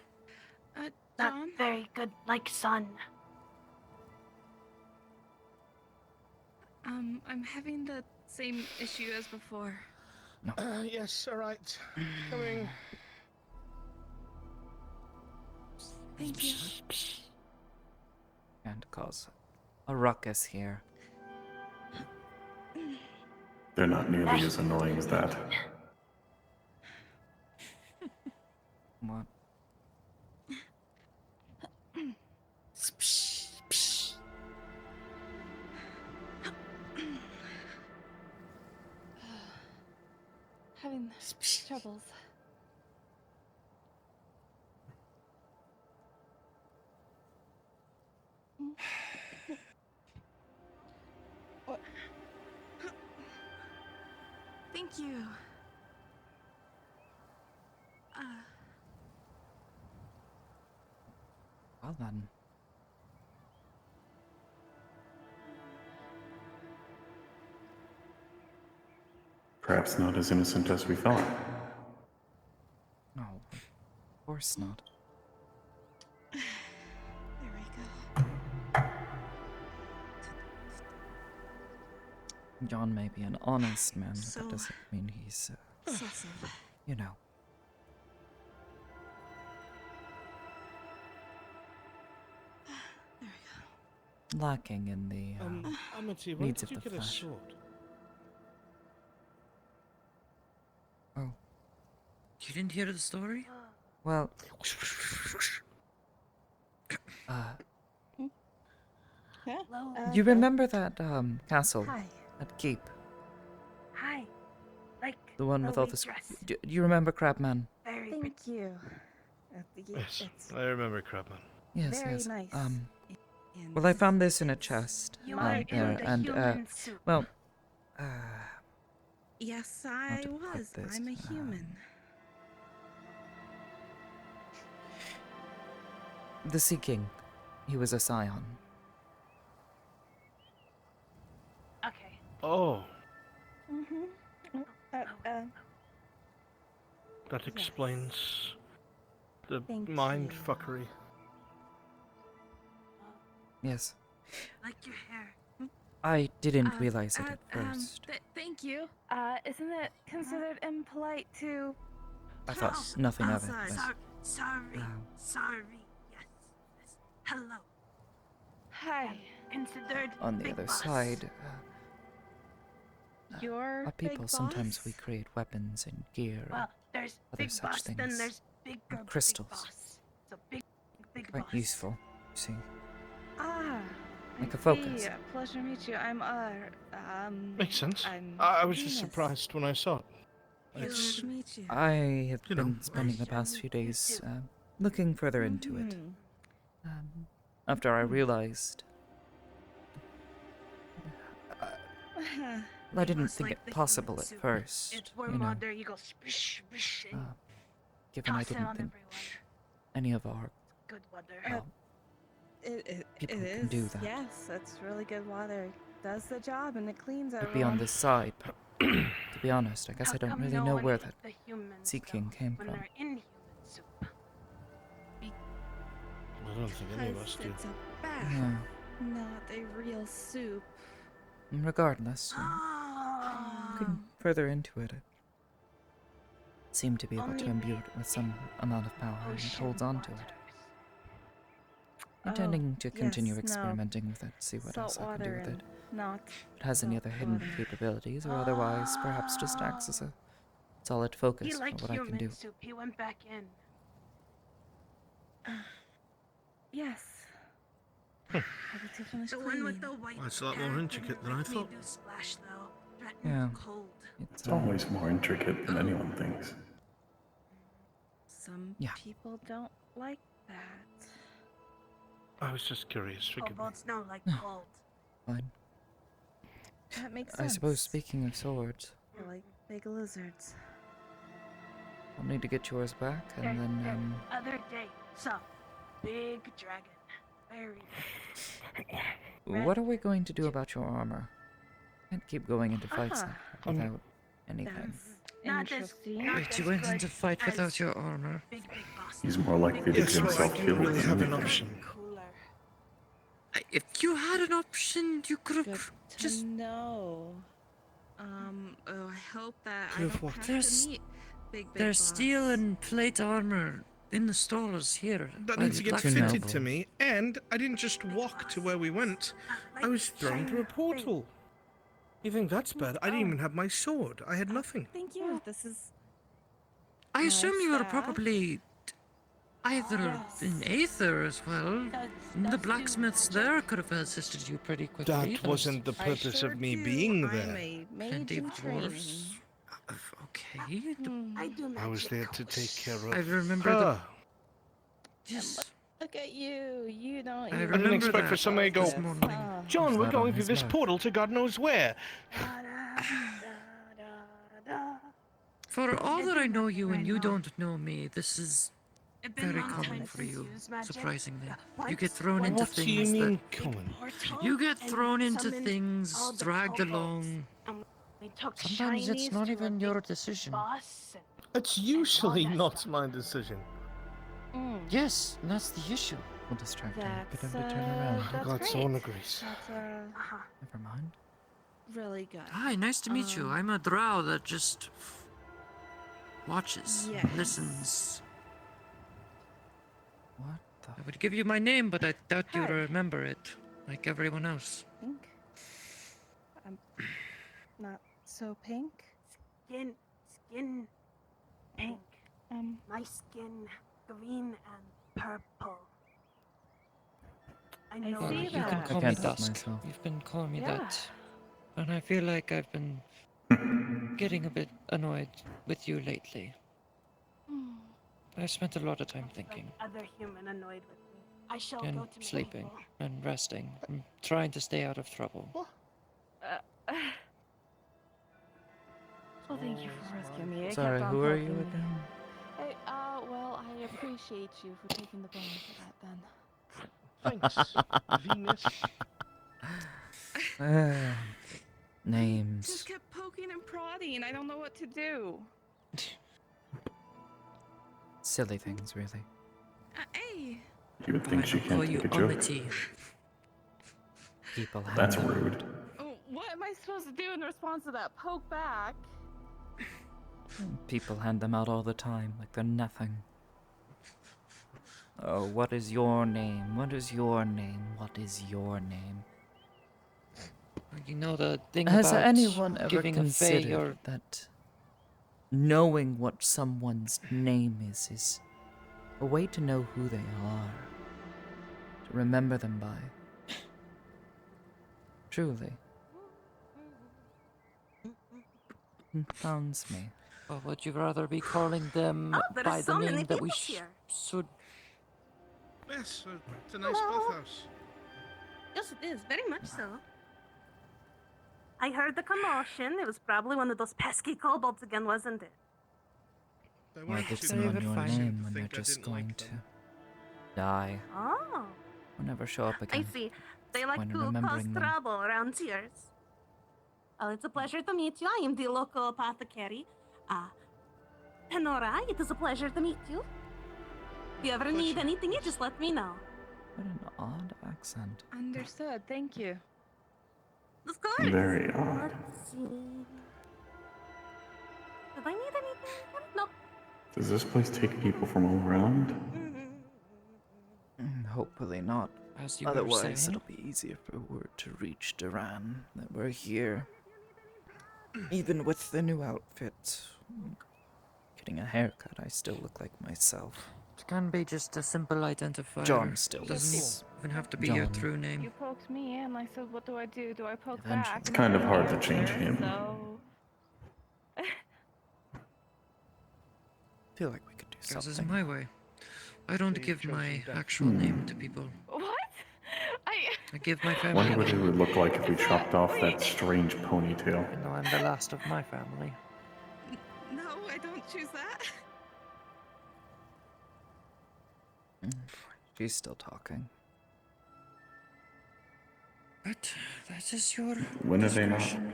Not very good, like sun. I'm having the same issue as before. Yes, alright. Coming. Thank you. And cause a ruckus here. They're not nearly as annoying as that. What? Having troubles. What? Thank you. Well then. Perhaps not as innocent as we thought. No, of course not. There we go. John may be an honest man, but So that doesn't mean he's, Excessive. you know. There we go. Lacking in the Amity, when needs did of you the get a flesh. sword? Oh, You didn't hear the story? well. You remember that castle, Hi. that keep, Hi. Like the one with all white this. dress. Do you remember Crabman? Very Thank you. Yes, It's I remember Crabman. Yes, very yes. nice. Well, I found this in a chest You are in there, the and human soup. well, Yes, I to put was. this, I'm a human. the Sea King, he was a scion. Okay. Oh, Mm-hmm. that explains the Thank mind you. fuckery. Yes, Like your hair. I didn't realize it at first. Thank you. Isn't it considered impolite to? I thought nothing of it, but Sorry. Sorry. Yes. Hello. Hi. Considered on the big other boss. side, You're our people big sometimes boss? we create weapons and gear Well, and there's other big such boss, things, then there's bigger and crystals. big boss. So big Quite boss. useful, you see. Ah. Like I a focus. see. Pleasure to meet you. I'm Makes sense. I'm I was just Venus. surprised when I saw it. Pleasure It's, to meet you. I have You know, been spending the past few days looking further into it. Mhm. After I realized I didn't Boss think like it the possible human at soup. first, It's warm you know, out there, you go splish, splish, and given I toss it didn't on think everyone. any of our Good weather. well, It people is. can do that. Yes, it's really good water. Does the job and it cleans could everyone. be on this side, but to be honest, I guess How I don't come really no know one where hit that the humans, Sea King though, came when from. they're in human soup? I don't think any of us do. It's a bath, Yeah. not a real soup. Regardless, looking further into it, I seem to be able to Only imbue it with some amount of power, and it ocean holds on to it. waters. Intending to continue yes, no. experimenting with it, see what Salt else I can do water with it. and not If it has any other hidden water. capabilities, or otherwise, perhaps just acts as a solid focus He for liked what I can human do. soup. He went back in. Yes. The one with the white Well, it's a lot hair more didn't intricate than I make me thought. do splash, though. Threatened Yeah. cold. It's always more intricate than anyone thinks. Some Yeah. people don't like that. I was just curious. Forgive me. Kobolds don't like cold. Fine. That makes I sense. suppose, speaking of swords, They're like big lizards. I'll need to get yours back, and There, then, other day, some big dragon. Very what are we going to do about your armor? Can't keep going into fights Ah, without anything. not as Interesting. not Wait, as you went good into fight as without your armor? big boss. He's more likely to Yes, get well, I himself don't killed really than have an anything. option. Cooler. If you had an option, you could have just. No. Oh, I hope that I Could've don't walked. have There's- to meet big There's boss. steel and plate armor in the stalls here. That by needs the to get blacksmith. fitted to me, and I didn't just walk to where we went. I was thrown through a portal. You think that's bad? I didn't even have my sword. I had nothing. Thank you. This is. I assume nice you were that- probably either in Aether as well. The blacksmiths there could have assisted you pretty quickly. That There's wasn't the purpose of me being there. plenty of dwarves. Okay. I was there to take care of I remember her. Yes. Look at you. You don't. I even didn't expect that for somebody to go, this morning. John, we're that on going through his this map? portal to God knows where. For all that I know you and you don't know me, this is very common for you, surprisingly. You get thrown into What do you things mean, that... common? You get thrown into things, dragged along. Sometimes it's not even your decision. It's usually not my decision. Yes, and that's the issue. We'll distract him. Get That's, him to turn around. that's God, great. someone agrees. That's Never mind. really good. Hi, nice to meet you. I'm a drow that just watches, Yes. listens. What the? I would give you my name, but I doubt you Hi. remember it, like everyone else. Pink. I'm not so pink. Skin pink. My skin green and purple. I know Well, see you can that. call I me can't help Dusk. myself. You've been calling me Yeah. that. And I feel like I've been getting a bit annoyed with you lately. I've spent a lot of time thinking other human annoyed with me. I shall and go to my sleeping people. and resting and trying to stay out of trouble. Well, thank you for rescuing me. It Sorry, kept on who are you poking me. again? Hey, well, I appreciate you for taking the blame for that then. Thanks, Venus. Names. Just kept poking and prodding, and I don't know what to do. Silly things, really. Hey. You would think she Call can't you take a joke. Amity. People have That's them. rude. Oh, what am I supposed to do in response to that? Poke back? People hand them out all the time, like they're nothing. Oh, what is your name? What is your name? What is your name? You know the thing Has about anyone ever giving a fae considered your... that knowing what someone's name is a way to know who they are, to remember them by? Truly. Confounds me. Or would you rather be calling them there by are the so many name that we people here. should... Yes, it's a nice Hello. bathhouse. Yes, it is. Very much so. I heard the commotion. It was probably one of those pesky kobolds again, wasn't it? They Why weren't gets too them on bad. your I seem name to when they're think I just didn't going like to them. die Oh, or never show up again? I see. They like When to cause remembering them. trouble around here. Oh, it's a pleasure to meet you. I am the local apothecary. Penora, it is a pleasure to meet you. If you ever need anything, you just let me know. What an odd accent. Understood. Thank you. Of course. Very odd. Let's see. Did I need anything? Nope. Does this place take people from all around? Hopefully not. As you were Otherwise, saying? it'll be easier for word to reach Duran that we're here. Even with the new outfit. Getting a haircut, I still look like myself. It can be just a simple identifier. John still doesn't is. even have to be your John. true name. You poked me and I said, what do I do? Do I poke Eventually. back? It's kind of hard to change Answer, him. So... I feel like we could do Because it's something. my way. I don't give my actual name to people. What? I give my family Wonder a what it name. would look like if we chopped off that strange ponytail. I know I'm the last of my family. No, I don't choose that. She's still talking. But that is your When are they not? discretion.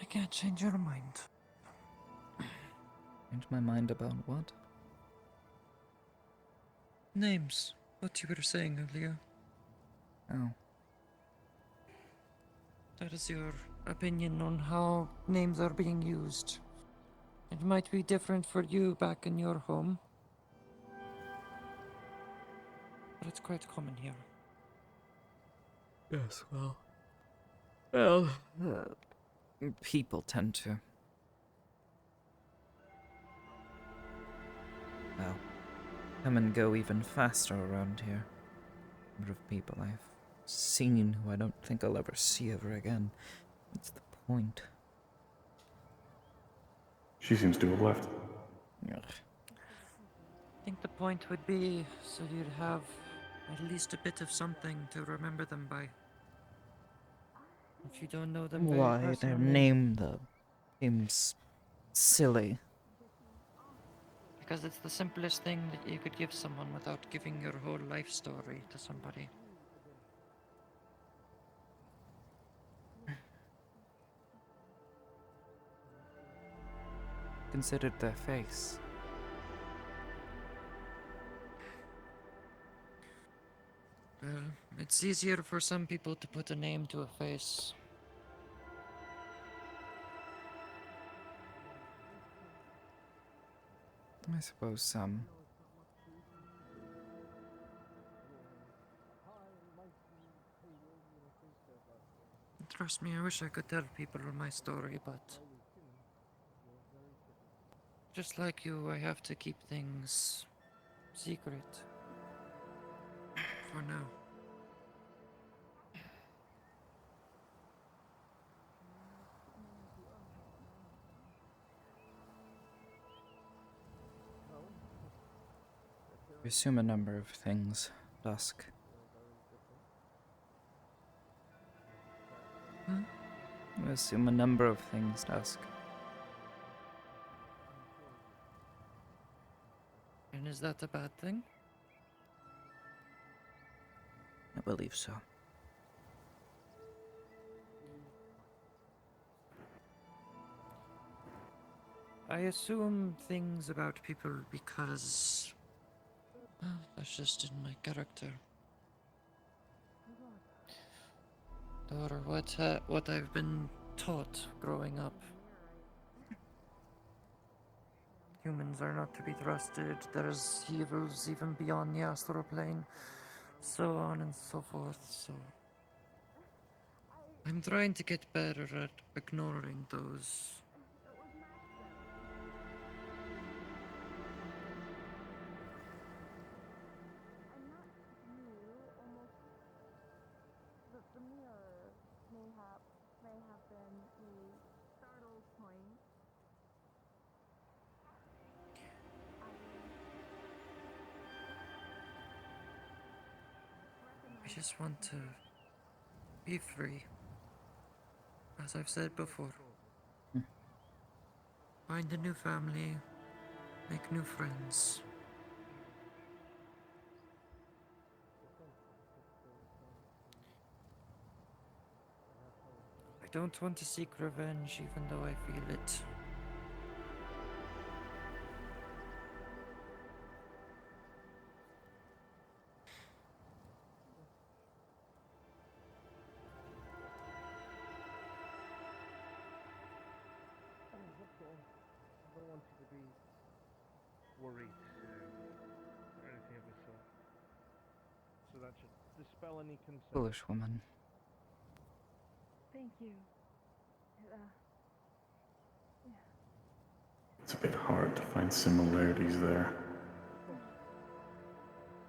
I can't change your mind. Change my mind about what? Names. What you were saying earlier. Oh. That is your opinion on how names are being used. It might be different for you back in your home, but it's quite common here. Yes, well, people tend to, well, come and go even faster around here. Number of people I've seen who I don't think I'll ever see ever again. What's the point? She seems to have left. Ugh. I think the point would be so you'd have at least a bit of something to remember them by. If you don't know them very Why their personally. name, though, seems silly. Because it's the simplest thing that you could give someone without giving your whole life story to somebody. Considered their face. Well, it's easier for some people to put a name to a face. I suppose some. Trust me, I wish I could tell people my story, but just like you, I have to keep things secret for now. We assume a number of things, Dusk. Hmm? We assume a number of things, Dusk. And is that a bad thing? I believe so. I assume things about people because well, that's just in my character. Or what I've been taught growing up. Humans are not to be trusted. There's evils even beyond the astral plane, so on and so forth. So I'm trying to get better at ignoring those. I just want to be free. As I've said before. Find a new family, make new friends. I don't want to seek revenge even though I feel it. I don't want you to be worried or anything of the sort. So that should dispel any concern. Foolish woman. Thank you. It's a bit hard to find similarities there.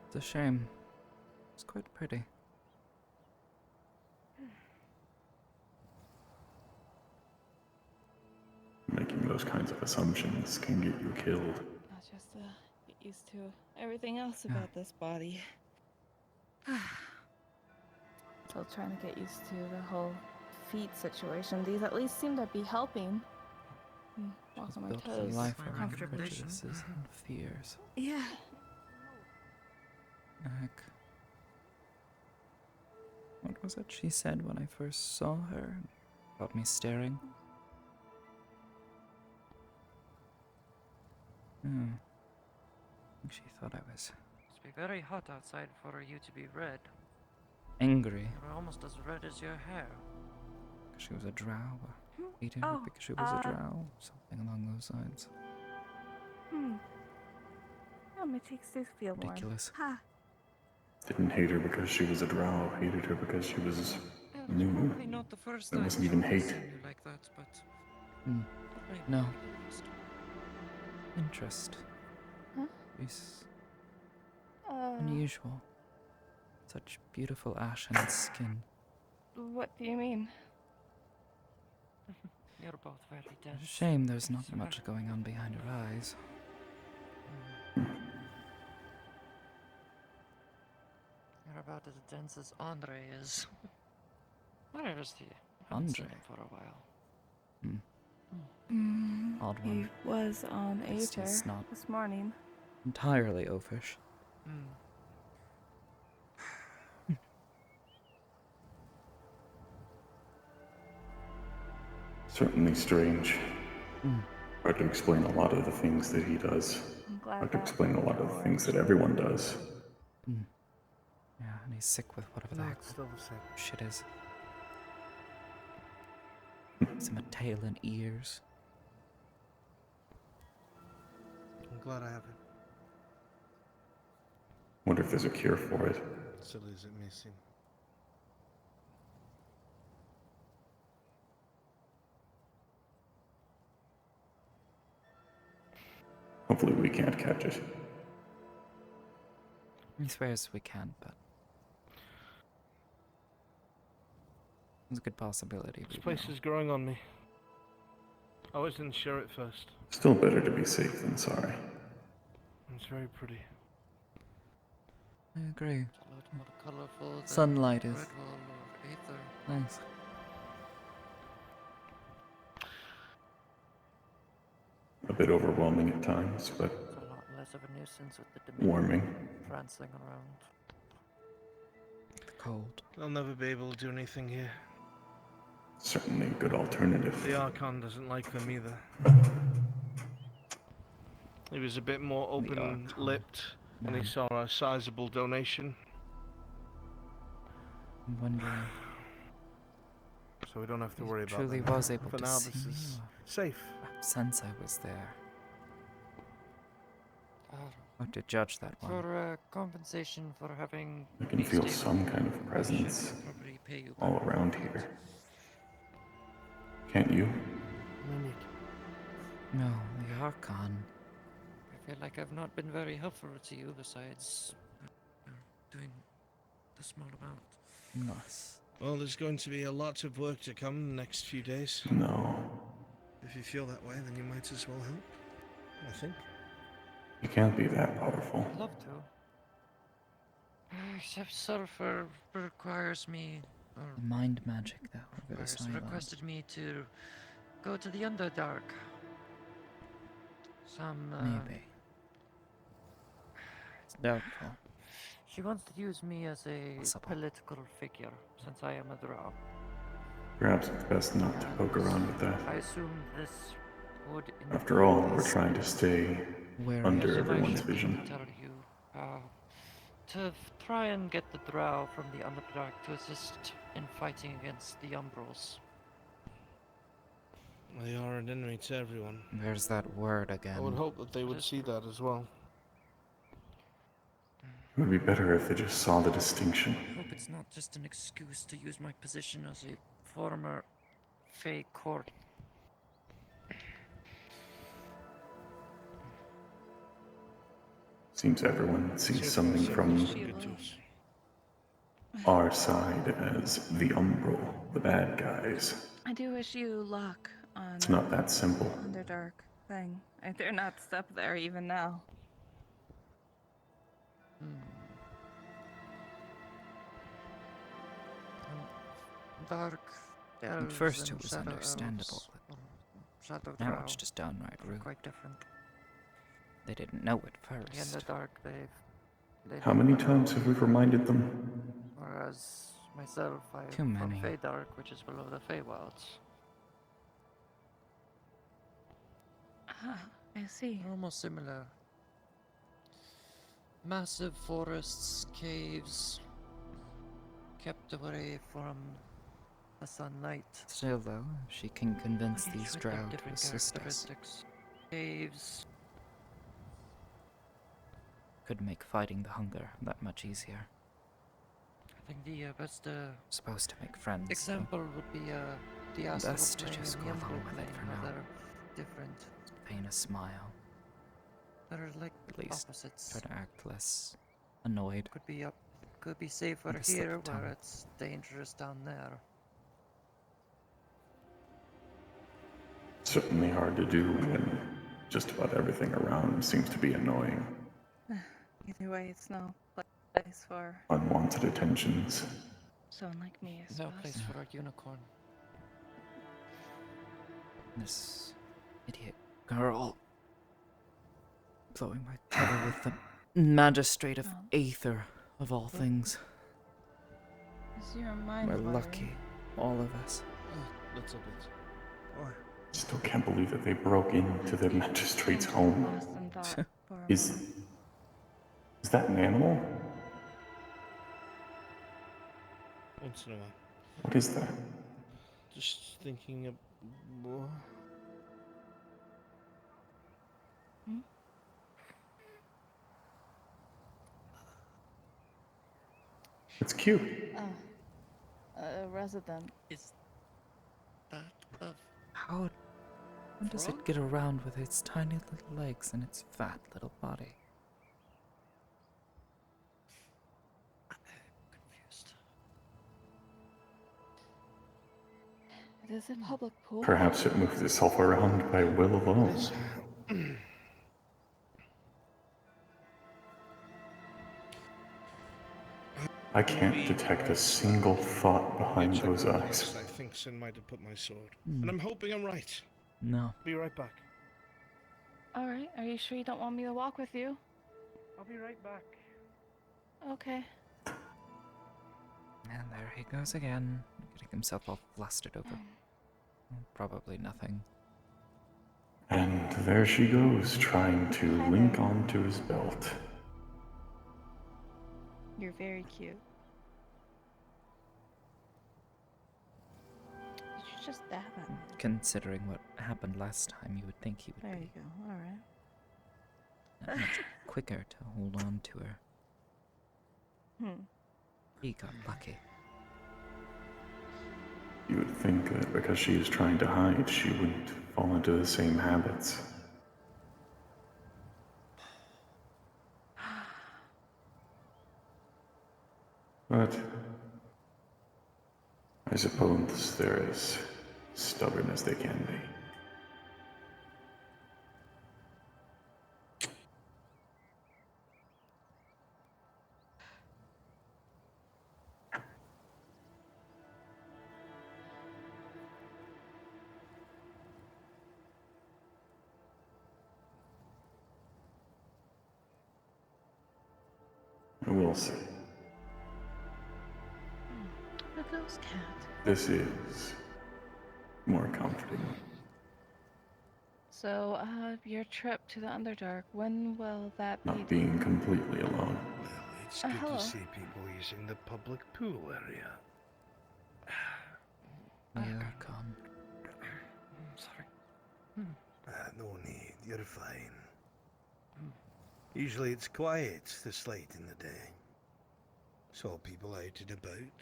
It's a shame. It's quite pretty. Making those kinds of assumptions can get you killed. I'll just get used to everything else about this body. Still trying to get used to the whole feet situation. These at least seem to be helping. Walk on my Built a toes life around comfortably. prejudices and fears. Yeah. Heck. What was it she said when I first saw her? About me staring? I think she thought I was... Must be very hot outside for you to be red. Angry You're almost as red as your hair. because she was a drow, or hated her Oh, because she was a drow, something along those lines. Oh, my cheeks do feel warm. Ridiculous. Ha. Didn't hate her because she was a drow, hated her because she was new. Probably not the first That time wasn't even I've hate. seen you like that, but maybe No. not the last. Interest. Huh? She's unusual. Such beautiful ashen skin. What do you mean? You're both very dense. It's a shame there's not much going on behind her eyes. You're about as dense as Andre is. Where is he? I haven't Andre? seen him for a while. Odd He one. was on At least Aether he's not this morning. entirely oafish. Certainly strange. Hard to explain a lot of the things that he does. I'm glad Hard to that explain a lot of the things that everyone does. Yeah, and he's sick with whatever the No, heck it's still the same. shit is. Gives him a tail and ears. I'm glad I have it. Wonder if there's a cure for it. Silly as it may seem. Hopefully we can't catch it. He swears we can, but there's a good possibility. This we place will. is growing on me. I wasn't sure at first. Still better to be safe than sorry. It's very pretty. I agree. It's a lot more colorful than Sunlight is Redwall or Aether. nice. A bit overwhelming at times, but It's a lot less of a nuisance with the Dominion warming. prancing around. The cold. I'll never be able to do anything here. Certainly a good alternative. The Archon doesn't like them either. He was a bit more open-lipped, and he saw a sizable donation. I'm wondering. So we don't have to worry about Truly them. was able For to now, see this me, is or safe. since I was there. Or to judge that one. For compensation for having I can me feel stay some with kind you, of I presence should probably pay you all back. around here. Can't you? No, the Archon. I feel like I've not been very helpful to you besides doing the small amount. Nice. Well, there's going to be a lot of work to come in the next few days. No. If you feel that way, then you might as well help. I think. You can't be that powerful. I'd love to. Except Sulfur requires me, or The mind magic that over this island. requested me to go to the Underdark. Some, Maybe. It's doubtful. She wants to use me as a Possible. political figure, since I am a drow. Perhaps it's best not to poke around with that. I assume this would. After all, we're trying to stay Where under is everyone's I should vision. tell you, to try and get the drow from the Underdark to assist in fighting against the Umbrals. They are an enemy to everyone. There's that word again. I would hope that they would see that as well. It would be better if they just saw the distinction. I hope it's not just an excuse to use my position as a former Fey court. Seems everyone sees something from our side as the Umbral, the bad guys. I do wish you luck on It's not that simple. Underdark thing. I dare not step there even now. Dark At elves first and it was shadow understandable, elves, or shadow now drow it's just downright are rude. quite different. They didn't know it In first. the dark, they How many times have we reminded them? Whereas myself, I Too am from many. Feydark, which is below the Feywilds. Ah, I see. They're almost similar. Massive forests, caves, kept away from the sunlight. Still, though, if she can convince Each these with their drow to different assist us, characteristics. Caves. could make fighting the hunger that much easier. I think the best Supposed to make friends. though. example would be the astral Best to plane just and go the umbral along with it plane, for how now. they're different. Feign a smile. They're like At least opposites. try to act less annoyed. Could be safer With a slip here, of tongue. where it's dangerous down there. Certainly hard to do when just about everything around seems to be annoying. Either way, it's no place for Unwanted attentions. someone like me, I No suppose. place for a unicorn. This idiot girl blowing my cover with the magistrate of Aether, of all things. Is your mind We're wandering? lucky, all of us. Little bit. Why? Still can't believe that they broke into the magistrate's home. Lost in thought for a moment. Is that an animal? Once in a while. What is that? Just thinking of. What? It's cute. A resident. Is that a How does it get around with its tiny little legs and its fat little body? confused? It is a public pool. Perhaps it moves itself around by will alone. I can't detect a single thought behind those eyes. I think Sin might have put my sword. And I'm hoping I'm right. No. Be right back. All right. Are you sure you don't want me to walk with you? I'll be right back. Okay. And there he goes again, getting himself all flustered over probably nothing. And there she goes, trying to link onto his belt. You're very cute. Did you just dab at me? Considering what happened last time, you would think he would There be you go. All right. that much quicker to hold on to her. He got lucky. You would think that because she is trying to hide, she wouldn't fall into the same habits. But I suppose they're as stubborn as they can be. We'll see. A ghost cat. This is more comforting. So, your trip to the Underdark, when will that be? Not being completely alone. It's good hello. to see people using the public pool area. Yeah, come. Sorry. No need, you're fine. Usually it's quiet this late in the day. Saw people out and about.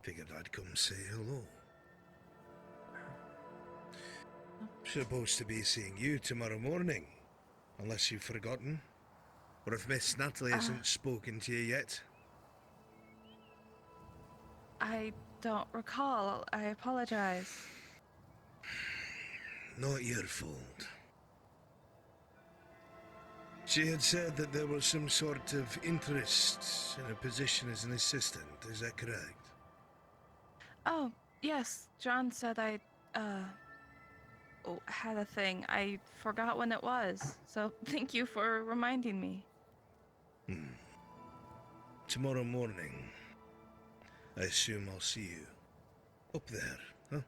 Figured I'd come say hello. Supposed to be seeing you tomorrow morning, unless you've forgotten. Or if Miss Natalie hasn't spoken to you yet. I don't recall. I apologize. Not your fault. She had said that there was some sort of interest in a position as an assistant, is that correct? Oh, yes. John said I, had a thing. I forgot when it was. So thank you for reminding me. Tomorrow morning, I assume I'll see you up there,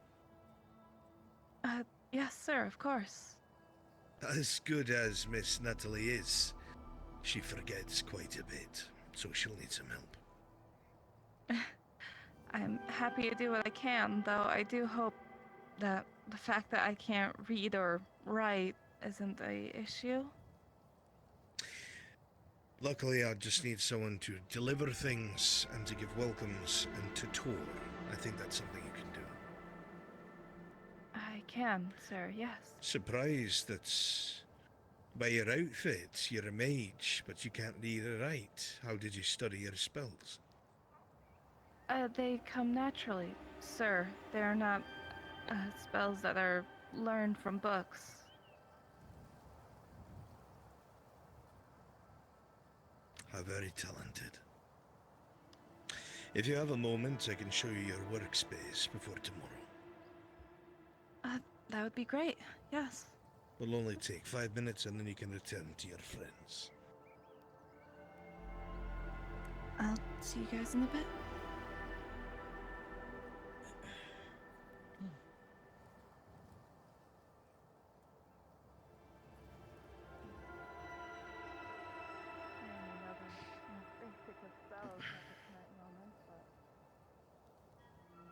huh? Yes, sir, of course. As good as Miss Natalie is, she forgets quite a bit, so she'll need some help. I'm happy to do what I can, though I do hope that the fact that I can't read or write isn't the issue. Luckily, I just need someone to deliver things and to give welcomes and to tour. I think that's something you can do. I can, sir, yes. Surprised that by your outfit, you're a mage, but you can't read or write. How did you study your spells? They come naturally, sir. They're not spells that are learned from books. How very talented. If you have a moment, I can show you your workspace before tomorrow. That would be great, yes. It'll only take 5 minutes and then you can return to your friends. I'll see you guys in a bit.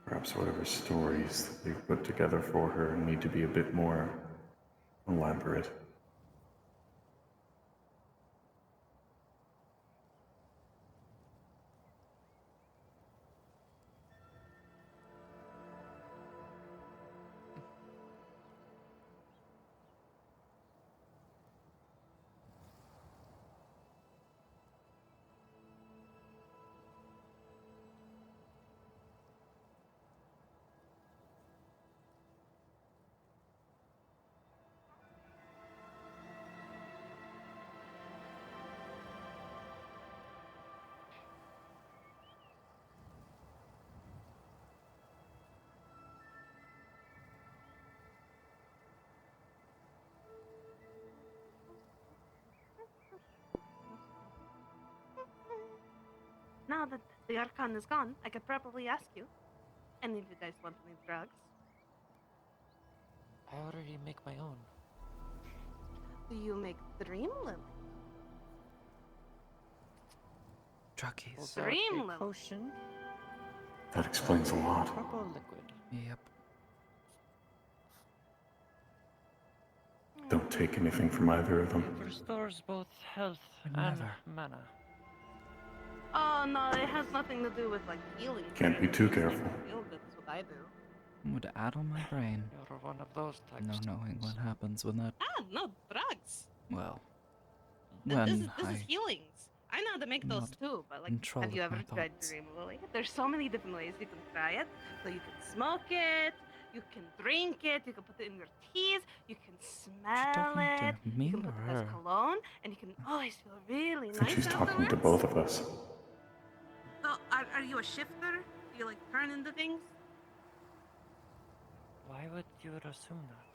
Perhaps whatever stories that they've put together for her need to be a bit more elaborate. Now that the Archon is gone, I could probably ask you. Any of you guys want any drugs? I already make my own. Do you make Dream Lily? Druggies. Dream Lily. Potion. That explains a lot. Purple liquid. Yep. Don't take anything from either of them. It restores both health Never. and mana. Oh no, it has nothing to do with like healing. Can't be too careful. Feel good is what I do. Would addle my brain. You're one of those types. No knowing what happens when that. Ah, no drugs. Well, This when is healings. I know how to make those not too, but like, control have you of ever my tried thoughts. Dream Lily? There's so many different ways you can try it. So you can smoke it, you can drink it, you can put it in your teas, you can smell talking it, to me you can put or it as her? cologne, and you can always feel really I think nice she's talking to afterwards. both of us. So, are you a shifter? Do you like turn into things? Why would you assume that?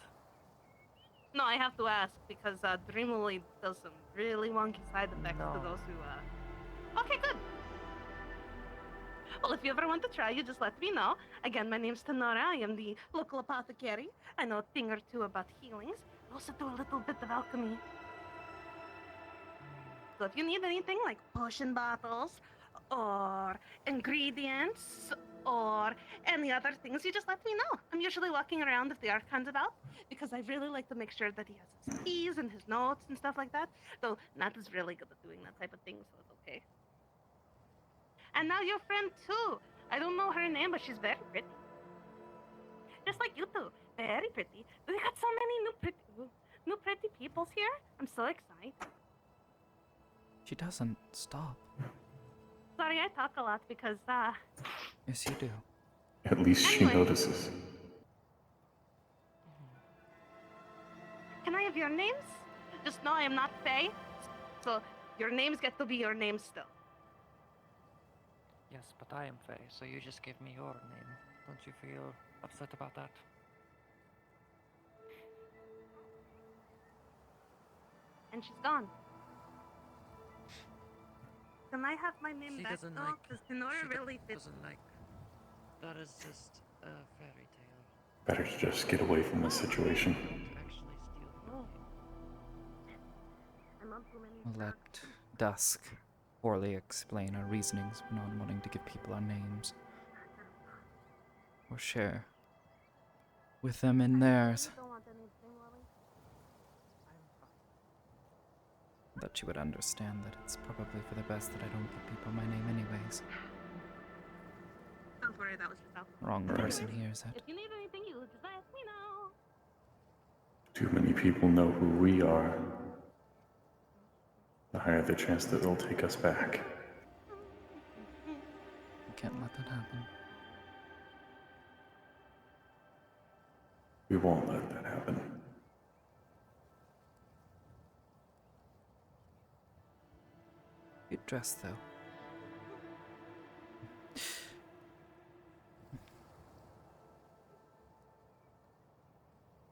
No, I have to ask because Dream Lily does some really wonky side effects to those who. Okay, good. Well, if you ever want to try, you just let me know. Again, my name's Tenora. I am the local apothecary. I know a thing or two about healings. I also do a little bit of alchemy. So if you need anything like potion bottles, or ingredients, or any other things, you just let me know. I'm usually walking around if the Archon's about, because I really like to make sure that he has his keys and his notes and stuff like that. Though Nat is really good at doing that type of thing, so it's okay. And now your friend too. I don't know her name, but she's very pretty. Just like you two, very pretty. We got so many new pretty peoples here. I'm so excited. She doesn't stop. Sorry, I talk a lot because Yes, you do. At least she Anyway. notices. Can I have your names? Just know I am not Faye, so your names get to be your names still. Yes, but I am Faye, so you just give me your name. Don't you feel upset about that? And she's gone. Can I have my name She back doesn't though? like- Because Tenora she really fits. doesn't like. That is just a fairy tale. Better to just get away from this situation. Actually steal your name. I'm on too many We'll drugs. let Dusk poorly explain our reasonings for not wanting to give people our names. or share with them in theirs. That you would understand that it's probably for the best that I don't give people my name anyways. Don't worry, that was just alcohol. Wrong person hears it. If you need anything, you just ask me now. Too many people know who we are. The higher the chance that they'll take us back. You can't let that happen. We won't let that happen. Good dress, though.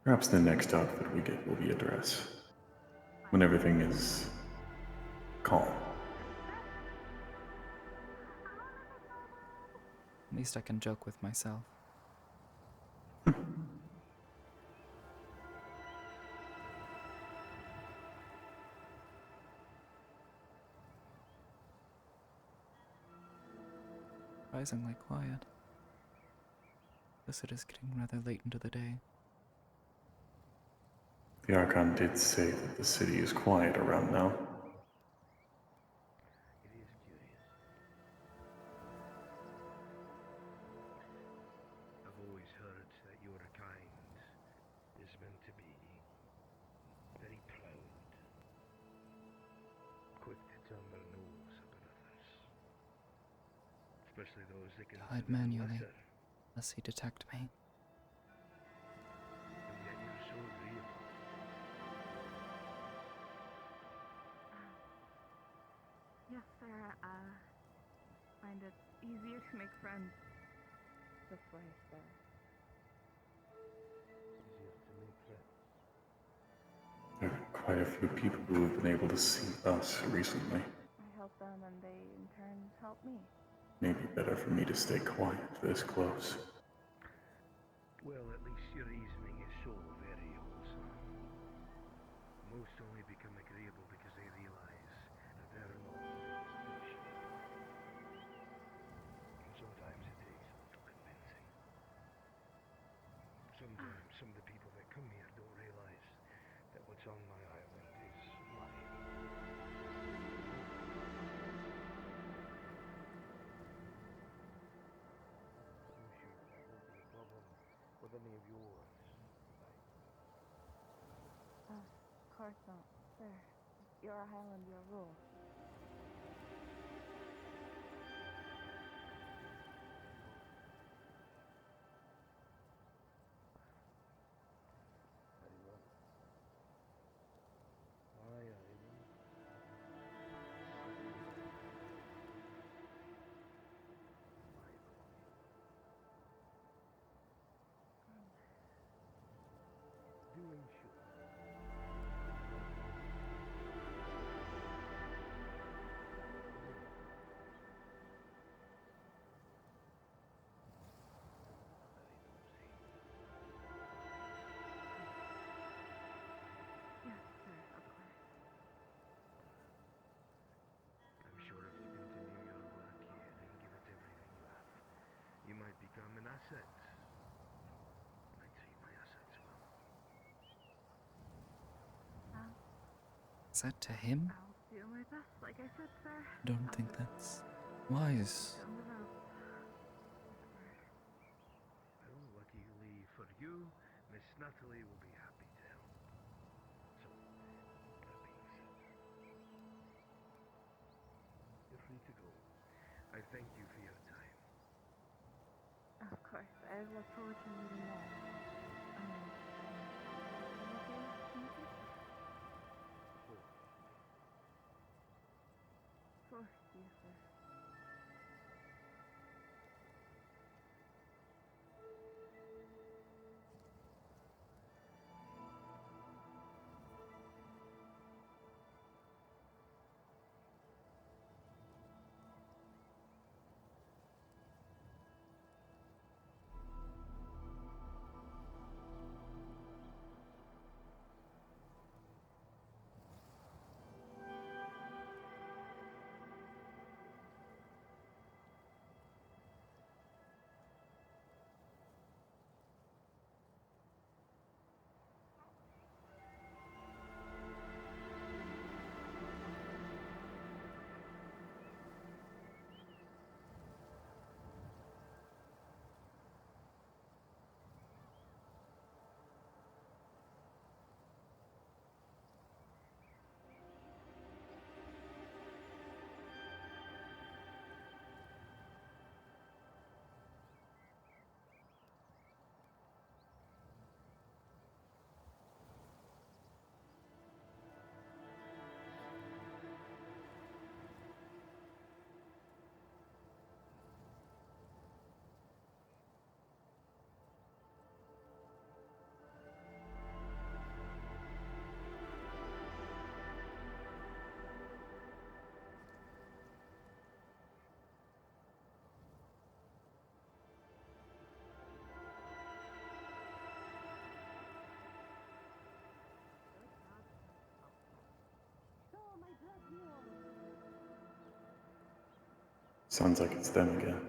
Perhaps the next outfit we get will be a dress. When everything is calm. At least I can joke with myself. Surprisingly quiet. Guess it is getting rather late into the day. The Archon did say that the city is quiet around now. I've always heard that your kind is meant to be very proud, quick to turn their nose up at others, especially those that can Hide manually, lest he detect me. And yet you're so agreeable. Yes, sir. Find it easier to make friends this way, sir. Easier to make friends. There are quite a few people who have been able to see us recently. I help them and they in turn help me. Maybe better for me to stay quiet this close. Well, at least your reasoning is so very wholesome. Most only become agreeable because they realize that they're not the institution. And sometimes it takes a little convincing. Sometimes some of the people that come here don't realize that what's on my island is mine. I'm sure that won't be a problem with any of yours. Of course not, sir. Your island, your rules. Yes, sir, of course. I'm sure if you continue your work here and give it everything you have, you might become an asset. I treat my assets well. Is that to him? I'll do my best, like I said, sir. Don't think that's wise. Down the road. Well, luckily for you, Miss Natalie will be happy to help. So, that being said, you're free to go. I thank you for your time. Of course, I look forward to meeting more. Of course, yes, sir. Sounds like it's them again.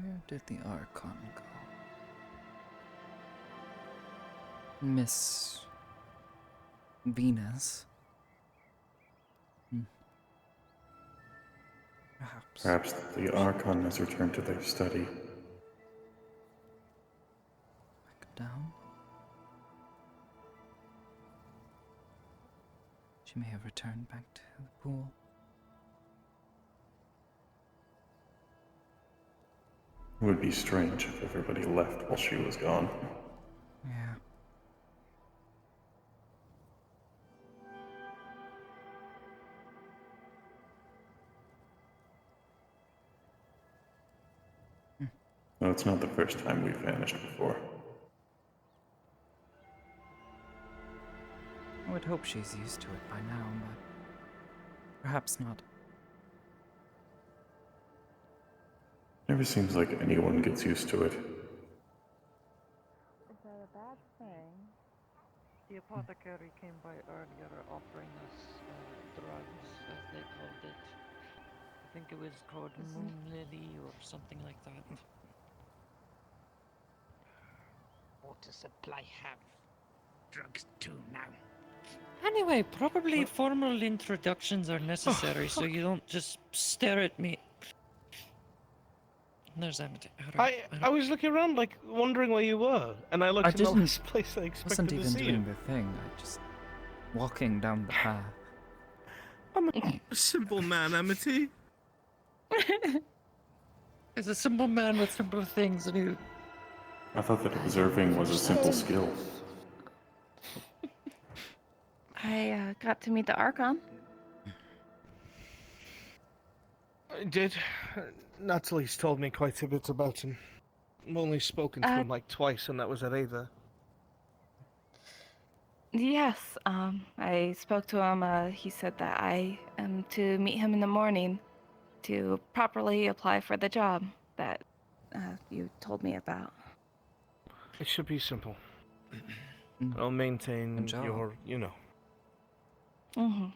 Where did the Archon go? Miss Venus? Perhaps. Perhaps the Archon has returned to their study. Back down. She may have returned back to the pool. It would be strange if everybody left while she was gone. Yeah. Well, it's not the first time we've vanished before. I would hope she's used to it by now, but perhaps not. Never seems like anyone gets used to it. Is that a bad thing? The apothecary came by earlier offering us drugs, as they called it. I think it was called Moon Lily or something like that. Water supply have drugs too now. Anyway, probably formal introductions are necessary so you don't just stare at me. There's Amity. I was looking around, like, wondering where you were, and I looked in the last place I Wasn't expected to even see doing you. the thing. I just walking down the path. I'm a simple man, Amity. He's a simple man with simple things, and he... I thought that observing was a simple skill. I got to meet the Archon. I did. Natalie's told me quite a bit about him. I've only spoken to him like twice, and that was at Aether. Yes, I spoke to him. He said that I am to meet him in the morning to properly apply for the job that you told me about. It should be simple. I'll maintain your, Mm-hmm.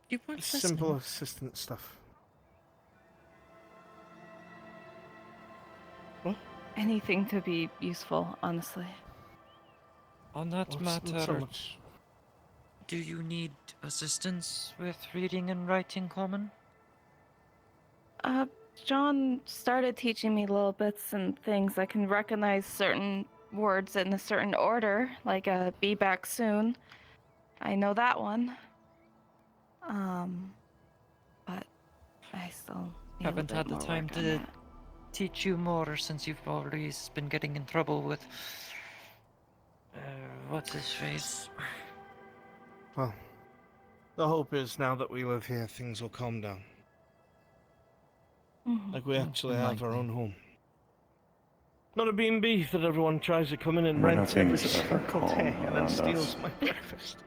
You weren't simple listening. assistant stuff. Anything to be useful, honestly. On that Not so matter, much. do you need assistance with reading and writing common? John started teaching me little bits and things. I can recognize certain words in a certain order, like be back soon. I know that one. But I still need Haven't a bit had the more time work on to that. teach you more since you've always been getting in trouble with... what's his face? Well, the hope is now that we live here, things will calm down. Like we actually have our own home. Not a B&B that everyone tries to come in and When rent are every things ever single calm day and then around steals us? my breakfast.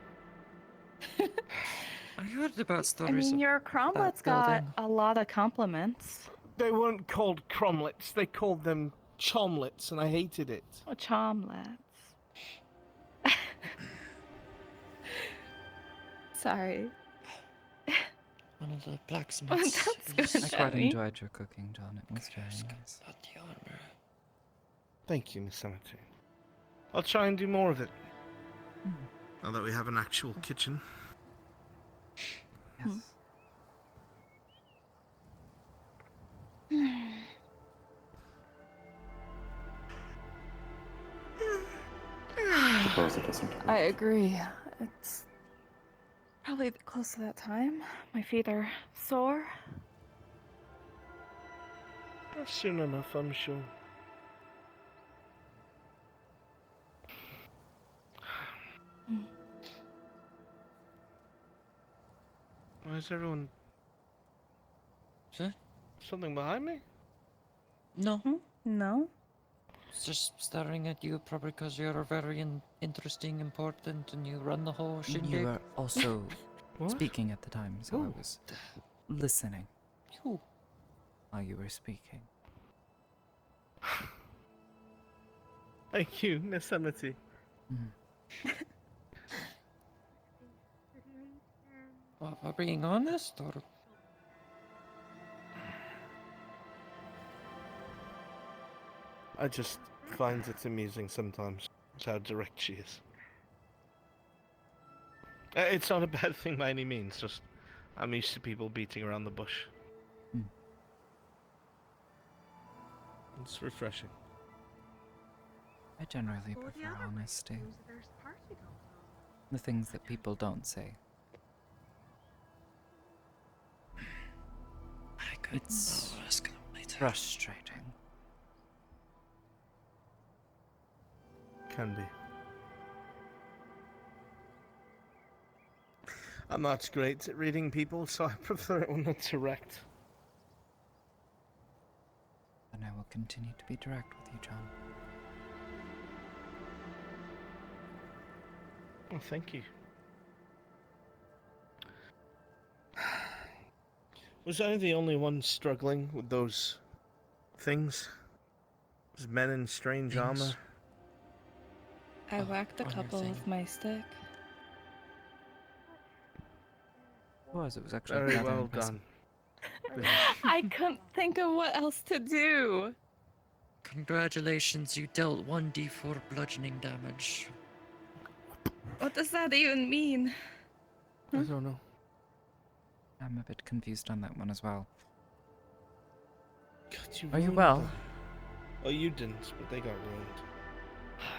I heard about I stories mean, your of cromlets that got building. a lot of compliments. They weren't called cromlets, they called them chomlets, and I hated it. Oh, chomlets. Sorry. One of the blacksmiths. That's I good, quite Jenny. enjoyed your cooking, John. It was very nice. The armor. Thank you, Miss Amity. I'll try and do more of it. Now that we have an actual kitchen. Yes. Suppose it doesn't. I agree. It's probably close to that time. My feet are sore. Soon enough, I'm sure. Why is everyone... Sir? Something behind me? No. No. It's just staring at you, probably because you're very interesting, important, and you run the whole shindig. You were also What? speaking at the time, so I was listening Who? while you were speaking. Thank you, Miss Amity. Are being honest, or I just find it amusing sometimes how direct she is. It's not a bad thing by any means, just I'm used to people beating around the bush. It's refreshing. I generally prefer honesty. The things that people don't say. It's frustrating. Can be. I'm not great at reading people, so I prefer it when they're direct. And I will continue to be direct with you, John. Oh, thank you. Was I the only one struggling with those things? Those men in strange armor? I whacked a couple with my stick. It was actually Very rather well impressive. done. I couldn't think of what else to do. congratulations, you dealt 1d4 bludgeoning damage. What does that even mean? I don't know. I'm a bit confused on that one as well. God, Are you ruined well? them. Oh, you didn't, but they got ruined.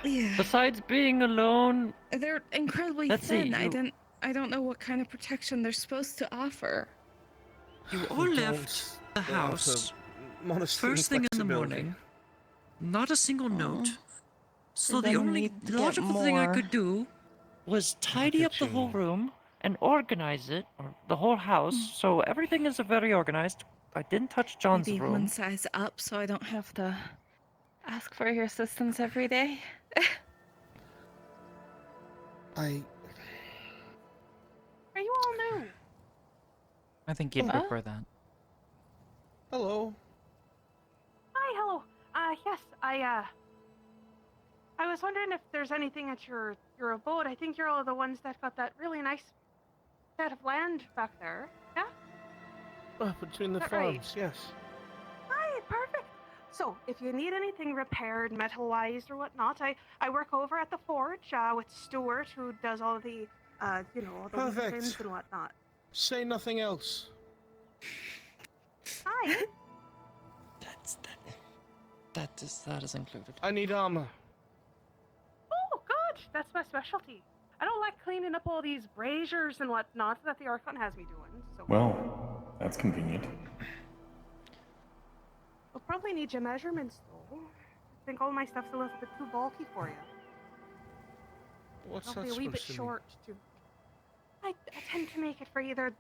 Yeah. Besides being alone, They're incredibly Let's see, thin. you- I don't know what kind of protection they're supposed to offer. you They all don't- left the they offer house modesty and first thing in the flexibility. morning. Not a single note. So We're the gonna only need to get logical thing I more. could do was tidy up the whole room and organize it, or the whole house, so everything is very organized. I didn't touch John's Maybe room. one size up so I don't have to ask for your assistance every day. I... Are you all new? I think you'd Huh? prefer that. Hello. Hi, hello. Yes, I was wondering if there's anything at your abode. I think you're all the ones that got that really nice set of land back there. Yeah? Between the Is that right? farms, yes. Right, perfect. So, if you need anything repaired, metal-wise or whatnot, I work over at the forge with Stuart, who does all the, all the Perfect. weapons and whatnot. Say nothing else. Hi. That is included. I need armor. Oh, good. That's my specialty. I don't like cleaning up all these braziers and whatnot that the Archon has me doing. So Well, that's convenient. I'll probably need your measurements, though. I think all my stuff's a little bit too bulky for you. What's Probably that a wee bit supposed to mean? short, too. I tend to make it for either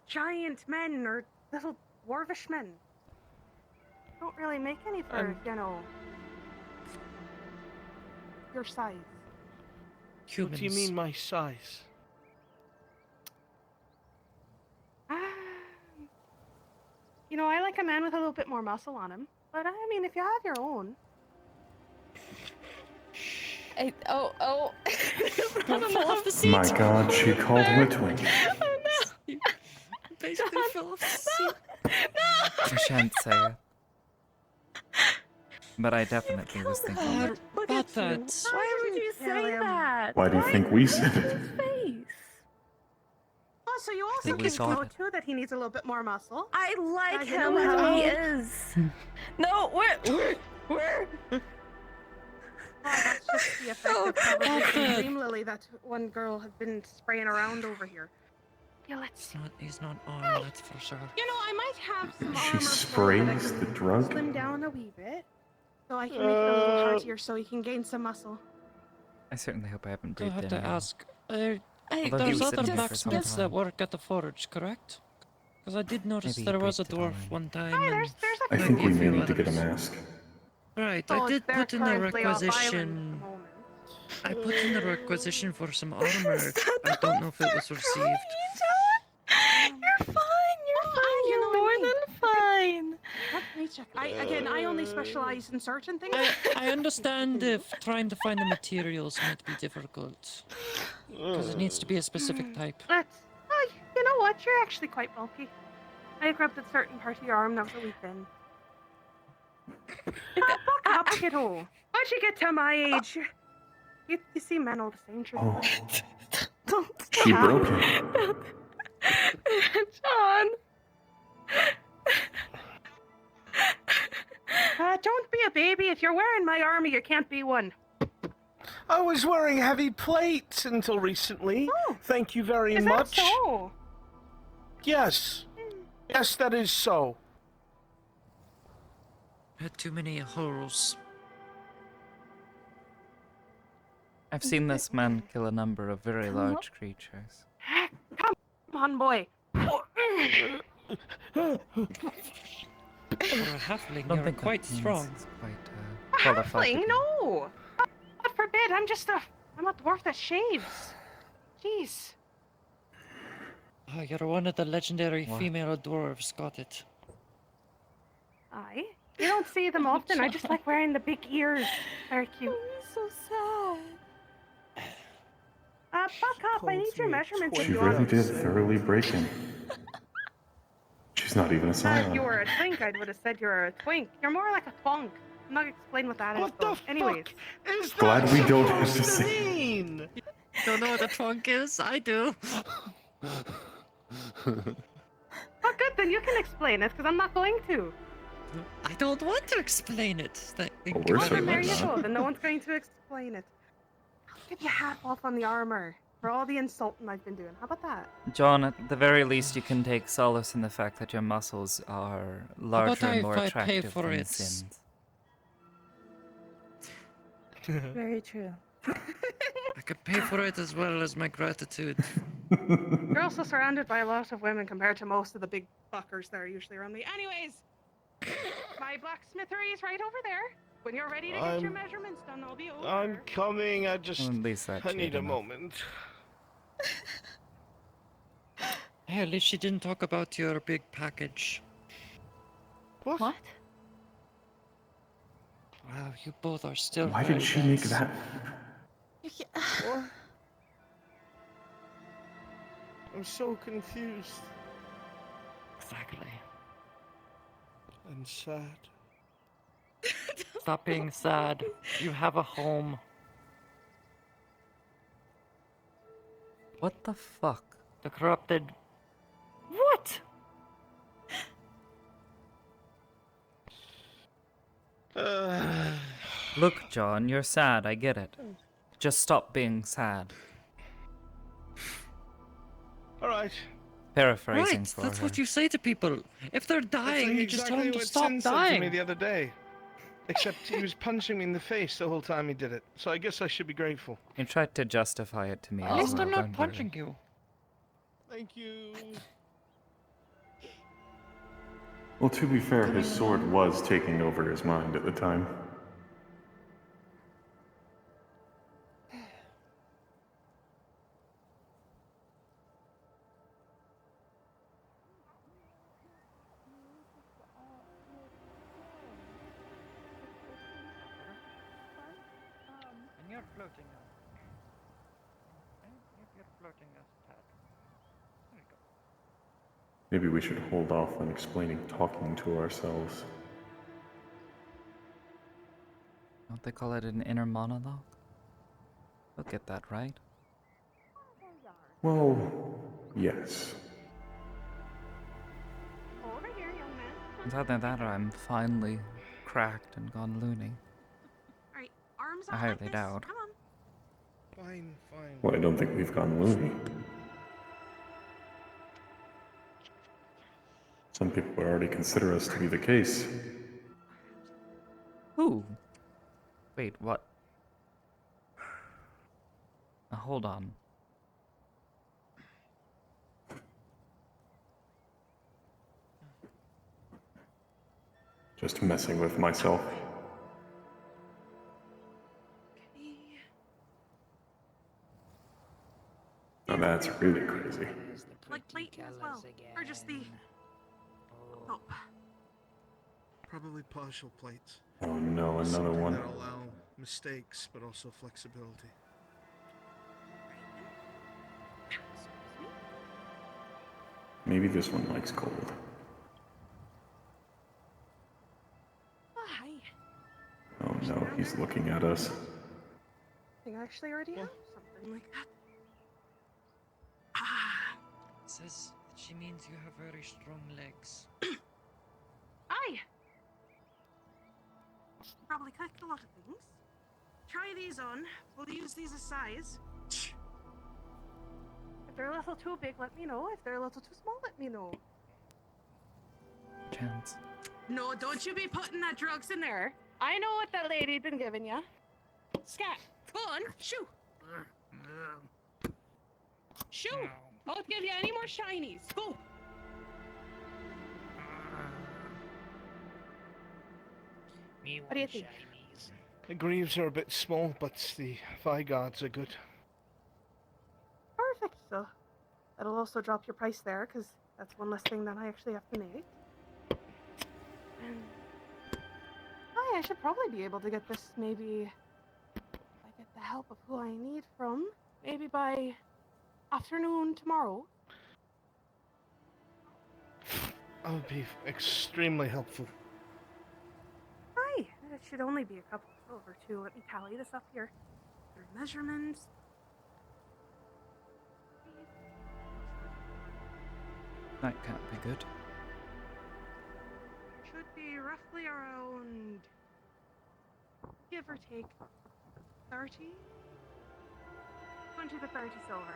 giant men or little dwarvish men. Don't really make any for, your size. What do you mean my size? I like a man with a little bit more muscle on him. But I mean, if you have your own. Oh. Fell off the seat. My God, she called him a twin. Oh no! Basically fell off the seat. I shan't say it. But I definitely was thinking that. About that. Why would you say that? Why do you think we said it? Face. Oh, so you also think we think saw so it. too that he needs a little bit more muscle? I like you him know how he what? is. No, where? Oh, that's just the effect of probably some dream lily that one girl had been spraying around over here. Yeah, let's. He's not on, that's for sure. I might have some She armor for you that I sprays the can drug? slim down a wee bit, so I can make it a little heartier, so he can gain some muscle. I certainly hope I haven't I'll breathed have in to you. ask. Although he There's was other sitting here for some blacksmiths that time. work at the forge, correct? Because I did notice Maybe there you was a breathed it dwarf all in. one time. Aye, and there's I a think we maybe a may few need to get a others. mask. Right, Oh, I did they're put in a currently off island at the requisition. moment. I put in a requisition for some armor. Stop I don't know if it was crying, received. John. You're fine. You're fine. you You're know more me. than fine. Let me check. I only specialize in certain things. I understand if trying to find the materials might be difficult. Because it needs to be a specific type. You know what? You're actually quite bulky. I grabbed a certain part of your arm that was a wee thin. Buck up, kiddo. Once you get to my age, you see men all the same. Oh. Don't She broke it. John. Don't be a baby. If you're wearing my armor, you can't be one. I was wearing heavy plates until recently. Oh, Thank you very is much. that so? Yes. Yes, that is so. Had too many holes. I've seen this man kill a number of very large creatures. Come on, boy. For a halfling, Don't you're think that quite means strong. it's quite A qualified to halfling? be- No. God forbid. I'm a dwarf that shaves. Jeez. Oh, you're one of the legendary What? female dwarves. Got it. Aye. You don't see them often. I just like wearing the big ears. Very cute. So sad. Buck up. I need your measurements if She you really want. did thoroughly break him. She's not even a If scion. you were a twink, I would have said you're a twink. You're more like a twunk. I'm not gonna explain what that is. What the though. Anyways. Is Glad that we don't have to supposed say. mean? Don't know what a trunk is? I do. Oh, good. Then you can explain it, because I'm not going to. I don't want to explain it. Thank Well, you we're very Then there much. you go. Then no one's going to explain it. I'll give you half off on the armor for all the insulting I've been doing. How about that? John, at the very least, you can take solace in the fact that your muscles are larger and more if I pay attractive for than it? Sin's. Very true. I could pay for it as well as my gratitude. You're also surrounded by a lot of women compared to most of the big fuckers that are usually around me. Anyways, my blacksmithery is right over there. When you're ready to get your measurements done, I'll be over. I'm coming. I Well, at least that's I need a enough. moment. Hey, at least she didn't talk about your big package. What? What? Wow, you both are still. Why very did she make dense. that? What? I'm so confused Exactly. and sad. Stop being sad. You have a home. What the fuck? The corrupted. What? Look, John, you're sad, I get it. Just stop being sad. All right. Paraphrasing Right, for that's her. what you say to people. If they're dying, you just tell them to what stop Sin said to me dying. the other day. Except he was punching me in the face the whole time he did it. So I guess I should be grateful. You tried to justify it to me. At as least well, I'm not don't worry. punching you. Thank you. Well, to be fair, his sword was taking over his mind at the time. And you're floating now. You're floating us, Tad. There you go. Maybe we should hold off on explaining talking to ourselves. Don't they call it an inner monologue? You'll get that right. Well, yes. Over here, young man. It's either that or I'm finally cracked and gone loony. Alright, arms I out highly like this. doubt. Come on. Fine, fine. Well, I don't think we've gone loony. Some people would already consider us to be the case. Who? Wait, what? Hold on. Just messing with myself. Now that's really crazy. Like plating as well, or just the top? Probably partial plates. Oh no, another Something one. that allow mistakes, but also flexibility. Maybe this one likes cold. Oh, hi. Oh no, he's looking at us. I think I actually already have something like that. Says that she means you have very strong legs. Hi. Probably collect a lot of things. Try these on. We'll use these as size. If they're a little too big, let me know. If they're a little too small, let me know. Chance. No, don't you be putting that drugs in there. I know what that lady been giving you. Scat, go on, shoo. Shoo. Don't give you any more shinies. Go. What do you think? The greaves are a bit small, but the thigh guards are good. Perfect. So that'll also drop your price there, because that's one less thing that I actually have to make. And I should probably be able to get this maybe if I get the help of who I need from. Maybe by afternoon tomorrow. That would be extremely helpful. Aye, it should only be a couple of silver too. Let me tally this up here. Your measurements. That can't be good. Should be roughly around, give or take, 30? 20 to 30 silver.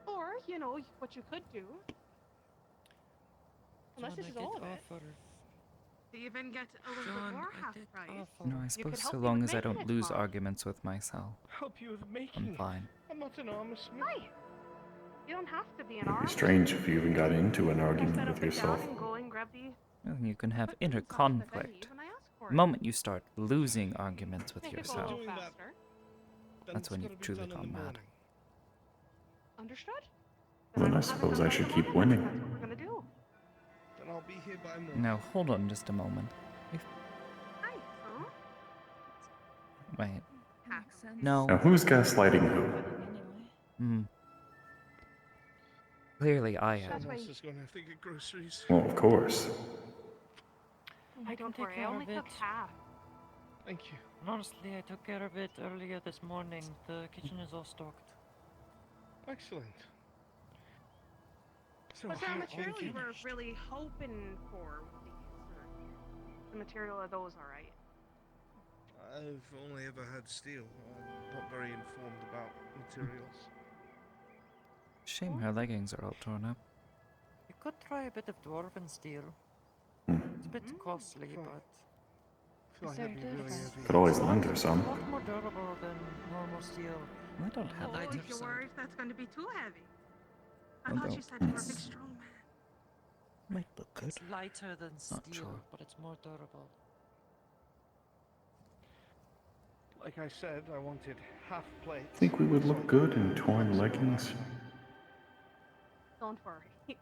Or, you know, what you could do, unless this is all of it, to even get a little bit more half price. No, I You could suppose help so me long with as I don't making it lose tomorrow. arguments with myself. Help you with I'm making it. fine. I'm not an armor smith. Aye. You don't have to be an It'd arm. be strange if you even got into an Set argument up with and down yourself. and go and grab the Well, you can have inner weapons off if I conflict. leave and I ask for The it. moment you start losing arguments with Make it go a yourself, little faster. that's when you've truly gone mad. Understood? Then I suppose I should keep winning. That's what we're gonna do. Then I'll be here by morning. Now, hold on just a moment. Aye, so? Wait. Makes sense. No. Now who's gaslighting who? Hmm. Clearly I am. Someone else is going to have to get groceries. Well, of course. I don't take worry, I care only of took it. half. Thank you. And honestly, I took care of it earlier this morning. The kitchen is all stocked. Excellent. So Was there a how material you were finished? really hoping for with these? Or the material of those alright? I've only ever had steel. I'm not very informed about materials. Shame her leggings are all torn up. You could try a bit of dwarven steel. It's a bit costly, but I feel like that'd be really heavy. Could always lend her some. a lot more durable than normal steel. I don't have Oh, that. you're worried that's going to be too heavy. I Although thought you said you were a big it's- strong man. Might look good. It's lighter than steel, Not sure. but it's more durable. Like I said, I wanted half plate. Think we would look good in torn leggings? Don't worry.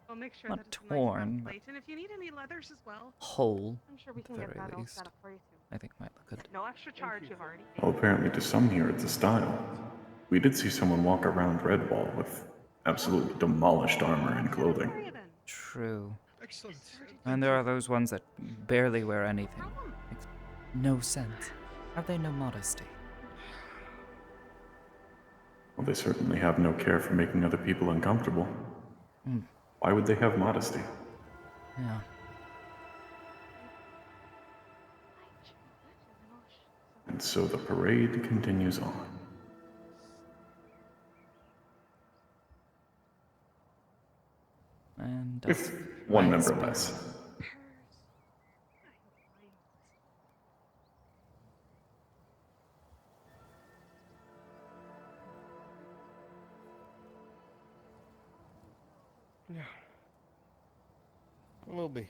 I'll make sure Not that it's a nice round torn, but plate. And if you need any leathers as well, whole, I'm sure we at can the get very that all least. set up for you too. I think might look good. No extra charge, you've already paid. Well, apparently to some here it's a style. We did see someone walk around Redwall with absolutely demolished armor and clothing. True. Excellent. And there are those ones that barely wear anything. Makes no sense. Have they no modesty? Well, they certainly have no care for making other people uncomfortable. Why would they have modesty? Yeah. And so the parade continues on. And With one Nice member bit. less. I will be.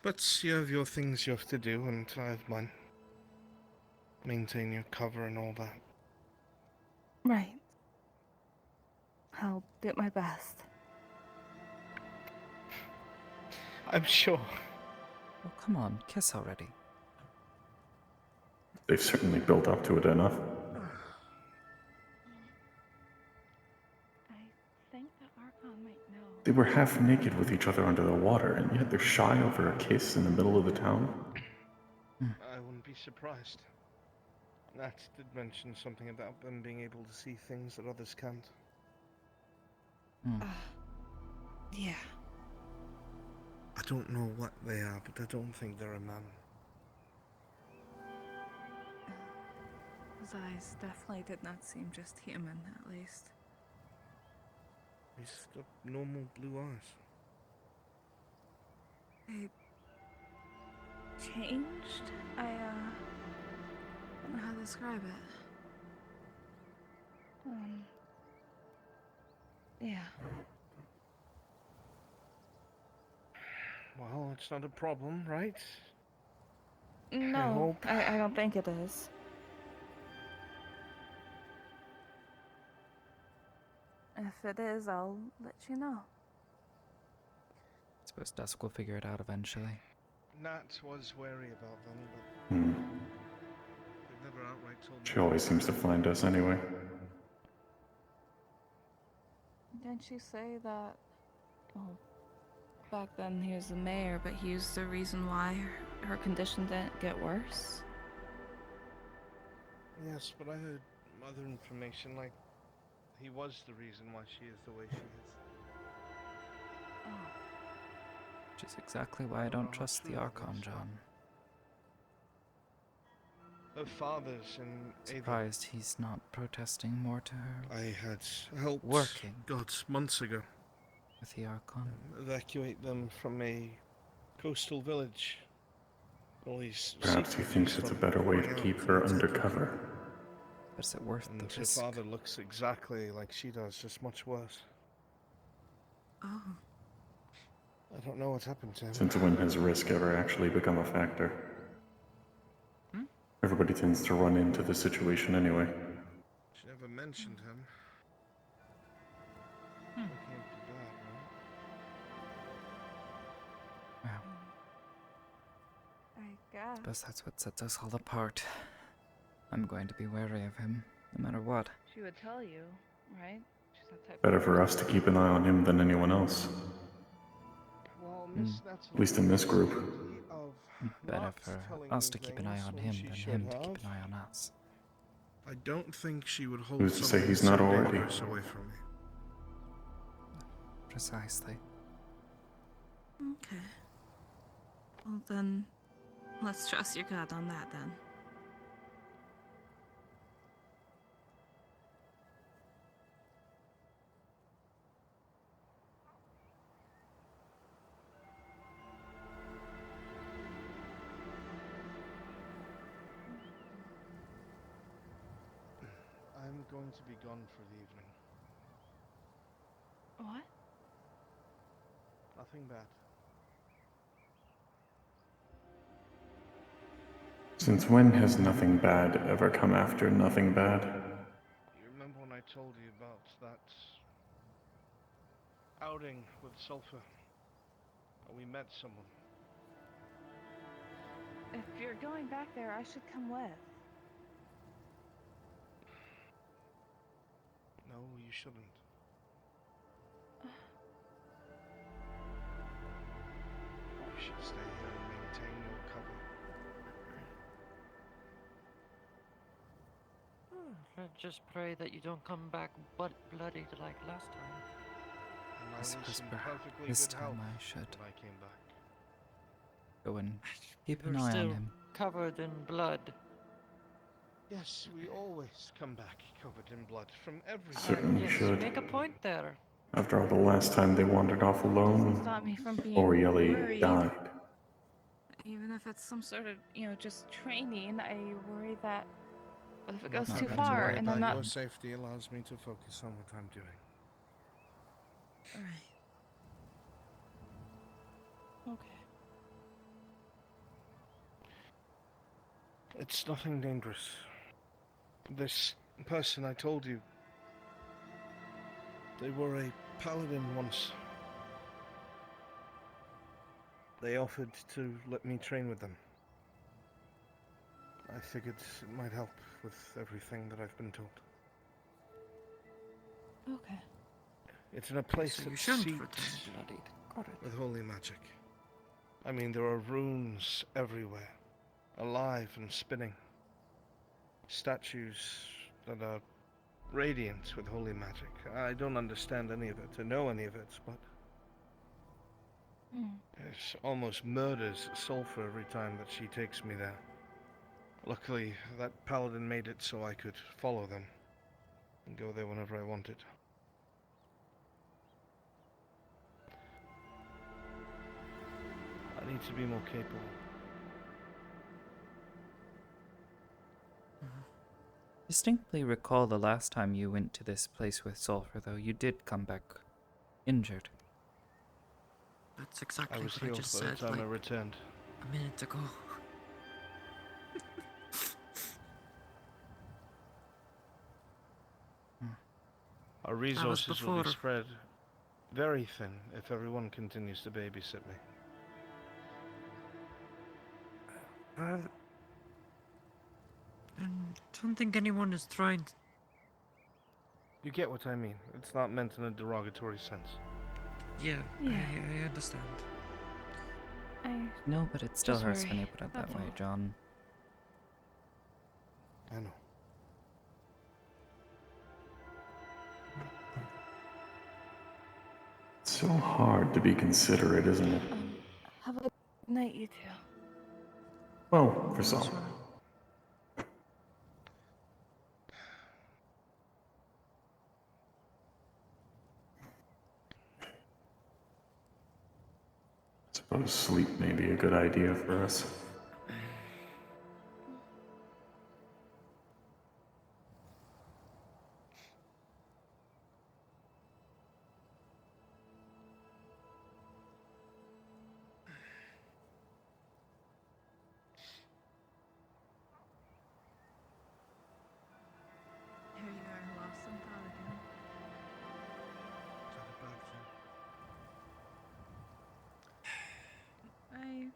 But you have your things you have to do, and I have mine. Maintain your cover and all that. Right. I'll do my best. I'm sure. Oh, come on, kiss already. They've certainly built up to it enough. I think that Archon might know. They were half naked with each other under the water, and yet they're shy over a kiss in the middle of the town? I wouldn't be surprised. Nat did mention something about them being able to see things that others can't. Yeah. I don't know what they are, but I don't think they're a man. His eyes definitely did not seem just human, at least. He's got normal blue eyes. They changed? I don't know how to describe it. Yeah. Well, it's not a problem, right? No, hope. I don't think it is. If it is, I'll let you know. I suppose Dusk will figure it out eventually. Nat was wary about them, but they've never outright told me. She always seems to find us anyway. Didn't she say that? Well, back then he was the mayor, but he was the reason why her condition didn't get worse? Yes, but I heard other information, like he was the reason why she is the way she is. Which is exactly why I don't trust the Archon, John. Her father's in Aether. Surprised he's not protesting more to her. I had helped Working. God, months ago. With the Archon. Evacuate them from a coastal village. All these Perhaps he thinks it's a better way to keep her undercover. But is it worth and the her risk? father looks exactly like she does, just much worse. Oh. I don't know what happened to him. Since when has risk ever actually become a factor? Everybody tends to run into the situation anyway. She never mentioned him. It can't be bad, right? Well, I guess. suppose that's what sets us all apart. I'm going to be wary of him, no matter what. She would tell you, right? She's that type Better for us to keep an eye on him than anyone else. Well, Miss At least in this group. Better for us to keep an eye on him than him to keep an eye on us. I don't think she would hold Who's to say something he's so not already? dangerous away from me. Precisely. Okay. Well then, let's trust your gut on that then. I'm going to be gone for the evening. What? Nothing bad. Since when has nothing bad ever come after nothing bad? You remember when I told you about that outing with Sulfur? We met someone. If you're going back there, I should come with. No, you shouldn't. You should stay here and maintain your cover. Let's just pray that you don't come back bloodied like last time. And I I was suppose in perhaps perfectly this good time health I should when I came back. go and keep You're an eye still on him. covered in blood. Yes, we always come back covered in blood from everything. Certainly Yes, should. make a point there. After all, the last time they wandered off alone, Stop me from being Orieli worried. died. Even if it's some sort of, just training, I worry that what if it I'm goes not too going to far worry and I'm about not. Your safety allows me to focus on what I'm doing. Alright. It's nothing dangerous. This person I told you, they were a paladin once. They offered to let me train with them. I figured it might help with everything that I've been told. Okay. It's in a place So you that's shouldn't seeped return bloodied. Got it. with holy magic. I mean, there are runes everywhere, alive and spinning. Statues that are radiant with holy magic. I don't understand any of it, or know any of it, but it almost murders sulfur every time that she takes me there. Luckily, that paladin made it so I could follow them and go there whenever I wanted. I need to be more capable. Distinctly recall the last time you went to this place with sulfur, though. You did come back injured. That's exactly I was what I healed just by said the time like I returned. a minute ago. Our resources will be spread very thin if everyone continues to babysit me. I don't think anyone is trying to... You get what I mean. It's not meant in a derogatory sense. Yeah, Yeah. I understand. No, but it still Just hurts when worry, you put it that that's way, all. John. I know. It's so hard to be considerate, isn't it? Have a good night, you two. Well, for some. Suppose sleep may be a good idea for us. Here you are, lost in thought again. I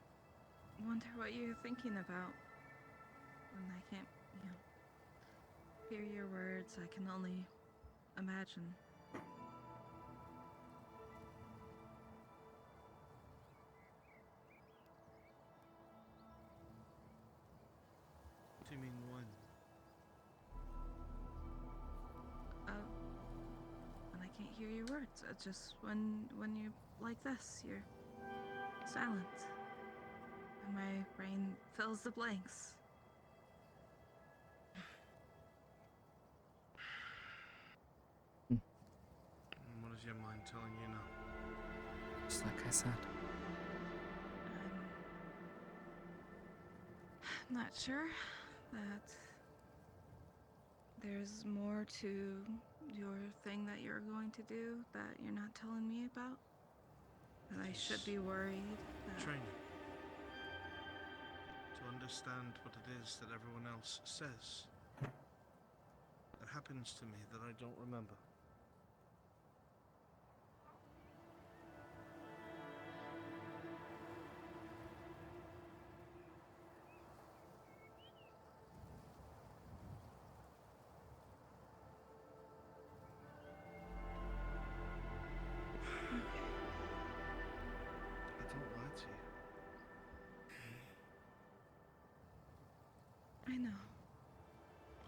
wonder what you're thinking about. When I can't, hear your words, I can only imagine. What do you mean when? When I can't hear your words, just when you're like this, you're silent. And my brain fills the blanks. What is your mind telling you now? Just like I said. I'm not sure that there's more to your thing that you're going to do that you're not telling me about. That I should be worried that... Training. To understand what it is that everyone else says. That happens to me that I don't remember. I don't lie to you. I know.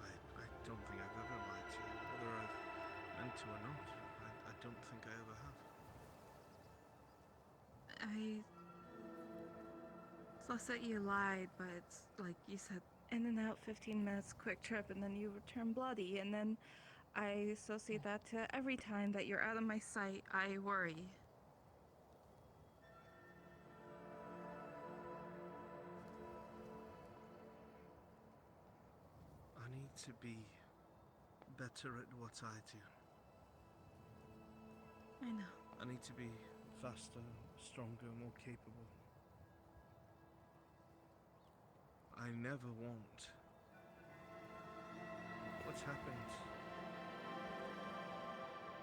I don't think I've ever lied to you, whether I've meant to or not. I don't think I ever have. I thought that you lied, but it's like you said, in and out 15 minutes, quick trip, and then you return bloody, and then I associate that to every time that you're out of my sight, I worry. I need to be better at what I do. I know. I need to be faster, stronger, more capable. I never want what's happened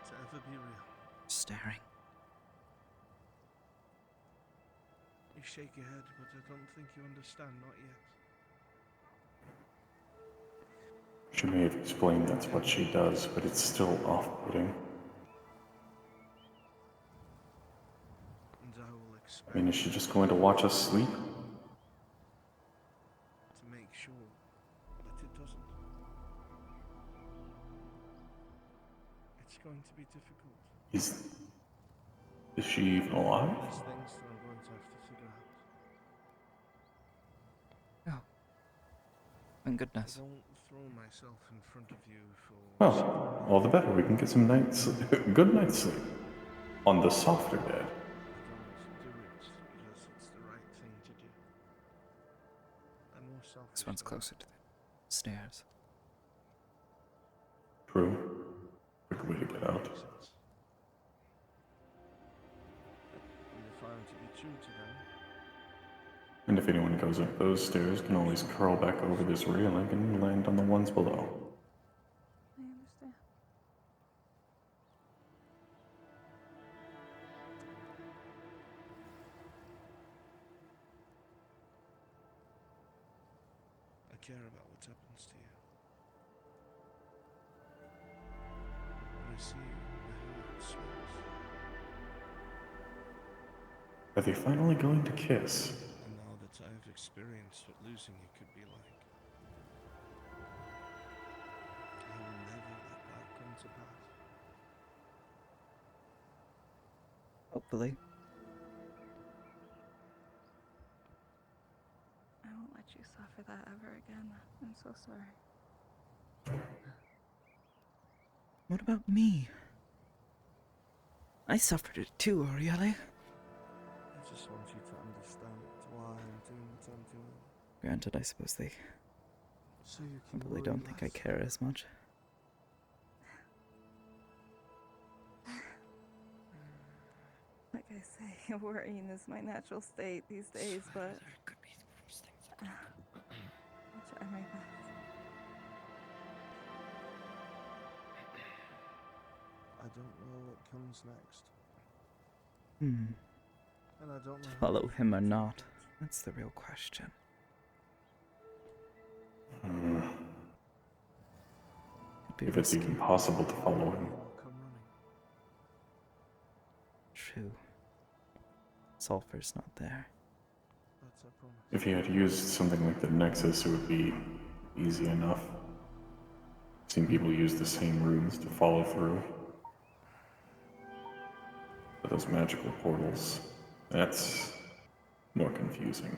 to ever be real. Staring. You shake your head, but I don't think you understand, not yet. She may have explained that's what she does, but it's still off-putting. And I will expect I mean, is she just going to watch us sleep? to make sure that it doesn't. It's going to be difficult. Is she even alive? There's things that I'm going to have to figure out. Oh. Thank goodness. I don't throw myself in front of you for Well, all the better. We can get some good night's sleep. On the softer bed. I don't do it because it's the right thing to do. I'm more selfish. This one's closer to the stairs. True. Quick way to get out. And if I'm to be true to them, And if anyone goes up those stairs, can always curl back over this railing and land on the ones below. I understand. I care about what happens to you. When I see you, my heart swells. Are they finally going to kiss? And now that I've experienced what losing you could be like, I will never let that come to pass. Hopefully. I won't let you suffer that ever again. I'm so sorry. What about me? I suffered it too, Oriele. I just want you to understand why I'm doing what I'm doing. Granted, I suppose they So you can probably worry don't think I less. care as much. Like I say, worrying is my natural state these days, but I'll try my best. I don't know what comes next. Hmm. And I don't know how Follow to him or not? That's the real question. Could be If it's risky. even possible to follow him. come running. True. Sulfur's not there. That's a promise. If he had used something like the Nexus, it would be easy enough. I've seen people use the same runes to follow through. But those magical portals, that's more confusing.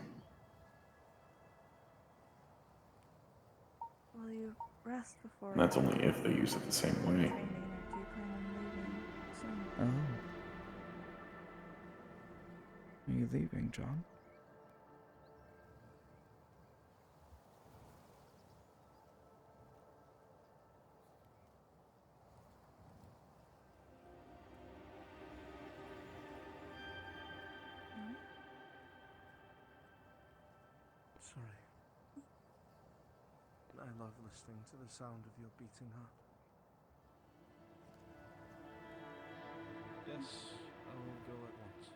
Will you rest before? And that's only if they use it the same way. training, or do you plan on leaving soon? Oh. Are you leaving, John? Sorry. I love listening to the sound of your beating heart. Yes, I will go at once.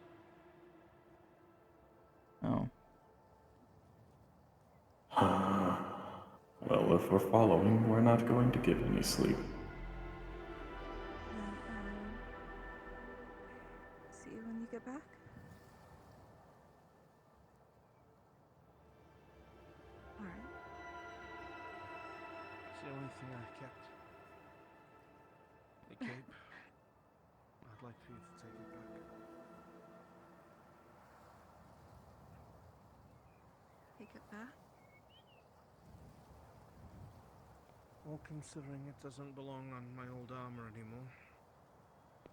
Oh. Well, if we're following, we're not going to get any sleep. See you when you get back? Alright. It's the only thing I kept. The cape. I'd like for you to take it back. Take it back? Well, considering it doesn't belong on my old armor anymore,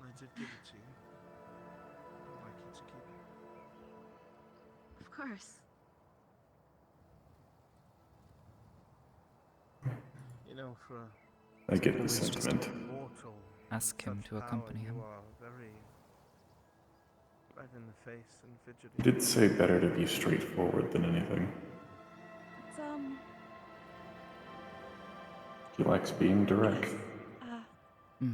I did give it to you. I'd like you to keep it. Of course. You know, for I get the sentiment. mortal, Ask him such to power, accompany him. You are very red in the face and fidgety. You did say better to be straightforward than anything. It's He likes being direct. Hmm.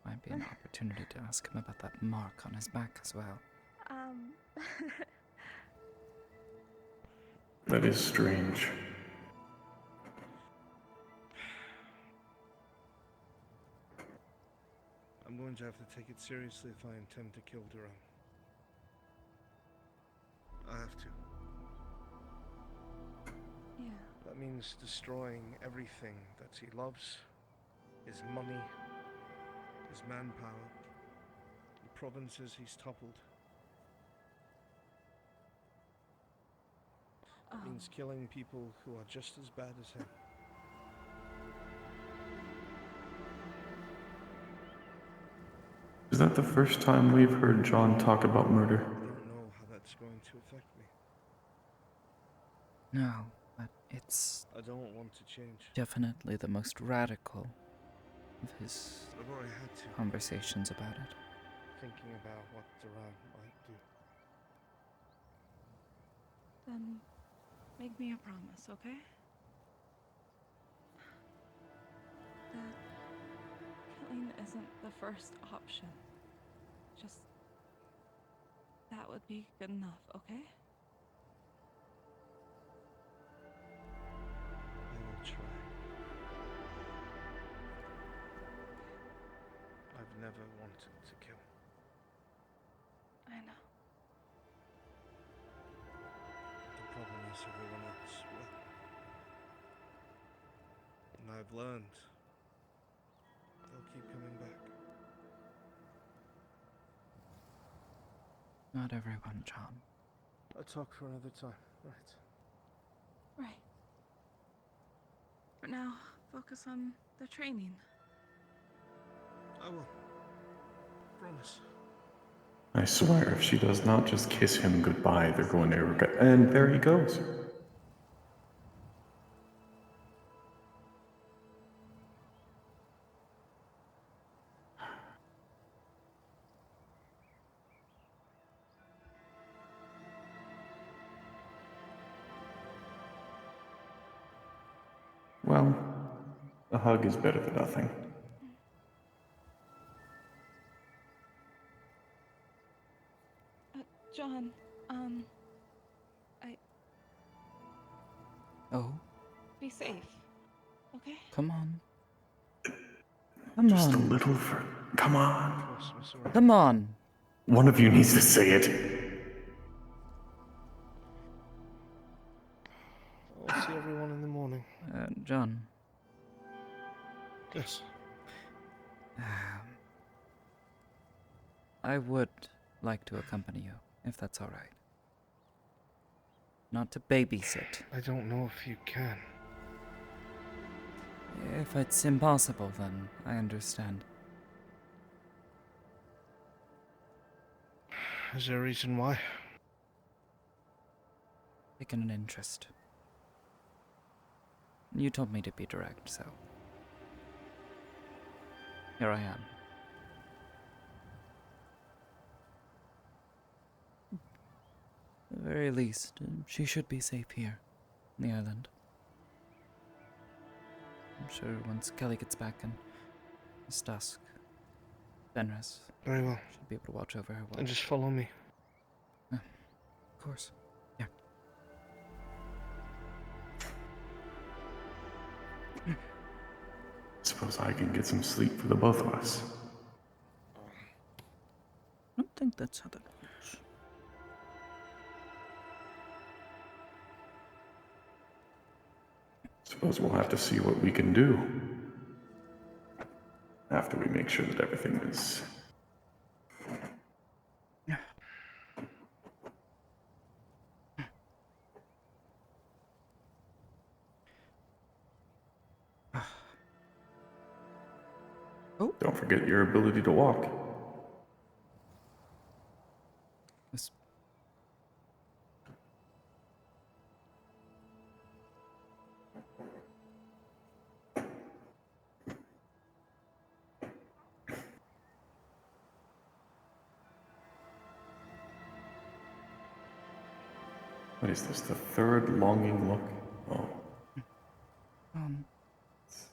Might be an opportunity to ask him about that mark on his back as well. That is strange. I'm going to have to take it seriously if I intend to kill Duran. I have to. Yeah. That means destroying everything that he loves, his money, his manpower, the provinces he's toppled. It means killing people who are just as bad as him. Is that the first time we've heard John talk about murder? I don't know how that's going to affect me. No, but it's I don't want to change. definitely the most radical of his But I've already had to. conversations about it. Thinking about what Duran might do. Then make me a promise, okay? That killing isn't the first option. Just that would be good enough, okay? I will try. I've never wanted to kill. I know. The problem is everyone else will. And I've learned they'll keep coming back. Not everyone, John. I'll talk for another time, right? Right. For now, focus on the training. I will. Promise. I swear, if she does not just kiss him goodbye, they're going to regret. And there he goes. Well, a hug is better than nothing. John, Oh, be safe, okay? come on. Come Just a on. little for. Come on. Come on. One of you needs to say it. I'll see everyone in the morning. John. Yes. I would like to accompany you, if that's all right. Not to babysit. I don't know if you can. If it's impossible, then I understand. Is there a reason why? Taken an interest. You told me to be direct, so here I am. At the very least, she should be safe here, on the island. I'm sure once Kelly gets back and it's dusk, Fenris Very well. should be able to watch over her well. And just follow me. Of course. Yeah. Suppose I can get some sleep for the both of us. I don't think that's how that works. Suppose we'll have to see what we can do. After we make sure that everything is... Oh. Don't forget your ability to walk. This... What is this? The third longing look? Oh. Um, Is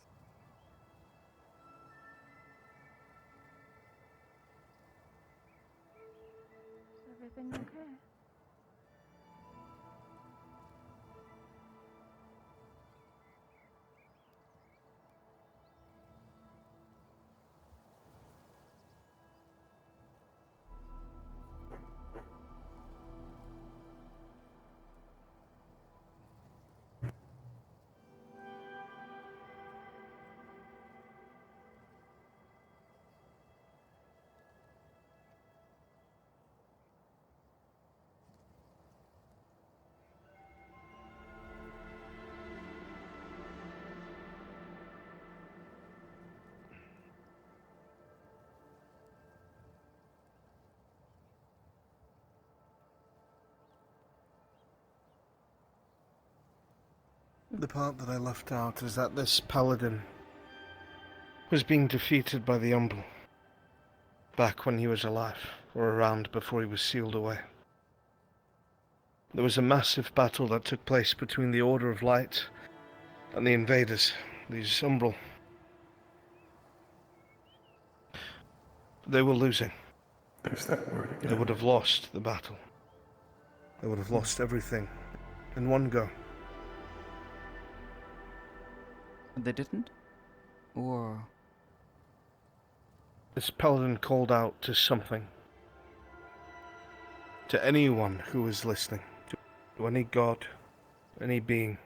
everything okay? The part that I left out is that this paladin was being defeated by the Umbral back when he was alive, or around before he was sealed away. There was a massive battle that took place between the Order of Light and the invaders, these Umbral. They were losing. There's that word again. They would have lost the battle. They would have lost everything in one go. they didn't? Or... This paladin called out to something. To anyone who was listening. To any god, any being.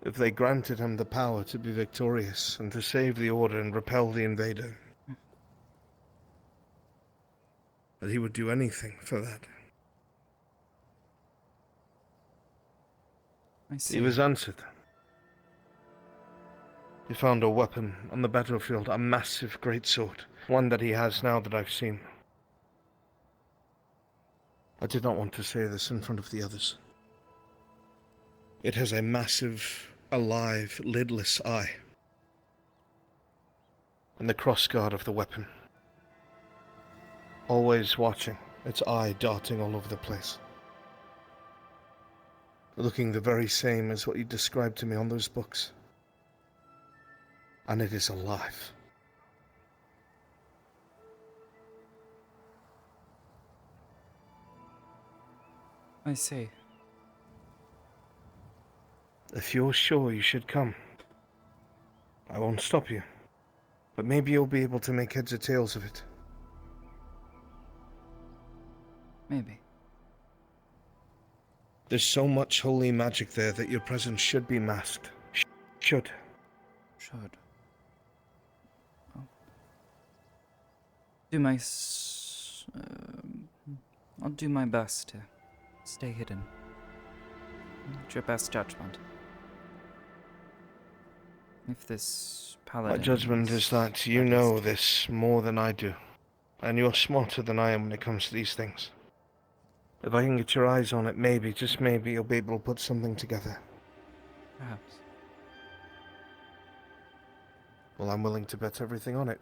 If they granted him the power to be victorious and to save the Order and repel the invader. That he would do anything for that. I see. He was answered. He found a weapon on the battlefield, a massive greatsword. One that he has now that I've seen. I did not want to say this in front of the others. It has a massive, alive, lidless eye. And the crossguard of the weapon. Always watching, its eye darting all over the place. Looking the very same as what you described to me on those books. And it is alive. I see. If you're sure you should come, I won't stop you. But maybe you'll be able to make heads or tails of it. Maybe. There's so much holy magic there that your presence should be masked. Should. Should. I'll do my best to stay hidden. It's your best judgment. If this paladin... My judgment is that you know this more than I do. And you're smarter than I am when it comes to these things. If I can get your eyes on it, maybe, just maybe, you'll be able to put something together. Perhaps. Well, I'm willing to bet everything on it.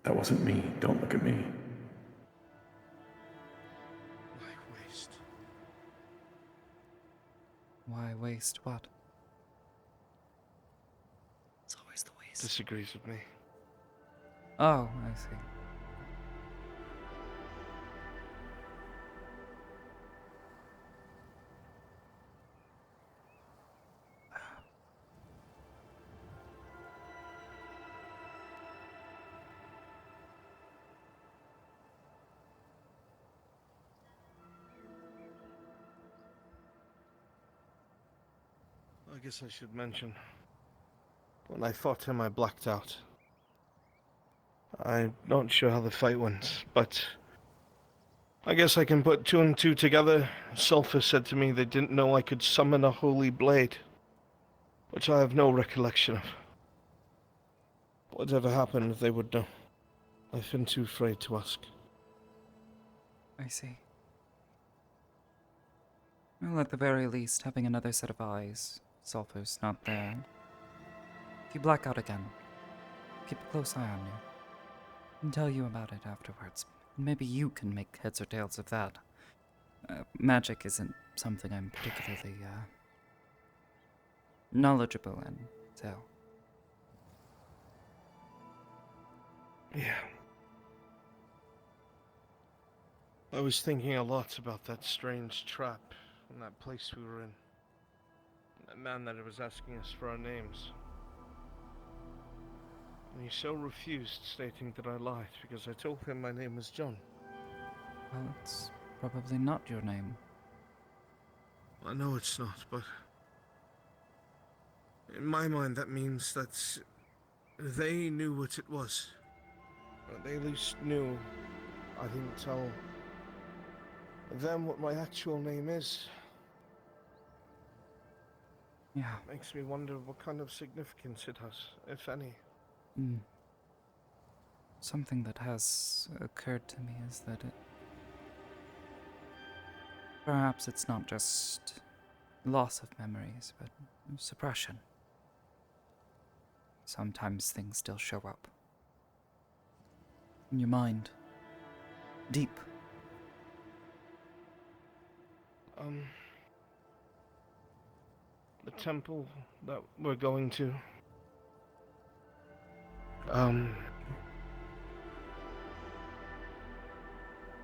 That wasn't me. Don't look at me. Why waste? Why waste what? It's always the waste. Disagrees with me. Oh, I see. I guess I should mention. When I fought him, I blacked out. I'm not sure how the fight went, but I guess I can put two and two together. Sulphur said to me they didn't know I could summon a holy blade, which I have no recollection of. Whatever happened, they would know. I've been too afraid to ask. I see. Well, at the very least, having another set of eyes. Sulphur's not there. If you black out again, keep a close eye on you. And tell you about it afterwards. Maybe you can make heads or tails of that. Magic isn't something I'm particularly knowledgeable in, so. Yeah. I was thinking a lot about that strange trap in that place we were in. That man that was asking us for our names. And he so refused, stating that I lied because I told him my name was John. Well, it's probably not your name. I know it's not, but in my mind that means that they knew what it was. They at least knew I didn't tell them what my actual name is. Yeah. Makes me wonder what kind of significance it has, if any. Something that has occurred to me is that perhaps it's not just loss of memories, but suppression. Sometimes things still show up. In your mind. Deep. The temple that we're going to.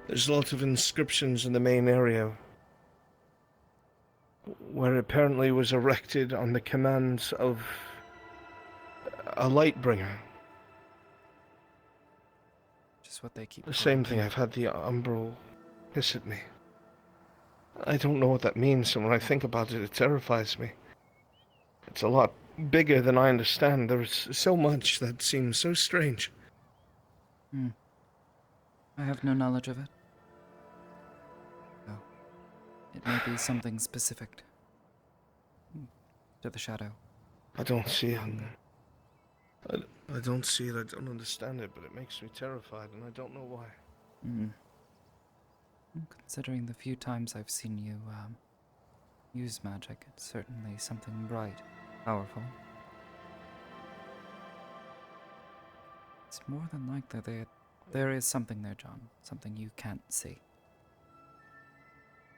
There's a lot of inscriptions in the main area where it apparently was erected on the commands of a Lightbringer. Just what they keep. The same thing, I've had the umbral hiss at me. I don't know what that means, and when I think about it, it terrifies me. It's a lot bigger than I understand. There's so much that seems so strange. I have no knowledge of it. Oh. It may be something specific to the shadow. I don't see it. I don't see it, I don't understand it, but it makes me terrified, and I don't know why. Considering the few times I've seen you use magic, it's certainly something bright, powerful. It's more than likely there is something there, John. Something you can't see.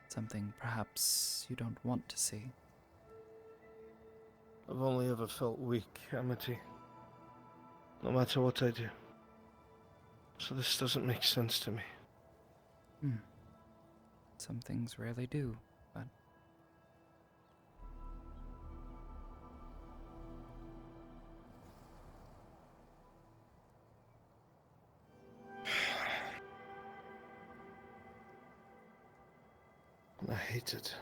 Something perhaps you don't want to see. I've only ever felt weak, Amity. No matter what I do. So this doesn't make sense to me. Some things rarely do, but... I hate it.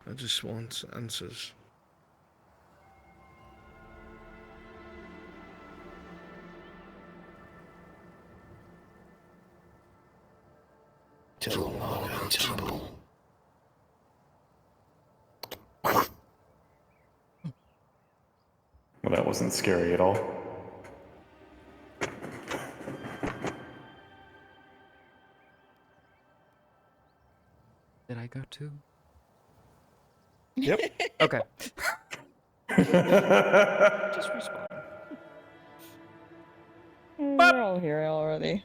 I just want answers. Temple. Well, that wasn't scary at all. Did I go too? Yep. Okay. Just respawn. We're all here already.